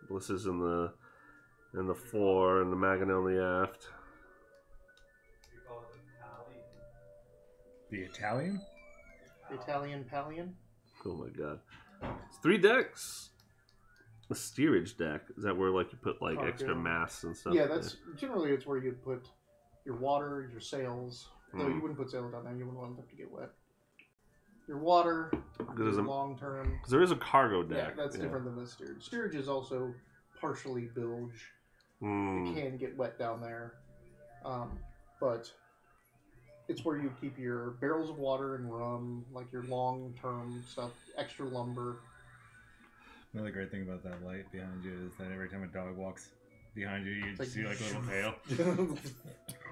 Ballistas in the fore and the mangonel in the aft. The Italian? Italian Pallion. Oh my god. It's 3 decks. a steerage deck. Is that where like you put like Cargo. extra masts and stuff? Yeah, that's generally it's where you'd put your water, your sails. Though Hmm. you wouldn't put sails down there. You wouldn't want them to get wet. Your water, there's a- long term. Because there is a cargo Yeah, deck. that's different than the steerage. Steerage is also partially bilge. Hmm. It can get wet down there, but it's where you keep your barrels of water and rum, like your long term stuff, extra lumber. Another great thing about that light behind you is that every time a dog walks behind you, you It's like- see like a little tail.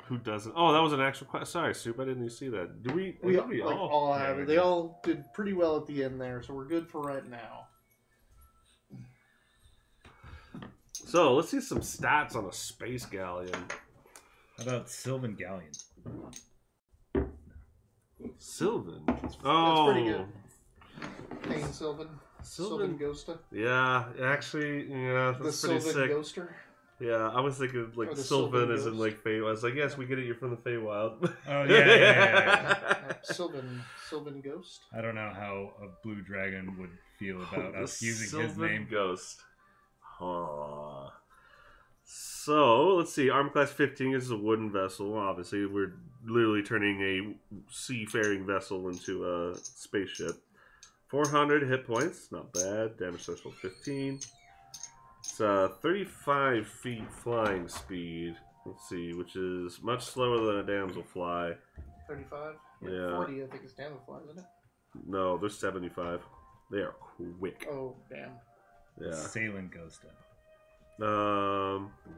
Who doesn't? Oh, that was an actual question. Sorry, Soup. I didn't even see that. Do we? We I think all have Yeah, it. we They do. all did pretty well at the end there, so we're good for right now. So let's see some stats on a space galleon. How about Sylvan Galleon? Sylvan. That's Oh, pretty good. Payne Sylvan. Sylvan. Sylvan Ghosta. Yeah, actually, yeah, The that's pretty Sylvan sick. Ghoster. Yeah, I was thinking like Or the Sylvan Sylvan is in Ghost. like Fey. I was like, yes, we get it. You're from the Feywild. Oh, yeah. Sylvan Ghost. I don't know how a blue dragon would feel about The us using his Sylvan name. Ghost. Aw. So let's see. Arm class 15 is a wooden vessel. Obviously, we're literally turning a seafaring vessel into a spaceship. 400 hit points, not bad. Damage threshold 15. It's 35 feet flying speed. Let's see, which is much slower than a damsel fly. 35. Yeah. 40, I think it's Damselfly, isn't it? No, they're 75. They are quick. Oh, damn. Yeah. Sailing Ghosta.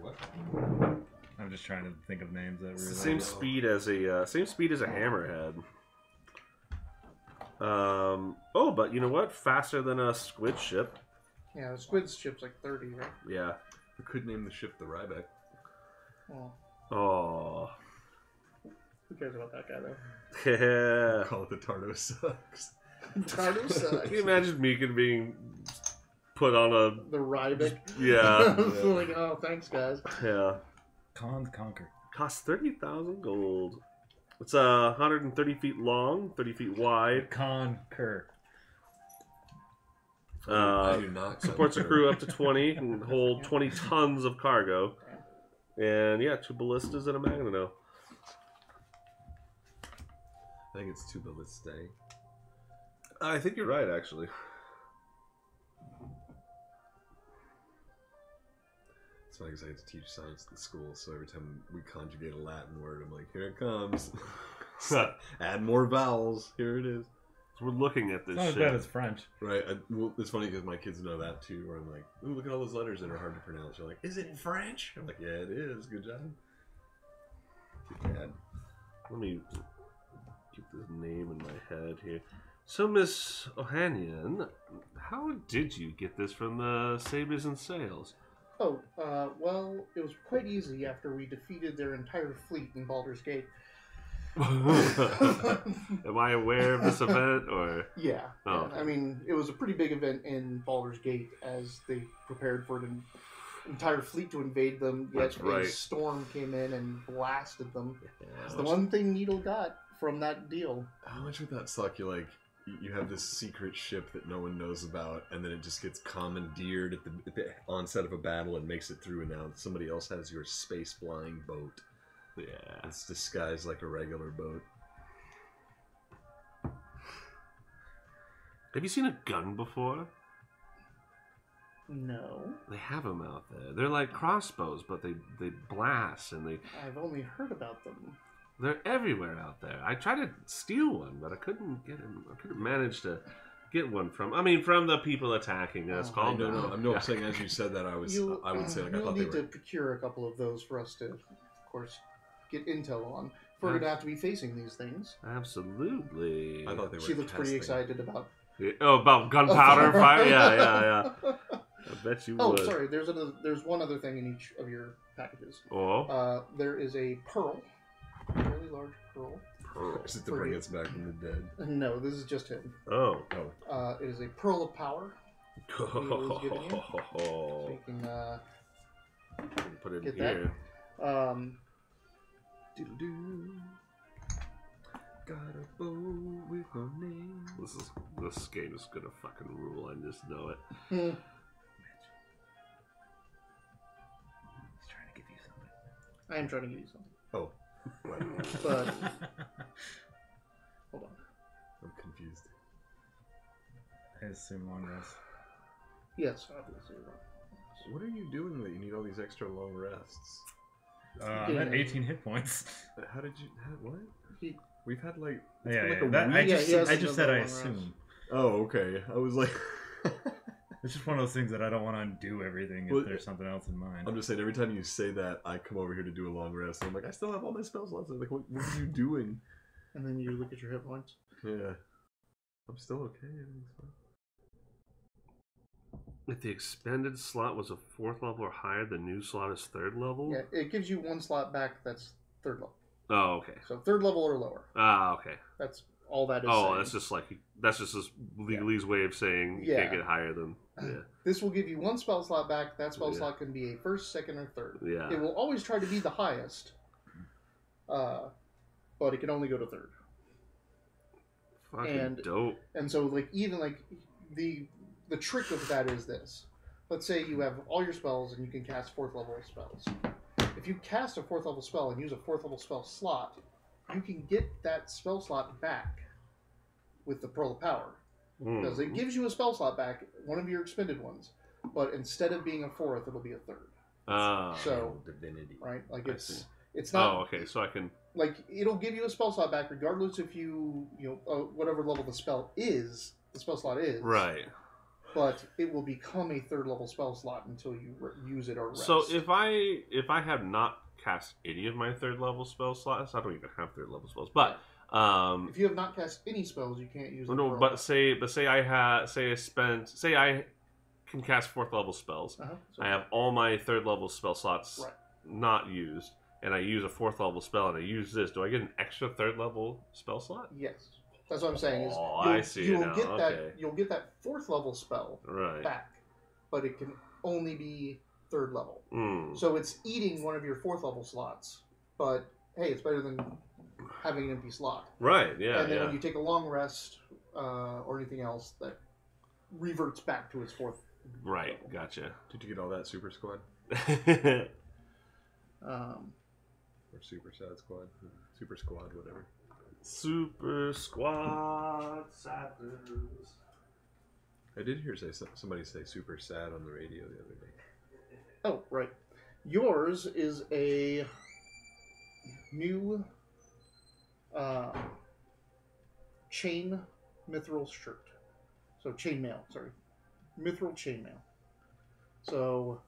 What? I'm just trying to think of names that It's the really. same speed as a hammerhead. Oh, but you know what? Faster than a squid ship. Yeah, the Squid's ship's like 30, right? Yeah. We could name the ship the Ryback. Oh, Oh. who cares about that guy, though? Yeah. Call it the Tardo Sucks. Tardo sucks. Can you imagine Meekin being put on a The Ryback. yeah. Like, oh, thanks, guys. Yeah. Cons Conquer. Costs 30,000 gold. It's 130 feet long, 30 feet wide. Conquer. I do not Supports a concur. crew up to 20 and hold 20 tons of cargo. And yeah, 2 ballistas and a magneto. I think it's 2 ballistae. I think you're right, actually. It's funny because I had to teach science at school, so every time we conjugate a Latin word, I'm like, here it comes. Add more vowels. Here it is. So we're looking at this It's not as shit. bad as French. Right. Well, it's funny because my kids know that too. Where I'm like, ooh, look at all those letters that are hard to pronounce. They're like, is it in French? I'm like, yeah, it is. Good job. Good dad. Let me get this name in my head here. So, Miss Ohanian, how did you get this from the Sabres and Sails? Oh, well, it was quite easy after we defeated their entire fleet in Baldur's Gate. Am I aware of this event, or Yeah. Oh. I mean, it was a pretty big event in Baldur's Gate as they prepared for an entire fleet to invade them. Yet That's right. a storm came in and blasted them. It's How the much- one thing Needle got from that deal. How much would that suck? You like, you have this secret ship that no one knows about, and then it just gets commandeered at the onset of a battle and makes it through, and now somebody else has your space flying boat. yeah? It's disguised like a regular boat. Have you seen a gun before? No. They have them out there. They're like crossbows, but they blast and I've only heard about them. they're everywhere out there. I tried to steal one, but I couldn't get them. I couldn't manage to get one from. I mean, from the people attacking us. Oh, Calm No, down. I'm saying as you said that, I would say like I you'll thought they need were. to procure a couple of those for us to, of course, get intel on. If we're going to have to be facing these things. Absolutely. I thought they were. She looks pretty casting. excited about. Oh, about gunpowder fire? Yeah. I bet you Oh, would. sorry. There's one other thing in each of your packages. Oh, There is a pearl, a really large pearl. Is it to bring us back from the dead? No, this is just him. oh. It is a pearl of power. So you can Put it in Get that? here. doodle-doo. Got a bow with no name. This game is gonna fucking rule. I just know it. Hmm. I am trying to give you something. Oh. What? But hold on. I'm confused. I assume long rest. Yes, obviously. What are you doing that you need all these extra long rests? I'm at 18 hit points. How did you... what? He, We've had like... Yeah, like yeah. a That, week. I Yeah, just, he has I just said another I long rest. assume. Oh, okay. I was like... It's just one of those things that I don't want to undo everything if Well, there's something else in mind. I'm just saying, every time you say that, I come over here to do a long rest. And I'm like, I still have all my spell slots. I'm like, what are you doing? and then you look at your hit points. Yeah. I'm still okay. Everything's fine. If the expended slot was a 4th level or higher, the new slot is 3rd level? Yeah, it gives you one slot back that's 3rd level. Oh, okay. So 3rd level or lower. Ah, okay. That's all that is. Oh, saying. that's just like this legalese way of saying you Yeah. can't get higher than This will give you one spell slot back. That spell Yeah. slot can be a 1st, 2nd, or 3rd. yeah. It will always try to be the highest, but it can only go to 3rd. Fucking and- dope. And so, like, even like the trick of that is this. Let's say you have all your spells and you can cast 4th level spells. If you cast a 4th level spell and use a 4th level spell slot, you can get that spell slot back with the Pearl of Power. Because it gives you a spell slot back, one of your expended ones, but instead of being a 4th, it'll be a 3rd. So, divinity. right? Like I see. it's not Oh, okay. So I can. like it'll give you a spell slot back regardless if you whatever level the spell is, the spell slot is. Right. But it will become a 3rd level spell slot until you use it or rest. So if I have not cast any of my 3rd level spell slots, I don't even have 3rd level spells. But if you have not cast any spells, you can't use. no. But say I can cast 4th level spells. So, I have all my 3rd level spell slots Right. not used, and I use a 4th level spell, and I use this. Do I get an extra 3rd level spell slot? yes, that's what I'm saying. Is Oh, I see You'll now, get that. okay. You'll get that 4th level spell Right. back, but it can only be 3rd level. Mm. So it's eating one of your 4th level slots. But hey, it's better than having an empty slot. Right. Yeah. And then Yeah. when you take a long rest or anything else, that reverts back to its 4th. Right. Gotcha. Did you get all that super squad? Or super sad squad? Super squad, whatever. Super Squad Sappers. I did hear somebody say super sad on the radio the other day. Oh, right. Yours is a new chain mithril shirt. So chainmail, sorry. Mithril chainmail. So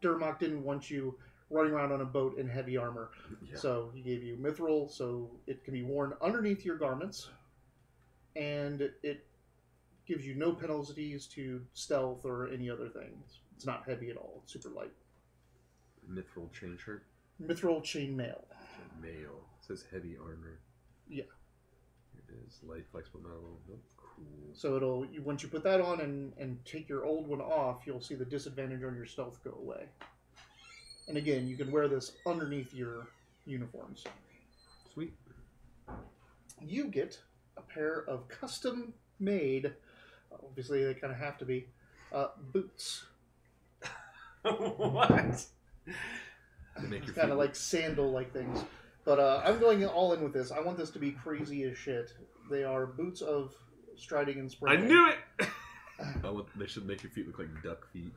Durmok didn't want you running around on a boat in heavy armor. Yeah. So he gave you mithril so it can be worn underneath your garments. And it gives you no penalties to stealth or any other things. It's not heavy at all. It's super light. Mithril chain shirt. Mithril chainmail. Mail. It says heavy armor. Yeah. It is light, flexible metal. Oh, cool. So once you put that on and take your old one off, you'll see the disadvantage on your stealth go away. And again, you can wear this underneath your uniforms. Sweet. You get a pair of custom-made, obviously they kind of have to be, boots. What? They make your Kind feet of like sandal-like things. But I'm going all in with this. I want this to be crazy as shit. They are boots of striding and I sprinting. knew it. They should make your feet look like duck feet.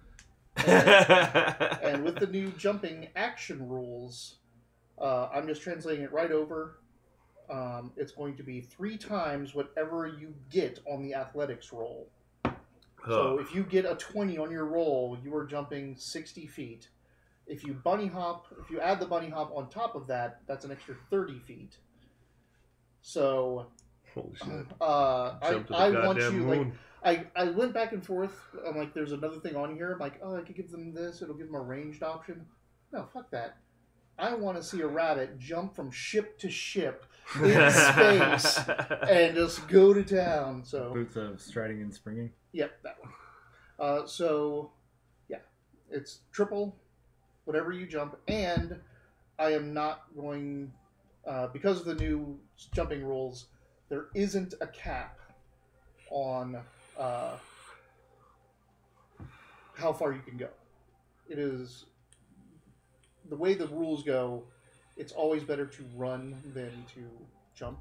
And with the new jumping action rules, I'm just translating it right over. It's going to be 3 times whatever you get on the athletics roll. So if you get a 20 on your roll, you are jumping 60 feet. If you add the bunny hop on top of that, that's an extra 30 feet. So Holy shit! I Jump to the want goddamn you moon. I went back and forth. I'm like, there's another thing on here. I'm like, oh, I could give them this. It'll give them a ranged option. No, fuck that. I want to see a rabbit jump from ship to ship in space and just go to town. So Boots of striding and springing. yep, that one. So yeah, it's triple, whatever you jump, and I am not going because of the new jumping rules. There isn't a cap on how far you can go. It is the way the rules go, it's always better to run than to jump.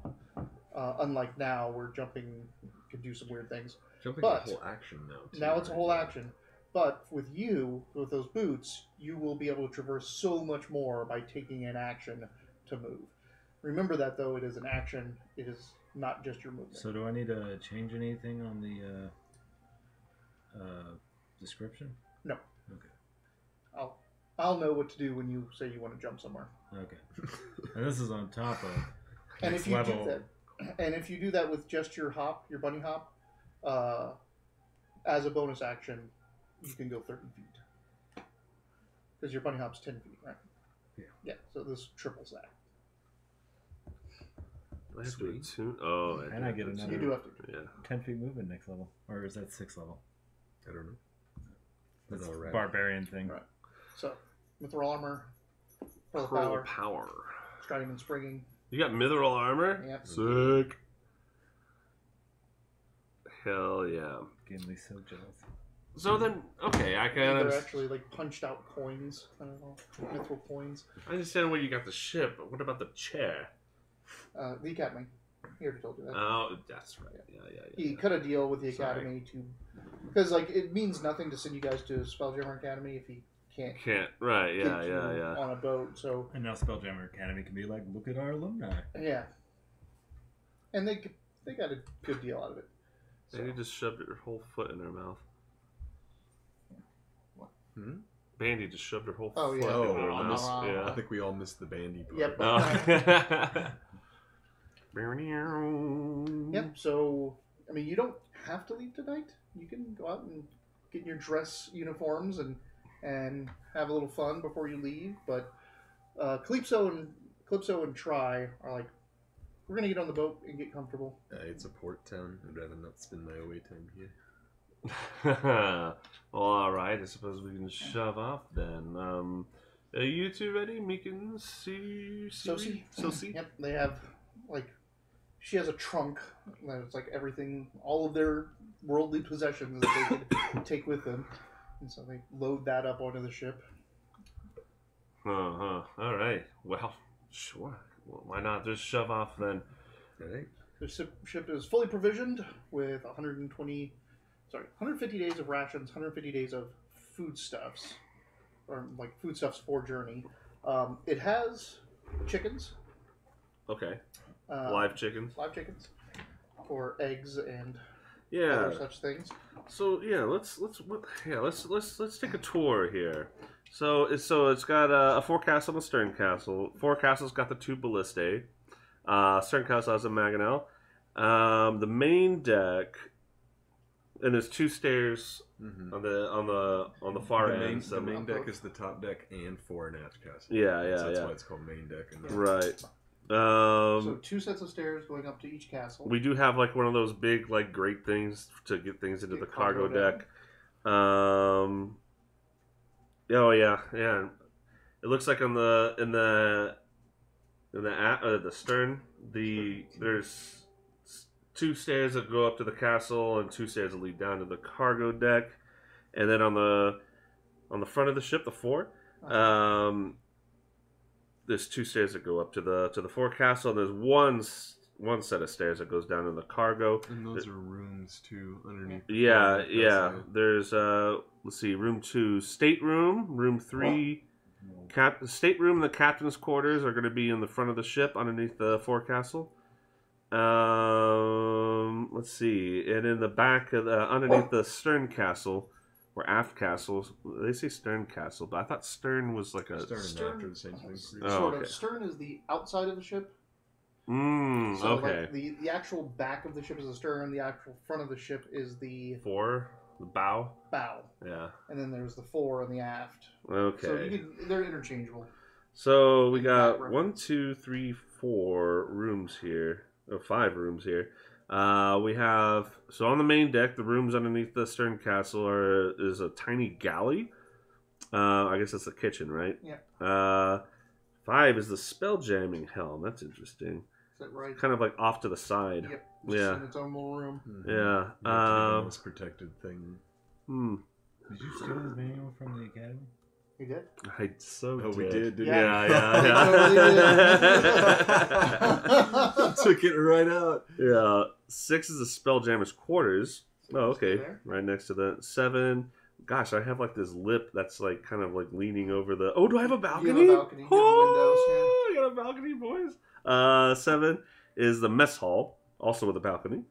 Unlike now, where jumping can do some weird things. Jumping's But a whole action now. Too, now it's a right? whole action. But with those boots, you will be able to traverse so much more by taking an action to move. Remember that, though, it is an action. It is not just your movement. So do I need to change anything on the description? No. Okay. I'll know what to do when you say you want to jump somewhere. Okay. And this is on top of And next if you level. do that, and if you do that with just your bunny hop, as a bonus action, you can go 30 feet. Because your bunny hop's 10 feet, right? Yeah. Yeah. So this triples that. Do I have to attune? Oh, And I get another You do have to. Yeah. 10 feet movement next level. Or is that 6th level? I don't know. That's all right. barbarian thing. Right. So, mithril armor, pearl Pearl power, power. striding and springing. You got mithril armor? Yep. Sick. Hell yeah. Getting me so jealous. So then, okay, I can They're actually like punched out coins. I don't know, mithril coins. I understand where you got the ship, but what about the chair? The academy. He already told you that. Oh, that's right. Yeah. He cut a deal with the Sorry. academy to, because like it means nothing to send you guys to Spelljammer Academy if he can't Can't. Right. get Yeah. you Yeah. on a boat. So And now Spelljammer Academy can be like, look at our alumni. yeah, and they got a good deal out of it. So, Bandy just shoved her whole foot in her mouth. Hmm? Bandy just shoved her whole Oh, foot yeah. in her Oh, mouth. I Yeah. I think we all missed the bandy part. Yep. Oh. Yep. So I mean, you don't have to leave tonight. You can go out and get in your dress uniforms and have a little fun before you leave. But Calypso and Try are like, we're gonna get on the boat and get comfortable. It's a port town. I'd rather not spend my away time here. Well, all right. I suppose we can shove off then. Are you two ready? Meekin, Sosie? Sosie? Yep. They have like, she has a trunk that it's like everything, all of their worldly possessions that they could take with them, and so they load that up onto the ship. All right. Well, sure. Well, why not just shove off then? Alright. The ship is fully provisioned with 150 days of rations, 150 days of foodstuffs, or like foodstuffs for journey. It has chickens, Okay. live Live chickens. for eggs and Yeah. other such things. So yeah, let's take a tour here. So it's got a forecastle and a stern castle. Forecastle's got the two ballistae. Stern castle has a mangonel. The main deck, and there's two stairs Mm-hmm. on the far the end. main, So the main deck is the top deck and fore and aft castle. Yeah, So that's yeah. why it's called main deck. And right. So 2 sets of stairs going up to each castle. We do have like one of those big like grate things to get things into the Get cargo cargo deck. Oh yeah. It looks like on the stern there's 2 stairs that go up to the castle and 2 stairs that lead down to the cargo deck, and then on the front of the ship, the fore, there's 2 stairs that go up to the forecastle, and there's one set of stairs that goes down to the cargo. And those are rooms too underneath. Yeah, the yeah. castle. There's let's see, room 2, stateroom. Room 3, stateroom. And the captain's quarters are going to be in the front of the ship, underneath the forecastle. Let's see, and in the back of underneath the stern castle or aft castles, they say stern castle, but I thought stern was like a Stern and Stern- after the same thing. Oh, Sort okay. of. Stern is the outside of the ship. So okay. like the actual back of the ship is the stern. The actual front of the ship is the Fore, the bow. bow, Yeah. and then there's the fore and the aft. Okay. So they're interchangeable. So we In got that 1, 2, 3, 4 rooms here. Oh, 5 rooms here. We have, so on the main deck, the rooms underneath the stern castle is a tiny galley. I guess that's the kitchen, right? Yeah. 5 is the spell jamming helm. That's interesting. Is that right? Kind of like off to the side. Yep. Just Yeah. in its own little room. Mhm. Yeah. You have to be the most protected thing. Hmm. Did you steal his manual from the academy? You did? I so Oh, did. we did, didn't Yeah, we? yeah. Took it right out. Yeah. 6 is the Spelljammer's quarters. Oh, okay. There. Right next to that. 7. Gosh, I have like this lip that's like kind of like leaning over the. Oh, do I have a balcony? You have a balcony. You have Oh, I got a balcony, boys. 7 is the mess hall, also with a balcony.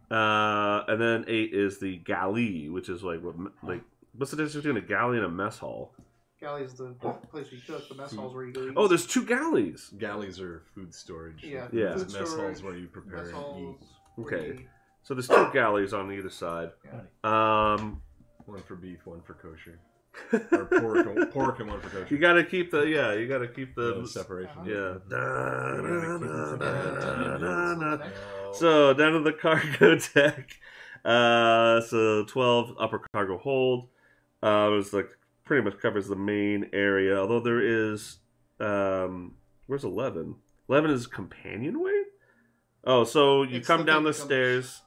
And then 8 is the galley, which is like what's the difference between a galley and a mess hall? Galley is the place you cook. The mess hall's where you go eat. Oh, there's 2 galleys. Galleys are food storage. Yeah. Yeah. Food Mess storage, halls where you prepare mess and halls eat. where Okay. you eat. So there's 2 galleys on either side. One for beef, one for kosher. Or pork and one for kosher. You gotta keep the Separation. Yeah. Yeah. So down to the cargo deck. So 12 upper cargo hold. It's like pretty much covers the main area. Although there is, where's 11? 11 is companionway. Oh, so you It's come the down thing the that stairs.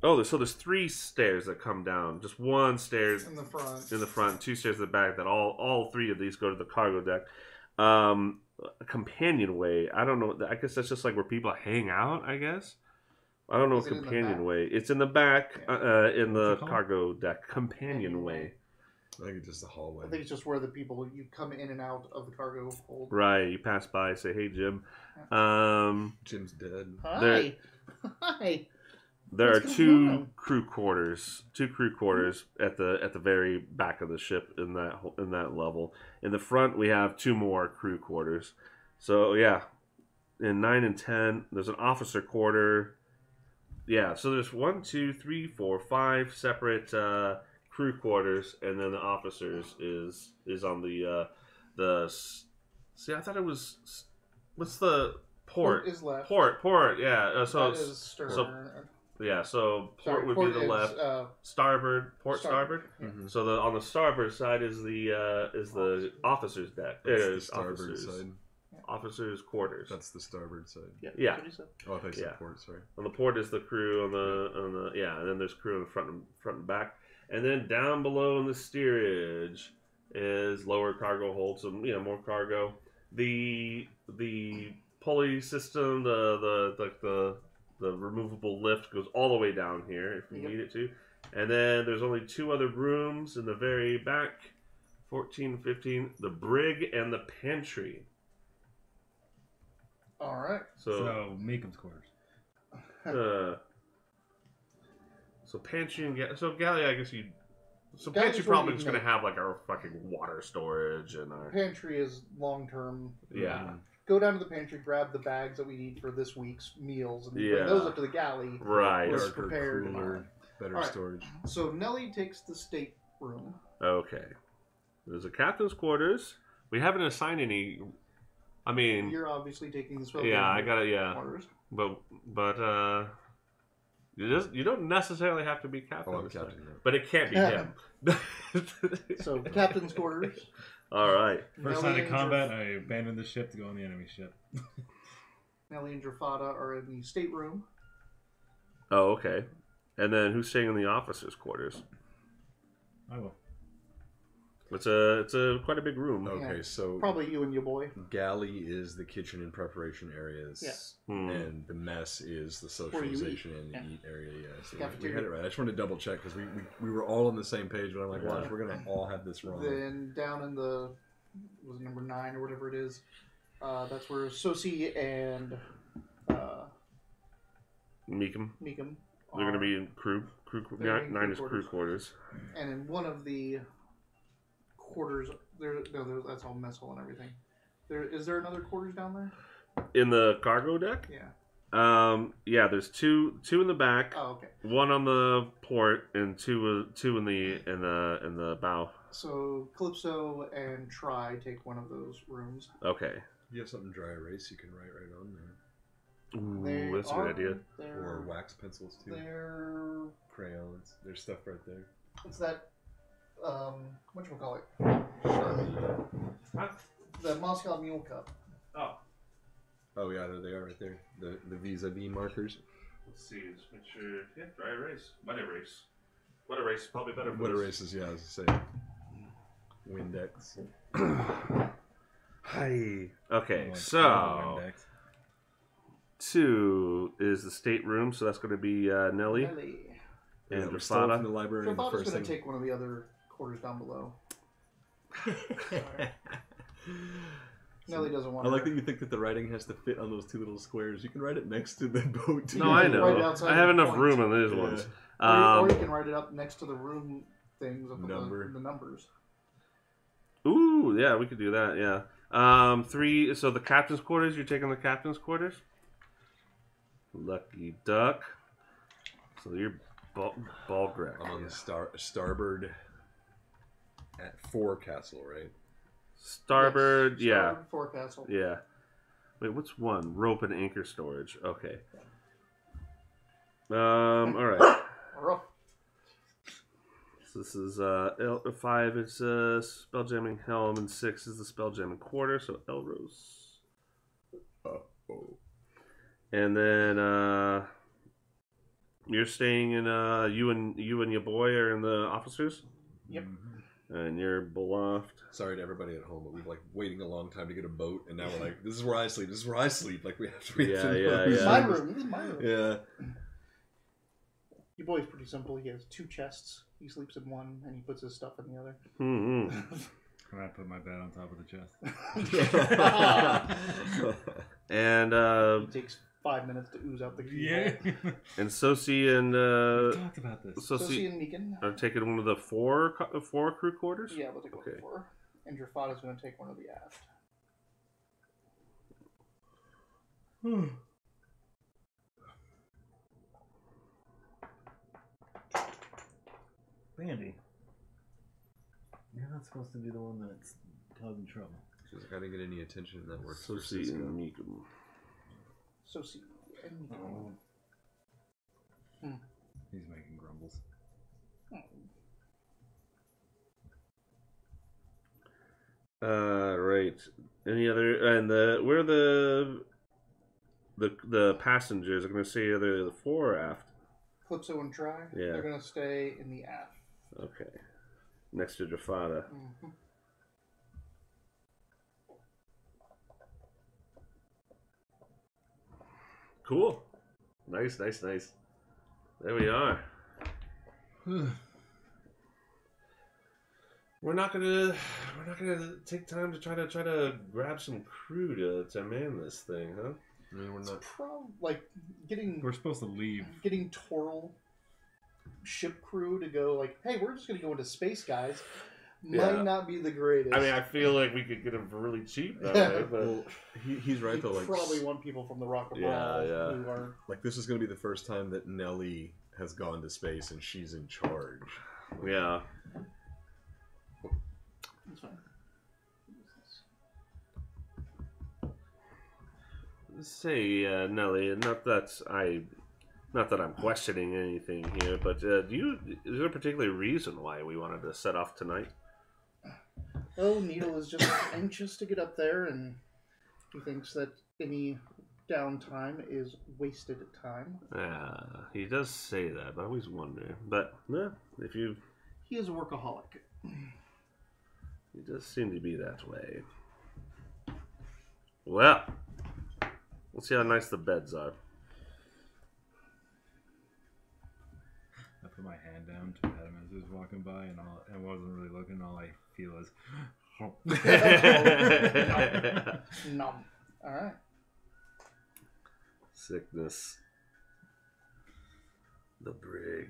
So there's 3 stairs that come down. Just one stairs In the front. in the front, 2 stairs in the back. That all 3 of these go to the cargo deck. A companionway. I don't know. I guess that's just like where people hang out. I guess. I don't know Is if it in the companionway. It's in the back, in the What's it called? cargo deck. Companionway. I think it's just the hallway. I think it's just where the people you come in and out of the cargo hold. Right. You pass by, say, "Hey, Jim." Jim's dead. Hi. Hi. There What's are going 2 on? crew quarters. 2 crew quarters at the very back of the ship in that level. In the front, we have 2 more crew quarters. So yeah, in 9 and 10, there's an officer quarter. Yeah, so there's 1, 2, 3, 4, 5 separate crew quarters, and then the officers is on the. See, I thought it was. What's the port? Is left. Port. Yeah. So That is stern. yeah. So port Sorry, would port be the is, left. Starboard. Starboard. Yeah. Mhm. So on the starboard side is the officers' deck. That's It the is starboard officers. side. Officers' quarters. That's the starboard side. Yeah. Yeah. That's what he said. Oh, I thought you said Yeah. port. Sorry. On the port is the crew on the and then there's crew in the front and back, and then down below in the steerage is lower cargo hold, so more cargo. The pulley system, the removable lift goes all the way down here if you Yep. need it to, and then there's only 2 other rooms in the very back, 14, 15, the brig and the pantry. All right. So Meekham's quarters. So pantry and galley, I guess you. So Galley's pantry where probably you just gonna make- have like our fucking water storage and our Pantry is long term. yeah Go down to the pantry, grab the bags that we need for this week's meals, and Yeah. bring those up to the galley. right. Yes. Darker, prepared. cooler, better Alright. storage. So Nellie takes the state room. Okay. There's a captain's quarters. We haven't assigned any. I mean, You're obviously taking the swell. yeah, I got it. Yeah, Quarters. but you don't necessarily have to be captain. Oh, I'm this time. captain now. But it can't be him. So captain's quarters. All right. First Nellie sign of and combat, I abandoned the ship to go on the enemy ship. Nellie and Drafada are in the stateroom. Oh, okay. And then who's staying in the officers' quarters? I will. It's a quite a big room. Okay, so Probably you and your boy. galley is the kitchen and preparation areas. Yeah. And the mess is the Where you eat. socialization and Yeah. eat area. Yeah, so we Cafeteria. had it right. I just wanted to double check because we were all on the same page, but I'm like, watch, we're gonna all have this wrong. Then down in the was it number 9 or whatever it is. That's where Sosi and Meekum. Meekum They're going to be in crew. They're gonna be in 9 is crew crew quarters. and in one of the quarters that's all mess hall and everything. Is there another quarters down there? In the cargo deck? Yeah. Yeah, there's two in the back, Oh, okay. one on the port, and two in the bow. So Calypso and Try take one of those rooms. Okay. You have something dry erase you can write right on there, They Ooh, that's a good idea. or wax pencils too, They're crayons. There's stuff right there. it's that whatchamacallit? Huh? The Moscow Mule Cup. Oh, Oh yeah, there they are right there. The vis-a-vis markers. let's see. Let's make sure. Yeah, dry erase. Wet erase. Wet erase is probably better. For What this. erases? Yeah, I was gonna say. Windex. Hi. Okay, Like, so Windex. 2 is the stateroom, so that's going to be Nelly Nelly. and Yeah, we stole it from Drafada. the library. So I and the thought I was first going to thing. take one of the other quarters down below. Nelly doesn't want I like her. that you think that the writing has to fit on those two little squares. You can write it next to the boat. No, Yeah, I right know. outside I have the enough point. room on these Yeah. ones. Or you can write it up next to the room things of Number. the numbers. Ooh, yeah, we could do that. Yeah. 3. So the captain's quarters. You're taking the captain's quarters. Lucky duck. So you're Balgrek. I'm on the starboard at forecastle, right? Starboard. Yes, Yeah. starboard forecastle. Yeah. Wait, what's one? Rope and anchor storage. Okay. All right. Rough. So this is 5 is spelljamming helm, and 6 is the spelljamming quarter. So Elros. Oh. And then you're staying in you and your boy are in the officers, Yep. and you're beloft. Sorry to everybody at home, but we've like waiting a long time to get a boat, and now we're like, this is where I sleep. This is where I sleep. Like we have to. Yeah, know yeah, who's This is yeah. my in this- room. This is my room. Yeah. Your boy's pretty simple. He has 2 chests. He sleeps in one, and he puts his stuff in the other. Mm-hmm. And I put my bed on top of the chest. And It takes 5 minutes to ooze out the key. Yeah. and Sosi and We talked about this. Sosie Sosi and Meekin. are taking one of the four crew quarters. Yeah, we'll take one Okay. before. And Drafada's going to take one of the aft. Bandy. You're not supposed to be the one that's causing trouble. She's like, I didn't get any attention in that work. for Sosi Cisco. and Mikum. Sosie and Meekin. He's making grumbles. Right. Any other and where the passengers are going to stay either the fore or aft? Calypso and Try. Yeah. They're going to stay in the aft. Okay. Next to Jafada. Mm-hmm. Cool. Nice. There we are. We're not gonna take time to try to grab some crew to man this thing, huh? I mean, we're not. Like getting We're supposed to leave. Toral ship crew to go like, hey, we're just going to go into space, guys. Yeah. Might not be the greatest. I mean, I feel like we could get them for really cheap that way, but Well, he's right you though. Like, probably want people from the Rocket Yeah, Ball yeah. who are. like this is going to be the first time that Nelly has gone to space and she's in charge. yeah. That's fine. Say, Nelly, not that I'm questioning anything here, but is there a particular reason why we wanted to set off tonight? Oh, Needle is just anxious to get up there, and he thinks that any downtime is wasted time. He does say that, but I always wonder. But, if you... He is a workaholic. He does seem to be that way. Well, let's see how nice the beds are. I put my hand down to pat him as he was walking by, and I wasn't really looking. All I feel is, Nom. All right. Sickness. The brig.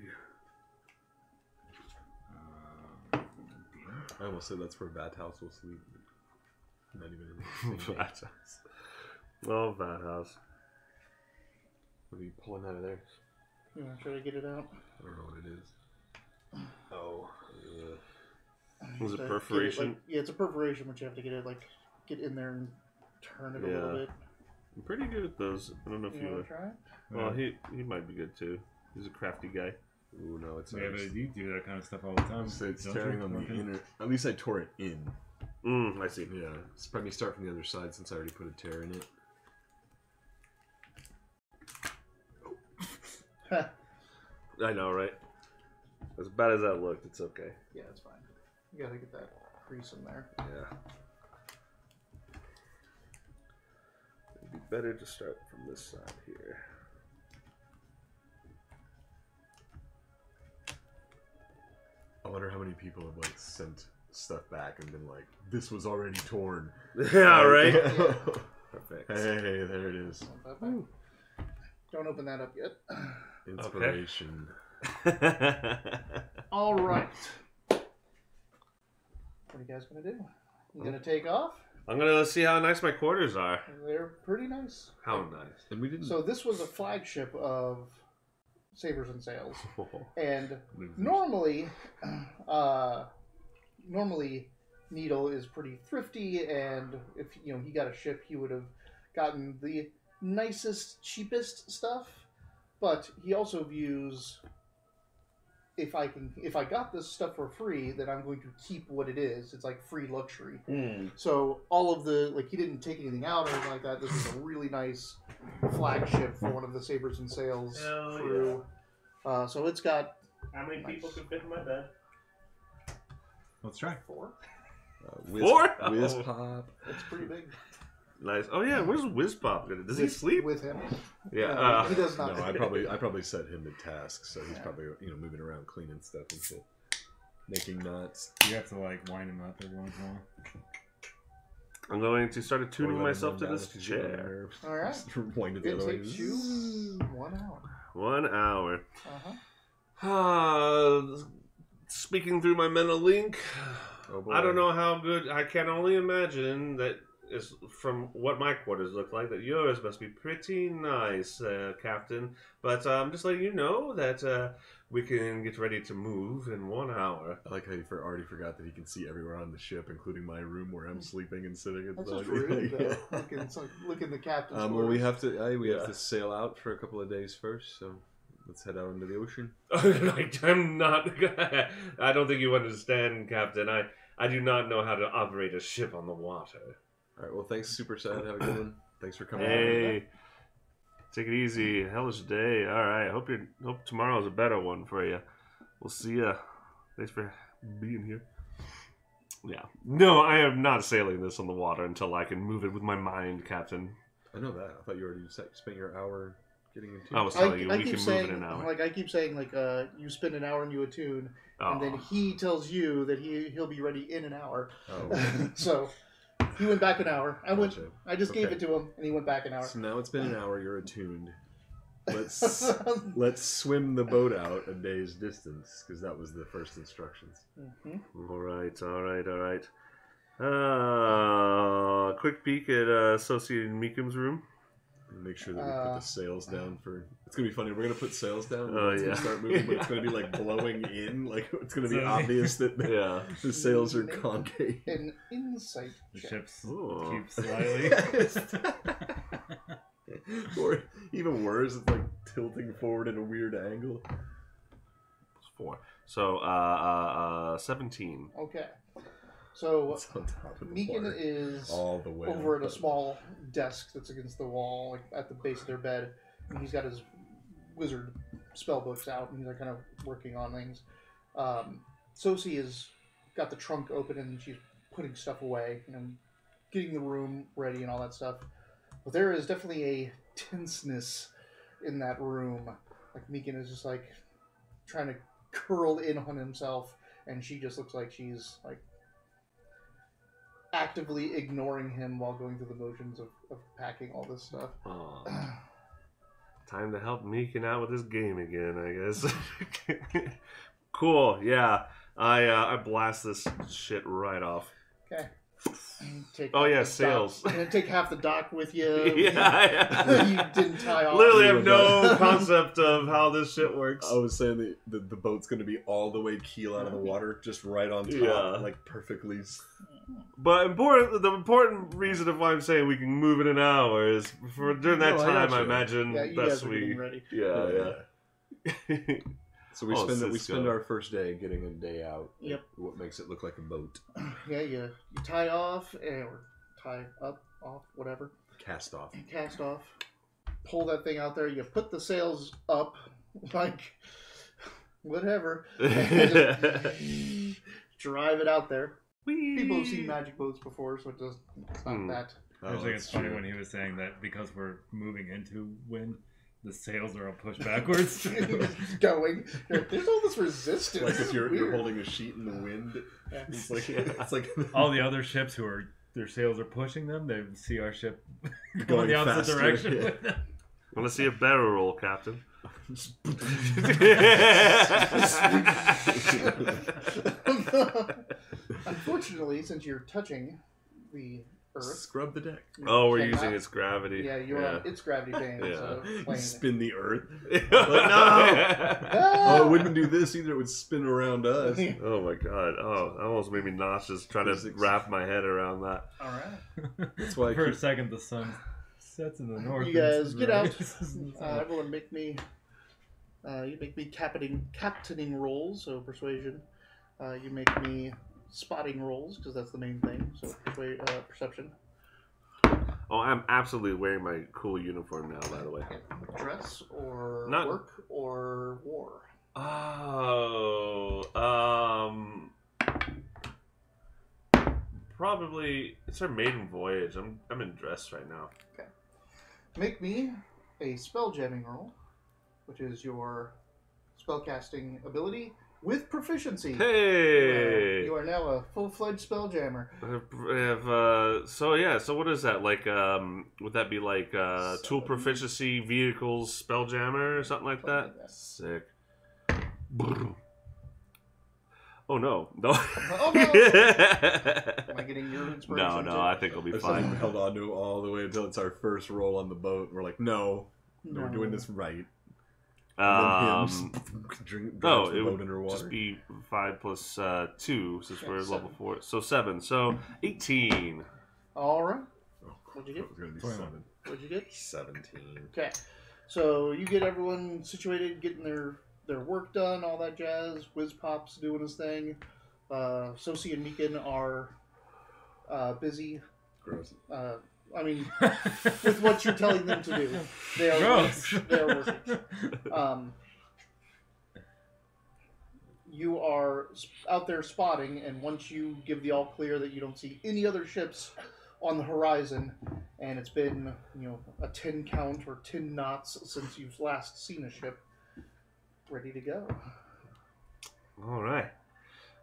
I almost said that's where Vat House will sleep. Not even in the same Vat House. Oh, Vat House. What are you pulling out of there? You want to try to get it out? I don't know what it is. Oh. Was it Get perforation? yeah, it's a perforation, but you have to get in there and turn it a little bit. I'm pretty good at those. I don't know if You you want were. to try it? Well, he might be good too. He's a crafty guy. Ooh, no, it's yeah, but you do that kind of stuff all the time. So it's don't tearing you? on the inner. At least I tore it in. I see. Yeah, it's probably start from the other side since I already put a tear in it. I know, right? As bad as that looked, it's okay. Yeah, it's fine. You gotta get that crease in there. Yeah. It'd be better to start from this side here. I wonder how many people have like sent stuff back and been like, "This was already torn." Yeah, right. Perfect. Hey, there it is. Don't open that up yet. Inspiration. All right. What are you guys gonna do? You gonna take off? I'm gonna see how nice my quarters are. They're pretty nice. How nice. And we didn't. So this was a flagship of Sabers and Sails, and normally Needle is pretty thrifty, and if he got a ship, he would have gotten the nicest, cheapest stuff. But he also views, if I got this stuff for free, then I'm going to keep what it is. It's like free luxury. So all of the he didn't take anything out or anything like that. This is a really nice flagship for one of the Sabers and Sails crew. Yeah. So it's got how many people can fit in my bed? Let's try. 4. Four? Whiz Pop. It's pretty big. Nice. Oh yeah, where's Whiz Pop? Does he sleep? With him? Yeah. He does not. No, I probably set him to task, so he's probably moving around cleaning stuff and shit, making knots. You have to like wind him up every once in a while. I'm going to start attuning myself to this chair. All right. Wind it the It other way. takes you 1 hour. 1 hour. Uh-huh. Speaking through my mental link, Oh, boy. I don't know how good. I can only imagine that is from what my quarters look like. That yours must be pretty nice, Captain. But I'm just letting you know that we can get ready to move in 1 hour. I like how you already forgot that he can see everywhere on the ship, including my room where I'm sleeping and sitting. That's just rude, though. Look in the captain's well, quarters. we have to sail out for a couple of days first, so let's head out into the ocean. I'm not. I don't think you understand, Captain. I do not know how to operate a ship on the water. All right. Well, thanks, Super Sad. Have a good one. Thanks for coming. Hey, take it easy. Hellish day. All right. Hope tomorrow's a better one for you. We'll see ya. Thanks for being here. Yeah. No, I am not sailing this on the water until I can move it with my mind, Captain. I know that. I thought you already spent your hour getting into. I was telling you we can move it in an hour. I keep saying, you spend an hour and you attune, and then he tells you that he'll be ready in an hour. Oh. So he went back an hour. Gotcha. I just gave it to him, and he went back an hour. So now it's been an hour. You're attuned. Let's swim the boat out a day's distance, because that was the first instructions. Mm-hmm. All right. Quick peek at Associated Meekum's room. And make sure that we put the sails down for. It's gonna be funny. We're gonna put sails down. Oh, it's yeah. gonna start moving, but it's gonna be like blowing in. Like it's gonna be obvious that the sails are concave. An insight The check. ship's Ooh. keep slightly. Or even worse, it's like tilting forward at a weird angle. 4. So 17. Okay. So It's on top of the Meekin water. is all the way over on at a top. small desk that's against the wall, like at the base of their bed, and he's got his wizard spell books out, and he's kind of working on things. Sosie has got the trunk open, and she's putting stuff away, getting the room ready and all that stuff. But there is definitely a tenseness in that room. Like Meekin is just like trying to curl in on himself, and she just looks like she's like actively ignoring him while going through the motions of packing all this stuff. Aw. Time to help Meekin out with this game again, I guess. Cool, yeah. I blast this shit right off. Okay. Oh yeah, sails. You're gonna take half the dock with you. Yeah. You didn't tie off. Literally have no concept of how this shit works. I was saying the boat's going to be all the way keel out of the water, just right on top, Yeah. like perfectly. But the important reason of why I'm saying we can move in an hour is for during that No, I time gotcha. I imagine Yeah, you that's guys are getting ready. Yeah. So we Oh, spend Cisco. our first day getting a day out. Yep. What makes it look like a boat? Yeah, you tie off, or tie up, off, whatever. Cast off. Cast off. Pull that thing out there. You put the sails up, like, whatever. And just drive it out there. People have seen magic boats before, so it's not that. I was thinking it's that's funny true. when he was saying that because we're moving into wind, the sails are all pushed backwards. It's going. There's all this resistance. Like This if is you're weird. holding a sheet in the wind, Yeah. it's like All the other ships who are their sails are pushing them, they see our ship going Going the opposite faster, direction. yeah. with them. I want to see a barrel roll, Captain. Unfortunately, since you're touching the Earth, scrub the deck. you Oh, we're cannot- using its gravity. Yeah, you're on its gravity band. Yeah. So plane. Spin the earth. Ah! Oh, it wouldn't do this either. It would spin around us. Oh my god. Oh, that almost made me nauseous trying to Physics. wrap my head around that. All right. That's why I For a keep... second, the sun sets in the north. You guys and get out. rises in the south. Everyone make me. You make me captaining rolls, so persuasion. You make me spotting rolls because that's the main thing. So perception. Oh, I'm absolutely wearing my cool uniform now, by the way. Dress or Not- work or war. Oh, probably it's our maiden voyage. I'm in dress right now. Make me a spell jamming roll, which is your spellcasting ability with proficiency. Hey, You are now a full-fledged spell jammer. I have, so yeah, so what is that like? Would that be like tool proficiency, vehicles, spelljammer, or something like that? Something Sick. Oh no, no. Oh, no. Am I getting your inspiration? No, too? no, I think it'll be I fine. held on to it all the way until it's our first roll on the boat. We're like, no, we're doing this right. And then him drives No, the it boat would underwater. just be 5 plus 2 since Yeah, we're 7. level 4. So 7. So 18. All right. Oh, What'd you get? It was going to be 21. 7. What'd you get? 17. Okay. So you get everyone situated, getting their work done, all that jazz. Whiz Pop's doing his thing. Sosi and Meekin are busy. Gross. I mean, with what you're telling them to do, they are Gross. they are working. You are out there spotting, and once you give the all clear that you don't see any other ships on the horizon, and it's been a 10 count or 10 knots since you've last seen a ship, ready to go. All right.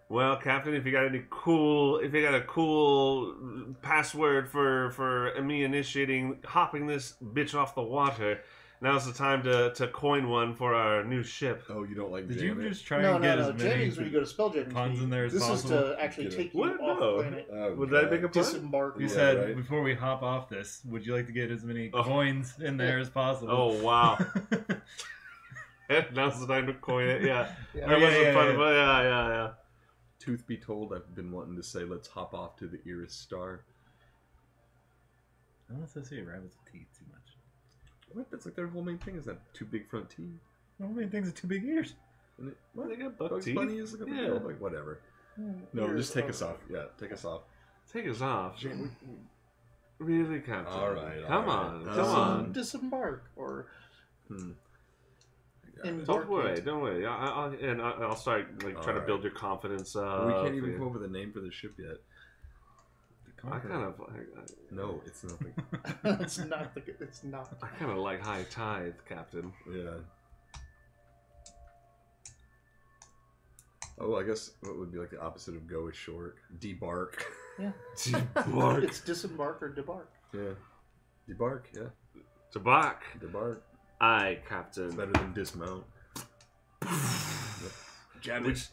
Well, Captain, if you got a cool password for me initiating hopping this bitch off the water, now's the time to coin one for our new ship. Oh, you don't like Did jam you it? just try No, and get no. as many Jamming's when you go to spell jamming. puns in there as This possible? is to actually Get it. take you What? off No. the planet. Oh, Would that God. make a pun? Disembark. You Yeah, said right. before we hop off this, would you like to get as many Oh. coins in there as possible? Oh, wow. Now's the time to coin it, yeah. Yeah. That yeah, wasn't yeah, fun, yeah. but yeah. Truth be told, I've been wanting to say, let's hop off to the Iris Star. I don't associate rabbits with teeth too much. What? That's like their whole main thing is that two big front teeth. How many things with two big ears? And it, Well, what? they got buck Bugs teeth. Bunny is like a Yeah. like whatever. No, just take us off. Yeah, take us off. Take us off. Really, Captain? All right, Come all on, right. come on. Disembark or Hmm. Don't worry. I'll start like trying to Alright. build your confidence. We can't even come up with a name for the ship yet. I kind of, No, it's nothing. it's not. It's not. I kind of like high tide, Captain. Yeah. Oh, I guess what would be like the opposite of go is short? Debark. Bark. It's disembark or debark. Yeah. Debark, yeah. Tabak. Debark. Aye, It's Captain. better than dismount. Jam Which,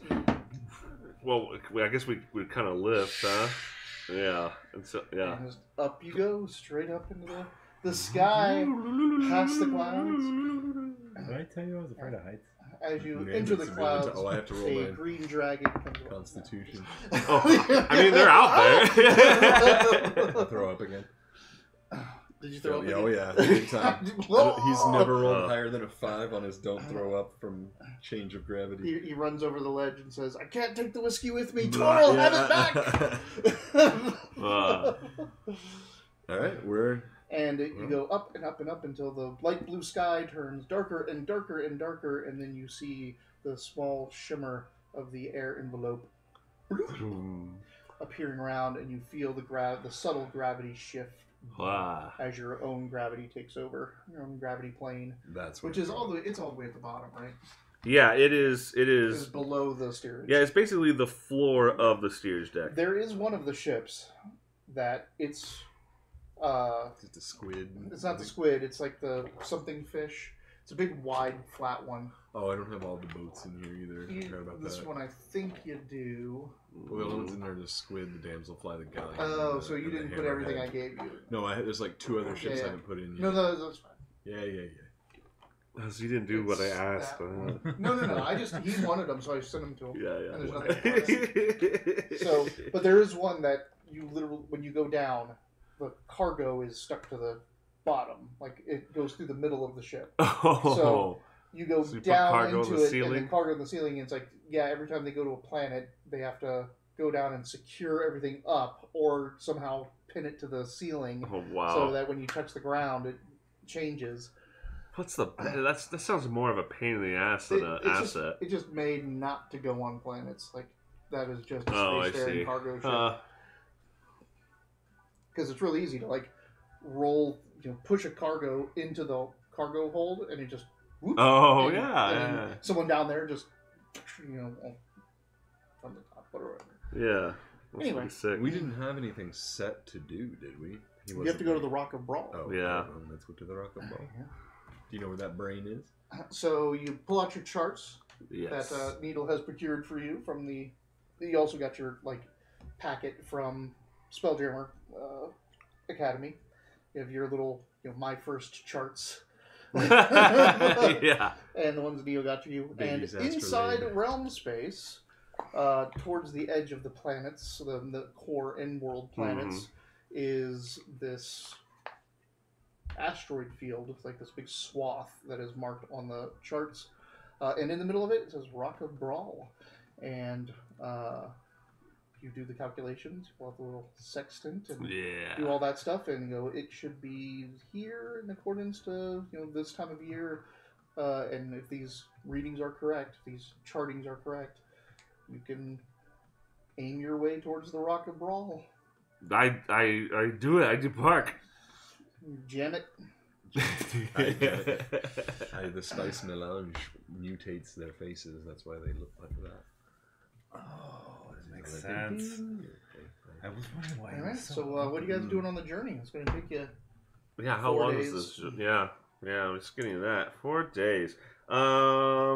well, I guess we kind of lift, huh? Yeah. And so, yeah. And up you go, straight up into the sky, past the clouds. Did I tell you I was afraid of heights? As you Man, enter the it's a villain. clouds, Oh, I have to roll a mine. green dragon comes along. Constitution. Oh, I mean, they're out there. I'll throw up again. Did you throw up? Yeah, oh again? yeah, big time. Whoa! He's never rolled higher than a 5 on his don't throw up from change of gravity. He runs over the ledge and says, "I can't take the whiskey with me. Blah, Toro, yeah. have it back." Alright, we're... And you go up and up and up until the light blue sky turns darker and darker and darker, and then you see the small shimmer of the air envelope. appearing around, and you feel the subtle gravity shift Wow. as your own gravity takes over, your own gravity plane. That's which is all the way at the bottom, right? Yeah, it is. It's below the steerage. Yeah, it's basically the floor of the steerage deck. There is one of the ships that it's It's a squid. It's not the squid. It's like the something fish. It's a big, wide, flat one. Oh, I don't have all the boats in here either. I forgot about This that. one, I think you do. Well, the ones in there, the squid, the damselfly, the galleon. Oh, and the, so you and the didn't put everything I hammerhead. gave you. No, there's like 2 other ships Yeah. I haven't put in yet. No, that's fine. Yeah. Oh, so you didn't do what I asked. That one. No. He wanted them, so I sent them to him. Yeah. And there's nothing. So, but there is one that you literally, when you go down, the cargo is stuck to the bottom. Like it goes through the middle of the ship. Oh. So you go So you put down cargo into in the it, ceiling? and then cargo in the ceiling. And it's like, yeah, every time they go to a planet, they have to go down and secure everything up, or somehow pin it to the ceiling, Oh, wow. so that when you touch the ground, it changes. What's the? That sounds more of a pain in the ass than an asset. It's just made not to go on planets. Like that is just a Oh, I spacefaring see. cargo ship. Because it's really easy to like roll, push a cargo into the cargo hold, and it just. Whoop, Oh, and yeah. someone down there just, from the top, whatever. Yeah. That's Anyway. pretty sick. We didn't have anything set to do, did we? You have to go to the Rock of Brawl. Oh, Yeah. Let's go to the Rock of Brawl. Yeah. Do you know where that brain is? So you pull out your charts Yes. that Needle has procured for you from the. You also got your packet from Spelljammer Academy. You have your little my first charts. Yeah. And the ones Neo got to you. Baby's And astrolabe. inside realm space, towards the edge of the planets, the core in-world planets, is this asteroid field. It's like this big swath that is marked on the charts. And in the middle of it, it says Rock of Brawl. And you do the calculations, pull out the little sextant, and do Yeah. all that stuff, and go, it should be here in accordance to this time of year, and if these readings are correct, if these chartings are correct, you can aim your way towards the Rock of Brawl. I do it. I do park. Jam it. The spice melange mutates their faces. That's why they look like that. Oh, that makes sense. I was wondering why. All right. So, what are you guys doing on the journey? It's going to take you. Yeah. How 4 long days. is this? Yeah. I'm just getting that. 4 days. I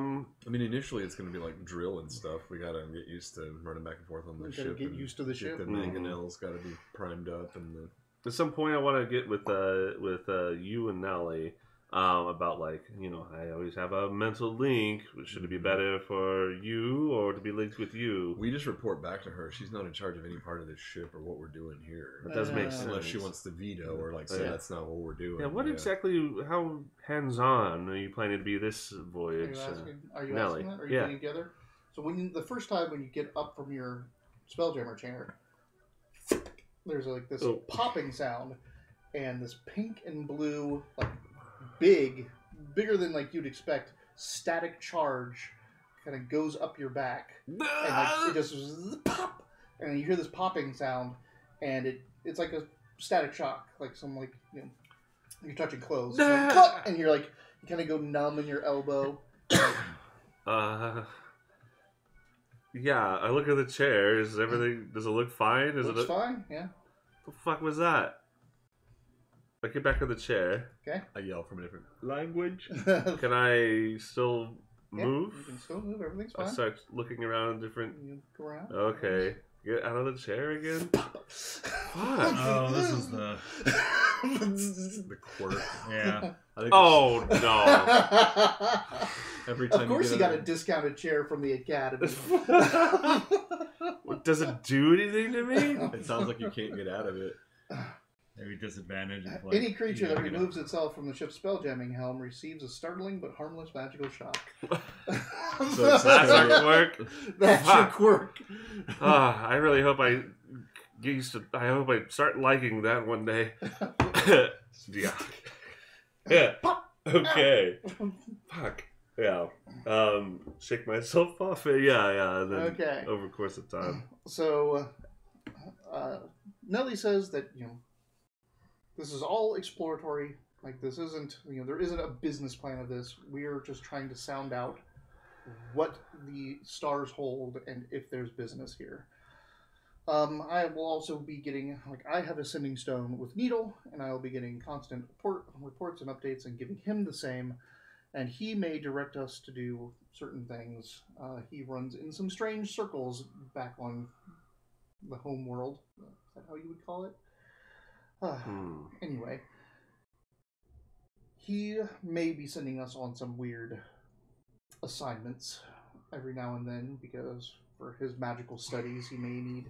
mean, initially it's going to be like drill and stuff. We got to get used to running back and forth on the We ship. gotta get and used to the ship. The mangonels got to be primed up, and the At some point, I want to get with you and Nelly about I always have a mental link. Should it be better for you or to be linked with you? we just report back to her. She's not in charge of any part of this ship or what we're doing here. That does make sense. Unless she wants to veto or say Yeah. that's not what we're doing. Yeah. What exactly? How hands-on are you planning to be this voyage? Are you Nelly. asking that? Are you Yeah. getting together? So the first time when you get up from your Spelljammer chair, there's this Oh. popping sound, and this pink and blue, bigger than you'd expect, static charge kind of goes up your back, and it just pop, and you hear this popping sound, and it's like a static shock, you're touching clothes, and you're you kind of go numb in your elbow. Yeah, I look at the chair. Is everything? Does it look fine? Looks fine, yeah. The fuck was that? I get back in the chair. I yell from a different language. Can I still Yeah, move? you can still move. Everything's I fine. start looking around different. You go around. Okay, get out of the chair again. Fuck. Oh, this is the The quirk. yeah. I think Oh no! every time Of course, you you get got a discounted chair from the academy. Does it do anything to me? It sounds like you can't get out of it. Maybe disadvantage. If, Any creature that you know, removes itself from the ship's spelljamming helm receives a startling but harmless magical shock. So it's That's our work. That's your Fuck. quirk. I really hope I get used to. I hope I start liking that one day. Yeah. Yeah. Okay. Fuck. Yeah. Shake myself off. Yeah. And then Okay. over the course of time. So, Nelly says that, this is all exploratory. Like, this isn't, there isn't a business plan of this. We're just trying to sound out what the stars hold and if there's business here. I will also be getting, I have a sending stone with Needle, and I will be getting constant reports and updates and giving him the same. And he may direct us to do certain things. He runs in some strange circles back on the home world. Is that how you would call it? Anyway, he may be sending us on some weird assignments every now and then, because for his magical studies he may need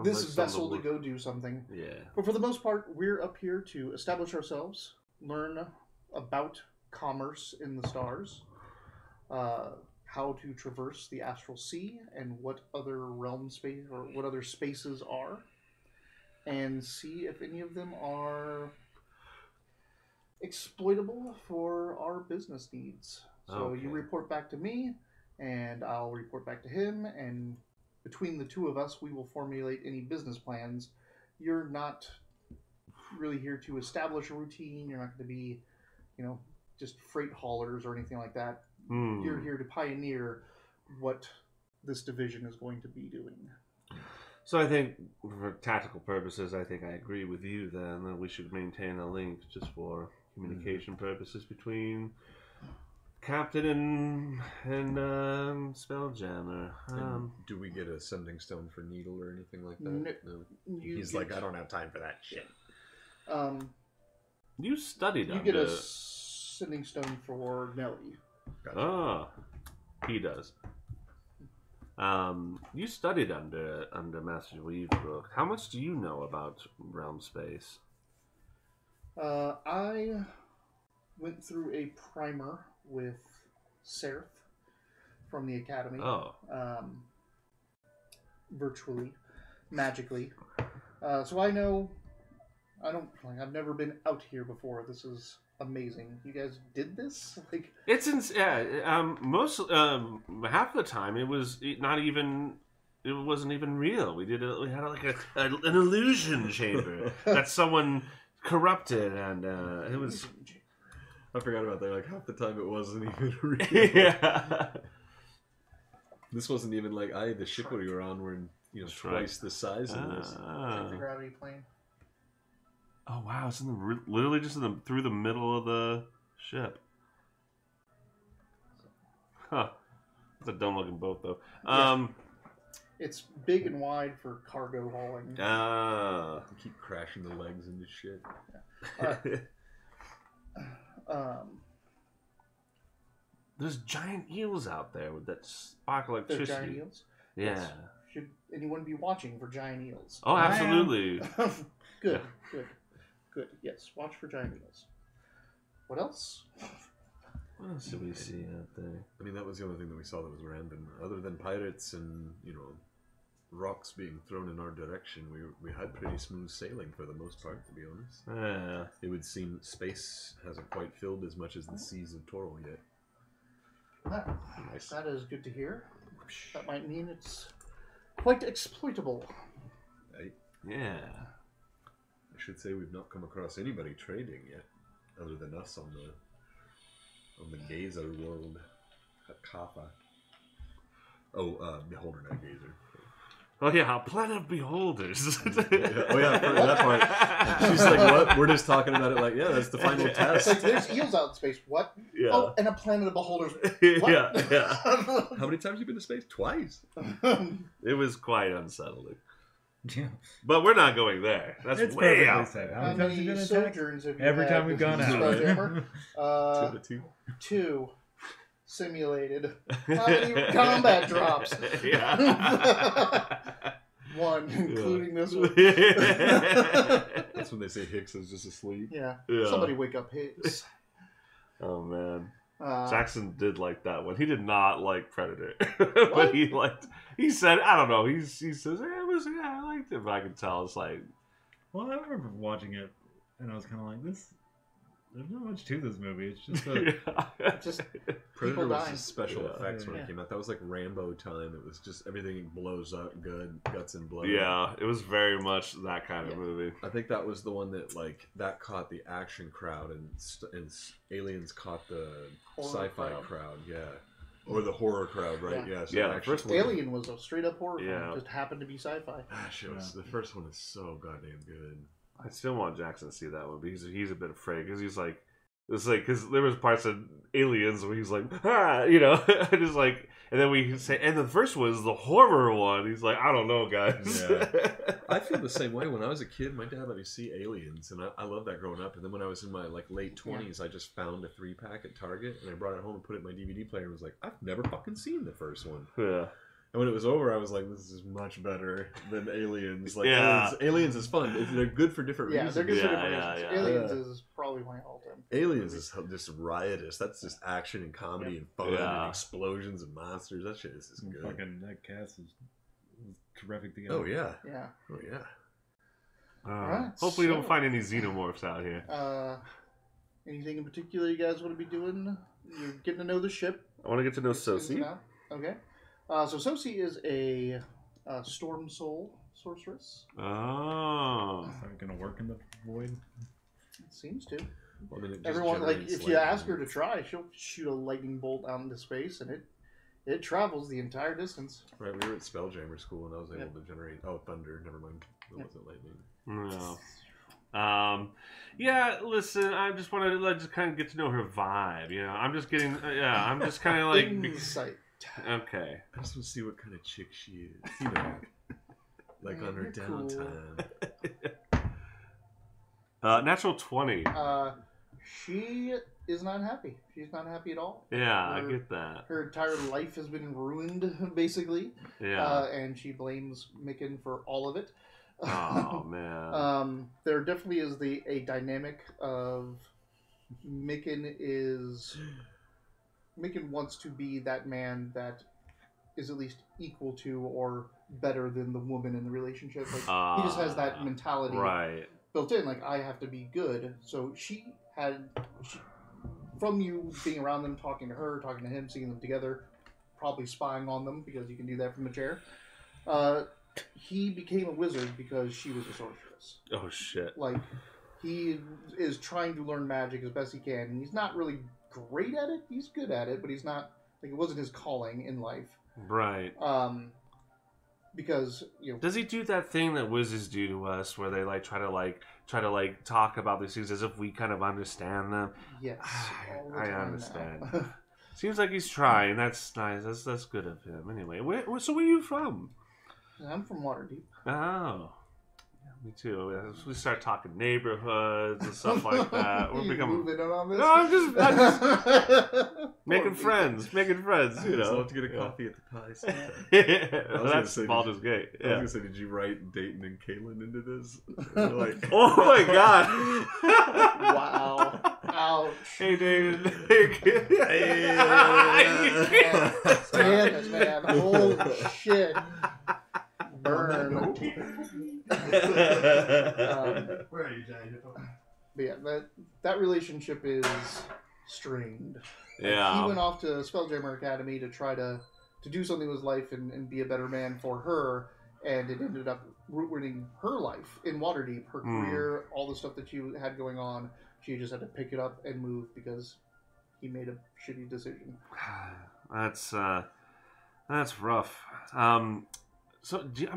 this vessel to go do something. Yeah. But for the most part, we're up here to establish ourselves, learn about commerce in the stars, how to traverse the astral sea, and what other realm space or what other spaces are, and see if any of them are exploitable for our business needs. So you report back to me, and I'll report back to him, and between the two of us, we will formulate any business plans. You're not really here to establish a routine. You're not going to be, just freight haulers or anything like that. You're here to pioneer what this division is going to be doing. So I think, for tactical purposes, I agree with you then that we should maintain a link just for communication purposes between Captain and Spelljammer. Do we get a sending stone for Needle or anything like that? No. He's like, I don't have time for that shit. You studied You get a sending stone for Nelly. Gotcha. Oh, he does. You studied under Master Weavebrook. How much do you know about realm space? I went through a primer with Seraph from the Academy. Oh. Virtually, magically. So I've never been out here before. This is amazing. You guys did this? It's most half the time it wasn't even real. We had an illusion chamber that someone corrupted, and it was. I forgot about that. Half the time it wasn't even real. Yeah. This wasn't even the ship we were on were twice the size of this. Check the gravity plane. Oh wow! It's literally just through the middle of the ship. Huh. It's a dumb looking boat though. It's big and wide for cargo hauling. Keep crashing the legs into shit. There's giant eels out there that spark electricity. There's giant eels? Yeah. Yes. Should anyone be watching for giant eels? Oh, absolutely. Good. Yes, watch for giant eels. What else? What else did we see out there? I mean, that was the only thing that we saw that was random. Other than pirates and, rocks being thrown in our direction, we had pretty smooth sailing for the most part, to be honest. Yeah. It would seem space hasn't quite filled as much as the seas of Toro yet. Nice. That is good to hear. That might mean it's quite exploitable. Right? Yeah. I should say we've not come across anybody trading yet, other than us on the Gazer world at Kappa. Beholder, not Gazer. Oh yeah, a planet of beholders. Yeah. Oh yeah, for that part. She's like, what? We're just talking about it that's the final test. There's eels out in space. What? Yeah. Oh, and a planet of beholders. What? Yeah. How many times have you been to space? Twice. It was quite unsettling. Yeah. But we're not going there. That's It's way perfectly out. safe. How many sojourns have you Every had time we've with gone the out. Spelljammer? 2 2 simulated. How many combat drops? Yeah. 1, including this one. That's when they say Hicks is just asleep. Yeah. Yeah. Somebody wake up Hicks. Oh man. Jackson Jackson did like that one. He did not like Predator, but he said, I don't know. He says, I liked it, but I can tell it's like. Well, I remember watching it, and I was kind of like, this There's not much to this movie. It's just a, Just Predator people was dying. just special Yeah. effects when Yeah. it came out. That was like Rambo time. It was just everything blows up good, guts and blood. Yeah, it was very much that kind of Yeah. movie. I think that was the one that like that caught the action crowd, and Aliens caught the Horror sci-fi crowd. crowd. Yeah, or the horror crowd, right? Yeah. Yeah. So Yeah, the the action- first one- Alien was a straight up horror film. Yeah. It just happened to be sci-fi. Ah, shit, the first one is so goddamn good. I still want Jackson to see that one, but he's a bit afraid because he's like, it's like because there was parts of Aliens where he's like, you know, and it's like, and then we say, and the first one is the horror one. He's like, I don't know, guys. Yeah. I feel the same way. When I was a kid, my dad let me see Aliens, and I loved that growing up. And then when I was in my like late 20s, I just found a 3-pack at Target, and I brought it home and put it in my DVD player, and was like, I've never fucking seen the first one. Yeah. And when it was over, I was like, this is much better than Aliens. Like, Yeah. Aliens is fun. They're good for different Yeah, reasons. they're good for Yeah, different yeah, reasons. yeah. Aliens is probably my all-time. Aliens is just riotous. That's just action and comedy and fun Yeah. and explosions and monsters. That shit is just good. fucking that cast was terrific together. Oh, yeah. Yeah. Oh, yeah. Alright, Hopefully, you don't so- find any xenomorphs out here. Anything in particular you guys want to be doing? You're getting to know the ship. I want to get to know Ins and Sosie. outs. Okay. So Sosie is a storm soul sorceress. Oh. Is that gonna work in the void? It seems to. Well, I mean, it just Everyone, like, generates if you lightning. ask her to try, she'll shoot a lightning bolt out into space, and it travels the entire distance. Right, we were at Spelljammer school, and I was able Yep. to generate... Oh, thunder. Never mind. It Yep. wasn't lightning. No. Yeah, listen, I just want to just kind of get to know her vibe. You know, I'm just getting, I'm just kind of like, Insight. okay. I just want to see what kind of chick she is. You know, like on her You're cool. downtime. Natural 20. She is not happy. She's not happy at all. Yeah, I her- get that. Her entire life has been ruined, basically. Yeah. And she blames Micken for all of it. Oh man. There definitely is a dynamic of Micken wants to be that man that is at least equal to or better than the woman in the relationship. Like, he just has that mentality Right. built in. Like, I have to be good. So from you being around them, talking to her, talking to him, seeing them together, probably spying on them because you can do that from a chair. He became a wizard because she was a sorceress. Oh shit. Like, he is trying to learn magic as best he can, and he's not really great at it. He's good at it, but he's not, like, it wasn't his calling in life. Right. Because, you know, Does he do that thing that wizards do to us, where they try to talk about these things as if we kind of understand them? yes. all the I time now. understand. Seems like he's trying. That's nice. That's good of him. Anyway, so where are you from? I'm from Waterdeep. Oh, yeah, me too. As we start talking neighborhoods and stuff like that, we're You becoming. moving in on this? No, I'm just making Waterdeep. friends. You So know. I'll have to get a coffee at the pie sometime. Well, that's say, Baldur's Gate. I was Yeah. gonna say, did you write Dayton and Caitlin into this? Like, Oh my god! Wow. Ouch. Hey, David. Damn it, man. Holy shit. Burn. Where are you, Johnny? But yeah, that relationship is strained. He Yeah. went off to Spelljammer Academy to try to do something with his life and be a better man for her, and it ended up ruining her life in Waterdeep, her career, all the stuff that she had going on. She just had to pick it up and move because he made a shitty decision. That's rough. So you're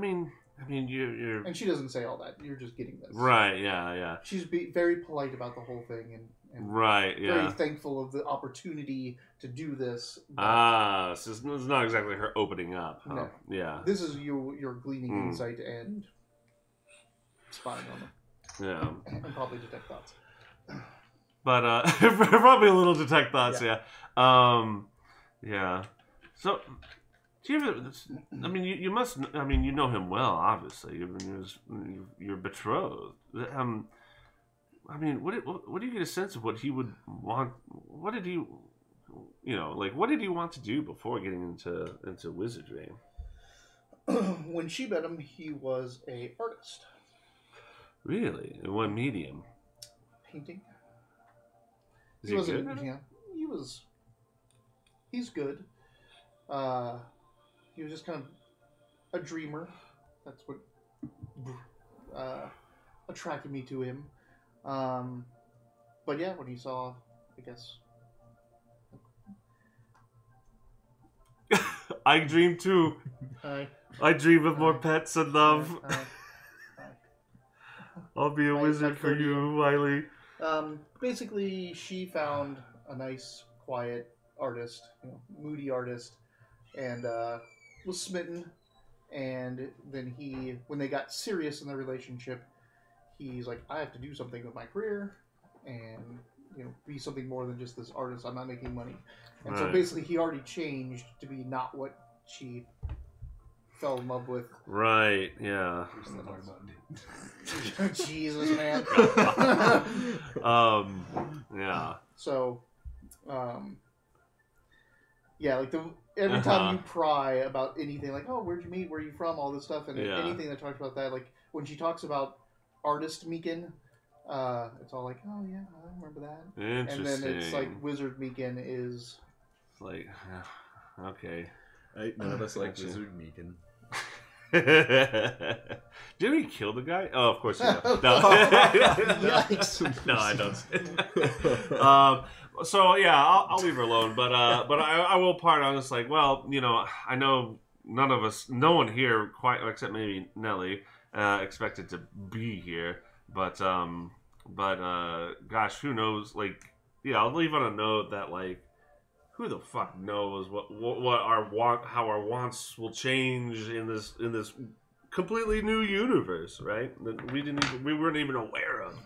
And she doesn't say all that. You're just getting this. right. Yeah. She's very polite about the whole thing and Right. very Yeah. thankful of the opportunity to do this. but So it's not exactly her opening up. Huh? No. Yeah. This is your gleaning insight and spying on them. Yeah. And probably detect thoughts. But probably a little detect thoughts. Yeah. Yeah. So. Do you ever, I mean, you must. I mean, you know him well, obviously. You're betrothed. I mean, what do you get a sense of what he would want? What did he, what did he want to do before getting into wizardry? When she met him, he was a artist. Really, in what medium? Painting. Is he he wasn't. good? Yeah, he's good. He was just kind of a dreamer. That's what attracted me to him. But yeah, when he saw, I guess. I dream too. I dream of more pets and love. I'll be a wizard for you, Wiley. Basically, she found a nice, quiet artist, moody artist, and was smitten. And then when they got serious in their relationship, he's like, I have to do something with my career, and be something more than just this artist. I'm not making money. And so basically, he already changed to be not what she fell in love with. Right. Yeah. Jesus, man. Yeah. So, yeah, like every time you pry about anything, like, oh, where'd you meet? Where are you from? All this stuff, and anything that talks about that, like when she talks about artist Meekin, it's all like, oh yeah, I remember that. Interesting. And then it's like Wizard Meekin is like, okay. None of us like Wizard Meekin. Did he kill the guy? Oh, of course he did. No. Yikes. No, I don't. So yeah, I'll leave her alone. But I will part on this. Like, well, I know no one here, quite except maybe Nelly, expected to be here. But gosh, who knows? Like, yeah, I'll leave on a note that, like, who the fuck knows how our wants will change in this completely new universe, right? That we weren't even aware of.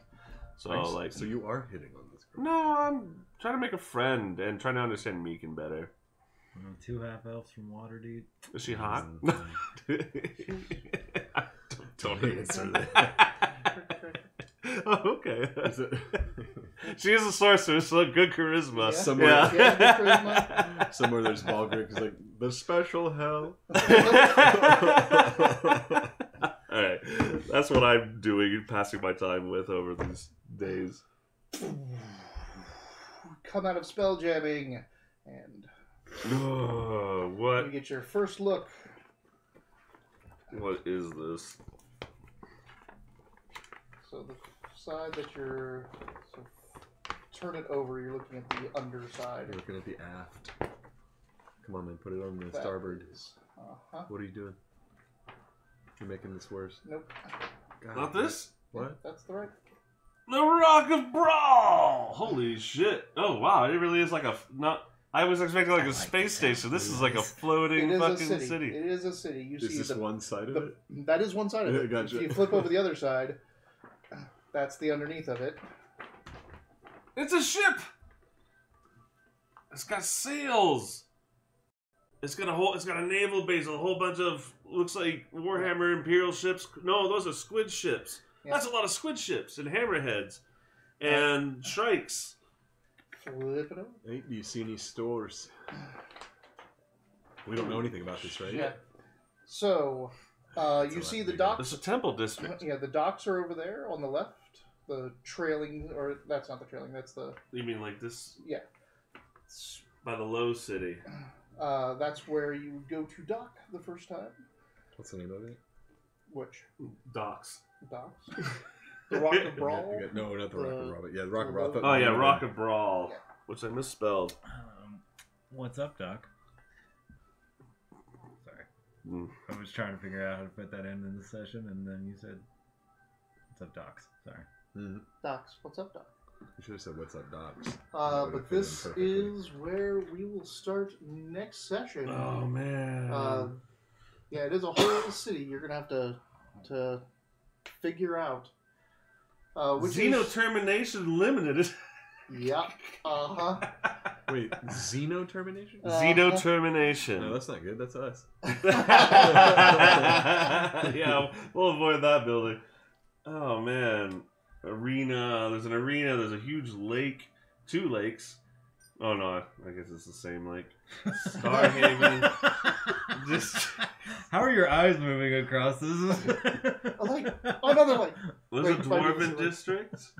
So so you are hitting on this girl. No, I'm trying to make a friend and trying to understand Meekin better. 2 half elves from Waterdeep. Is she hot? Don't answer that. Oh, okay. She is a sorceress, so good charisma. Yeah. Good charisma. Somewhere there's Balgrick is like, the special hell. Alright. That's what I'm doing, passing my time with over these days. Come out of spell jamming and what? you get your first look. What is this? So the side that turn it over, you're looking at the underside. You're looking at the aft. Come on, man, put it on the starboard. What are you doing? You're making this worse. Nope. God. Not this? What? That's the right. The Rock of Brawl! Holy shit. Oh, wow. It really is like I was expecting like a space station. This is like a floating fucking city. It is a city. You is see this one side of it? That is one side of it. Gotcha. If you flip over the other side, that's the underneath of it. It's a ship! It's got sails! It's got a naval base, a whole bunch of, looks like Warhammer Imperial ships. No, those are squid ships. Yeah. That's a lot of squid ships and hammerheads and shrikes. Flip it over. Hey, do you see any stores? We don't know anything about this, right? Yeah. So, you see the docks. It's a temple district. Yeah, the docks are over there on the left. The trailing, or that's not the trailing, that's the... You mean like this? Yeah. By the Low City. That's where you go to dock the first time. What's the name of it? Which? Docks. Docks? The Rock of Brawl? No, not the Rock of Brawl. But yeah, the Rock of Brawl. Oh yeah, Rock of Brawl. Yeah. Which I misspelled. What's up, Doc? Sorry. I was trying to figure out how to fit that in the session, and then you said, what's up, Docs? Sorry. Docs. What's up, Doc? You should have said, what's up, Docs? But this is where we will start next session. Oh, man. Yeah, it is a whole city you're going to have to figure out. Xenotermination Limited. Yeah. Wait, Xenotermination? Xenotermination. No, that's not good. That's us. Yeah, we'll avoid that building. Oh, man. Arena. There's an arena. There's a huge lake. 2 lakes. Oh, no. I guess it's the same lake. Starhaven. Just... How are your eyes moving across this? Another lake. There's a Dwarven district.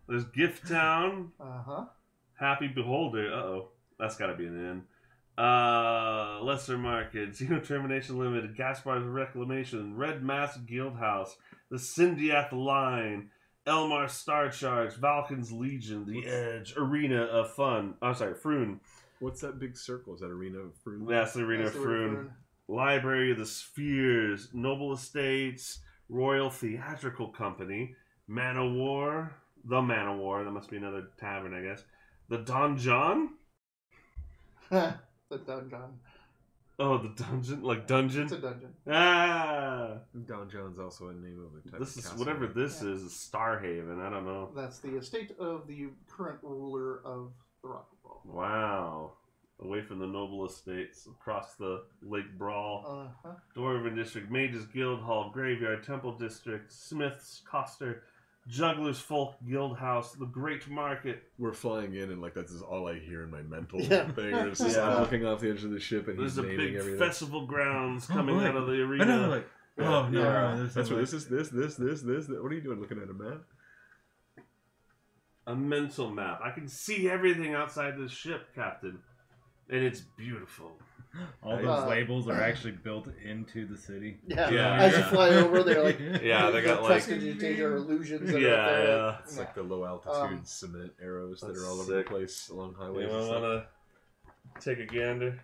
There's Gift Town. Happy Beholder. Uh-oh. That's got to be an inn. Lesser Market, Zero Termination Limited, Gaspar's Reclamation, Red Mask Guild House, the Syndiath Line, Elmar Star Charge, Valken's Legion, The Edge, Arena of Fun. I'm sorry, Froon. What's that big circle? Is that Arena of Fruit? That's the Arena of Froon. Library of the Spheres, Noble Estates, Royal Theatrical Company, Manowar, the Manowar. That must be another tavern, I guess. The Donjon? The dungeon. Oh, the dungeon? Like dungeon? It's a dungeon. Ah! Don John's also a name of a type This of is, castle. whatever this is Starhaven. I don't know. That's the estate of the current ruler of the Rock of Brawl. Wow. Away from the noble estates, across the Lake Brawl, Uh-huh. Dwarven District, Mages Guild Hall, Graveyard, Temple District, Smith's, Coster, Juggler's Folk Guild House, the Great Market. We're flying in, and like that's just all I hear in my mental Yeah. thing. It's just Yeah. I'm looking off the edge of the ship, and There's he's a naming big everything. festival grounds coming wait. out of the I arena. know, like, oh no, Yeah. no, That's what this is. This. What are you doing? Looking at a map? A mental map. I can see everything outside this ship, Captain. And it's beautiful. All those labels are actually built into the city. Yeah. Yeah. As you fly over, they're like Yeah, they got like... prestidigitator illusions. That Yeah, are up there. yeah. It's like the low altitude cement arrows that are all over the sick. place along highways. Anyone and stuff. want to take a gander?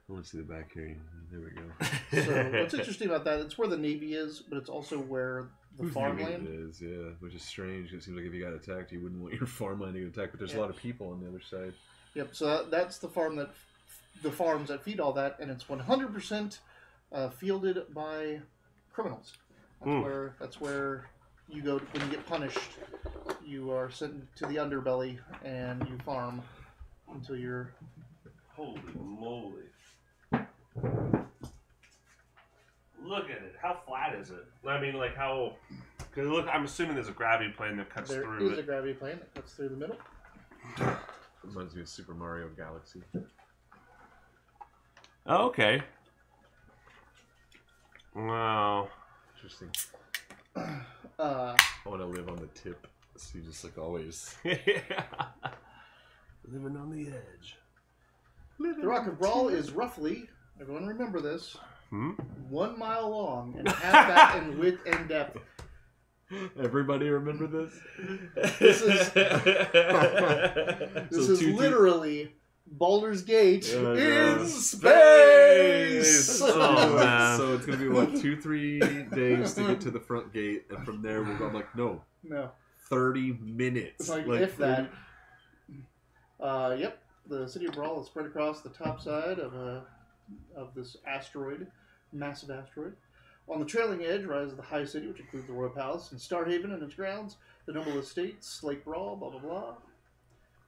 I want to see the back here. There we go. So what's interesting about that? It's where the navy is, but it's also where the It farmland. is, yeah, which is strange. It seems like if you got attacked, you wouldn't want your farmland to get attacked, but there's a Yeah. lot of people on the other side. Yep. So that's the farms that feed all that, and it's 100% fielded by criminals. That's where you go when you get punished. You are sent to the underbelly and you farm until you're. Holy moly. Look at it. How flat is it? I mean, like how... Because look, I'm assuming there's a gravity plane that cuts There through is a it. gravity plane that cuts through the middle. Reminds me of Super Mario Galaxy. Oh, okay. Wow. Interesting. Uh, I want to live on the tip. So you just like always. Living on the edge. the Rock of Brawl is roughly, everyone remember this, 1 mile long and half that in width and depth. Everybody remember this? This is literally Baldur's Gate in space. Oh, man. So it's gonna be what 2-3 days to get to the front gate, and from there we'll go. I'm like, no, No, 30 minutes. it's like if that. Yep, the city of Brawl is spread across the top side of this asteroid, massive asteroid. On the trailing edge rises the High City, which includes the Royal Palace and Starhaven and its grounds, the Noble Estates, Lake Brawl, blah blah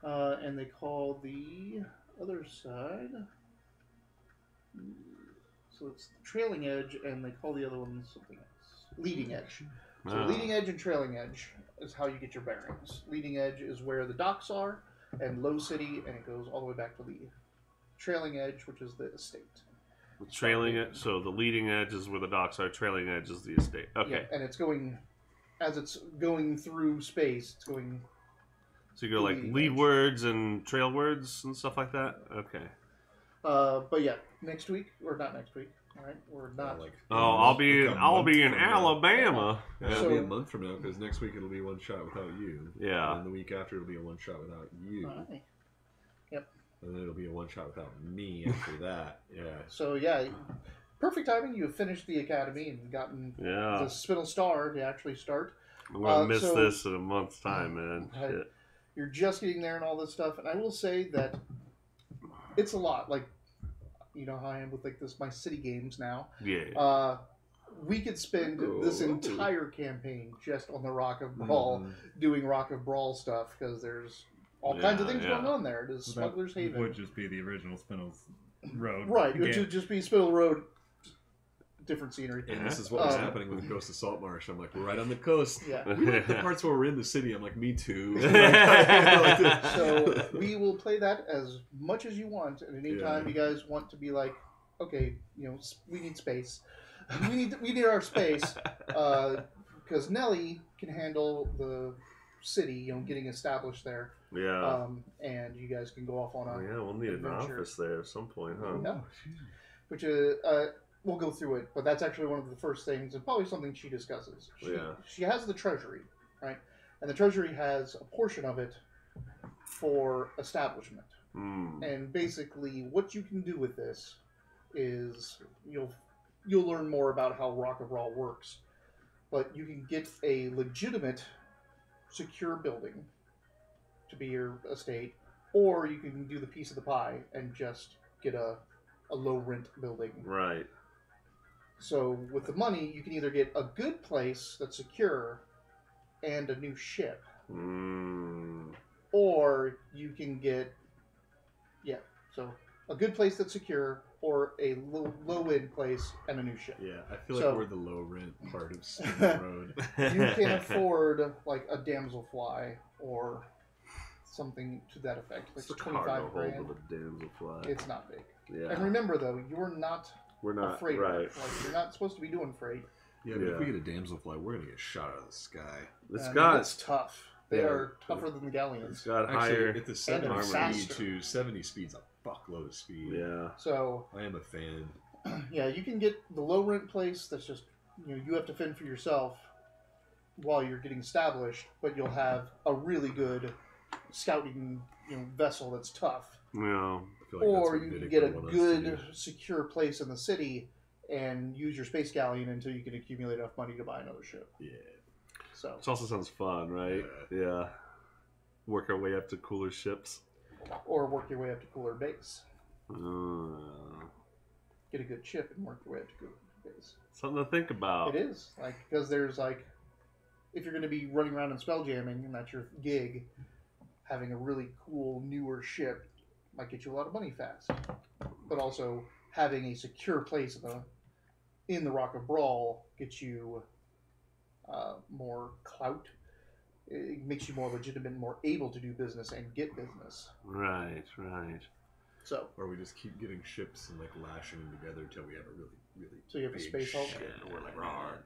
blah. And they call the other side. So it's the trailing edge, and they call the other one something else. Leading edge. So leading edge and trailing edge is how you get your bearings. Leading edge is where the docks are, and Low City, and it goes all the way back to the trailing edge, which is the estate. Trailing it, so the leading edge is where the docks are. Trailing edge is the estate. Okay, Yeah, and it's going, as it's going through space, it's going. so you go like leading leadwards and trailwards and stuff like that. Okay. But yeah, next week or not next week. All right, we're not. Like, Oh, I'll be like a in month from now. Alabama. Yeah, So- it'll be a month from now because next week it'll be one shot without you. Yeah. And then the week after it'll be a one shot without you. All right. And then it'll be a one shot without me after that. Yeah. So yeah, perfect timing. You have finished the academy and gotten Yeah. the Spinel Star to actually start. I'm gonna miss so- this in a month's time, man. Right. Shit. You're just getting there and all this stuff, and I will say that it's a lot. Like, you know how I am with like my city games now. Yeah. We could spend this Ooh. entire campaign just on the Rock of Brawl, doing Rock of Brawl stuff, because there's all kinds of things Yeah. going on there. It is So Smuggler's that Haven. would just be the original Spinel's Road. Right, it game. would just be Spittle Road, different scenery. And this is what was Um, happening with Ghost of Saltmarsh. I'm like, we're right on the coast. Yeah. We like the parts where we're in the city. I'm like, me too. So we will play that as much as you want, and anytime Yeah. you guys want to be like, okay, you know, we need space. we need our space, because Nelly can handle the city, getting established there. Yeah. And you guys can go off on Oh, a yeah, we'll need an adventure. office there at some point, huh? Yeah. Which we'll go through it, but that's actually one of the first things, and probably something she discusses. She has the treasury, right? And the treasury has a portion of it for establishment. And basically, what you can do with this is you'll learn more about how Rock of Raw works, but you can get a legitimate, secure building to be your estate, or you can do the piece of the pie and just get a low rent building. Right. So with the money, you can either get a good place that's secure and a new ship, or you can get so a good place that's secure or a low end place and a new ship. Yeah, I feel like we're the low rent part of Spinel Road. You can afford like a damselfly or something to that effect. Like It's 25 grand. With a damselfly. It's not big. Yeah. And remember though, we're not afraid right. of it. Like, you're not supposed to be doing freight. Yeah, but if we get a damselfly, we're gonna get shot out of the sky. It's tough. They are tougher than the galleons. It's got Actually, higher at the 70 faster. to 70 speed's a fuckload of speed. Yeah. So I am a fan. yeah, you can get the low rent place that's just you have to fend for yourself while you're getting established, but you'll have a really good scouting vessel that's tough. Yeah. I feel like Or that's what you can Vidic get a would want us to good, do. secure place in the city and use your space galleon until you can accumulate enough money to buy another ship. Yeah. So Which also sounds fun, right? Yeah. Work our way up to cooler ships. or work your way up to cooler base. Get a good ship and work your way up to cooler base. Something to think about. It is because there's if you're going to be running around and spell jamming and that's your gig, having a really cool newer ship might get you a lot of money fast. But also having a secure place in the Rock of Brawl gets you more clout. It makes you more legitimate and more able to do business and get business. Right. So, or we just keep getting ships and lashing them together until we have a really, really so you have a big Space Hulk? ship, and we're like, rawr.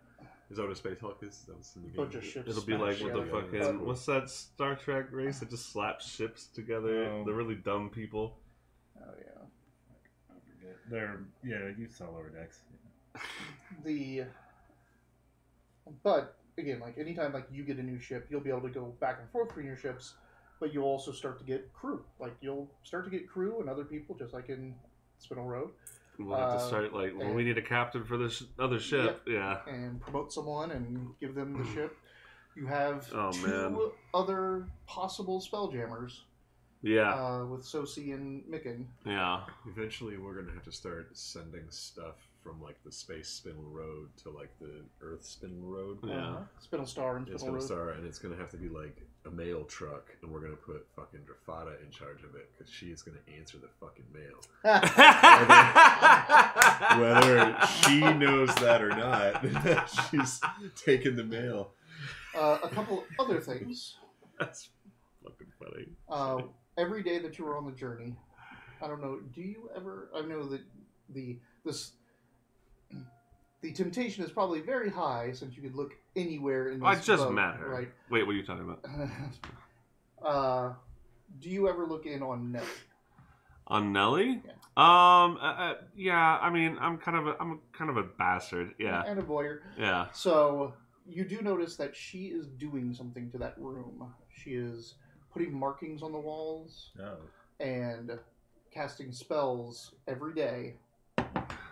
Is that what a Space Hulk is? That was in the game. Bunch of ships. It'll be like what the smashed together. fucking what's that Star Trek race that just slaps ships together? Oh. The really dumb people. Oh yeah. I forget. They're you saw lower decks. But again, anytime you get a new ship, you'll be able to go back and forth between your ships, but you'll also start to get crew. You'll start to get crew and other people, just like in Spinel Road. We'll have to start we need a captain for this other ship. Yeah. And promote someone and give them the ship. You have two man. other possible spelljammers. Yeah. With Sosi and Micken. Yeah. Eventually, we're gonna have to start sending stuff from the Space Spinel Road to the Earth Spinel Road. Yeah. Spinel Star and It's Spinel gonna Road. start, and it's gonna have to be a mail truck, and we're gonna put fucking Drafada in charge of it because she is gonna answer the fucking mail. Whether she knows that or not, she's taking the mail. A couple other things. That's fucking funny. Every day that you were on the journey, I don't know. Do you ever? I know that the temptation is probably very high since you could look anywhere in this I just boat, met her. right? Wait, what are you talking about? Do you ever look in on Nelly? On Nelly? Yeah. Yeah. I mean, I'm kind of a bastard. Yeah. And a voyeur. Yeah. So you do notice that she is doing something to that room. She is putting markings on the walls and casting spells every day.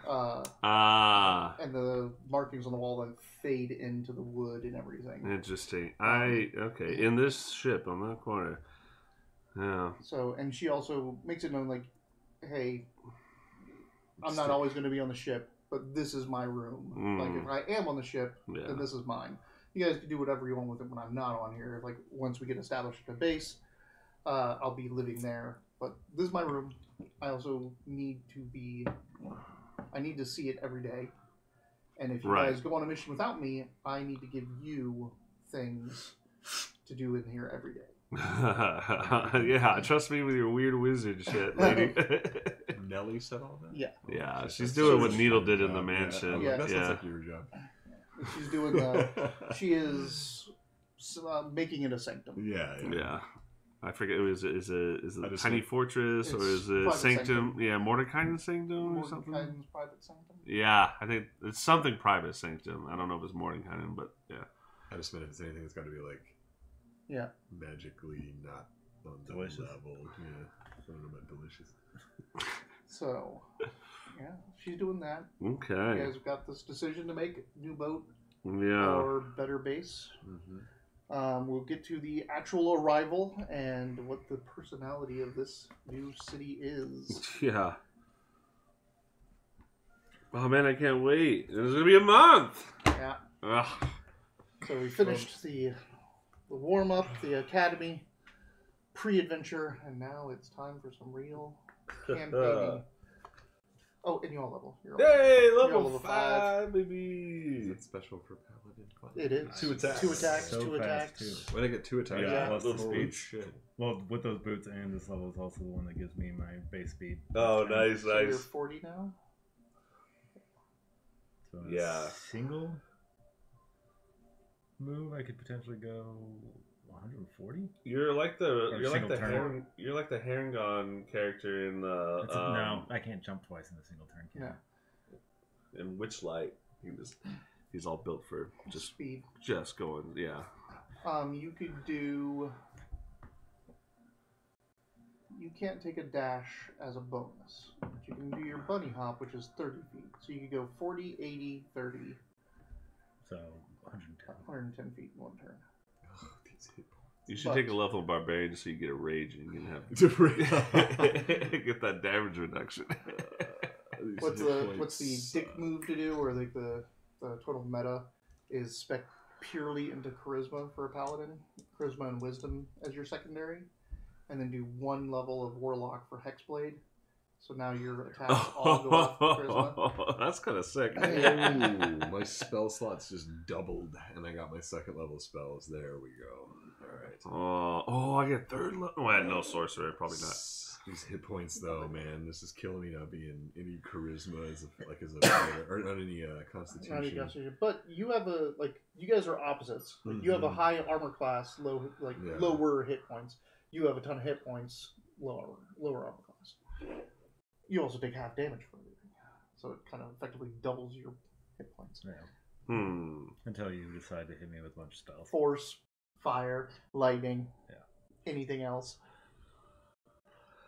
And the markings on the wall then fade into the wood and everything. Interesting. Okay. In this ship on that corner. Yeah. So, and she also makes it known hey, I'm not always going to be on the ship, but this is my room. If I am on the ship, then this is mine. You guys can do whatever you want with it when I'm not on here. Once we get established at the base, I'll be living there. But this is my room. I also need to see it every day. And if you guys go on a mission without me, I need to give you things to do in here every day. Yeah, trust me with your weird wizard shit, lady. Nelly said all that? Yeah. Yeah, she's doing what Needle did in the mansion. Yeah. That sounds like your job. She's doing she is making it a sanctum. Yeah. I forget. Is it I just Tiny think- Fortress or It's is it Private Sanctum? Sanctum. Yeah, Mordecai's Sanctum or something. Mordenkainen's private sanctum. Yeah, I think it's something private Sanctum. I don't know if it's Mordekainen, but yeah. I just meant if it's anything, it's got to be like magically not on the Delicious. level. Yeah, I don't know about delicious. So, yeah, she's doing that. Okay. You guys have got this decision to make: new boat Yeah. or better base. Mm-hmm. We'll get to the actual arrival and what the personality of this new city is. Yeah. Oh man, I can't wait. It's gonna be a month. Yeah. Ugh. So we finished the warm up, the academy, pre-adventure, and now it's time for some real campaigning. Oh, and you're all level. You're all Yay, You're level level 5, Is baby. it special for Paladin? It is. 2 attacks. 2 attacks. So 2 fast, attacks. too. When I get 2 attacks, Yeah, plus the holy speed. shit. Well, with those boots and this level is also the one that gives me my base speed. Oh, nice, So you're nice. 40 now. So in a Yeah. single move, I could potentially go 140. You're like single turn. you're like the Harengon character in the No, I can't jump twice in a single turn. Can No. in Witchlight. He's all built for just Speed. going. Yeah. You could do. You can't take a dash as a bonus, but you can do your bunny hop, which is 30 feet. So you could go 40, 80, 30, So 110. 110 feet in one turn. These hit You should But- take a level barbarian so you get a rage and you can have points. get that damage reduction. What's the dick move to do, or like the total meta is spec purely into charisma for a paladin, charisma and wisdom as your secondary, and then do 1 level of warlock for hexblade. So now your attacks all go off charisma. That's kind of sick. Ooh, my spell slots just doubled, and I got my 2nd level spells. There we go. All right. Oh, I get 3rd level. Well, no sorcerer, probably not. These hit points, though, man, this is killing me not being any charisma as a fighter, or not any constitution. Not any constitution. But you have you guys are opposites. Like, you have a high armor class, lower hit points. You have a ton of hit points, lower armor class. You also take half damage for everything, so it kind of effectively doubles your hit points. Yeah. Until you decide to hit me with a bunch of spells. Force, fire, lightning, Yeah. anything else.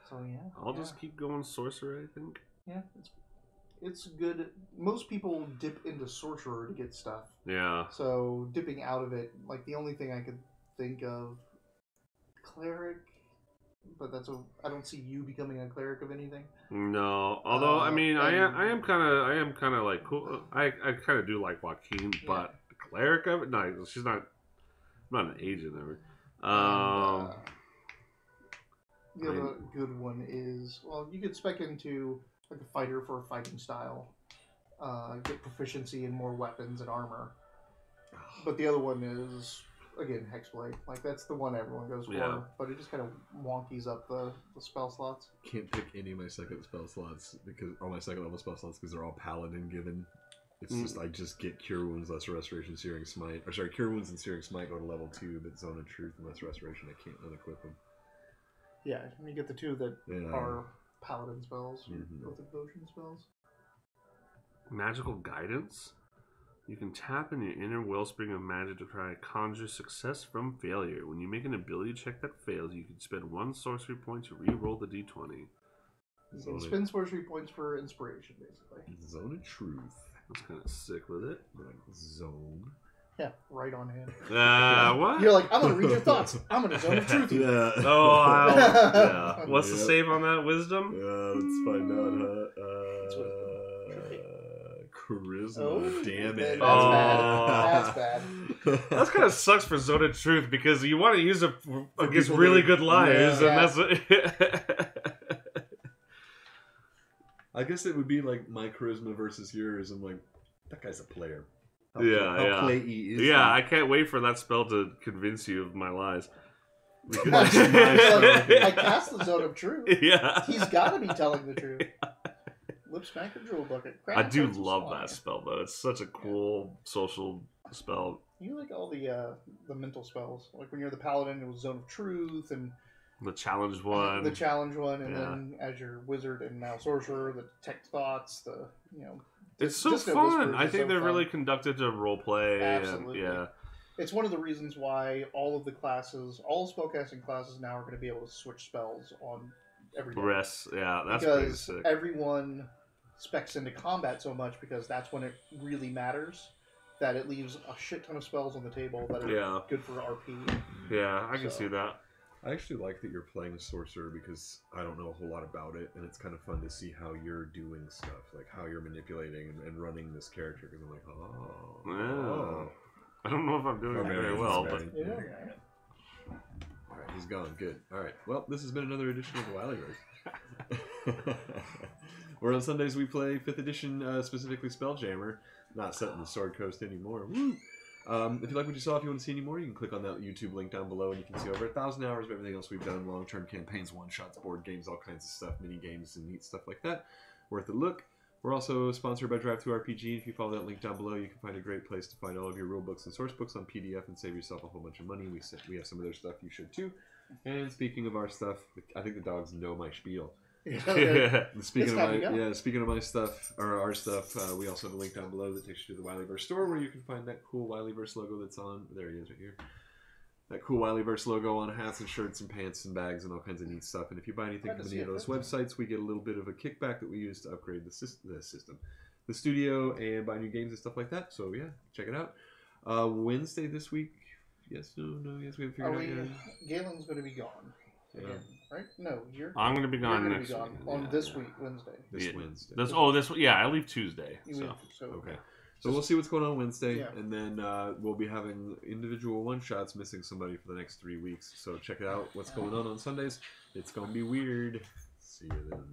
So yeah, I'll just keep going sorcerer, I think. yeah, it's good. Most people dip into sorcerer to get stuff. Yeah. So dipping out of it, like the only thing I could think of, cleric, but I don't see you becoming a cleric of anything. No, although I mean, I am and- kind of like cool. I kind of do like Joaquin, but the cleric of it, no, she's not. I'm not an agent ever. The other good one is, well, you could spec into like a fighter for a fighting style, get proficiency in more weapons and armor. But the other one is, again, Hexblade. Like, that's the one everyone goes for, Yeah. but it just kind of wonkies up the spell slots. Can't pick any of my 2nd spell slots or my 2nd level spell slots because they're all paladin given. It's just I just get Cure Wounds, Lesser Restoration, Searing Smite. Or sorry, Cure Wounds and Searing Smite go to level 2, but Zone of Truth and Lesser Restoration I can't unequip them. Yeah, and you get the 2 that Yeah. are paladin spells, Mhm. both devotion spells. Magical guidance. You can tap in your inner wellspring of magic to try to conjure success from failure. When you make an ability check that fails, you can spend 1 sorcery point to re-roll the d20. You can spend sorcery points for inspiration, basically. Zone of Truth. That's kind of sick with it. Zone. Yeah, right on hand. What? You're like, I'm gonna read your thoughts. I'm gonna zone of truth you. Yeah. Oh, yeah. What's the Yep. save on that? Wisdom? Let's find out, It's charisma. Oh, damn man, it. that's bad. That kind of sucks for Zone of Truth because you want to use it against people really that- good liars, Yeah. and that's what. I guess it would be like my charisma versus yours. I'm like, that guy's a player. How Yeah. play is Yeah, he? I can't wait for that spell to convince you of my lies. That's my spell. I cast the zone of truth. Yeah. He's got to be telling the truth. Lip smack or drool bucket. I do love that spell though. It's such a cool social spell. You like all the mental spells. Like when you're the paladin, it was Zone of Truth and The challenge one. the challenge one, and Yeah. then as your wizard and now sorcerer, the detect thoughts, the It's so Disco fun. Whispers I is think so they're fun. really conducted to role play. Absolutely. And, yeah. It's one of the reasons why all of the classes, all spellcasting classes now are going to be able to switch spells on every day. Rest. Yeah, that's pretty Because sick. everyone specs into combat so much because that's when it really matters. That it leaves a shit ton of spells on the table that are good for RP. Yeah, I can So- see that. I actually like that you're playing sorcerer because I don't know a whole lot about it, and it's kind of fun to see how you're doing stuff, like how you're manipulating and running this character. Because I'm like, Yeah. I don't know if I'm doing it very well, but Yeah. All right, he's gone. Good. All right. Well, this has been another edition of the Wilyverse. Where on Sundays we play 5th edition, specifically Spelljammer, not set in the Sword Coast anymore. Woo! If you like what you saw, if you want to see any more, you can click on that YouTube link down below, and you can see over 1,000 hours of everything else we've done: long-term campaigns, one-shots, board games, all kinds of stuff, mini games, and neat stuff like that. Worth a look. We're also sponsored by Drive2RPG. If you follow that link down below, you can find a great place to find all of your rule books and source books on PDF and save yourself a whole bunch of money. We have some of their stuff. You should too. And speaking of our stuff, I think the dogs know my spiel. yeah. Speaking time to go. of my stuff, or our stuff, we also have a link down below that takes you to the Wilyverse store, where you can find that cool Wilyverse logo that's on. There he is, right here. That cool Wilyverse logo on hats and shirts and pants and bags and all kinds of neat stuff. And if you buy anything Glad to from see any of it. those websites, we get a little bit of a kickback that we use to upgrade the system, the studio, and buy new games and stuff like that. So yeah, check it out. Wednesday this week. Yes, no, yes, we haven't figured out yet. Galen's going to be gone. Yeah. Again, right? No, you're. I'm going to be You're gone going to next be gone week. on Yeah, this yeah. week, Wednesday. This Wednesday. I leave Tuesday. You So. mean- so Okay. So we'll see what's going on Wednesday, Yeah. and then we'll be having individual one-shots missing somebody for the next 3 weeks. So check it out. What's going on Sundays? It's going to be weird. See you then.